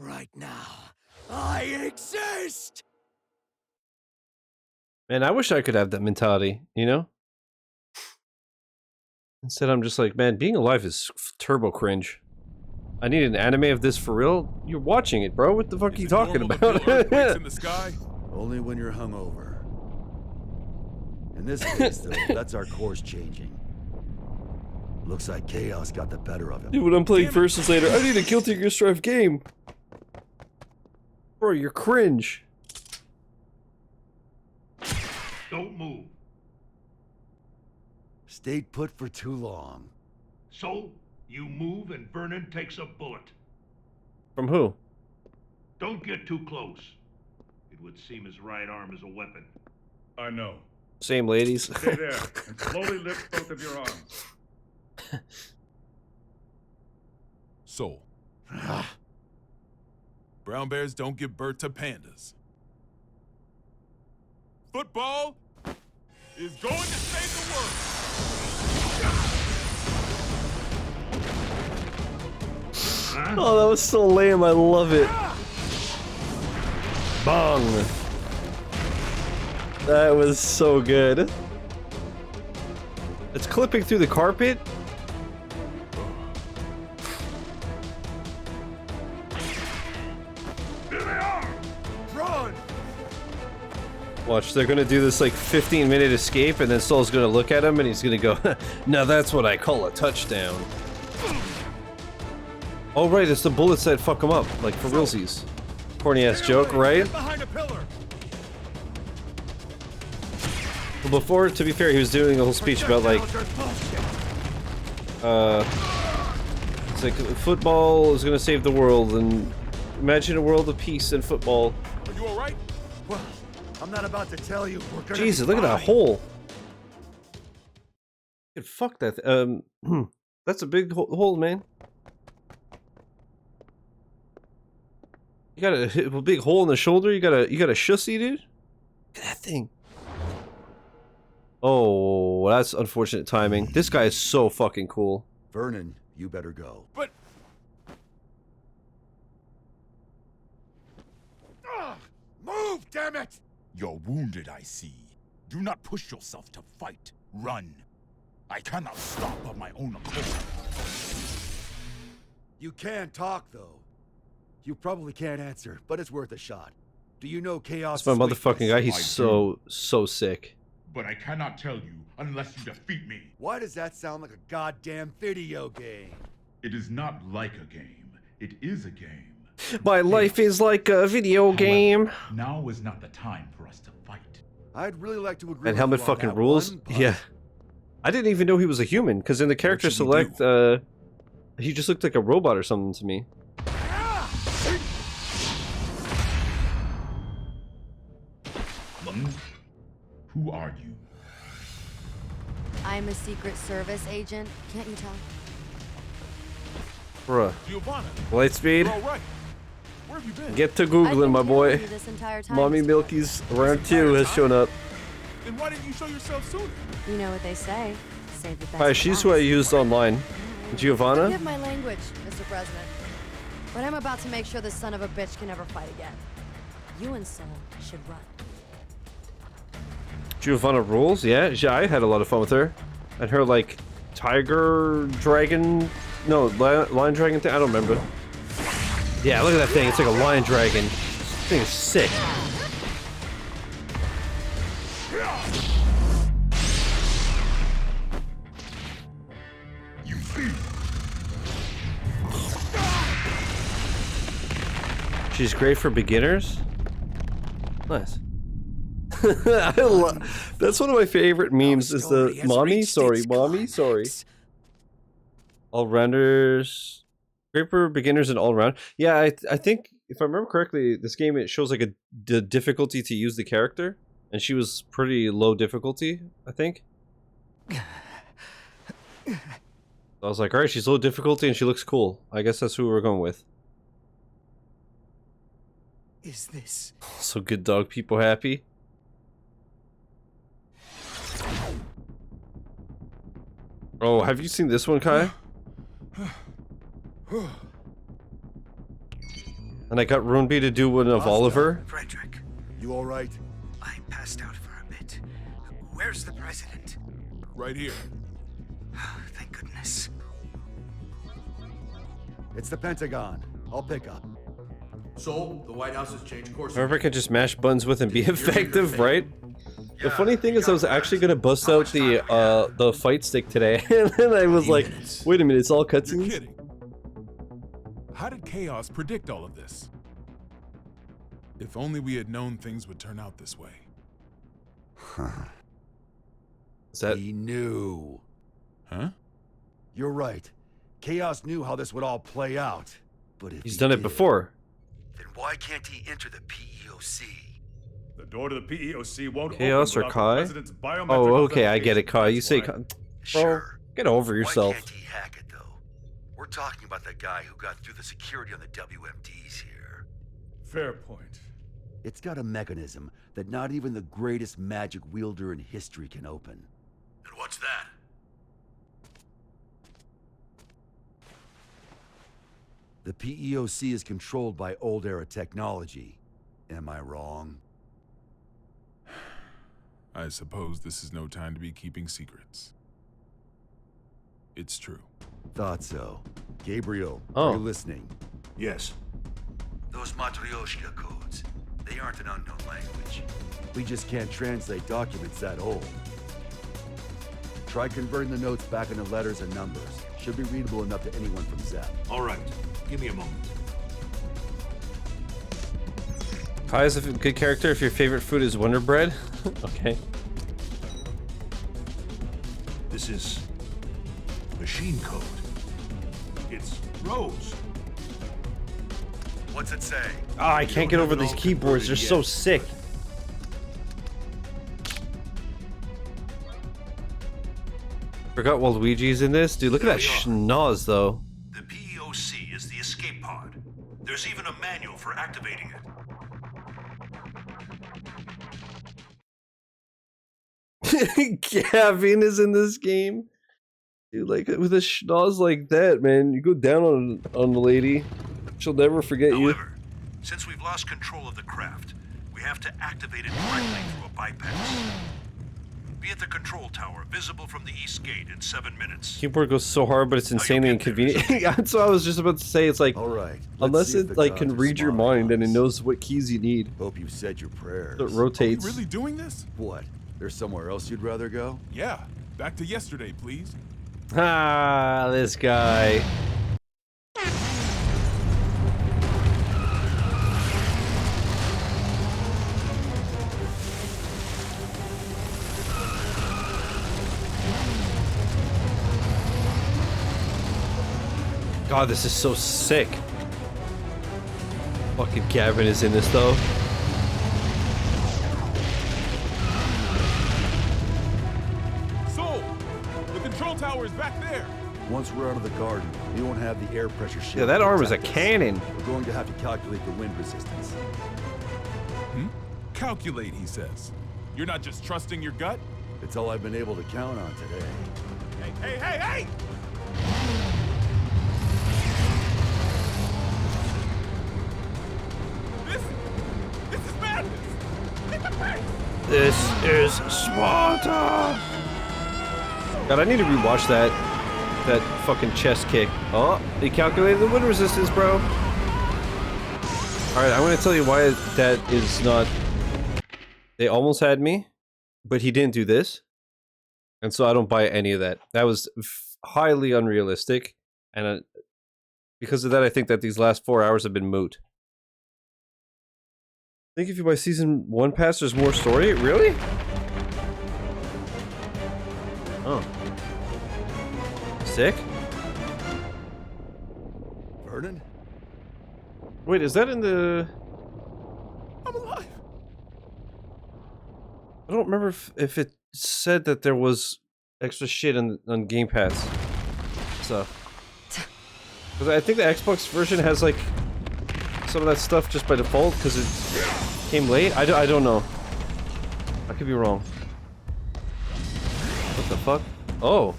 Speaker 2: Right now, I exist!
Speaker 1: Man, I wish I could have that mentality, you know? Instead, I'm just like, man, being alive is turbo cringe. I need an anime of this for real? You're watching it, bro. What the fuck are you talking about?
Speaker 9: in the sky?
Speaker 6: Only when you're hungover. In this case, though, that's our course changing. Looks like chaos got the better of him.
Speaker 1: Dude, when I'm playing Versus later, I need a Guilty Gear Strive game. Bro, you're cringe.
Speaker 5: Don't move.
Speaker 6: Stayed put for too long.
Speaker 5: So, you move and Vernon takes a bullet.
Speaker 1: From who?
Speaker 5: Don't get too close. It would seem his right arm is a weapon.
Speaker 20: I know.
Speaker 1: Same ladies.
Speaker 20: Stay there and slowly lift both of your arms.
Speaker 8: Soul. Brown bears don't give birth to pandas. Football is going to save the world.
Speaker 1: Oh, that was so lame. I love it. Bong. That was so good. It's clipping through the carpet.
Speaker 6: Run!
Speaker 1: Watch, they're gonna do this like 15-minute escape, and then Saul's gonna look at him and he's gonna go, now that's what I call a touchdown. Oh right, it's the bullets that fuck him up, like for realsies. Corny ass joke, right?
Speaker 16: Behind a pillar.
Speaker 1: Well, before, to be fair, he was doing a whole speech about like, it's like football is gonna save the world, and imagine a world of peace and football.
Speaker 8: Are you alright?
Speaker 6: Well, I'm not about to tell you. We're gonna
Speaker 1: Jesus,
Speaker 6: be
Speaker 1: look at that
Speaker 6: fine.
Speaker 1: hole. Dude, fuck that. That's a big hole, man. You got a big hole in the shoulder. You got a shussy, dude. Look at that thing. Oh, that's unfortunate timing. This guy is so fucking cool.
Speaker 6: Vernon, you better go.
Speaker 8: But
Speaker 9: Move, damn it! You're wounded, I see. Do not push yourself to fight. Run. I cannot stop of my own accord.
Speaker 6: You can talk, though. You probably can't answer, but it's worth a shot. Do you know Chaos?
Speaker 1: That's my motherfucking guy. He's so sick.
Speaker 5: But I cannot tell you unless you defeat me.
Speaker 6: Why does that sound like a goddamn video game?
Speaker 5: It is not like a game. It is a game.
Speaker 1: My life is like a video game.
Speaker 5: Now is not the time for us to fight.
Speaker 6: I'd really like to agree
Speaker 1: And
Speaker 6: with
Speaker 1: helmet
Speaker 6: you on
Speaker 1: fucking
Speaker 6: that
Speaker 1: rules.
Speaker 6: one, but
Speaker 1: Yeah. I didn't even know he was a human, because in the character
Speaker 8: should we
Speaker 1: select, he just looked like a robot or something to me.
Speaker 5: Who are you?
Speaker 13: I'm a Secret Service agent. Can't you tell?
Speaker 1: Bruh.
Speaker 8: Giovanna,
Speaker 1: Lightspeed.
Speaker 8: you're all right. Where have you been?
Speaker 1: Get to Googling, my boy.
Speaker 13: This entire time.
Speaker 1: Mommy Milky's round 2 has shown up.
Speaker 8: Then why didn't you show yourself sooner?
Speaker 13: You know what they say. Save the best.
Speaker 1: Hi, she's who I used online. Giovanna?
Speaker 13: Forgive my language, Mr. President. But I'm about to make sure this son of a bitch can never fight again. You and Soul should run.
Speaker 1: Giovanna rules? Yeah, I had a lot of fun with her. And her, like, tiger dragon... No, lion dragon thing? I don't remember. Yeah, look at that thing. It's like a lion dragon. This thing is sick. She's great for beginners? Nice. That's one of my favorite memes is the mommy sorry. All-rounders. Great for beginners and all-round. Yeah, I think, if I remember correctly, this game, it shows like the difficulty to use the character. And she was pretty low difficulty, I think. I was like, alright, she's low difficulty and she looks cool. I guess that's who we're going with.
Speaker 7: Is this...
Speaker 1: So good dog people happy. Oh, have you seen this one, Kai? And I got Runeby to do one of Oliver.
Speaker 7: Frederick,
Speaker 6: You all right?
Speaker 7: I passed out for a bit. Where's the president?
Speaker 8: Right here.
Speaker 7: Thank goodness.
Speaker 6: It's the Pentagon. I'll pick up.
Speaker 4: So, the White House has changed course.
Speaker 1: Whoever can just mash buttons with and be effective, right? The funny thing is I was actually gonna bust out the fight stick today, and then I was like, wait a minute, it's all
Speaker 8: You're
Speaker 1: cutscenes?
Speaker 8: kidding. How did Chaos predict all of this? If only we had known things would turn out this way.
Speaker 1: Is that...
Speaker 6: He knew.
Speaker 8: Huh?
Speaker 6: You're right. Chaos knew how this would all play out. But if
Speaker 1: He's
Speaker 6: he
Speaker 1: done it
Speaker 6: did,
Speaker 1: before.
Speaker 6: then why can't he enter the PEOC?
Speaker 20: The door to the PEOC won't
Speaker 1: Chaos
Speaker 20: open
Speaker 1: or
Speaker 20: without
Speaker 1: Kai?
Speaker 20: the president's biometric
Speaker 1: Oh, okay, I get it, Kai. You say...
Speaker 20: That's why.
Speaker 1: Bro, get over
Speaker 6: Why
Speaker 1: yourself.
Speaker 6: can't he hack it, though? We're talking about the guy who got through the security on the WMDs here.
Speaker 20: Fair point.
Speaker 6: It's got a mechanism that not even the greatest magic wielder in history can open.
Speaker 10: And what's that?
Speaker 6: The PEOC is controlled by old-era technology. Am I wrong?
Speaker 8: I suppose this is no time to be keeping secrets. It's true.
Speaker 6: Thought so. Gabriel,
Speaker 1: Oh.
Speaker 6: are you listening?
Speaker 17: Yes.
Speaker 6: Those Matryoshka codes, they aren't an unknown language. We just can't translate documents that old. Try converting the notes back into letters and numbers. Should be readable enough to anyone from Zep.
Speaker 17: All right. Give me a moment.
Speaker 1: Kai is a good character if your favorite food is Wonder Bread. Okay.
Speaker 17: This is machine code. It's rows.
Speaker 10: What's it say?
Speaker 1: Ah, I can't get over these keyboards. They're so sick. Forgot Waluigi's in this? Dude, look at that schnoz, though.
Speaker 17: The PEOC is the escape pod. There's even a manual for activating it.
Speaker 1: Gavin is in this game. Dude, like, with a schnoz like that, man, you go down on the lady, she'll never forget you.
Speaker 17: However, since we've lost control of the craft, we have to activate it directly through a bypass. Be at the control tower, visible from the east gate in 7 minutes.
Speaker 1: Keyboard goes so hard, but it's insanely inconvenient. That's what I was just about to say. It's like,
Speaker 6: all right,
Speaker 1: unless it like can read your mind and it knows what keys you need.
Speaker 6: Hope you said your prayers.
Speaker 1: It rotates.
Speaker 8: Are we really doing this?
Speaker 6: What? There's somewhere else you'd rather go?
Speaker 8: Yeah. Back to yesterday, please.
Speaker 1: Ah, this guy. God, this is so sick. Fucking Gavin is in this though.
Speaker 8: Soul! The control tower is back there!
Speaker 6: Once we're out of the garden, we won't have the air pressure shield.
Speaker 1: Yeah, that
Speaker 6: to
Speaker 1: arm is a
Speaker 6: protect us.
Speaker 1: cannon.
Speaker 6: We're going to have to calculate the wind resistance.
Speaker 8: Calculate, he says. You're not just trusting your gut?
Speaker 6: It's all I've been able to count on today.
Speaker 8: Hey, hey, hey, hey! This is madness! Hit the pace!
Speaker 1: This is Sparta! God, I need to rewatch that fucking chest kick. Oh, he calculated the wind resistance, bro. Alright, I'm gonna tell you why that is not... They almost had me, but he didn't do this. And so I don't buy any of that. That was highly unrealistic. And because of that, I think that these last 4 hours have been moot. I think if you buy Season 1 pass, there's more story? Really? Oh. Sick?
Speaker 6: Vernon?
Speaker 1: Wait, is that in the...
Speaker 8: I'm alive!
Speaker 1: I don't remember if it said that there was extra shit on Game Pass. So... Because I think the Xbox version has, like, some of that stuff just by default, because it came late? I don't know. I could be wrong. What the fuck? Oh.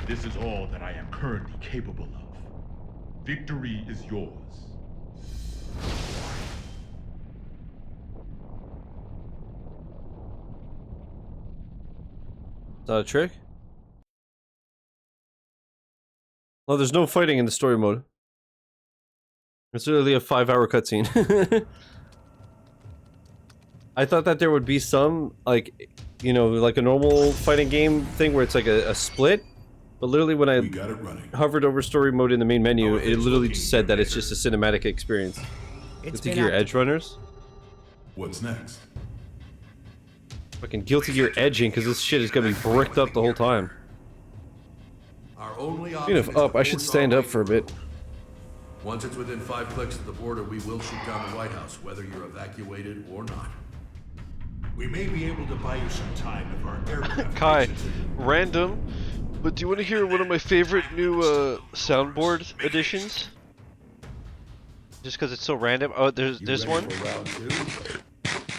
Speaker 5: This is all that I am currently capable of. Victory is yours.
Speaker 1: Is that a trick? Well, there's no fighting in the story mode. It's literally a 5-hour cutscene. I thought that there would be some, like, you know, like a normal fighting game thing where it's like a split. But literally when I hovered over story mode in the main menu, it literally just said that it's just a cinematic experience. Guilty Gear Edge Runners?
Speaker 8: What's next?
Speaker 1: Fucking Guilty Gear edging, because this shit is gonna be bricked up the whole time. Speaking of up, I should stand up for a bit.
Speaker 10: Once it's within 5 clicks of the border, we will shoot down the White House, whether you're evacuated or not.
Speaker 17: We may be able to buy you some time if our aircraft...
Speaker 15: Kai, random, but do you want to hear one of my favorite new soundboard additions? Just because it's so random. Oh, there's one.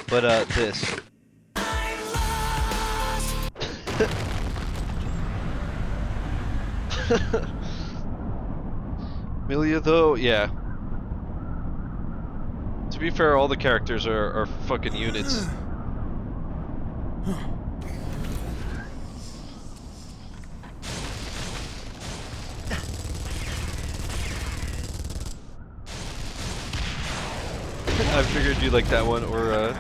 Speaker 15: But this. Amelia, though, yeah. To be fair, all the characters are fucking units. I figured you'd like that one, or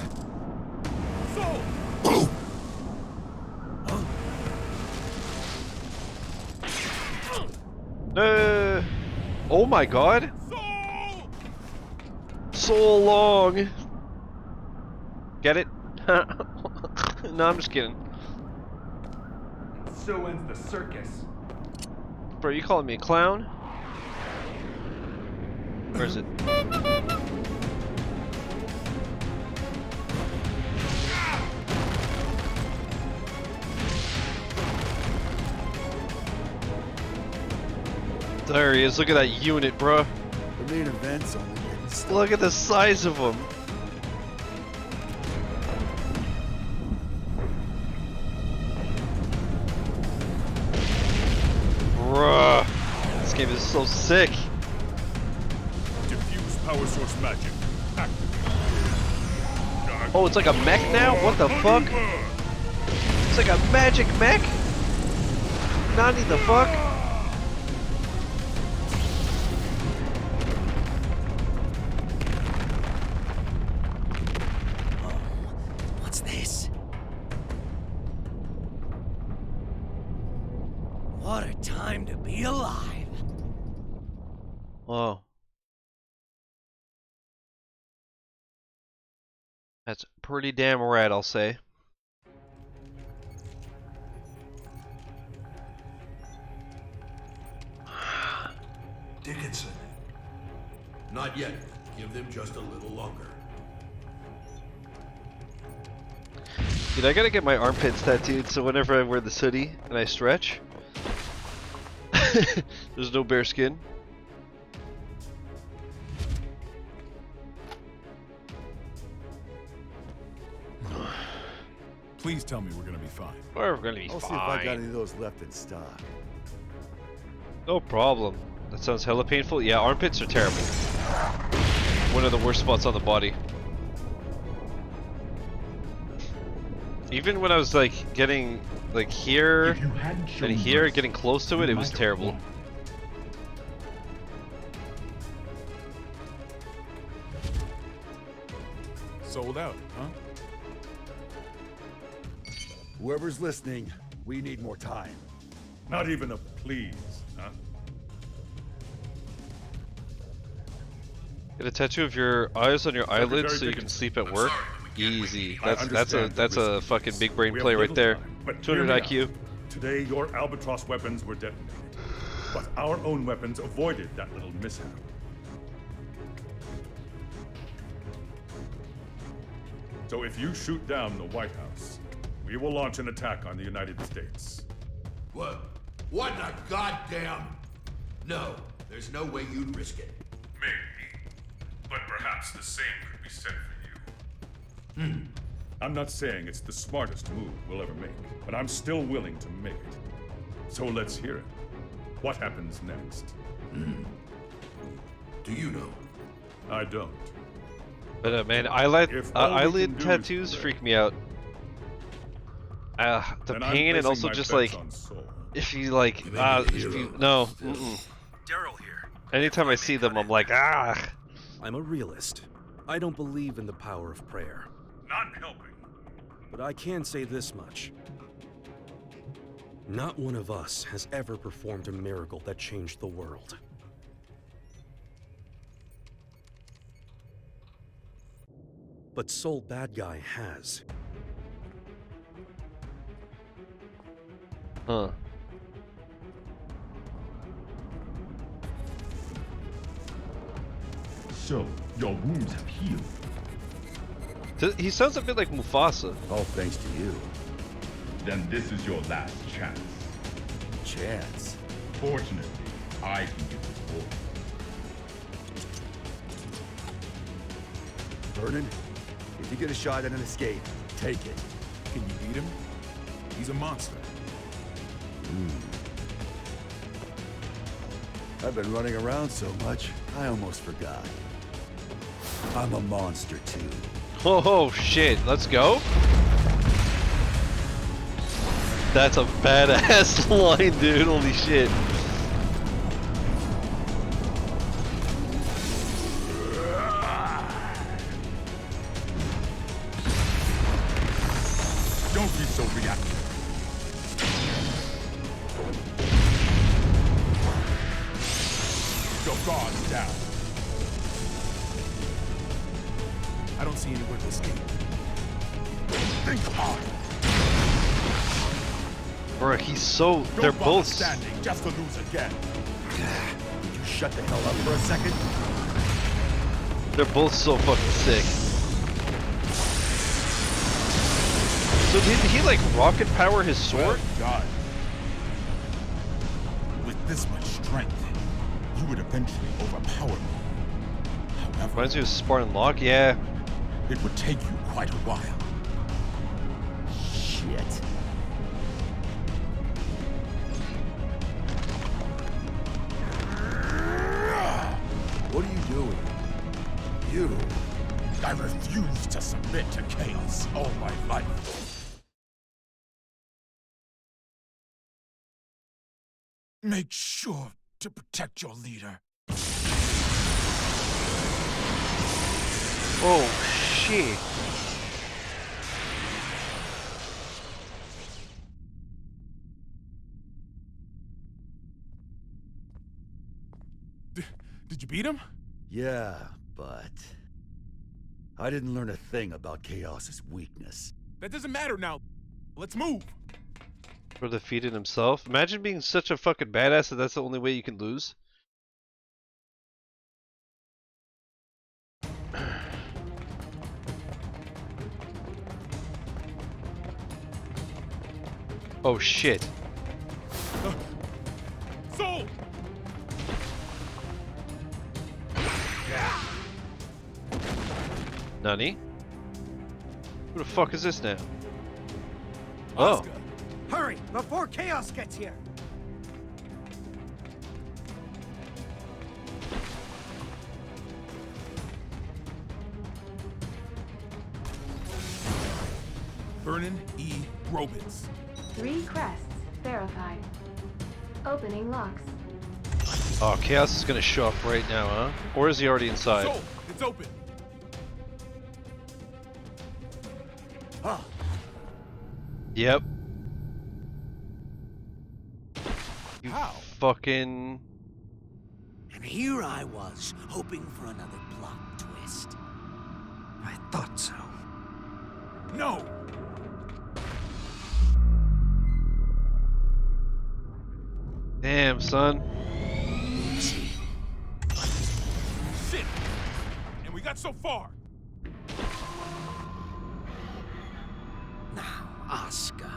Speaker 15: oh my god! So long! Get it? No, I'm just kidding.
Speaker 4: And so ends the circus.
Speaker 15: Bro, you calling me a clown? Where is it? There he is. Look at that unit, bro.
Speaker 6: The main event's only getting started.
Speaker 15: Look at the size of him. Bruh. This game is so sick.
Speaker 20: Diffuse power source magic.
Speaker 15: Oh, it's like a mech now? What the fuck? It's like a magic mech? Nani the fuck?
Speaker 2: What's this? What a time to be alive.
Speaker 15: Whoa. That's pretty damn rad, I'll say.
Speaker 10: Dickinson. Not yet. Give them just a little longer.
Speaker 15: Dude, I gotta get my armpits tattooed so whenever I wear this hoodie and I stretch, there's no bare skin.
Speaker 8: Please tell me we're gonna be fine.
Speaker 15: We're gonna be
Speaker 6: I'll
Speaker 15: fine.
Speaker 6: see if I got any of those left in stock.
Speaker 15: No problem. That sounds hella painful. Yeah, armpits are terrible. One of the worst spots on the body. Even when I was like getting like here and here, getting close to it, it was terrible.
Speaker 8: Sold out, huh?
Speaker 6: Whoever's listening, we need more time.
Speaker 20: Not even a please, huh?
Speaker 15: Get a tattoo of your eyes on your eyelids so you can sleep at work. Easy. That's a fucking big brain play right there. 200 IQ.
Speaker 20: Today, your Albatross weapons were detonated, but our own weapons avoided that little mishap. So if you shoot down the White House, we will launch an attack on the United States.
Speaker 10: What? What the goddamn? No, there's no way you'd risk it.
Speaker 20: Maybe, but perhaps the same could be said for you. I'm not saying it's the smartest move we'll ever make, but I'm still willing to make it. So let's hear it. What happens next?
Speaker 10: Do you know?
Speaker 20: I don't.
Speaker 15: But man, eyelid tattoos freak me out. The pain and also just like if you like if you no.
Speaker 3: Daryl here.
Speaker 15: Anytime I see them, I'm like ah.
Speaker 3: I'm a realist. I don't believe in the power of prayer.
Speaker 20: Not helping.
Speaker 3: but I can say this much. Not one of us has ever performed a miracle that changed the world. But Soul Bad Guy has.
Speaker 15: Huh.
Speaker 5: So, your wounds have healed.
Speaker 15: He sounds a bit like Mufasa.
Speaker 6: All thanks to you.
Speaker 5: Then this is your last chance.
Speaker 6: Chance?
Speaker 5: Fortunately, I can get this boy.
Speaker 6: Vernon, if you get a shot at an escape, take it.
Speaker 8: Can you beat him? He's a monster.
Speaker 6: I've been running around so much, I almost forgot. I'm a monster too.
Speaker 15: Oh shit, let's go. That's a badass line, dude. Holy shit.
Speaker 9: Don't be so reactive. Your guard's down.
Speaker 8: I don't see anywhere to escape.
Speaker 9: Think hard.
Speaker 15: Bro, he's so...
Speaker 9: Don't
Speaker 15: they're
Speaker 9: bother
Speaker 15: both...
Speaker 9: standing just to lose again.
Speaker 6: Would you shut the hell up for a second?
Speaker 15: They're both so fucking sick. So did he like rocket power his sword?
Speaker 9: God. With this much strength, you would eventually overpower me. However,
Speaker 15: Reminds me of Spartan Locke, yeah.
Speaker 9: It would take you quite a while.
Speaker 6: Shit. What are you doing? You.
Speaker 9: I refuse to submit to chaos all my life. Make sure to protect your leader.
Speaker 15: Oh shit.
Speaker 8: Did you beat him?
Speaker 6: Yeah, but I didn't learn a thing about Chaos's weakness.
Speaker 8: That doesn't matter now. Let's move.
Speaker 15: Or defeated himself. Imagine being such a fucking badass that that's the only way you can lose. Oh shit.
Speaker 8: Soul!
Speaker 15: Nani? Who the fuck is this now? Oh.
Speaker 7: Hurry, before Chaos gets here!
Speaker 8: Vernon E. Robbins.
Speaker 11: 3 crests verified. Opening locks.
Speaker 15: Oh, Chaos is gonna show up right now, huh? Or is he already inside?
Speaker 8: Soul, it's open.
Speaker 6: Huh.
Speaker 15: Yep. You
Speaker 2: How?
Speaker 15: fucking...
Speaker 2: And here I was, hoping for another plot twist.
Speaker 7: I thought so.
Speaker 8: No!
Speaker 15: Damn, son.
Speaker 8: Shit! And we got so far.
Speaker 2: Now, Asuka.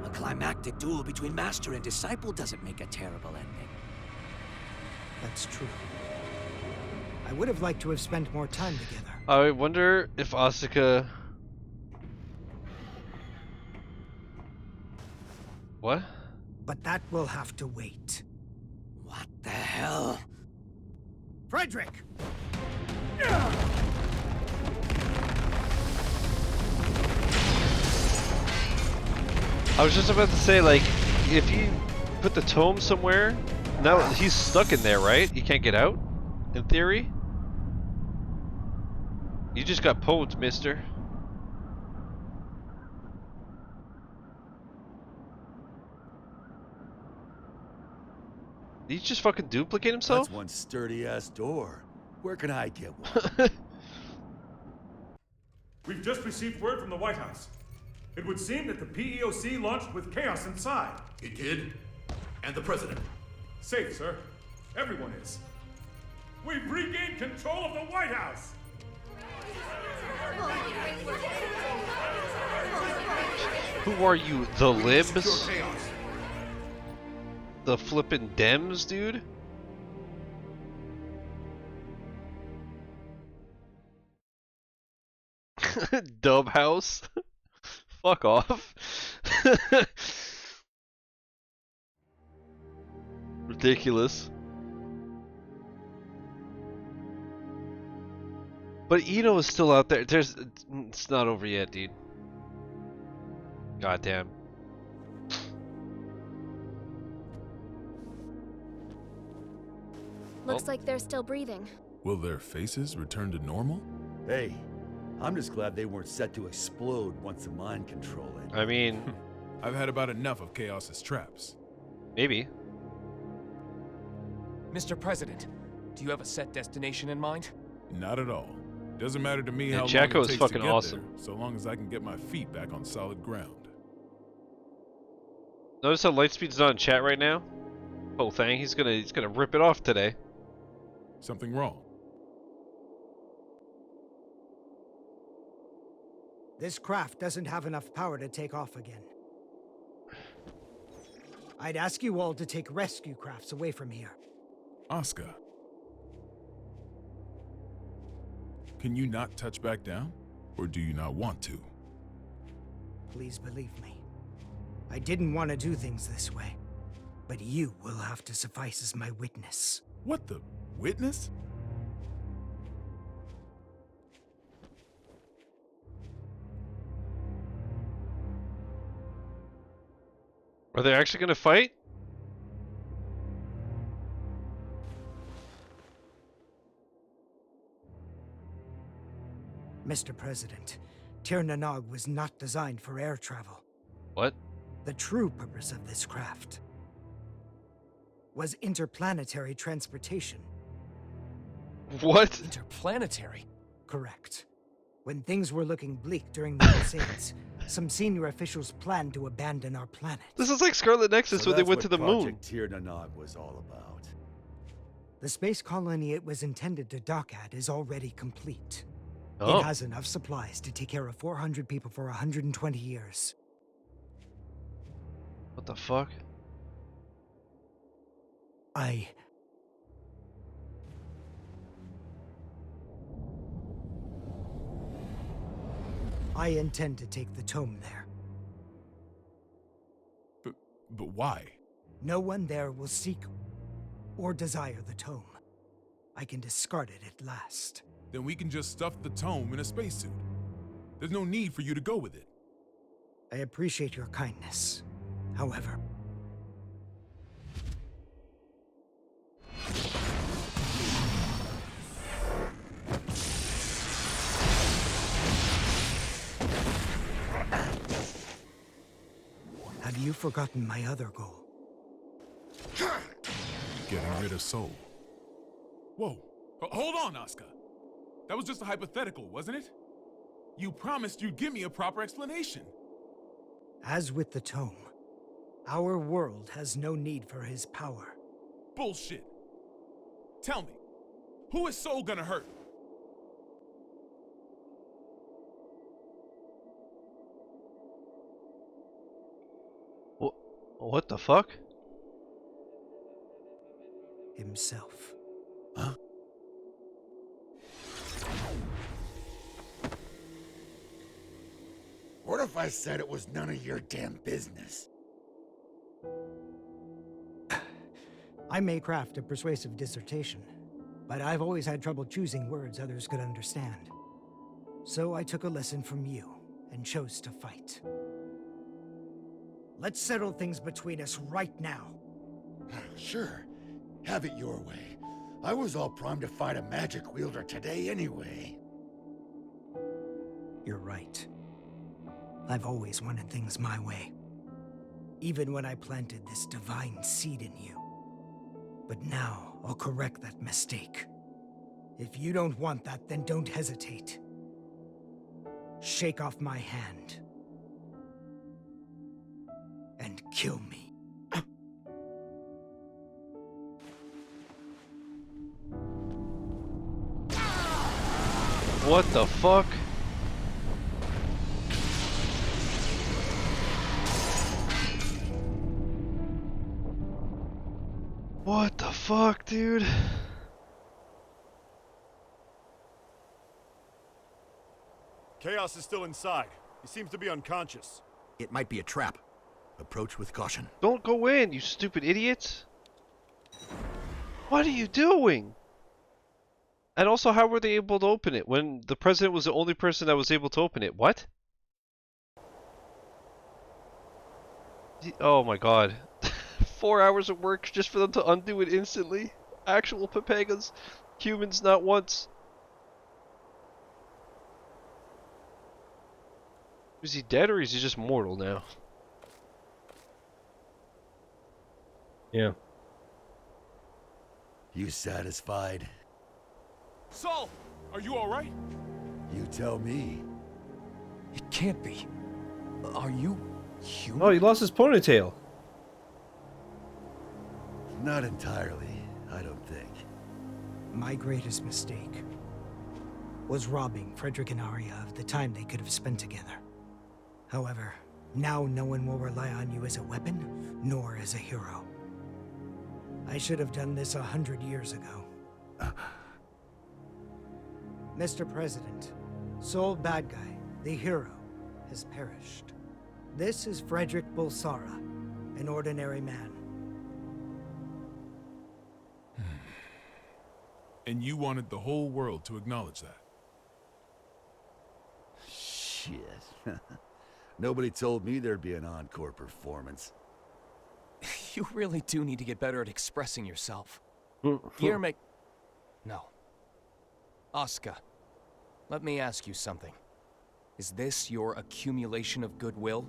Speaker 2: A climactic duel between master and disciple doesn't make a terrible ending.
Speaker 7: That's true. I would have liked to have spent more time together.
Speaker 15: I wonder if Asuka... What?
Speaker 7: But that will have to wait.
Speaker 2: What the hell?
Speaker 7: Frederick!
Speaker 15: I was just about to say, like, if you put the tome somewhere, now he's stuck in there, right? He can't get out, in theory? You just got pwned, mister. Did he just fucking duplicate himself?
Speaker 6: That's one sturdy-ass door. Where can I get one?
Speaker 20: We've just received word from the White House. It would seem that the PEOC launched with chaos inside.
Speaker 10: It did? And the president?
Speaker 20: Safe, sir. Everyone is. We've regained control of the White House!
Speaker 15: Who are you, the libs? The flippin' Dems, dude? Dub house? Fuck off. Ridiculous. But Eno is still out there. It's not over yet, dude. Goddamn.
Speaker 14: Looks like they're still breathing.
Speaker 8: Will their faces return to normal?
Speaker 6: Hey, I'm just glad they weren't set to explode once the mind control ended.
Speaker 15: I mean...
Speaker 8: I've had about enough of Chaos's traps.
Speaker 15: Maybe.
Speaker 22: Mr. President, do you have a set destination in mind?
Speaker 8: Not at all. Doesn't matter to me
Speaker 15: Yeah,
Speaker 8: how
Speaker 15: Jacko
Speaker 8: long
Speaker 15: is
Speaker 8: it takes
Speaker 15: fucking
Speaker 8: to get
Speaker 15: awesome.
Speaker 8: there, so long as I can get my feet back on solid ground.
Speaker 15: Notice how Lightspeed's not in chat right now? Oh, thing, he's gonna rip it off today.
Speaker 8: Something wrong?
Speaker 7: This craft doesn't have enough power to take off again. I'd ask you all to take rescue crafts away from here.
Speaker 8: Oscar. Can you not touch back down? Or do you not want to?
Speaker 7: Please believe me. I didn't want to do things this way. But you will have to suffice as my witness.
Speaker 8: What the? Witness?
Speaker 15: Are they actually gonna fight?
Speaker 7: Mr. President, Tir Nanog was not designed for air travel.
Speaker 15: What?
Speaker 7: The true purpose of this craft was interplanetary transportation.
Speaker 15: What?
Speaker 22: Interplanetary?
Speaker 7: Correct. When things were looking bleak during the Crusades, some senior officials planned to abandon our planet.
Speaker 15: This is like Scarlet Nexus when they went to the moon.
Speaker 6: Project Tir Nanog was all about.
Speaker 7: The space colony it was intended to dock at is already complete.
Speaker 15: Oh.
Speaker 7: It has enough supplies to take care of 400 people for 120 years.
Speaker 15: What the fuck?
Speaker 7: I intend to take the Tome there.
Speaker 8: But why?
Speaker 7: No one there will seek or desire the Tome. I can discard it at last.
Speaker 8: Then we can just stuff the Tome in a spacesuit. There's no need for you to go with it.
Speaker 7: I appreciate your kindness. However, have you forgotten my other goal?
Speaker 8: Getting rid of Soul. Whoa. Hold on, Oscar. That was just a hypothetical, wasn't it? You promised you'd give me a proper explanation.
Speaker 7: As with the Tome, our world has no need for his power.
Speaker 8: Bullshit. Tell me, who is Soul gonna hurt?
Speaker 15: What the fuck?
Speaker 7: Himself.
Speaker 6: Huh? What if I said it was none of your damn business?
Speaker 7: I may craft a persuasive dissertation, but I've always had trouble choosing words others could understand. So I took a lesson from you and chose to fight. Let's settle things between us right now.
Speaker 6: Sure. Have it your way. I was all primed to fight a magic wielder today anyway.
Speaker 7: You're right. I've always wanted things my way. Even when I planted this divine seed in you. But now, I'll correct that mistake. If you don't want that, then don't hesitate. Shake off my hand. And kill me.
Speaker 15: What the fuck? What the fuck, dude?
Speaker 14: Chaos is still inside. He seems to be unconscious.
Speaker 10: It might be a trap. Approach with caution.
Speaker 15: Don't go in, you stupid idiots! What are you doing? And also, how were they able to open it when the president was the only person that was able to open it? What? Oh my god. 4 hours of work just for them to undo it instantly? Actual Papagas. Humans not once. Is he dead or is he just mortal now?
Speaker 1: Yeah.
Speaker 6: You satisfied?
Speaker 20: Saul, are you alright?
Speaker 6: You tell me.
Speaker 21: It can't be. Are you human?
Speaker 1: Oh, he lost his ponytail.
Speaker 6: Not entirely, I don't think.
Speaker 7: My greatest mistake was robbing Frederick and Aria of the time they could have spent together. However, now no one will rely on you as a weapon, nor as a hero. I should have done this 100 years ago. Mr. President, sole bad guy, the hero, has perished. This is Frederick Bulsara, an ordinary man.
Speaker 8: And you wanted the whole world to acknowledge that.
Speaker 6: Shit. Nobody told me there'd be an encore performance.
Speaker 22: You really do need to get better at expressing yourself. Guillermo... No. Oscar, let me ask you something. Is this your accumulation of goodwill?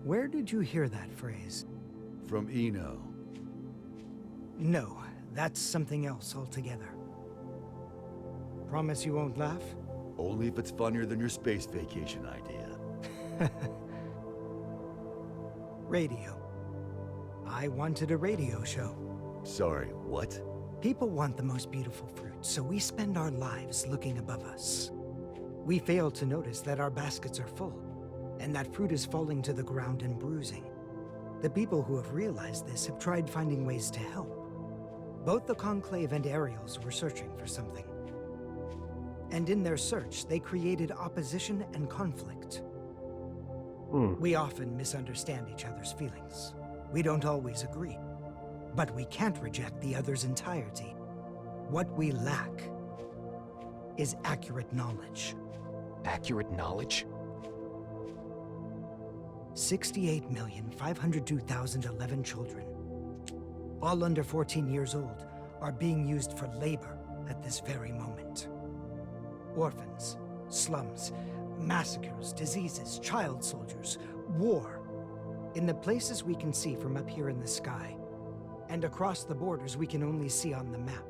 Speaker 7: Where did you hear that phrase?
Speaker 6: From Eno.
Speaker 7: No, that's something else altogether. Promise you won't laugh?
Speaker 6: Only if it's funnier than your space vacation idea.
Speaker 7: Radio. I wanted a radio show.
Speaker 6: Sorry, what?
Speaker 7: People want the most beautiful fruit, so we spend our lives looking above us. We fail to notice that our baskets are full, and that fruit is falling to the ground and bruising. The people who have realized this have tried finding ways to help. Both the Conclave and Ariels were searching for something. And in their search, they created opposition and conflict. We often misunderstand each other's feelings. We don't always agree. But we can't reject the other's entirety. What we lack is accurate knowledge.
Speaker 22: Accurate knowledge?
Speaker 7: 68,502,011 children, all under 14 years old, are being used for labor at this very moment. Orphans, slums, massacres, diseases, child soldiers, war. In the places we can see from up here in the sky, and across the borders we can only see on the map.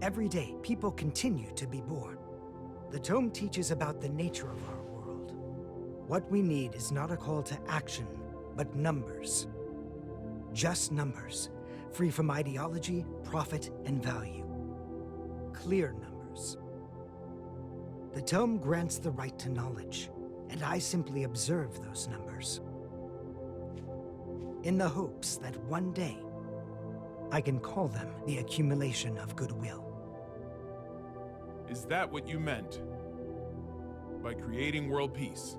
Speaker 7: Every day, people continue to be born. The Tome teaches about the nature of our world. What we need is not a call to action, but numbers. Just numbers, free from ideology, profit, and value. Clear numbers. The Tome grants the right to knowledge, and I simply observe those numbers. In the hopes that one day, I can call them the accumulation of goodwill.
Speaker 8: Is that what you meant by creating world peace?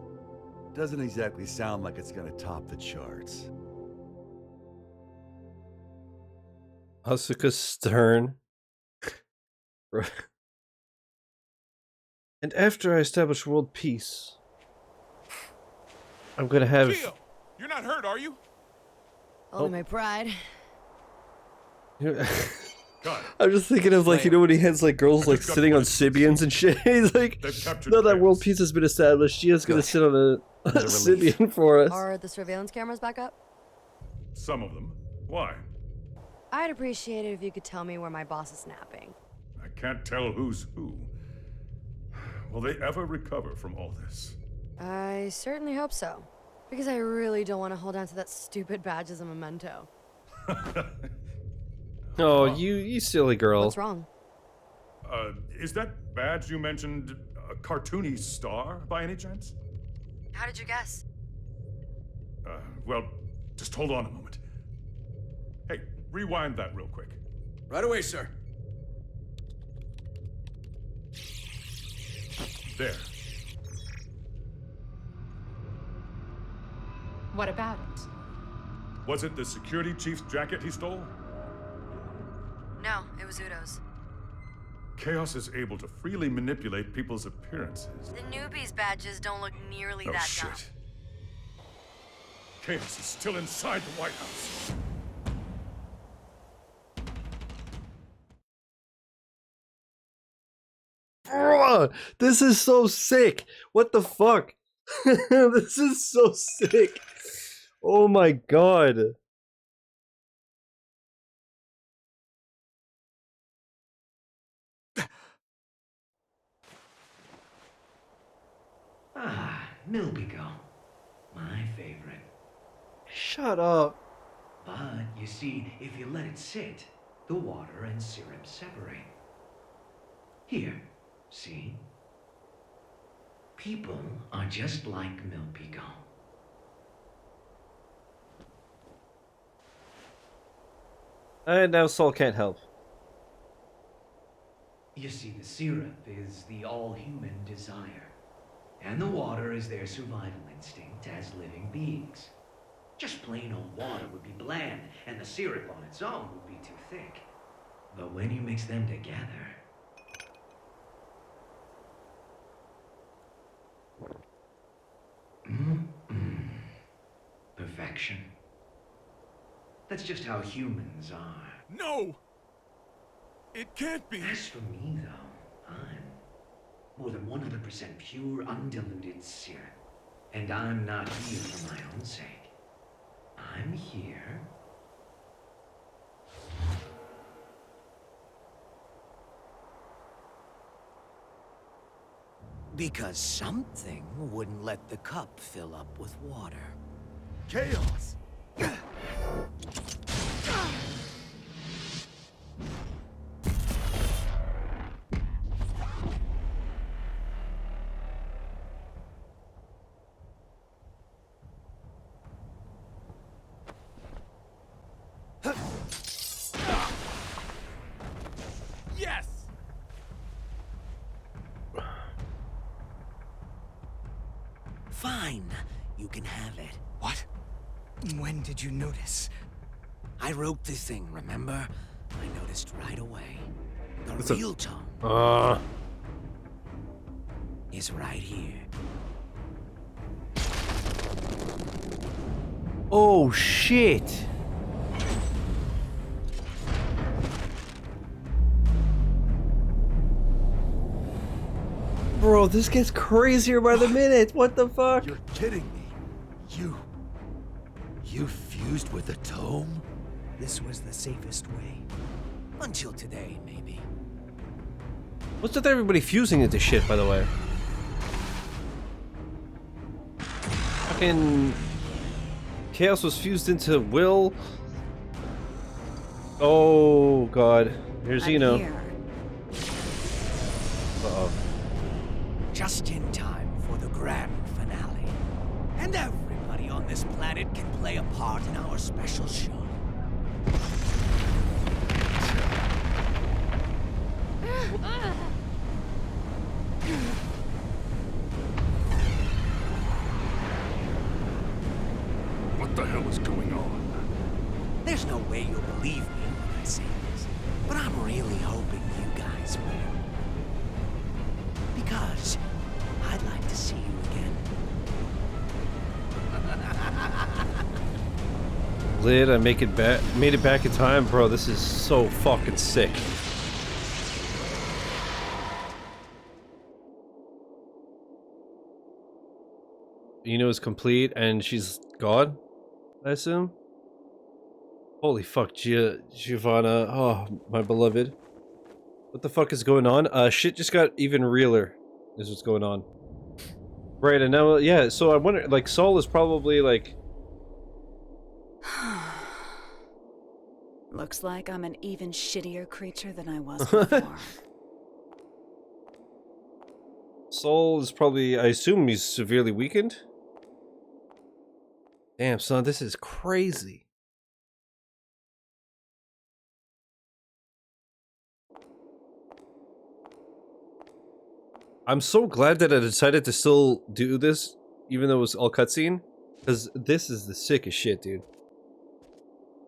Speaker 6: Doesn't exactly sound like it's gonna top the charts.
Speaker 1: Asuka Stern. And after I establish world peace, I'm gonna have...
Speaker 8: Gio, you're not hurt, are you?
Speaker 13: Only my pride.
Speaker 1: I'm just thinking of like, you know, when he has like girls like sitting on Sibians and shit. He's like, now that world peace has been established, Gia's gonna sit on a Sibian for us.
Speaker 13: Are the surveillance cameras back up?
Speaker 20: Some of them. Why?
Speaker 13: I'd appreciate it if you could tell me where my boss is napping.
Speaker 20: I can't tell who's who. Will they ever recover from all this?
Speaker 13: I certainly hope so. Because I really don't want to hold on to that stupid badge as a memento.
Speaker 1: Oh, you silly girl.
Speaker 13: What's wrong?
Speaker 20: Is that badge you mentioned a cartoony star by any chance?
Speaker 13: How did you guess?
Speaker 20: Well, just hold on a moment. Hey, rewind that real quick.
Speaker 10: Right away, sir.
Speaker 20: There.
Speaker 11: What about it?
Speaker 20: Was it the security chief's jacket he stole?
Speaker 13: No, it was Udo's.
Speaker 20: Chaos is able to freely manipulate people's appearances.
Speaker 13: The newbies' badges don't look nearly that
Speaker 20: shit.
Speaker 13: dumb.
Speaker 20: Chaos is still inside the White House.
Speaker 1: Bruh, this is so sick. What the fuck? This is so sick. Oh my god.
Speaker 2: Ah, Milbigo. My favorite.
Speaker 1: Shut up.
Speaker 2: But, you see, if you let it sit, the water and syrup separate. Here, see? People are just like Milbigo.
Speaker 1: And now Saul can't help.
Speaker 2: You see, the syrup is the all-human desire. And the water is their survival instinct as living beings. Just plain old water would be bland, and the syrup on its own would be too thick. But when you mix them together... Perfection. That's just how humans are.
Speaker 20: No! It can't be!
Speaker 2: As for me, though, I'm more than 100% pure, undiluted syrup. And I'm not here for my own sake. I'm here... because something wouldn't let the cup fill up with water.
Speaker 6: Chaos!
Speaker 20: Yes!
Speaker 2: Fine, you can have it.
Speaker 7: What? When did you notice?
Speaker 2: I wrote the thing, remember? I noticed right away. The
Speaker 1: What's
Speaker 2: real Tome is right here.
Speaker 1: Oh shit. Bro, this gets crazier by the minute. What the fuck?
Speaker 6: You're kidding me. You fused with the Tome?
Speaker 7: This was the safest way.
Speaker 2: Until today, maybe.
Speaker 1: What's with everybody fusing into shit, by the way? Fucking Chaos was fused into Will. Oh god. Here's Zeno. Uh-oh.
Speaker 2: Just in time for the grand finale. And everybody on this planet can play a part in our special show.
Speaker 20: What the hell is going on?
Speaker 2: There's no way you'll believe me when I say this, but I'm really hoping you guys will. Because I'd like to see you again.
Speaker 1: Lid, I made it back in time, bro. This is so fucking sick. Is complete and she's gone, I assume. Holy fuck, Giovanna. Oh, my beloved. What the fuck is going on? Shit just got even realer. Is what's going on. Right, and now, yeah, so I wonder, like, Saul is probably, like...
Speaker 12: Looks like I'm an even shittier creature than I was before.
Speaker 1: Saul is probably, I assume he's severely weakened? Damn, son, this is crazy. I'm so glad that I decided to still do this, even though it was all cutscene, because this is the sickest shit, dude.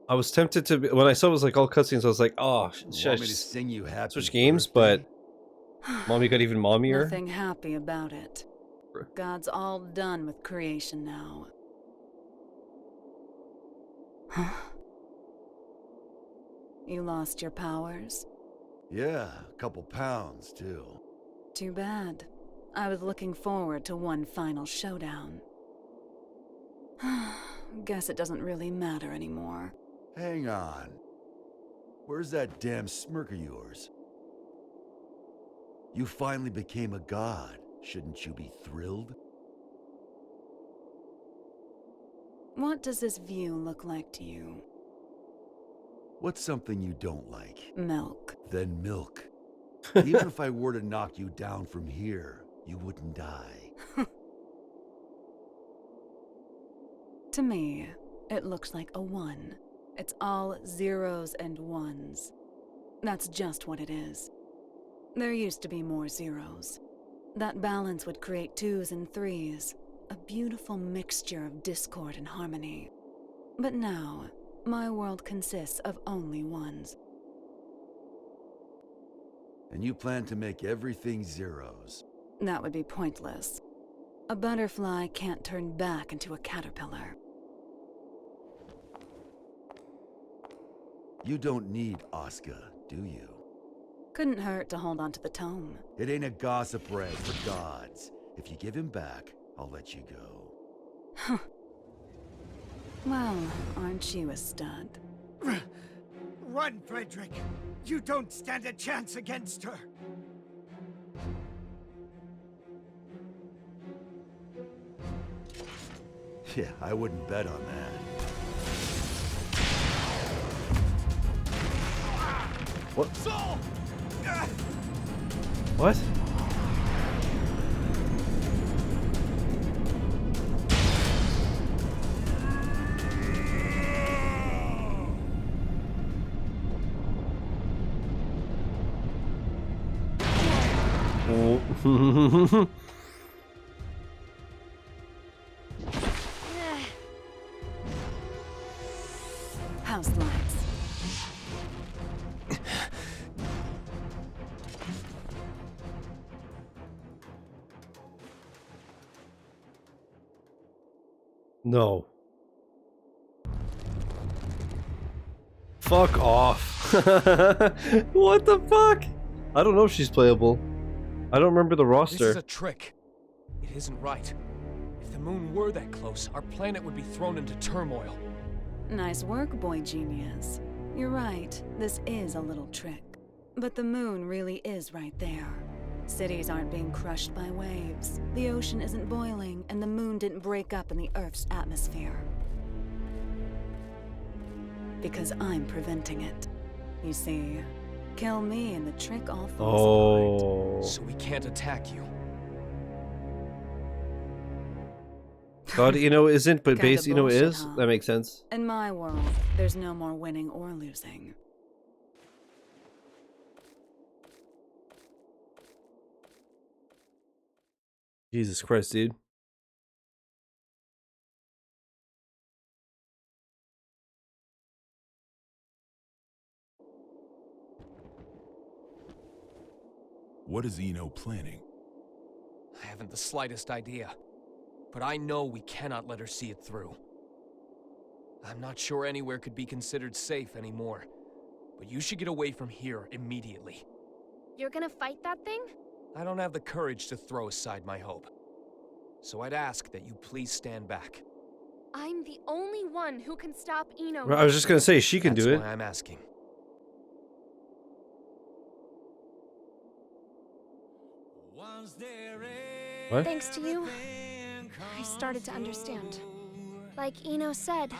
Speaker 1: I was tempted to, when I saw it was like all cutscenes, I was like, oh, should I just switch games? But mommy got even mommier.
Speaker 12: Nothing happy about it. God's all done with creation now. Huh? You lost your powers?
Speaker 6: Yeah, a couple pounds, too.
Speaker 12: Too bad. I was looking forward to one final showdown. Guess it doesn't really matter anymore.
Speaker 6: Hang on. Where's that damn smirk of yours? You finally became a god. Shouldn't you be thrilled?
Speaker 12: What does this view look like to you?
Speaker 6: What's something you don't like?
Speaker 12: Milk.
Speaker 6: Then milk. Even if I were to knock you down from here, you wouldn't die.
Speaker 12: To me, it looks like a 1. It's all zeros and ones. That's just what it is. There used to be more zeros. That balance would create 2s and 3s, a beautiful mixture of discord and harmony. But now, my world consists of only 1s.
Speaker 6: And you plan to make everything zeros?
Speaker 12: That would be pointless. A butterfly can't turn back into a caterpillar.
Speaker 6: You don't need Oscar, do you?
Speaker 12: Couldn't hurt to hold on to the Tome.
Speaker 6: It ain't a gossip rag for gods. If you give him back, I'll let you go.
Speaker 12: Huh. Well, aren't you a stud?
Speaker 7: Run, Frederick! You don't stand a chance against her!
Speaker 6: Yeah, I wouldn't bet on that.
Speaker 1: What?
Speaker 7: Saul!
Speaker 1: What? Oh.
Speaker 12: House lights.
Speaker 1: No. Fuck off. What the fuck? I don't know if she's playable. I don't remember the roster.
Speaker 22: This is a trick. It isn't right. If the moon were that close, our planet would be thrown into turmoil.
Speaker 12: Nice work, boy genius. You're right, this is a little trick. But the moon really is right there. Cities aren't being crushed by waves. The ocean isn't boiling, and the moon didn't break up in the Earth's atmosphere. Because I'm preventing it. You see, kill me and the trick all falls apart.
Speaker 22: So we can't attack you.
Speaker 1: God, isn't, but
Speaker 12: Kinda
Speaker 1: base,
Speaker 12: bullshit,
Speaker 1: is?
Speaker 12: huh?
Speaker 1: That makes sense.
Speaker 12: In my world, there's no more winning or losing.
Speaker 1: Jesus Christ, dude.
Speaker 8: What is Eno planning?
Speaker 22: I haven't the slightest idea. But I know we cannot let her see it through. I'm not sure anywhere could be considered safe anymore. But you should get away from here immediately.
Speaker 18: You're gonna fight that thing?
Speaker 22: I don't have the courage to throw aside my hope. So I'd ask that you please stand back.
Speaker 18: I'm the only one who can stop Eno.
Speaker 1: I was just gonna say she can do it.
Speaker 22: That's why I'm asking.
Speaker 1: What?
Speaker 18: Thanks to you, I started to understand. Like Eno said,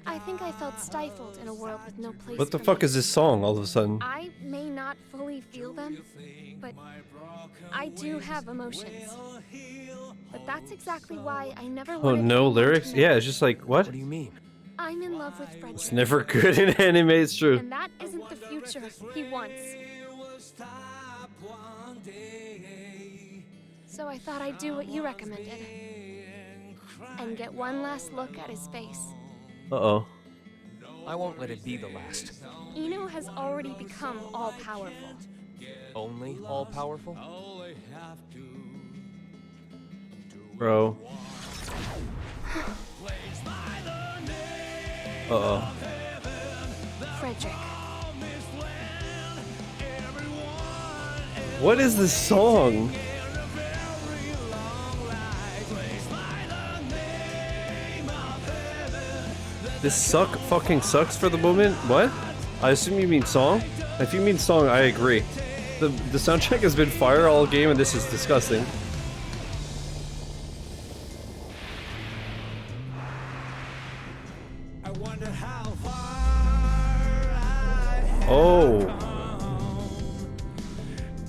Speaker 18: I think I felt stifled in a world with no place
Speaker 1: What the
Speaker 18: for
Speaker 1: fuck
Speaker 18: me.
Speaker 1: is this song all of a sudden?
Speaker 18: I may not fully feel them, but I do have emotions. But that's exactly why I never
Speaker 1: Oh,
Speaker 18: wanted
Speaker 1: no
Speaker 18: anyone to
Speaker 1: lyrics?
Speaker 18: know.
Speaker 1: Yeah, it's just like, what?
Speaker 22: What do you mean?
Speaker 18: I'm in love with Frederick.
Speaker 1: It's never good in anime, it's true.
Speaker 18: And that isn't the future he wants. So I thought I'd do what you recommended. And get one last look at his face.
Speaker 1: Uh-oh.
Speaker 22: I won't let it be the last.
Speaker 18: Eno has already become all-powerful.
Speaker 22: Only all-powerful?
Speaker 1: Bro. Uh-oh.
Speaker 18: Frederick.
Speaker 1: What is this song? This fucking sucks for the moment? What? I assume you mean song? If you mean song, I agree. The soundtrack has been fire all game and this is disgusting. Oh.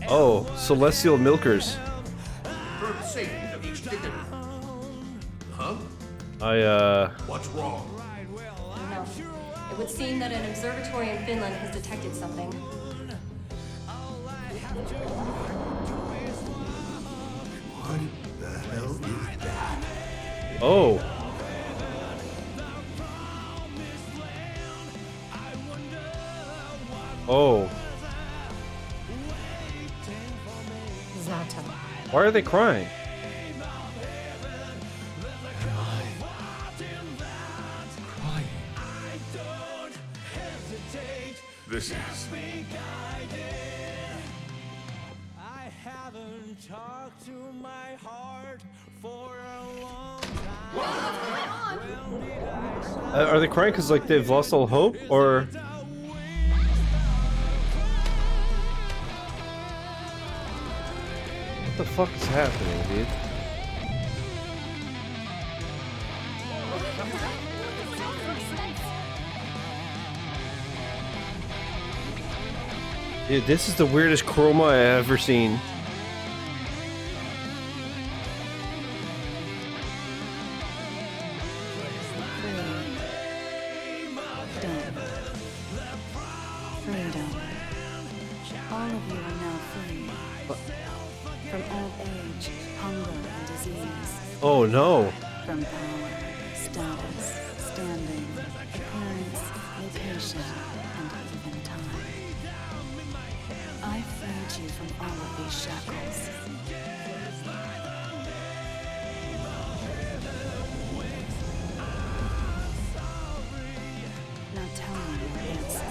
Speaker 1: Oh, celestial milkers.
Speaker 10: For the safety of each dignity. Huh?
Speaker 17: What's wrong?
Speaker 19: No. It would seem that an observatory in Finland has detected something.
Speaker 10: What the hell is that?
Speaker 1: Oh. Oh.
Speaker 19: Zato.
Speaker 1: Why are they crying?
Speaker 20: This is...
Speaker 23: I haven't talked to my heart for a long time.
Speaker 1: Are they crying because like they've lost all hope, or? What the fuck is happening, dude? Dude, this is the weirdest chroma I've ever seen.
Speaker 12: Freedom. All of you are now free. From old age, hunger, and disease.
Speaker 1: Oh no.
Speaker 12: From power, status, standing, appearance, location, and even time. I freed you from all of these shackles. Now tell me your answer.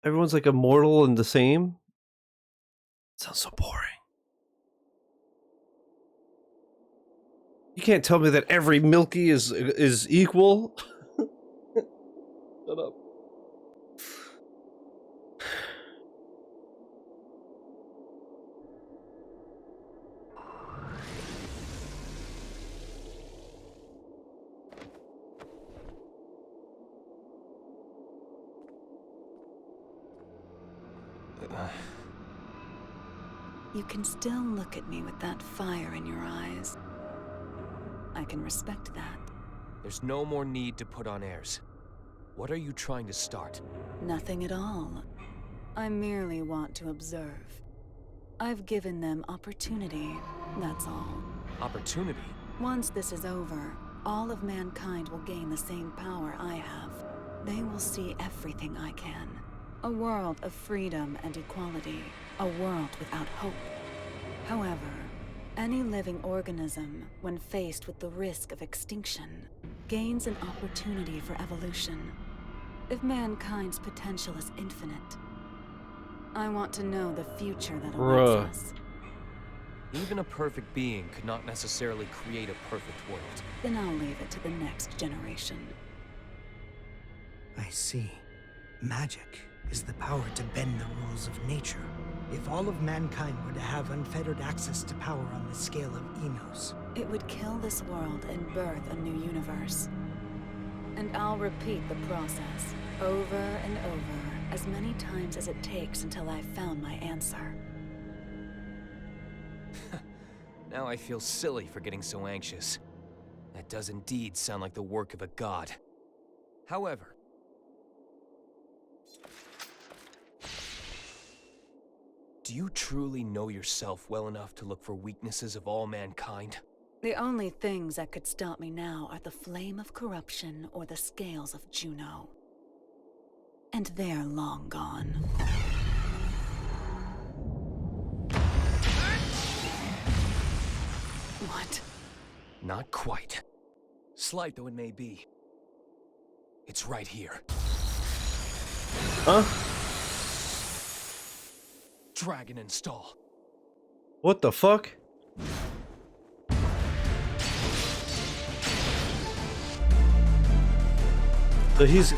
Speaker 1: Everyone's like immortal and the same. Sounds so boring. You can't tell me that every Milky is equal. Shut up.
Speaker 12: You can still look at me with that fire in your eyes. I can respect that.
Speaker 22: There's no more need to put on airs. What are you trying to start?
Speaker 12: Nothing at all. I merely want to observe. I've given them opportunity, that's all.
Speaker 22: Opportunity?
Speaker 12: Once this is over, all of mankind will gain the same power I have. They will see everything I can. A world of freedom and equality. A world without hope. However, Any living organism, when faced with the risk of extinction, gains an opportunity for evolution. If mankind's potential is infinite, I want to know the future that awaits us.
Speaker 22: Even a perfect being could not necessarily create a perfect world.
Speaker 12: Then I'll leave it to the next generation.
Speaker 7: I see. Magic is the power to bend the rules of nature. If all of mankind were to have unfettered access to power on the scale of Enos,
Speaker 12: it would kill this world and birth a new universe. And I'll repeat the process over and over as many times as it takes until I've found my answer.
Speaker 22: Now I feel silly for getting so anxious. That does indeed sound like the work of a god. However, do you truly know yourself well enough to look for weaknesses of all mankind?
Speaker 12: The only things that could stop me now are the flame of corruption or the scales of Juno. And they're long gone. What?
Speaker 22: Not quite. Slight though it may be. It's right here.
Speaker 1: Huh?
Speaker 22: Dragon install.
Speaker 1: What the fuck? So he's...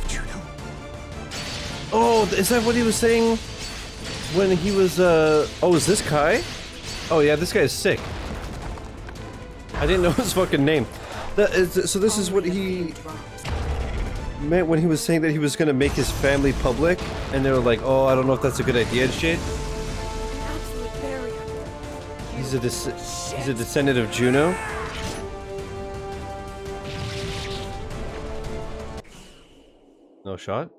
Speaker 1: Oh, is that what he was saying when he was, Oh, is this Kai? Oh yeah, this guy is sick. I didn't know his fucking name. So this is what he meant when he was saying that he was gonna make his family public, and they were like, oh, I don't know if that's a good idea and shit. He's a descendant of Juno. No shot.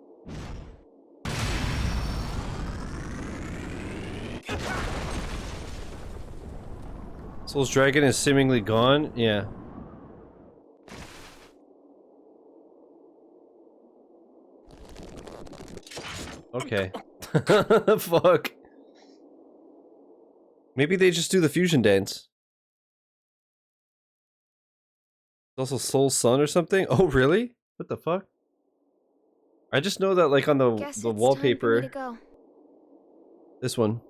Speaker 1: Soul's dragon is seemingly gone. Yeah. Okay. Fuck. Maybe they just do the fusion dance. Also Soul's son or something? Oh, really? What the fuck? I just know that, like, on the wallpaper.
Speaker 18: Time for me to go.
Speaker 1: This one.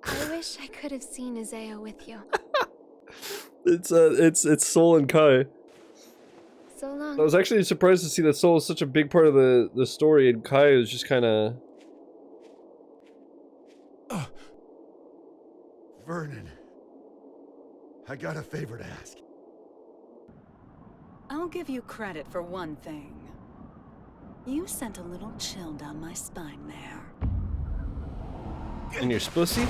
Speaker 18: I wish I could have seen Isaiah with you.
Speaker 1: It's Soul and Kai.
Speaker 18: So long.
Speaker 1: I was actually surprised to see that Soul is such a big part of the story, and Kai is just kind of.
Speaker 6: Vernon, I got a favor to ask.
Speaker 12: I'll give you credit for one thing. You sent a little chill down my spine there.
Speaker 1: And you're spussy?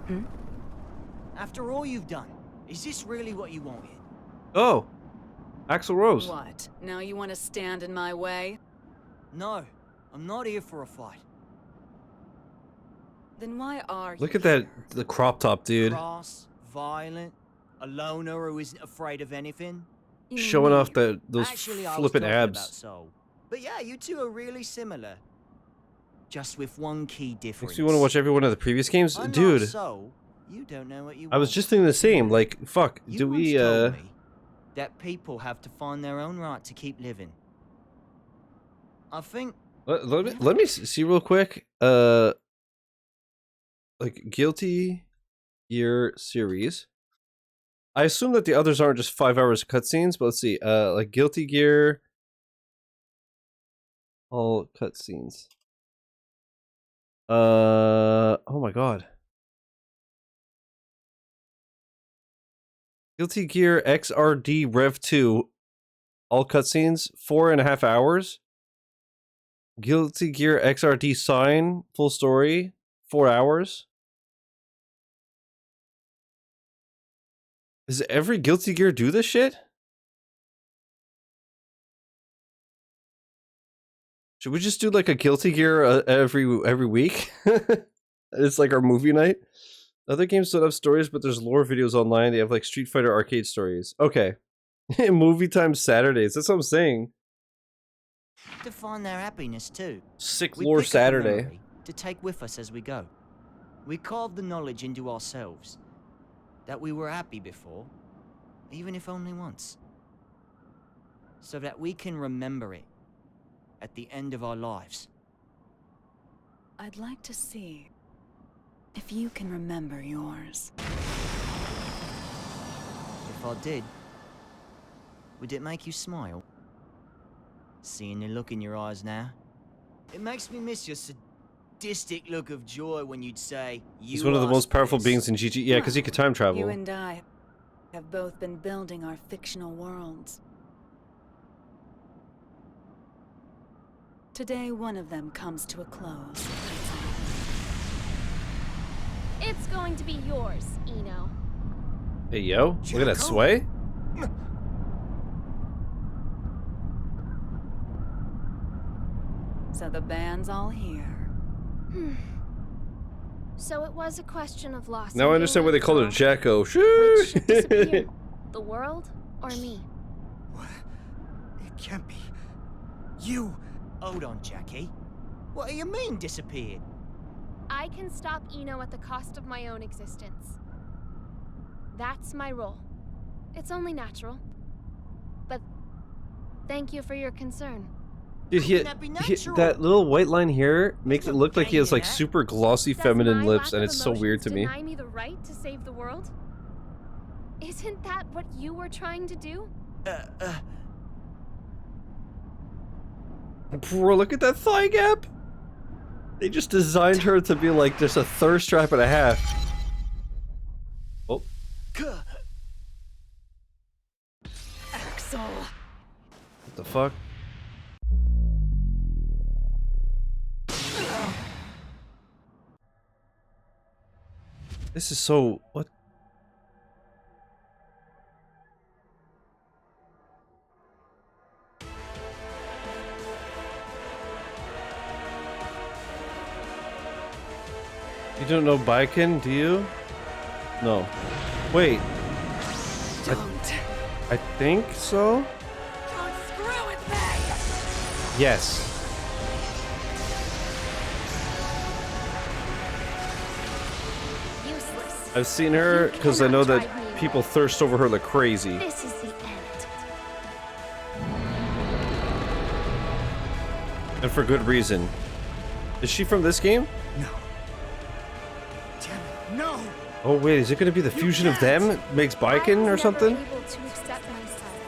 Speaker 3: Hmm? After all you've done, is this really what you wanted?
Speaker 1: Oh, Axel Rose.
Speaker 12: What? Now you want to stand in my way?
Speaker 3: No, I'm not here for a fight.
Speaker 12: Then why are you?
Speaker 1: Look at that, the crop top, dude.
Speaker 3: Cross, violent, a loner who isn't afraid of anything.
Speaker 1: Showing off those
Speaker 3: Actually, I was
Speaker 1: flippin'
Speaker 3: talking
Speaker 1: abs.
Speaker 3: about Soul. But yeah, you two are really similar. Just with one key difference.
Speaker 1: Makes me want to watch every one of the previous games,
Speaker 3: Unlike
Speaker 1: dude.
Speaker 3: Soul, you don't know what you
Speaker 1: I was
Speaker 3: want.
Speaker 1: just thinking the same. Like, fuck.
Speaker 3: You
Speaker 1: Do we?
Speaker 3: once told me that people have to find their own right to keep living. I think.
Speaker 1: Let me see real quick. Like Guilty Gear series. I assume that the others aren't just 5 hours of cutscenes, but let's see. Like Guilty Gear, all cutscenes. Oh my god. Guilty Gear XRD Rev 2, all cutscenes, 4.5 hours. Guilty Gear XRD Sign, full story, 4 hours. Does every Guilty Gear do this shit? Should we just do like a Guilty Gear every week? It's like our movie night. Other games don't have stories, but there's lore videos online. They have like Street Fighter arcade stories. Okay. Movie time Saturdays. That's what I'm saying.
Speaker 3: To find their happiness too.
Speaker 1: Sick
Speaker 3: We
Speaker 1: lore
Speaker 3: pick up a
Speaker 1: Saturday.
Speaker 3: memory to take with us as we go. We carved the knowledge into ourselves. That we were happy before, even if only once. So that we can remember it at the end of our lives.
Speaker 12: I'd like to see if you can remember yours.
Speaker 3: If I did, would it make you smile? Seeing the look in your eyes now? It makes me miss your sadistic look of joy when you'd say,
Speaker 1: He's one of the most powerful beings in GG. Yeah, because he could time travel.
Speaker 12: You and I have both been building our fictional worlds. Today, one of them comes to a close.
Speaker 18: It's going to be yours, Eno.
Speaker 1: Hey, yo, look at that sway.
Speaker 12: So the band's all here.
Speaker 18: So it was a question of loss.
Speaker 1: Now I understand why they called it a Jacko.
Speaker 18: Which should disappear? The world or me?
Speaker 3: What? It can't be. You. Hold on, Jackie. What do you mean disappeared?
Speaker 18: I can stop Eno at the cost of my own existence. That's my role. It's only natural. But thank you for your concern.
Speaker 1: Dude, that little white line here makes it look like he has like super glossy feminine lips, and it's so weird to me.
Speaker 18: Deny me the right to save the world? Isn't that what you were trying to do?
Speaker 1: Bro, look at that thigh gap. They just designed her to be like just a thirst trap and a half. Oh.
Speaker 12: Axel.
Speaker 1: What the fuck? This is so... what? You don't know Baiken, do you? No. Wait. I think so?
Speaker 12: Don't screw with me!
Speaker 1: Yes.
Speaker 18: Useless.
Speaker 1: I've seen her because I know that people thirst over her like crazy.
Speaker 18: This is the end.
Speaker 1: And for good reason. Is she from this game?
Speaker 3: No. Damn it, no!
Speaker 1: Oh wait, is it going to be the fusion of them? Makes Baiken or something?
Speaker 18: I was never able to accept myself.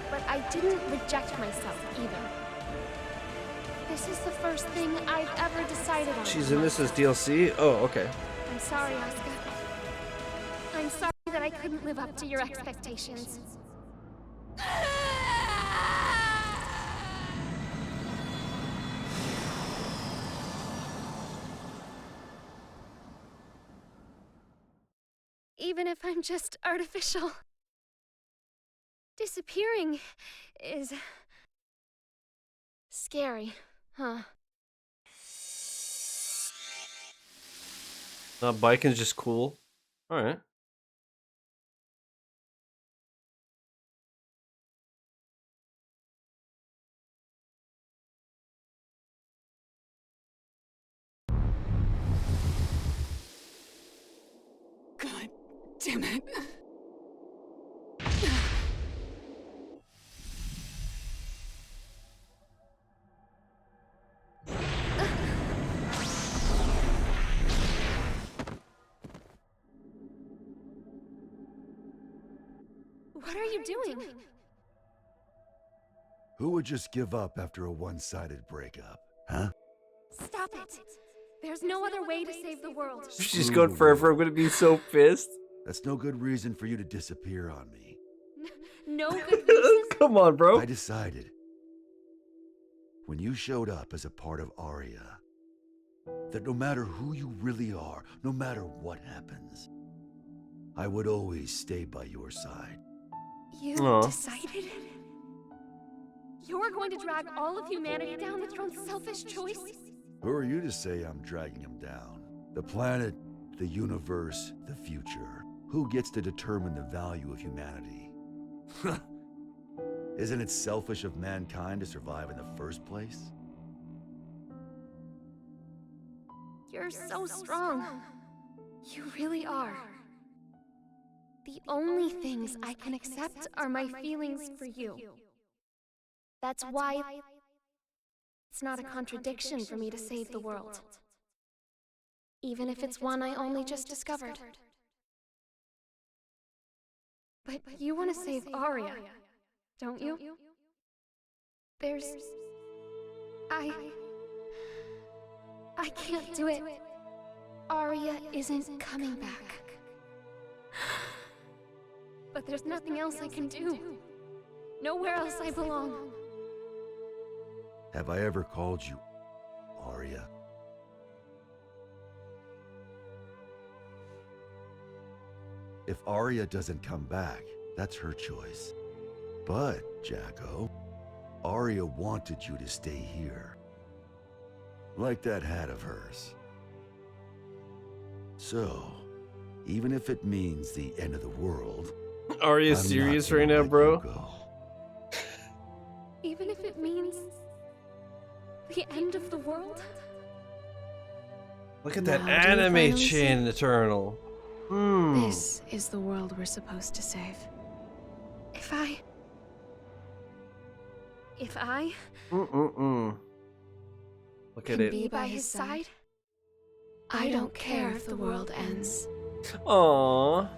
Speaker 18: But I didn't reject myself either. This is the first thing I've ever decided on.
Speaker 1: She's in this as DLC? Oh, okay.
Speaker 18: I'm sorry, Asuka. I'm sorry that I couldn't live up to your expectations. Even if I'm just artificial. Disappearing is scary, huh?
Speaker 1: Baiken's just cool. Alright.
Speaker 12: God damn it.
Speaker 18: What are you doing?
Speaker 6: Who would just give up after a one-sided breakup, huh?
Speaker 18: Stop it. There's no other way to save the world.
Speaker 1: She's going forever. I'm gonna be so pissed.
Speaker 6: That's no good reason for you to disappear on me.
Speaker 18: No good reason?
Speaker 1: Come on, bro.
Speaker 6: I decided when you showed up as a part of Aria that no matter who you really are, no matter what happens, I would always stay by your side.
Speaker 18: You decided? You're going to drag all of humanity down with your own selfish choice?
Speaker 6: Who are you to say I'm dragging him down? The planet, the universe, the future. Who gets to determine the value of humanity? Isn't it selfish of mankind to survive in the first place?
Speaker 18: You're so strong. You really are. The only things I can accept are my feelings for you. That's why it's not a contradiction for me to save the world. Even if it's one I only just discovered. But you want to save Aria, don't you? There's... I can't do it. Aria isn't coming back. But there's nothing else I can do. Nowhere else I belong.
Speaker 6: Have I ever called you Aria? If Aria doesn't come back, that's her choice. But, Jacko, Aria wanted you to stay here. Like that hat of hers. So, even if it means the end of the world...
Speaker 1: Aria's serious right now, bro?
Speaker 18: Even if it means... the end of the world?
Speaker 1: Look at that anime chin, Eternal.
Speaker 18: This is the world we're supposed to save. If I...
Speaker 1: Look at
Speaker 18: can
Speaker 1: it.
Speaker 18: be by his side, I don't care if the world ends.
Speaker 1: Aww.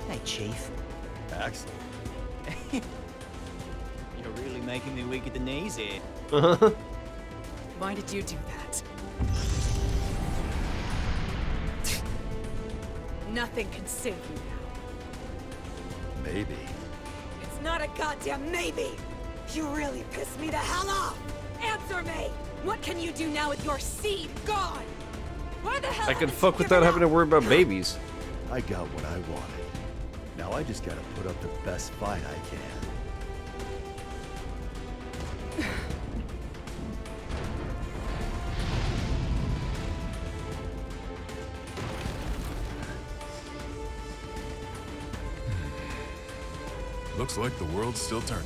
Speaker 3: Hey, Chief.
Speaker 6: Axel.
Speaker 3: You're really making me weak at the knees here.
Speaker 12: Why did you do that? Nothing can save you now.
Speaker 6: Maybe.
Speaker 12: It's not a goddamn maybe! You really pissed me the hell off! Answer me! What can you do now with your seed gone? Where the hell
Speaker 1: I could fuck without having to worry about babies.
Speaker 6: I got what I wanted. Now I just gotta put up the best fight I can.
Speaker 8: Looks like the world's still turning.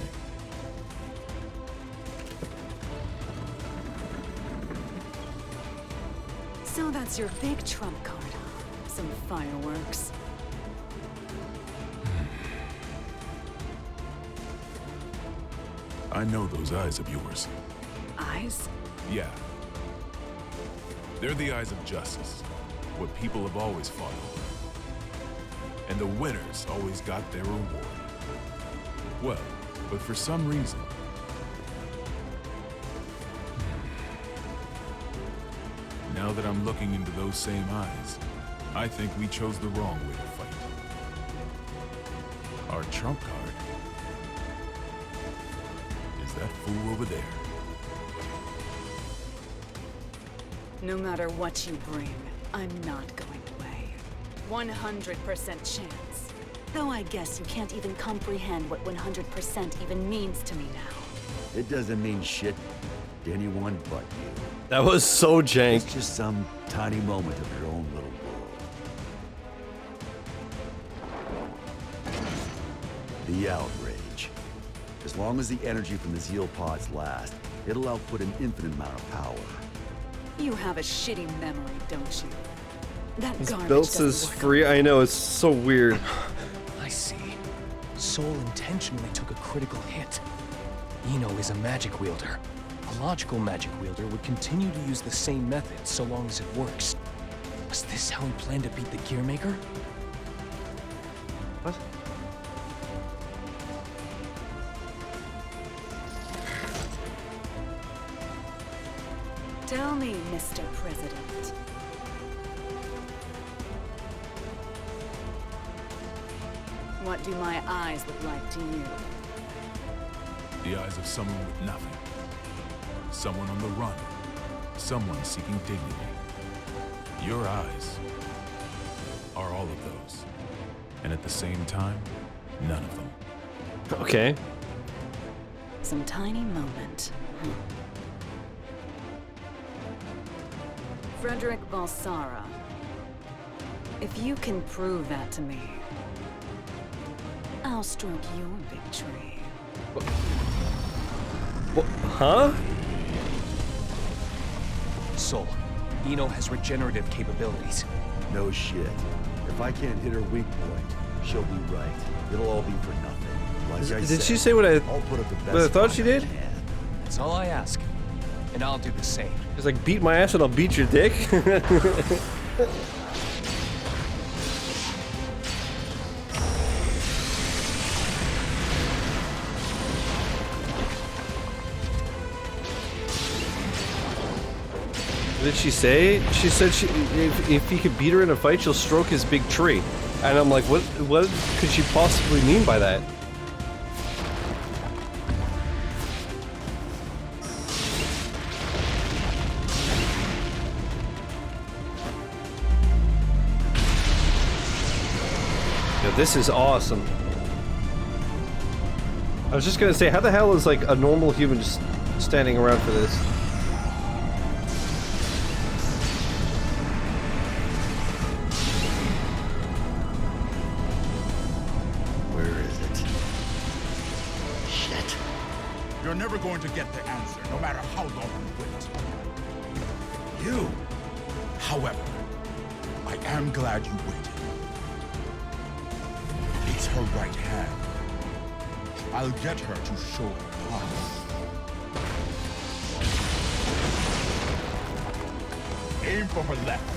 Speaker 12: So that's your big trump card, huh? Some fireworks.
Speaker 8: I know those eyes of yours.
Speaker 12: Eyes?
Speaker 8: Yeah. They're the eyes of justice. What people have always fought over. And the winners always got their reward. Well, but for some reason... Now that I'm looking into those same eyes, I think we chose the wrong way to fight. Our trump card is that fool over there.
Speaker 12: No matter what you bring, I'm not going away. 100% chance. Though I guess you can't even comprehend what 100% even means to me now.
Speaker 6: It doesn't mean shit to anyone but you.
Speaker 1: That was so jank.
Speaker 6: It's just some tiny moment of your own little world. The outrage. As long as the energy from the Zeal pods last, it'll output an infinite amount of power.
Speaker 12: You have a shitty memory, don't you? That
Speaker 1: This
Speaker 12: garbage
Speaker 1: bill
Speaker 12: doesn't
Speaker 1: says
Speaker 12: work.
Speaker 1: free. I know, it's so weird.
Speaker 22: I see. Soul intentionally took a critical hit. Eno is a magic wielder. A logical magic wielder would continue to use the same method so long as it works. Was this how he planned to beat the Gear Maker?
Speaker 1: What?
Speaker 12: Tell me, Mr. President. What do my eyes look like to you?
Speaker 8: The eyes of someone with nothing. Someone on the run. Someone seeking dignity. Your eyes are all of those. And at the same time, none of them.
Speaker 1: Okay.
Speaker 12: Some tiny moment Frederick Balsara. If you can prove that to me, I'll stroke your big tree.
Speaker 1: What? Huh?
Speaker 22: Soul, Eno has regenerative capabilities.
Speaker 6: No shit. If I can't hit her weak point, she'll be right. It'll all be for nothing. Like I
Speaker 1: Did
Speaker 6: said,
Speaker 1: she say what
Speaker 6: I'll put up the best
Speaker 1: I thought she did?
Speaker 22: That's all I ask. And I'll do the same.
Speaker 1: It's like, beat my ass and I'll beat your dick? What did she say? She said if he could beat her in a fight, she'll stroke his big tree. And I'm like, what could she possibly mean by that? Yo, this is awesome. I was just gonna say, how the hell is like a normal human just standing around for this?
Speaker 9: You're never going to get the answer, no matter how long you wait. You, however, I am glad you waited. It's her right hand. I'll get her to show her path. Aim for her left.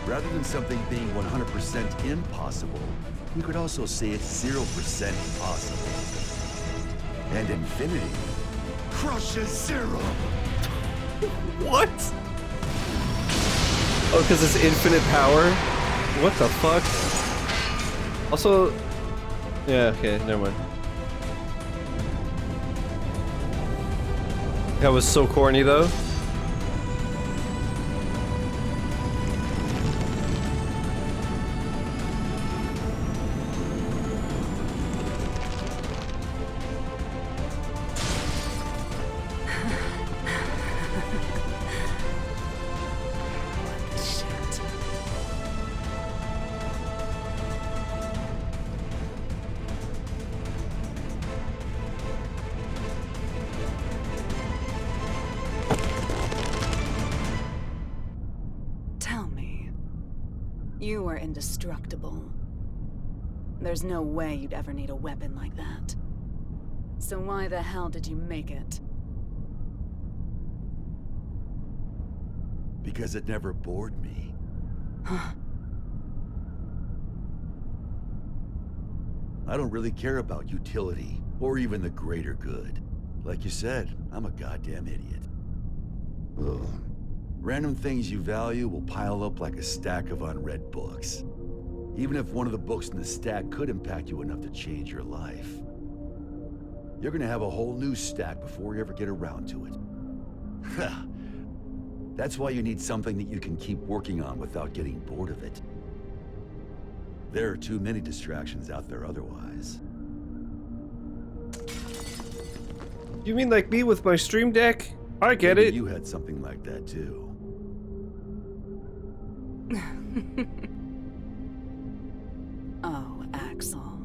Speaker 6: Rather than something being 100% impossible, you could also say it's 0% possible. And infinity crushes zero.
Speaker 1: What? Oh, because it's infinite power? What the fuck? Also... Yeah, okay, never mind. That was so corny, though.
Speaker 12: You were indestructible. There's no way you'd ever need a weapon like that. So why the hell did you make it?
Speaker 6: Because it never bored me. I don't really care about utility, or even the greater good. Like you said, I'm a goddamn idiot. Ugh. Random things you value will pile up like a stack of unread books. Even if one of the books in the stack could impact you enough to change your life. You're gonna have a whole new stack before you ever get around to it. That's why you need something that you can keep working on without getting bored of it. There are too many distractions out there otherwise.
Speaker 1: You mean like me with my stream deck? I get
Speaker 6: Maybe
Speaker 1: it.
Speaker 6: You had something like that too.
Speaker 12: Oh, Axel.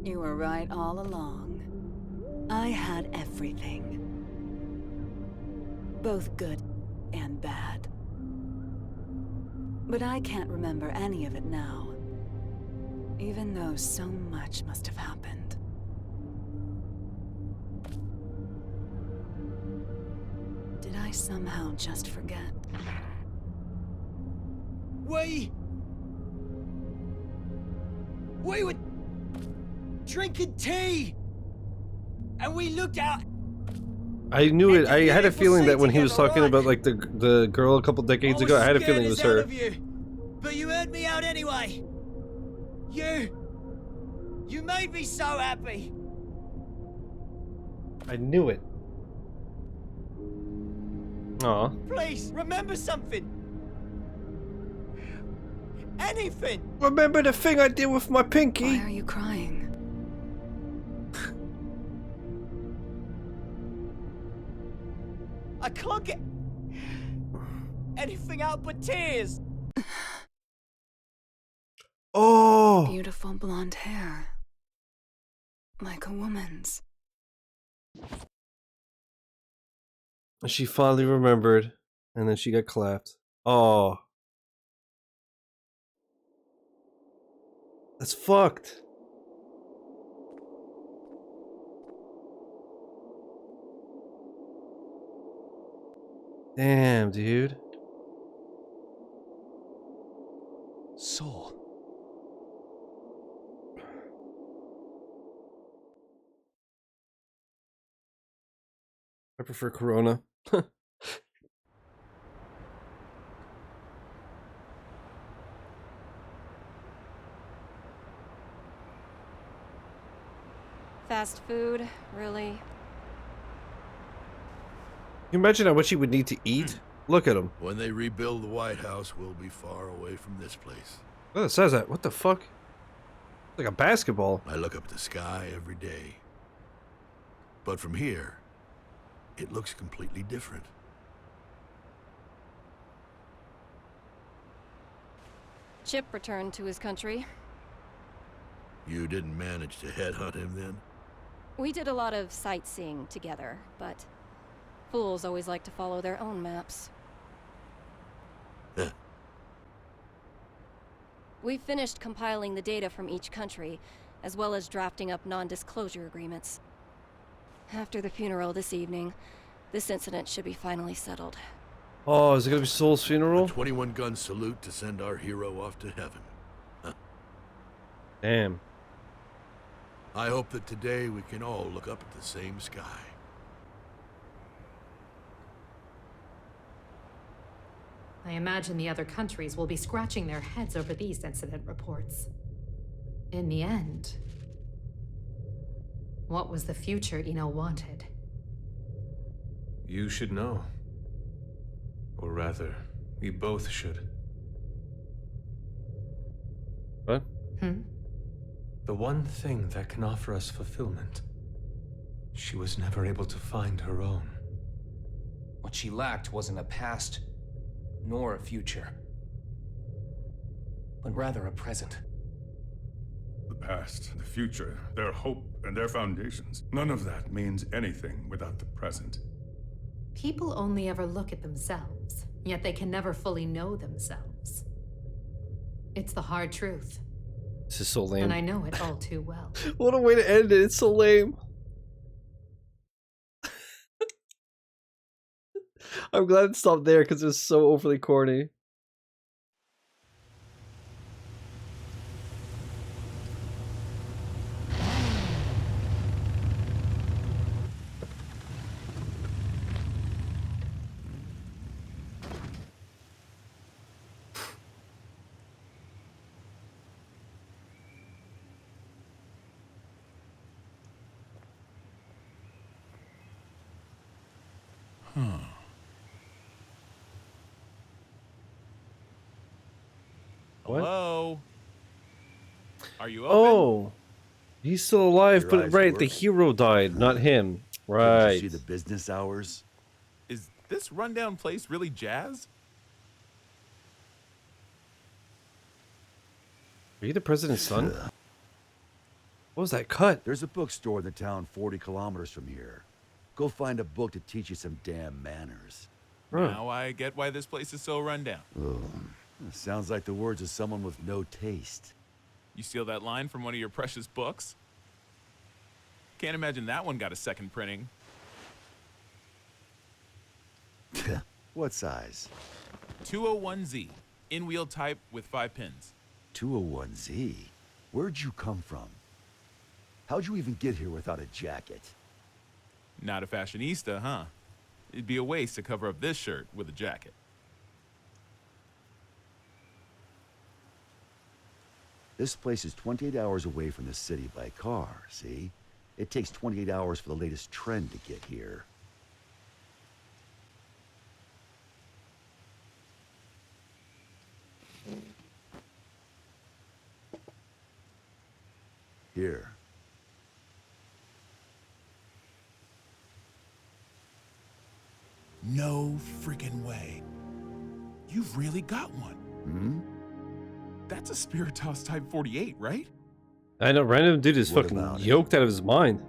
Speaker 12: You were right all along. I had everything. Both good and bad. But I can't remember any of it now. Even though so much must have happened. somehow just forget.
Speaker 23: We were drinking tea, and we looked out.
Speaker 1: I knew it. I had a feeling that when he was talking about like the girl a couple decades ago, I had a feeling it was her.
Speaker 23: But you heard me out anyway. You made me so happy.
Speaker 1: I knew it. Aw.
Speaker 23: Please remember something. Anything.
Speaker 1: Remember the thing I did with my pinky?
Speaker 12: Why are you crying?
Speaker 23: I can't get anything out but tears.
Speaker 1: Oh.
Speaker 12: Beautiful blonde hair. Like a woman's.
Speaker 1: She finally remembered, and then she got clapped. Oh. That's fucked. Damn, dude.
Speaker 22: Soul.
Speaker 1: I prefer Corona.
Speaker 19: Fast food, really?
Speaker 1: Can you imagine how much he would need to eat? Look at him.
Speaker 10: When they rebuild the White House, we'll be far away from this place.
Speaker 1: Oh, it says that. What the fuck? Like a basketball.
Speaker 10: I look up at the sky every day. But from here, it looks completely different.
Speaker 19: Chip returned to his country.
Speaker 10: You didn't manage to headhunt him then?
Speaker 19: We did a lot of sightseeing together, but fools always like to follow their own maps.
Speaker 10: Huh.
Speaker 19: We finished compiling the data from each country, as well as drafting up non-disclosure agreements. After the funeral this evening, this incident should be finally settled.
Speaker 1: Oh, is it gonna be Soul's funeral?
Speaker 10: A 21-gun salute to send our hero off to heaven. Huh.
Speaker 1: Damn.
Speaker 10: I hope that today we can all look up at the same sky.
Speaker 4: I imagine the other countries will be scratching their heads over these incident reports. In the end, what was the future Eno wanted?
Speaker 21: You should know. Or rather, we both should.
Speaker 1: What?
Speaker 21: The one thing that can offer us fulfillment. She was never able to find her own.
Speaker 22: What she lacked wasn't a past, nor a future, but rather a present.
Speaker 20: The past, the future, their hope, and their foundations. None of that means anything without the present.
Speaker 4: People only ever look at themselves, yet they can never fully know themselves. It's the hard truth.
Speaker 1: This is so lame.
Speaker 4: And I know it all too well.
Speaker 1: What a way to end it. It's so lame. I'm glad it stopped there because it was so overly corny. What?
Speaker 5: Hello? Are you open?
Speaker 1: Oh, he's still alive,
Speaker 6: Your
Speaker 1: but
Speaker 6: eyes
Speaker 1: right,
Speaker 6: work.
Speaker 1: the hero died, not him.
Speaker 6: Didn't
Speaker 1: Right.
Speaker 6: you see the business hours?
Speaker 5: Is this rundown place really jazz?
Speaker 1: Are you the president's son? What was that cut?
Speaker 6: There's a bookstore in the town 40 kilometers from here. Go find a book to teach you some damn manners.
Speaker 5: Now I get why this place is so rundown.
Speaker 6: Oh, sounds like the words of someone with no taste.
Speaker 5: You steal that line from one of your precious books? Can't imagine that one got a second printing.
Speaker 6: What size?
Speaker 5: 201Z. In-wheel type with 5 pins.
Speaker 6: 201Z? Where'd you come from? How'd you even get here without a jacket?
Speaker 5: Not a fashionista, huh? It'd be a waste to cover up this shirt with a jacket.
Speaker 6: This place is 28 hours away from the city by car, see? It takes 28 hours for the latest trend to get here. Here.
Speaker 5: No freaking way. You've really got one.
Speaker 6: Hmm?
Speaker 5: That's a Spiritos Type 48, right?
Speaker 1: I know, random dude is
Speaker 6: What
Speaker 1: fucking
Speaker 6: about it?
Speaker 1: yoked out of his mind.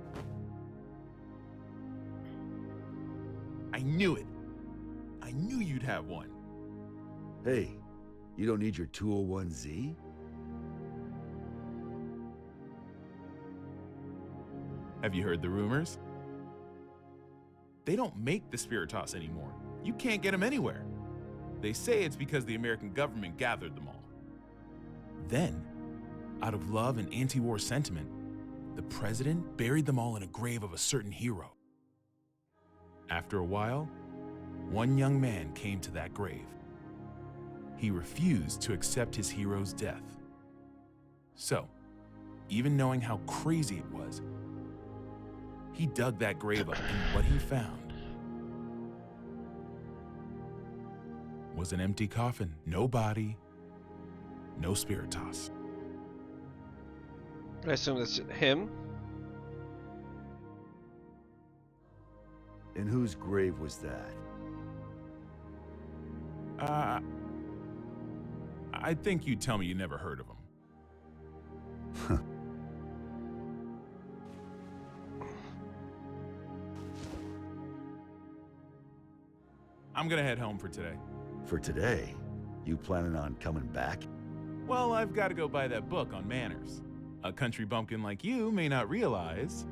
Speaker 5: I knew it. I knew you'd have one.
Speaker 6: Hey, you don't need your 201Z?
Speaker 5: Have you heard the rumors? They don't make the Spiritos anymore. You can't get them anywhere. They say it's because the American government gathered them all. Then, out of love and anti-war sentiment, the president buried them all in a grave of a certain hero. After a while, one young man came to that grave. He refused to accept his hero's death. So, even knowing how crazy it was, he dug that grave up, and what he found was an empty coffin. No body, no Spiritos.
Speaker 1: I assume that's him.
Speaker 6: And whose grave was that?
Speaker 5: I think you'd tell me you never heard of him. I'm gonna head home for today.
Speaker 6: For today? You planning on coming back?
Speaker 5: Well, I've got to go buy that book on manners. A country bumpkin like you may not realize,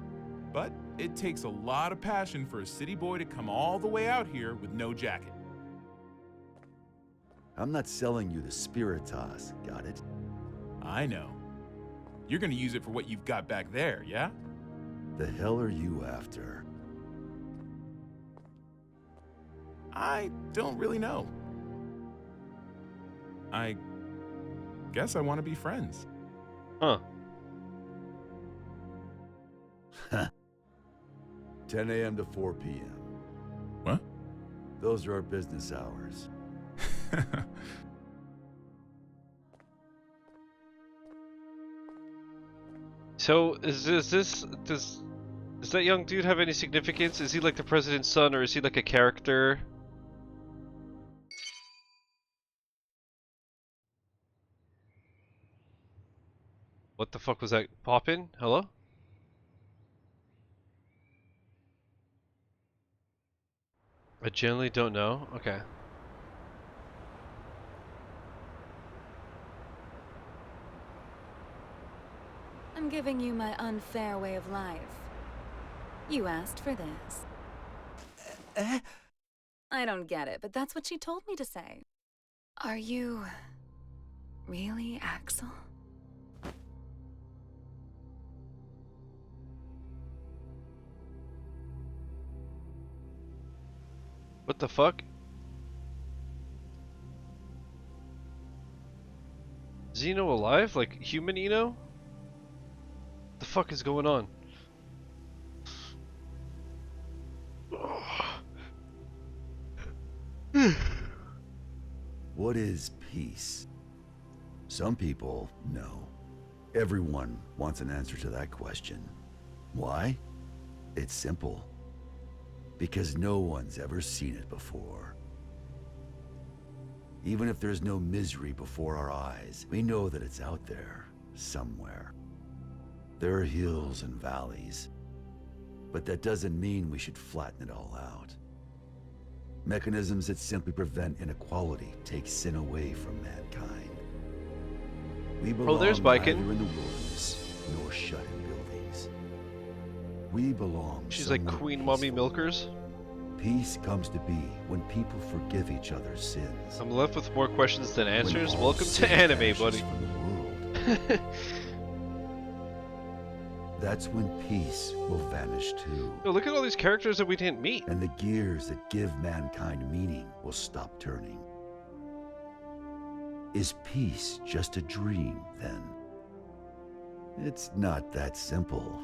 Speaker 5: but it takes a lot of passion for a city boy to come all the way out here with no jacket.
Speaker 6: I'm not selling you the Spiritos, got it?
Speaker 5: I know. You're gonna use it for what you've got back there, yeah?
Speaker 6: The hell are you after?
Speaker 5: I don't really know. I guess I want to be friends.
Speaker 1: Huh.
Speaker 6: 10 a.m. to 4 p.m.
Speaker 5: What?
Speaker 6: Those are our business hours.
Speaker 1: So does that young dude have any significance? Is he like the president's son, or is he like a character? What the fuck was that? Pop in? Hello? I generally don't know. Okay.
Speaker 12: I'm giving you my unfair way of life. You asked for this. I don't get it, but that's what she told me to say. Are you really Axel?
Speaker 1: What the fuck? Is Eno alive? Like human Eno? What the fuck is going on?
Speaker 6: What is peace? Some people know. Everyone wants an answer to that question. Why? It's simple. Because no one's ever seen it before. Even if there's no misery before our eyes, we know that it's out there, somewhere. There are hills and valleys, but that doesn't mean we should flatten it all out. Mechanisms that simply prevent inequality take sin away from mankind. We belong
Speaker 1: there's
Speaker 6: neither
Speaker 1: Biken.
Speaker 6: in the wilderness nor shut in buildings. We belong
Speaker 1: She's like
Speaker 6: somewhere
Speaker 1: Queen Mommy
Speaker 6: peaceful.
Speaker 1: Milkers.
Speaker 6: Peace comes to be when people forgive each other's sins.
Speaker 1: I'm left with more questions than answers.
Speaker 6: When all
Speaker 1: Welcome to
Speaker 6: sin
Speaker 1: anime,
Speaker 6: vanishes
Speaker 1: buddy.
Speaker 6: from the world. That's when peace will vanish too.
Speaker 1: Yo, look at all these characters that we didn't meet.
Speaker 6: And the gears that give mankind meaning will stop turning. Is peace just a dream, then? It's not that simple.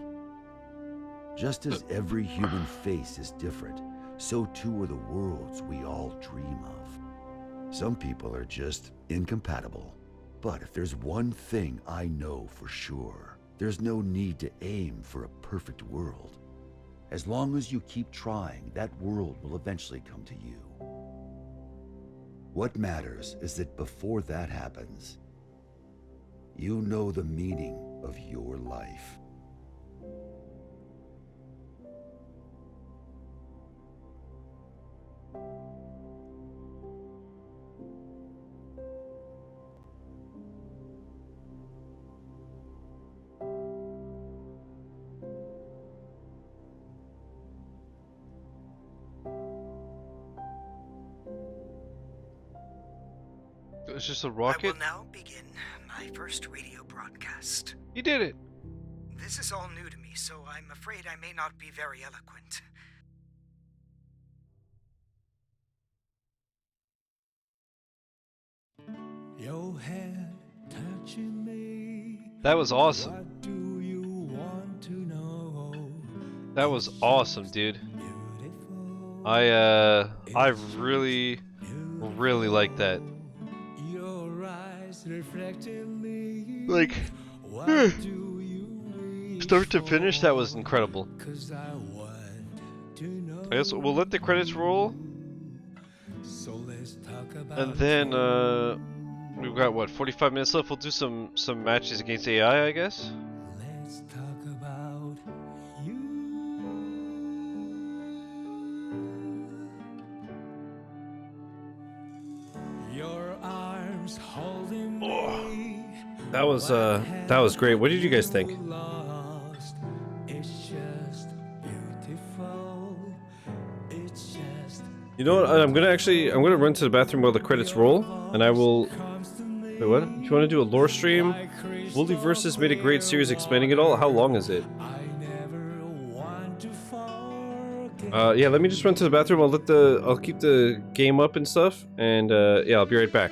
Speaker 6: Just as every human face is different, so too are the worlds we all dream of. Some people are just incompatible. But if there's one thing I know for sure, there's no need to aim for a perfect world. As long as you keep trying, that world will eventually come to you. What matters is that before that happens, you know the meaning of your life.
Speaker 1: It's just a rocket?
Speaker 7: I will now begin my first radio broadcast.
Speaker 1: You did it!
Speaker 7: This is all new to me, so I'm afraid I may not be very eloquent.
Speaker 14: Your head touching me.
Speaker 1: That was awesome.
Speaker 14: What do you want to know?
Speaker 1: That was awesome, dude. I really like that.
Speaker 14: Your eyes reflecting me.
Speaker 1: Like, start to finish, that was incredible. I guess we'll let the credits roll.
Speaker 14: So let's talk about
Speaker 1: And then, we've got, what, 45 minutes left? We'll do some matches against AI, I guess?
Speaker 14: Let's talk about your arms holding me.
Speaker 1: That was great. What did you guys think?
Speaker 14: Lost. It's just beautiful. It's just
Speaker 1: You know what? I'm gonna run to the bathroom while the credits roll, and I will. Wait, what? If you want to do a lore stream, Multiverses made a great series explaining it all. How long is it? Yeah. Let me just run to the bathroom. I'll keep the game up and stuff, and yeah, I'll be right back.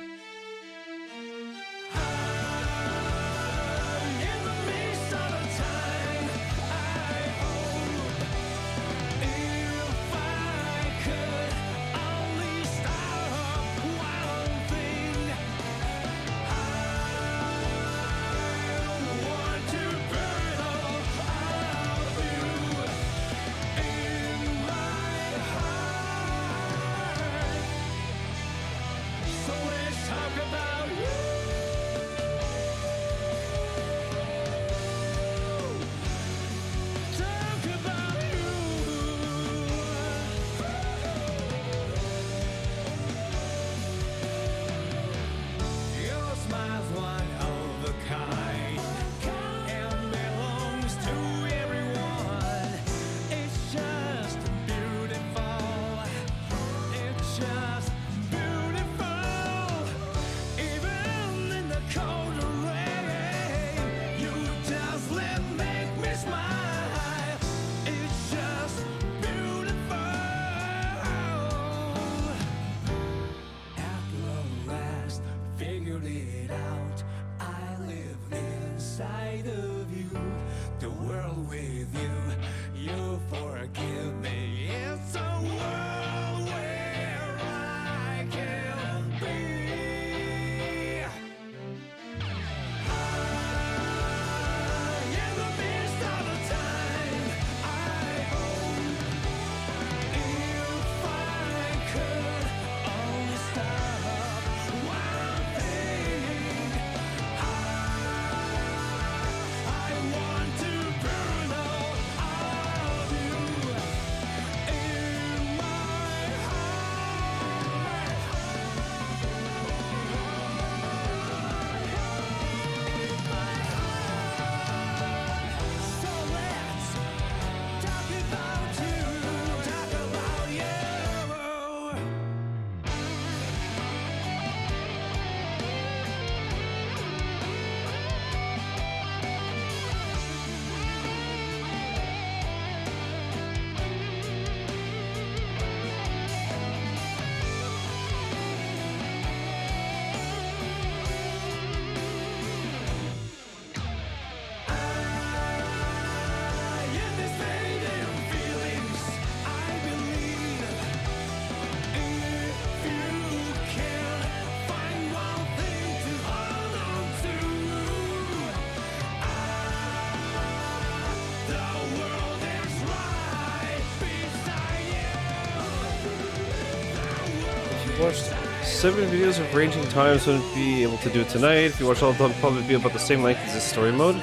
Speaker 1: Watched 7 videos of ranging times, wouldn't be able to do it tonight. If you watch all of them, probably be about the same length as this story mode.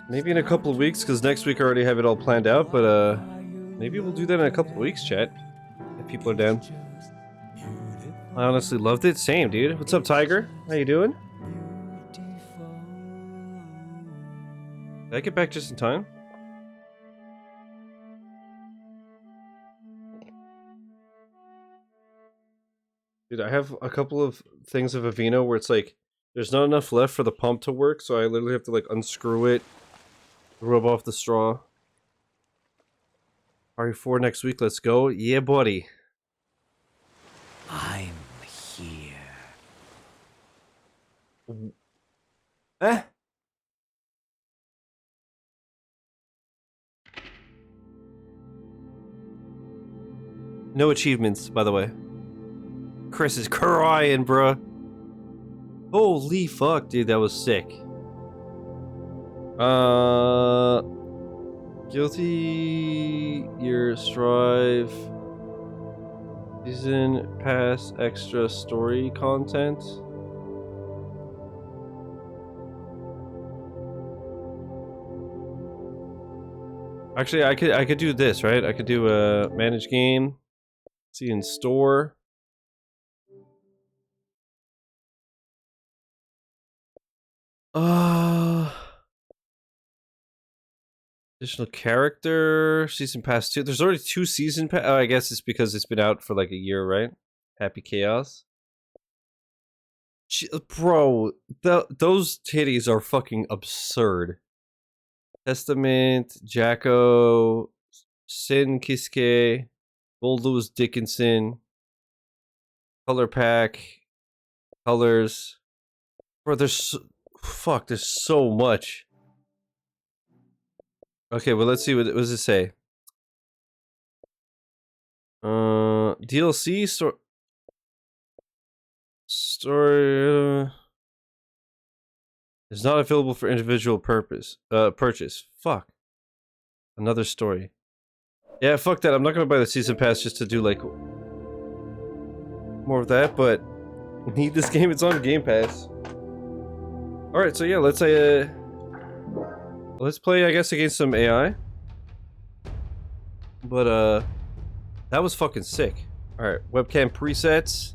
Speaker 1: Maybe in a couple of weeks, because next week I already have it all planned out, but maybe we'll do that in a couple of weeks, chat. If people are down. I honestly loved it. Same, dude. What's up, Tiger? How you doing? Did I get back just in time? Dude, I have a couple of things of Aveeno where it's like, there's not enough left for the pump to work, so I literally have to like unscrew it, rub off the straw. RE4 next week, let's go. Yeah, buddy.
Speaker 2: I'm here.
Speaker 1: Eh? No achievements, by the way. Chris is crying, bruh. Holy fuck, dude, that was sick. Guilty Gear Strive Season Pass extra story content. Actually, I could do this, right? I could do a manage game. See in store. Additional character, season pass 2. There's already 2 season pass. Oh, I guess it's because it's been out for like a year, right? Happy Chaos. Bro, those titties are fucking absurd. Testament, Jacko, Sin Kiske, Gold Lewis Dickinson, Color Pack, Colors. Bro, there's there's so much. Okay, well, let's see what does it say. DLC story is not available for individual purchase. Fuck. Another story. Yeah, fuck that. I'm not gonna buy the season pass just to do like more of that, but I need this game. It's on Game Pass. All right, so yeah, let's play, I guess, against some AI. But that was fucking sick. All right, webcam presets.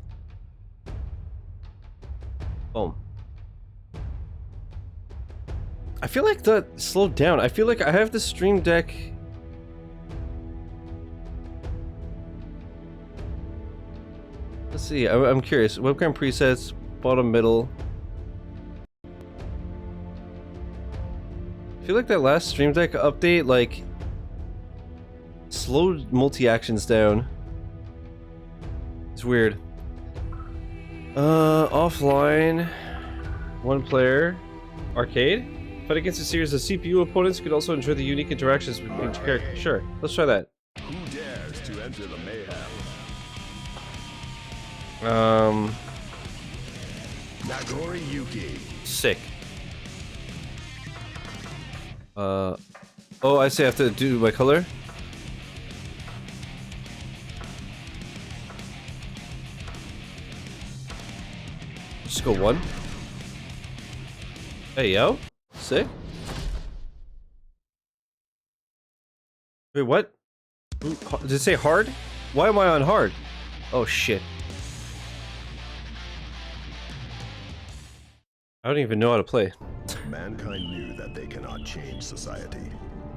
Speaker 1: Boom. I feel like that slowed down. I feel like I have the Stream Deck. Let's see. I'm curious. Webcam presets, bottom, middle. I feel like that last Stream Deck update, like, slowed multi-actions down. It's weird. Offline. 1 player. Arcade? Fight against a series of CPU opponents. You could also enjoy the unique interactions between each character. Sure, let's try that.
Speaker 11: Who dares to enter the mayhem? Nagori Yuki.
Speaker 1: Sick. Oh, I see. I have to do my color. Just go 1. Hey, yo. Sick. Wait, what? Did it say hard? Why am I on hard? Oh, shit. I don't even know how to play.
Speaker 11: Mankind knew that they cannot change society.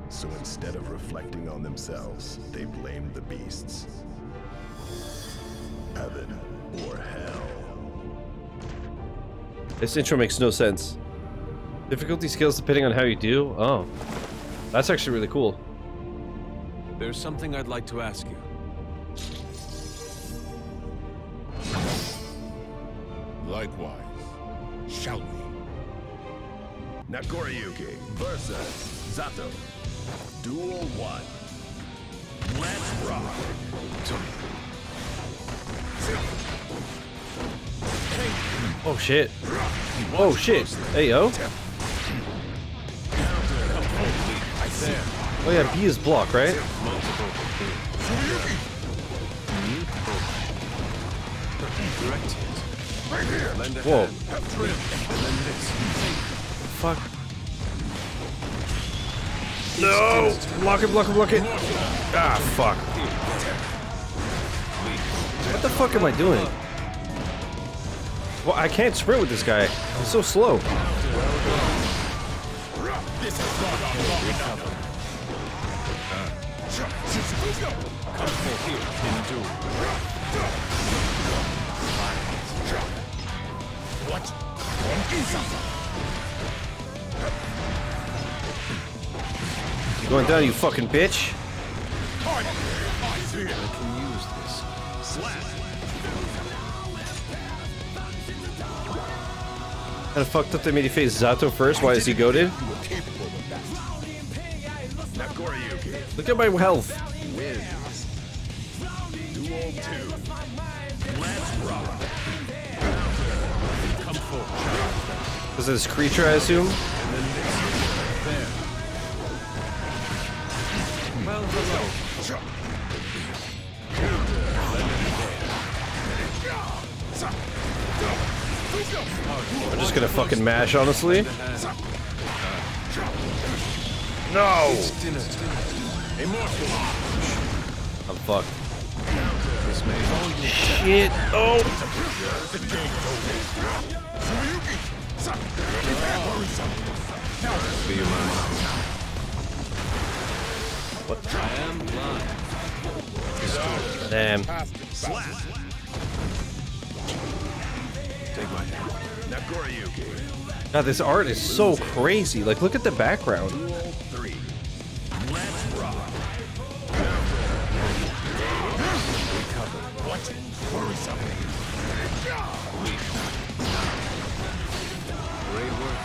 Speaker 11: So instead of reflecting on themselves, they blamed the beasts. Heaven or hell.
Speaker 1: This intro makes no sense. Difficulty scales depending on how you do? Oh. That's actually really cool.
Speaker 15: There's something I'd like to ask you.
Speaker 11: Likewise. Shall we? Nagoriyuki versus Zato. Duel 1. Let's rock.
Speaker 1: Oh shit. Oh shit. Hey yo. Oh yeah, B is block, right?
Speaker 21: Direct hit. Lend a
Speaker 1: Whoa.
Speaker 21: hand. Trim. And then this.
Speaker 1: Fuck. No! Block it, block it, block it. Ah, fuck. What the fuck am I doing? Well, I can't sprint with this guy. He's so slow. You're going down, you fucking bitch.
Speaker 21: I can use this.
Speaker 1: Kinda fucked up they made you face Zato first. Why is he goated? Look at my health.
Speaker 9: Duel 2. Let's rock.
Speaker 21: Come forward.
Speaker 1: Is this creature, I assume?
Speaker 21: And then this. There. Well, hello.
Speaker 1: I'm just gonna fucking mash, honestly. No! I'm fucked. Shit! Oh!
Speaker 21: Be your mind.
Speaker 1: What?
Speaker 21: I am blind.
Speaker 1: Damn.
Speaker 21: Take my hand.
Speaker 1: God, this art is so crazy. Like, look at the background.
Speaker 21: Great work.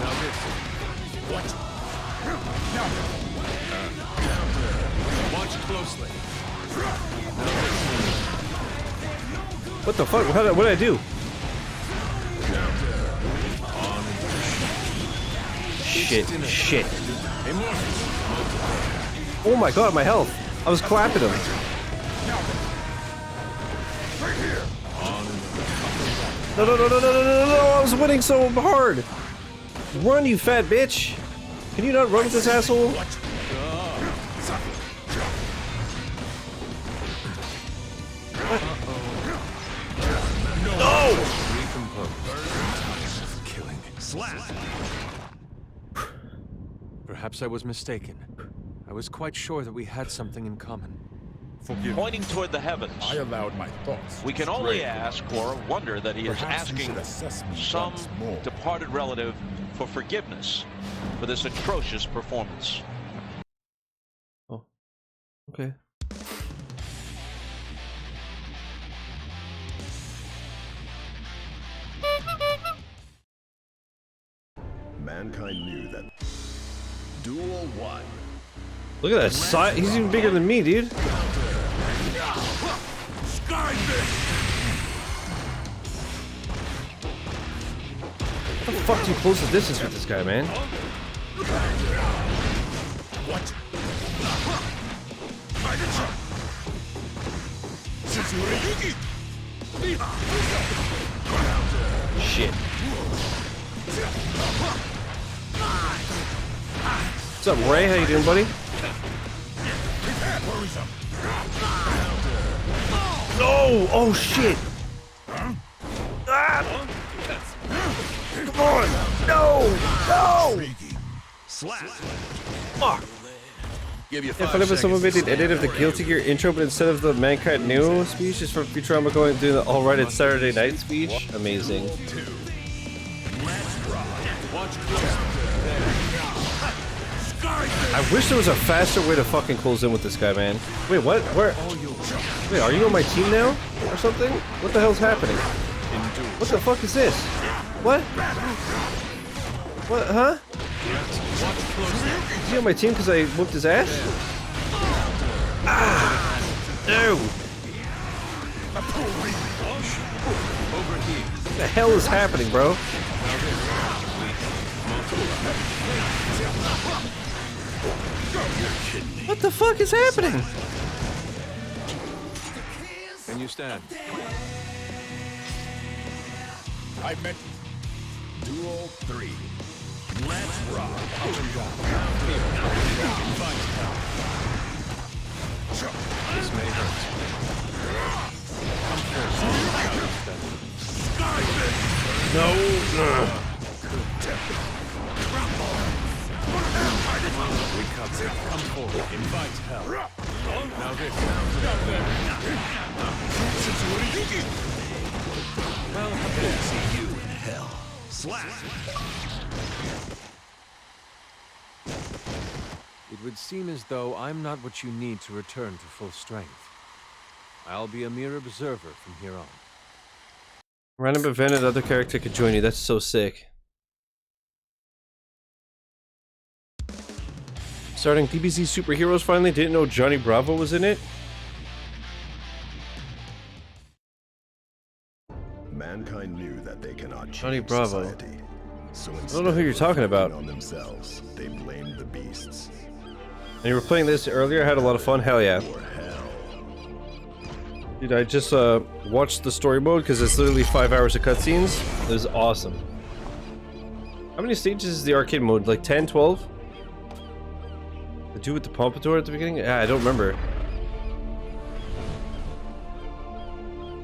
Speaker 21: Now this. Watch closely.
Speaker 1: What the fuck? What did I do? Shit, shit. Oh my god, my health. I was clapping him. No, no, no, no, no, no, no, no, I was winning so hard. Run, you fat bitch. Can you not run with this asshole? No!
Speaker 21: Killing. Perhaps I was mistaken. I was quite sure that we had something in common.
Speaker 9: Forgive
Speaker 13: Pointing
Speaker 9: me.
Speaker 13: toward the heavens.
Speaker 9: I allowed my thoughts.
Speaker 13: We can
Speaker 9: to
Speaker 13: only
Speaker 9: stray.
Speaker 13: ask or wonder that he is
Speaker 9: Perhaps you
Speaker 13: asking
Speaker 9: should assess me
Speaker 13: some
Speaker 9: once more.
Speaker 13: departed relative for forgiveness for this atrocious performance.
Speaker 1: Oh. Okay.
Speaker 11: Mankind knew that. Duel 1.
Speaker 1: Look at that size. He's even bigger than me, dude. How the fuck do you close the distance with this guy, man? Shit. What's up, Ray? How you doing, buddy? No! Oh shit! Ah! Come on! No! No! Fuck! If whenever someone made an edit of the Guilty Gear intro, but instead of the Mankind New speech, is from Futurama going and doing the Alright It's Saturday Night speech. Amazing. I wish there was a faster way to fucking close in with this guy, man. Wait, what? Where? Wait, are you on my team now? Or something? What the hell's happening? What the fuck is this? What? What, huh? Is he on my team because I whooped his ass? Ah! No! What the hell is happening, bro? What the fuck is happening?
Speaker 21: Can you stand?
Speaker 9: I meant Duel 3. Let's rock.
Speaker 21: Up and down. This may hurt.
Speaker 1: No.
Speaker 21: Recover. Come forward. Invite help. Now this. Well, I'll see you in hell. Slap. It would seem as though I'm not what you need to return to full strength. I'll be a mere observer from here on.
Speaker 1: Random event, another character could join you. That's so sick. Starting DBZ Superheroes finally. Didn't know Johnny Bravo was in it.
Speaker 11: Mankind knew that they cannot change
Speaker 1: Johnny Bravo.
Speaker 11: society. So
Speaker 1: I don't know who you're talking about.
Speaker 11: On themselves, they blamed the beasts.
Speaker 1: And you were playing this earlier. I had a lot of fun. Hell yeah. Dude, I just watched the story mode because it's literally 5 hours of cutscenes. It was awesome. How many stages is the arcade mode? Like 10, 12? The dude with the pompadour at the beginning? Yeah, I don't remember.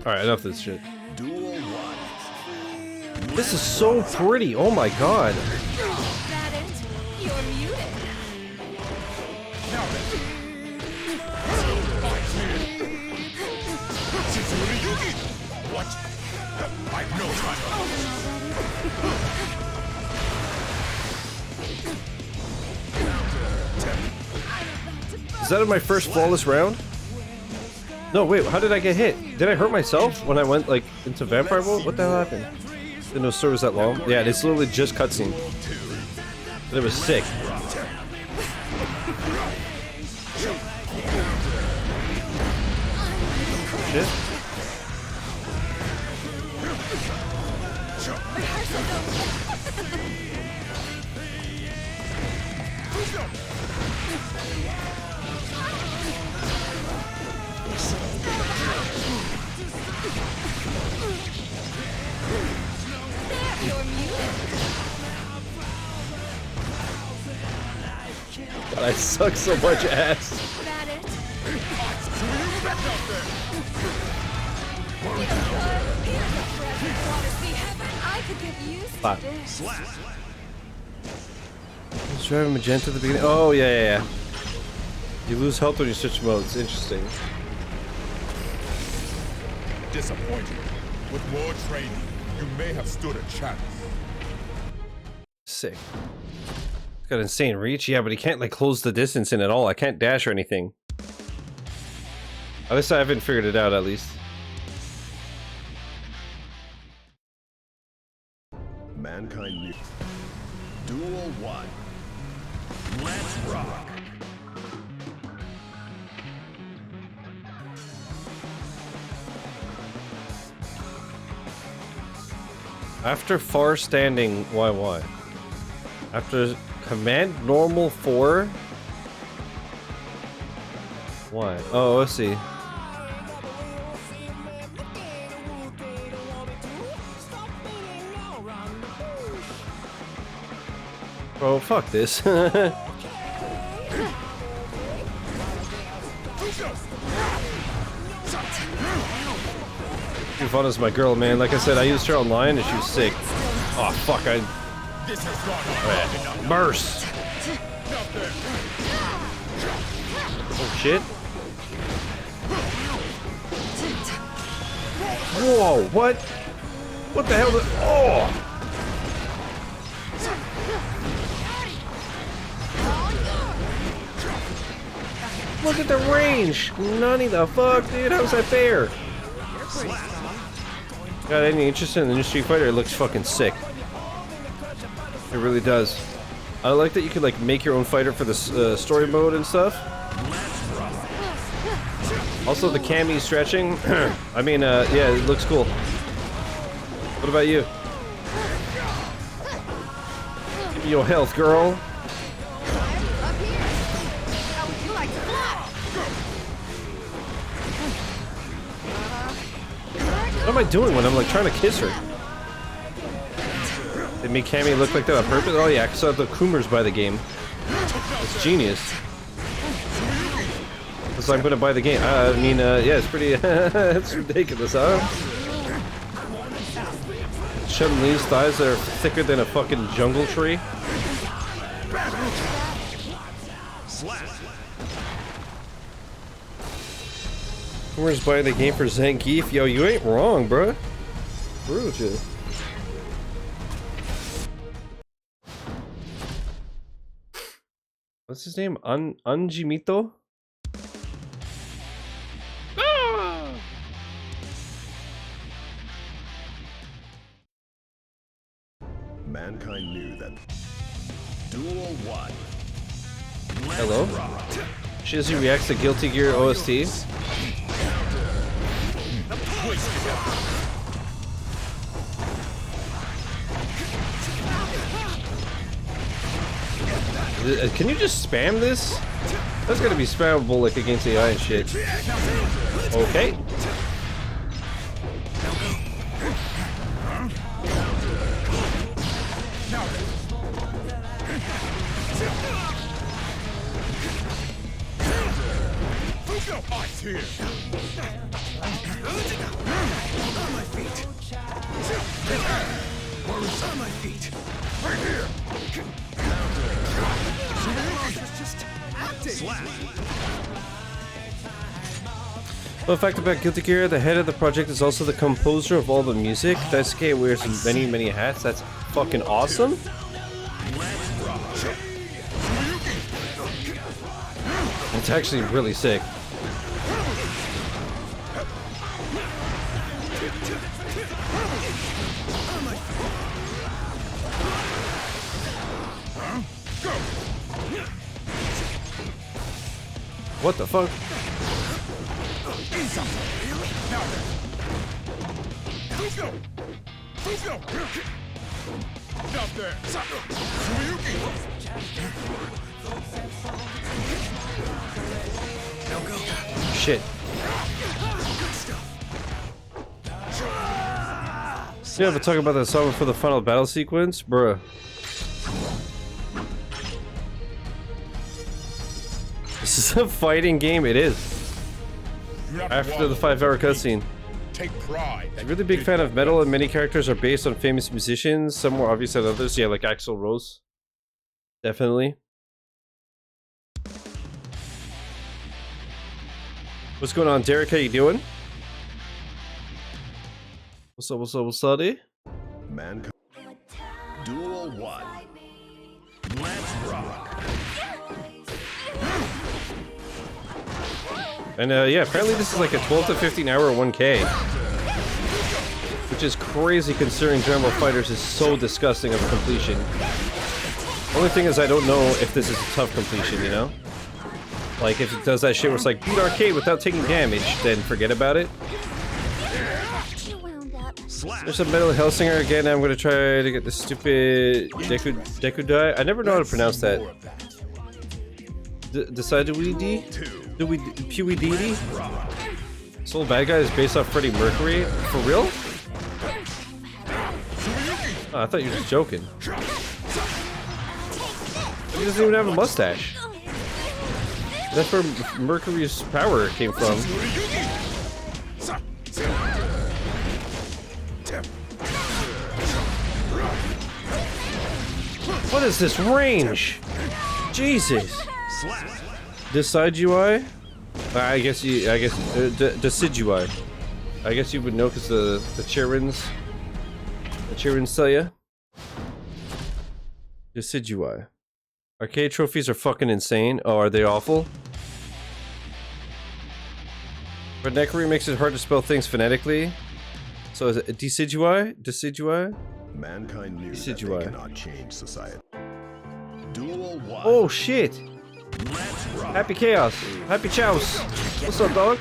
Speaker 1: Alright, enough of this shit.
Speaker 11: Duel 1.
Speaker 1: This is so pretty. Oh my god.
Speaker 19: That it? You're muted.
Speaker 9: What? I've no
Speaker 1: Is that in my first flawless round? No, wait, how did I get hit? Did I hurt myself when I went, like, into vampire mode? What the hell happened? Didn't know server was that long. Yeah, it's literally just cutscene. But it was sick. Shit. God, I suck so much ass. Fuck. Let's try magenta at the beginning. Oh, yeah. You lose health when you switch modes. Interesting.
Speaker 9: Disappointing. With more training, you may have stood a chance.
Speaker 1: Sick. He's got insane reach. Yeah, but he can't, like, close the distance in at all. I can't dash or anything. At least I haven't figured it out, at least.
Speaker 11: Mankind knew. Duel 1. Let's rock.
Speaker 1: After far standing, why? After command normal 4? Why? Oh, let's see. Bro, fuck this. Ivana's my girl, man. Like I said, I used her online and she was sick. Oh, fuck, oh, yeah. Burst! Oh, shit. Whoa, what? What the hell? Oh! Look at the range! None the fuck, dude. How's that fair? Got any interest in the new Street Fighter? It looks fucking sick. It really does. I like that you could like make your own fighter for this story mode and stuff. Also, the cami stretching. I mean, yeah, it looks cool. What about you? Give me your health, girl. am I doing when I'm like trying to kiss her? They make Cammy look like that on purpose? Oh yeah, because I have the Coomers by the game. It's genius. So I'm gonna buy the game. I mean, yeah, it's pretty. It's ridiculous, huh? Chun-Li's thighs that are thicker than a fucking jungle tree. Where's buying the game for Zangief? Yo, you ain't wrong, bruh. Rude, you. What's his name? Unjimito?
Speaker 11: Mankind knew that. Duel 1.
Speaker 1: Hello? Shizzy reacts to Guilty Gear OST. Can you just spam this? That's gonna be spammable like against AI and shit. Okay.
Speaker 9: Eyes here. On my feet. On my feet. Right here. Just acting.
Speaker 1: Fun fact about Guilty Gear, the head of the project is also the composer of all the music. Daisuke wears many hats. That's fucking awesome. It's actually really sick. What the fuck? Shit. Yeah, but talking about that song for the final battle sequence, bruh. This is a fighting game. It is. After the 5-hour cutscene.
Speaker 9: Take pride.
Speaker 1: I'm a really big fan of metal, and many characters are based on famous musicians. Some more obvious than others. Yeah, like Axel Rose. Definitely. What's going on, Derek? How you doing? What's up, what's up, what's up, dude?
Speaker 11: Mankind. Duel 1. Let's rock.
Speaker 1: And yeah, apparently this is like a 12 to 15 hour 1K. Which is crazy considering Dragon Ball FighterZ is so disgusting of a completion. Only thing is I don't know if this is a tough completion, you know? Like if it does that shit where it's like beat arcade without taking damage, then forget about it. There's a Metal Hellsinger again. I'm gonna try to get the stupid Dekudai. I never know how to pronounce that. Decidewidi? Pewididi? This old bad guy is based off Freddie Mercury? For real? Oh, I thought you were just joking. He doesn't even have a mustache. That's where Mercury's power came from. What is this range? Jesus. Decide UI? Decidui. I guess you would know because the Chirins tell ya. Decidui. Arcade trophies are fucking insane. Oh, are they awful? Redneckery makes it hard to spell things phonetically. So is it Decidui? Decidui?
Speaker 11: Mankind knew that they cannot change society. Duel 1.
Speaker 1: Oh shit! Happy Chaos! Happy Chows! What's up, dog?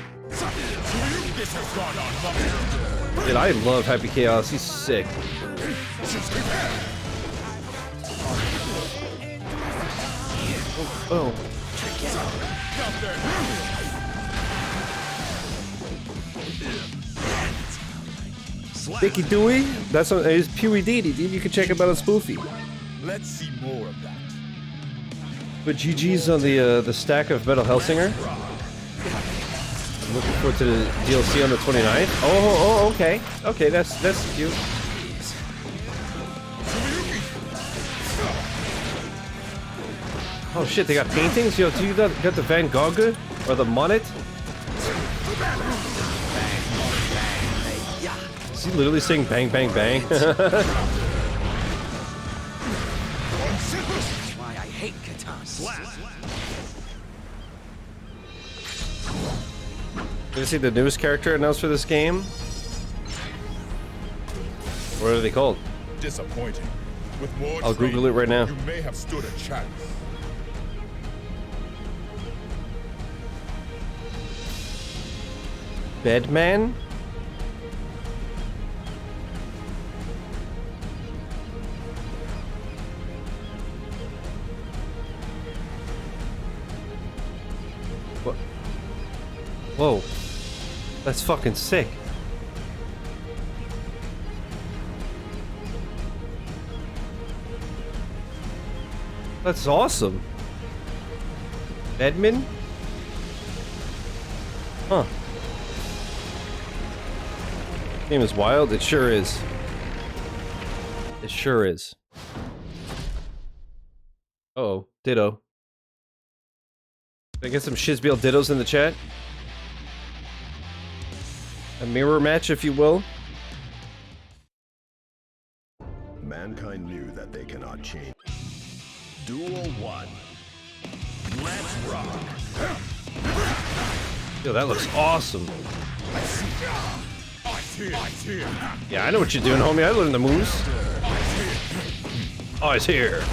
Speaker 1: Dude, I love Happy Chaos. He's sick. Oh. Dicky Dewey. That's on his Pewee Deedy, dude. You can check him out on Spoofy.
Speaker 9: Let's see more of that.
Speaker 1: But GG's on the stack of Metal Hellsinger. I'm looking forward to the DLC on the 29th. Oh, okay. Okay, that's cute. Oh shit, they got paintings? Yo, do you got the Van Gogh or the Monet? Is he literally saying bang bang bang?
Speaker 2: That's why I hate katanas.
Speaker 1: Did you see the newest character announced for this game? What are they called?
Speaker 9: Disappointing. With more
Speaker 1: I'll Google it right now.
Speaker 9: You may have stood a chance.
Speaker 1: Bedman? What? Whoa. That's fucking sick. That's awesome. Bedman? Huh. Game is wild. It sure is. It sure is. Uh-oh. Ditto. Can I get some Shizzy dittos in the chat? A mirror match, if you will.
Speaker 11: Mankind knew that they cannot change. Duel 1. Let's rock.
Speaker 1: Yo, that looks awesome. Yeah, I know what you're doing, homie. I learned the moves. Oh, it's here.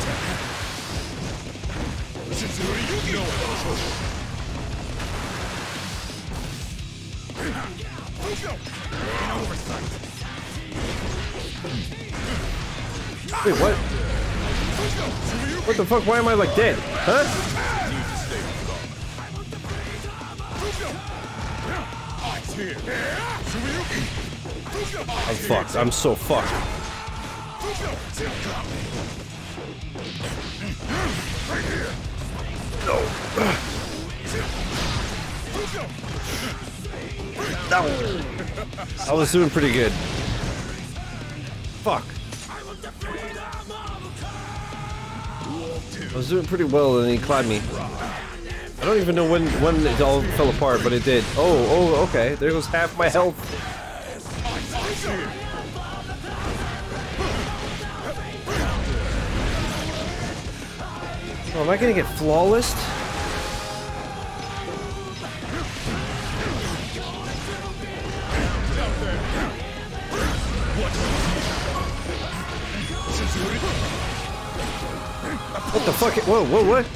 Speaker 1: Wait, what? What the fuck? Why am I like dead? Huh? I'm fucked. I'm so fucked. No. No. I was doing pretty good. Fuck. I was doing pretty well and he climbed me. I don't even know when it all fell apart, but it did. Oh, okay. There goes half my health. Oh, am I gonna get flawless? What the fuck? Whoa, what?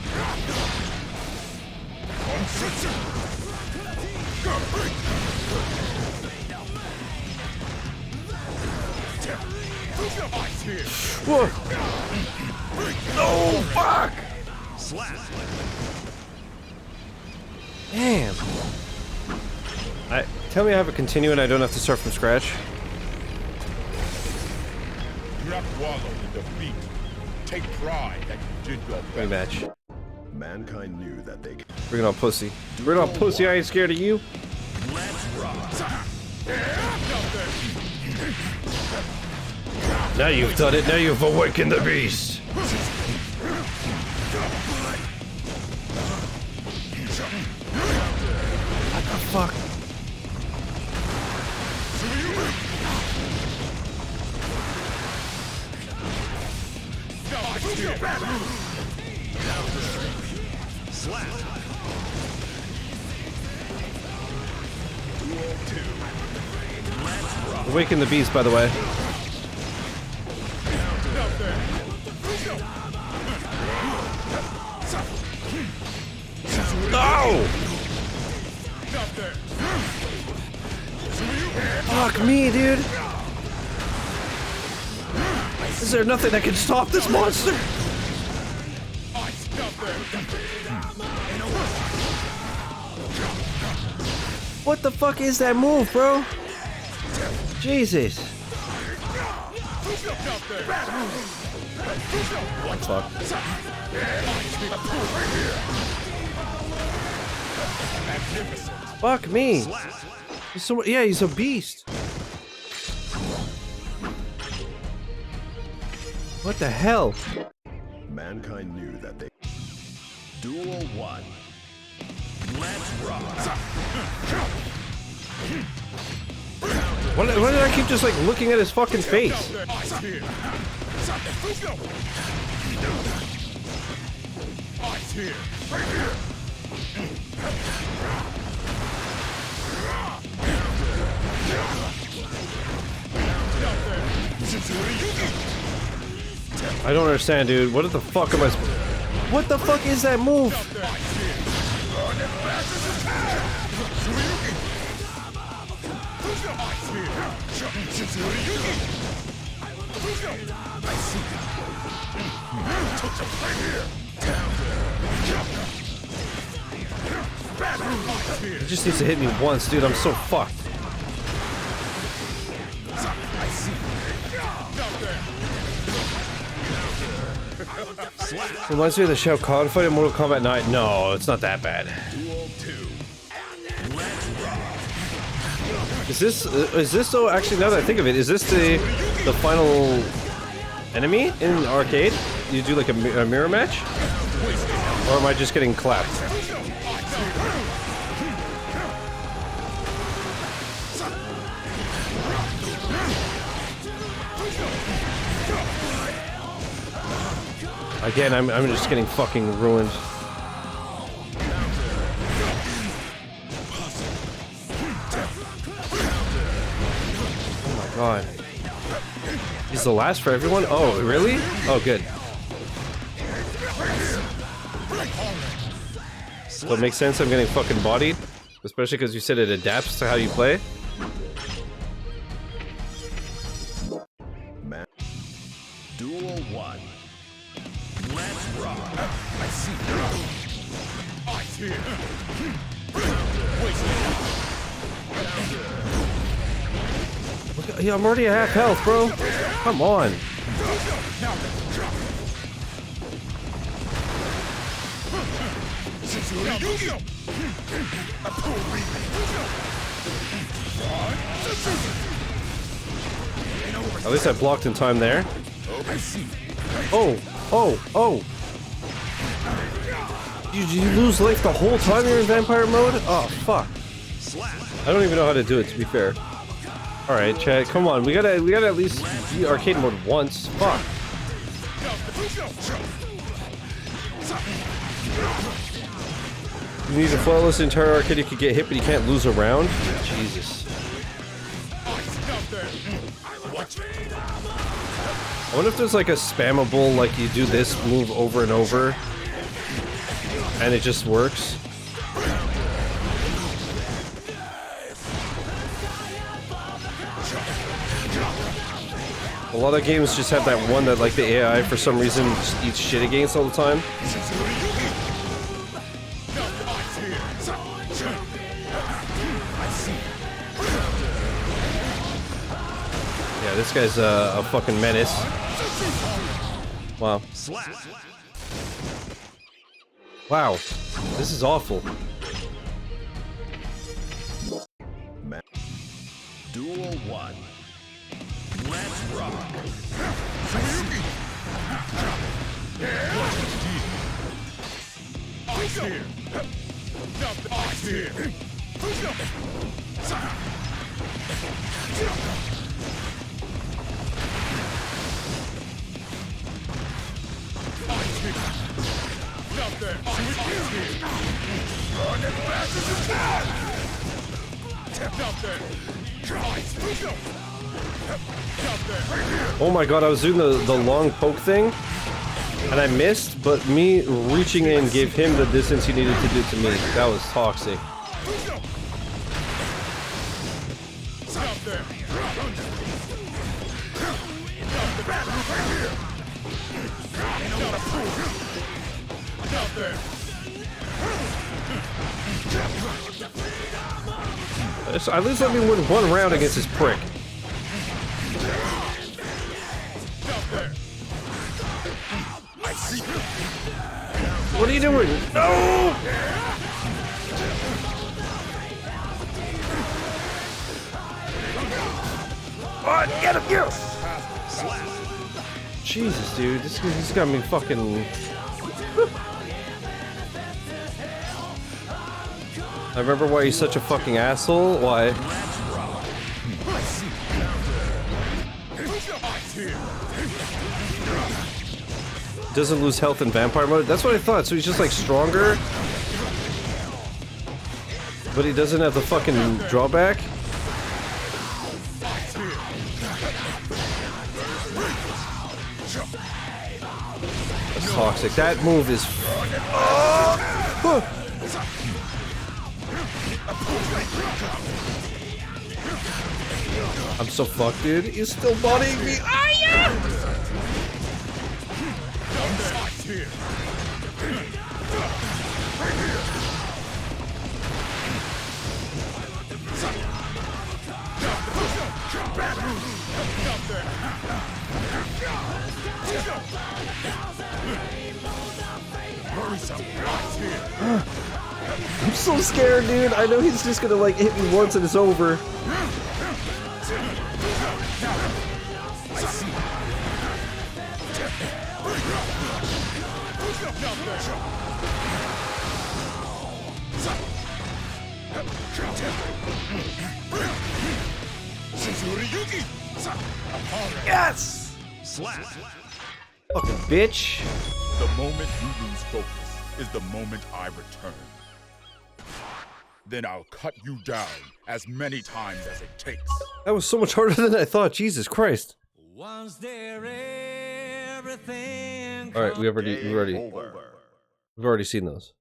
Speaker 1: Whoa! Oh, fuck! Damn. Tell me I have a continue and I don't have to start from scratch.
Speaker 9: Do not wallow in defeat. Take pride that you did your best.
Speaker 1: Rematch.
Speaker 11: Mankind knew that they.
Speaker 1: Bring it on, pussy. Bring it on, pussy. I ain't scared of you.
Speaker 11: Let's rock.
Speaker 1: Now you've done it. Now you've awakened the beast. What the fuck? Awaken the beast, by the way. No! Fuck me, dude. Is there nothing that can stop this monster? What the fuck is that move, bro? Jesus. Fuck. Fuck me. He's so, yeah, he's a beast. What the hell?
Speaker 11: Mankind knew that they... Duel 1. Let's rock.
Speaker 1: Why did I keep just like looking at his fucking face? I don't understand, dude. What the fuck am I supposed... What the fuck is that move? He just needs to hit me once, dude. I'm so fucked. Reminds me of the Shao Kahn fight in Mortal Kombat 9. No, it's not that bad. Is this though? Actually, now that I think of it, is this the final enemy in arcade? You do like a mirror match, or am I just getting clapped? Again, I'm just getting fucking ruined. Oh my god. He's the last for everyone? Oh, really? Oh, good. So it makes sense I'm getting fucking bodied? Especially because you said it adapts to how you play?
Speaker 11: Duel 1. Let's rock. I see.
Speaker 1: Look at, yeah, I'm already at half health, bro. Come on. At least I blocked in time there. Oh, oh, oh. You lose life the whole time you're in vampire mode? Oh, fuck. I don't even know how to do it, to be fair. Alright, chat, come on. We gotta at least beat arcade mode once. Fuck. You need a flawless entire arcade you could get hit, but you can't lose a round? Jesus. I wonder if there's like a spammable, like you do this move over and over, and it just works. A lot of games just have that one that like the AI for some reason just eats shit against all the time. Yeah, this guy's a fucking menace. Wow. Wow. This is awful.
Speaker 11: Duel 1. Let's rock.
Speaker 1: Oh my god, I was doing the long poke thing, and I missed, but me reaching in gave him the distance he needed to do to me. That was toxic. At least let me win one round against this prick. What are you doing? No! What? Get him, get him! Jesus, dude, this got me fucking. I remember why he's such a fucking asshole. Why? Doesn't lose health in vampire mode. That's what I thought. So he's just like stronger, but he doesn't have the fucking drawback. That's toxic. That move is. I'm so fucked, dude. He's still bodying me. Aria! I'm so scared, dude. I know he's just gonna like hit me once and it's over. Yes!
Speaker 9: Slap.
Speaker 1: Fucking bitch.
Speaker 9: The moment you lose focus is the moment I return. Then I'll cut you down as many times as it takes.
Speaker 1: That was so much harder than I thought. Jesus Christ.
Speaker 14: Once there everything.
Speaker 1: All right, we've already seen those.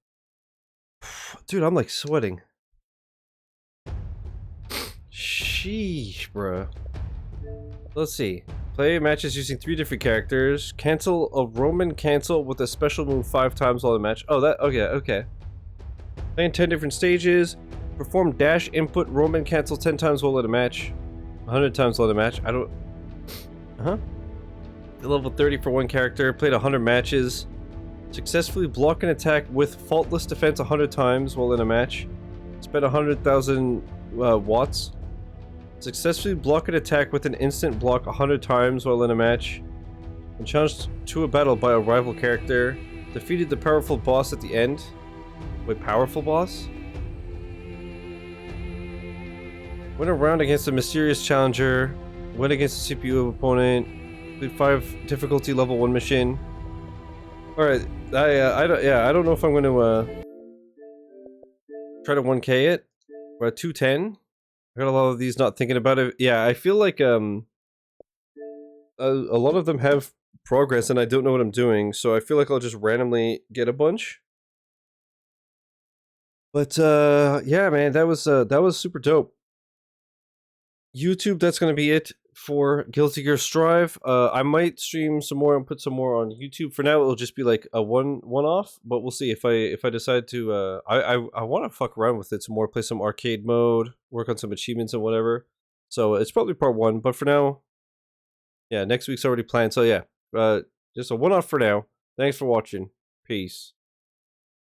Speaker 1: Dude, I'm like sweating. Sheesh, bruh. Let's see. Play matches using 3 different characters. Cancel a Roman cancel with a special move 5 times while the match. Oh, that okay. Play in 10 different stages. Perform dash input Roman cancel 10 times while in a match. 100 times while in a match. I don't. Level 30 for 1 character. Played 100 matches. Successfully block an attack with faultless defense 100 times while in a match. Spent 100,000 watts. Successfully block an attack with an instant block 100 times while in a match. And challenged to a battle by a rival character. Defeated the powerful boss at the end. Wait, powerful boss? Win a round against a mysterious challenger. Win against a CPU opponent. Complete 5 difficulty level 1 mission. Alright, I don't know if I'm gonna try to 1k it. We're at 210. I got a lot of these not thinking about it. Yeah, I feel like a lot of them have progress and I don't know what I'm doing, so I feel like I'll just randomly get a bunch. But yeah, man, that was super dope. YouTube, that's gonna be it for Guilty Gear Strive. I might stream some more and put some more on YouTube. For now, it'll just be like a one-off, but we'll see if I decide to. I want to fuck around with it some more, play some arcade mode, work on some achievements and whatever. So it's probably part 1, but for now, yeah, next week's already planned. So yeah, just a one-off for now. Thanks for watching. Peace.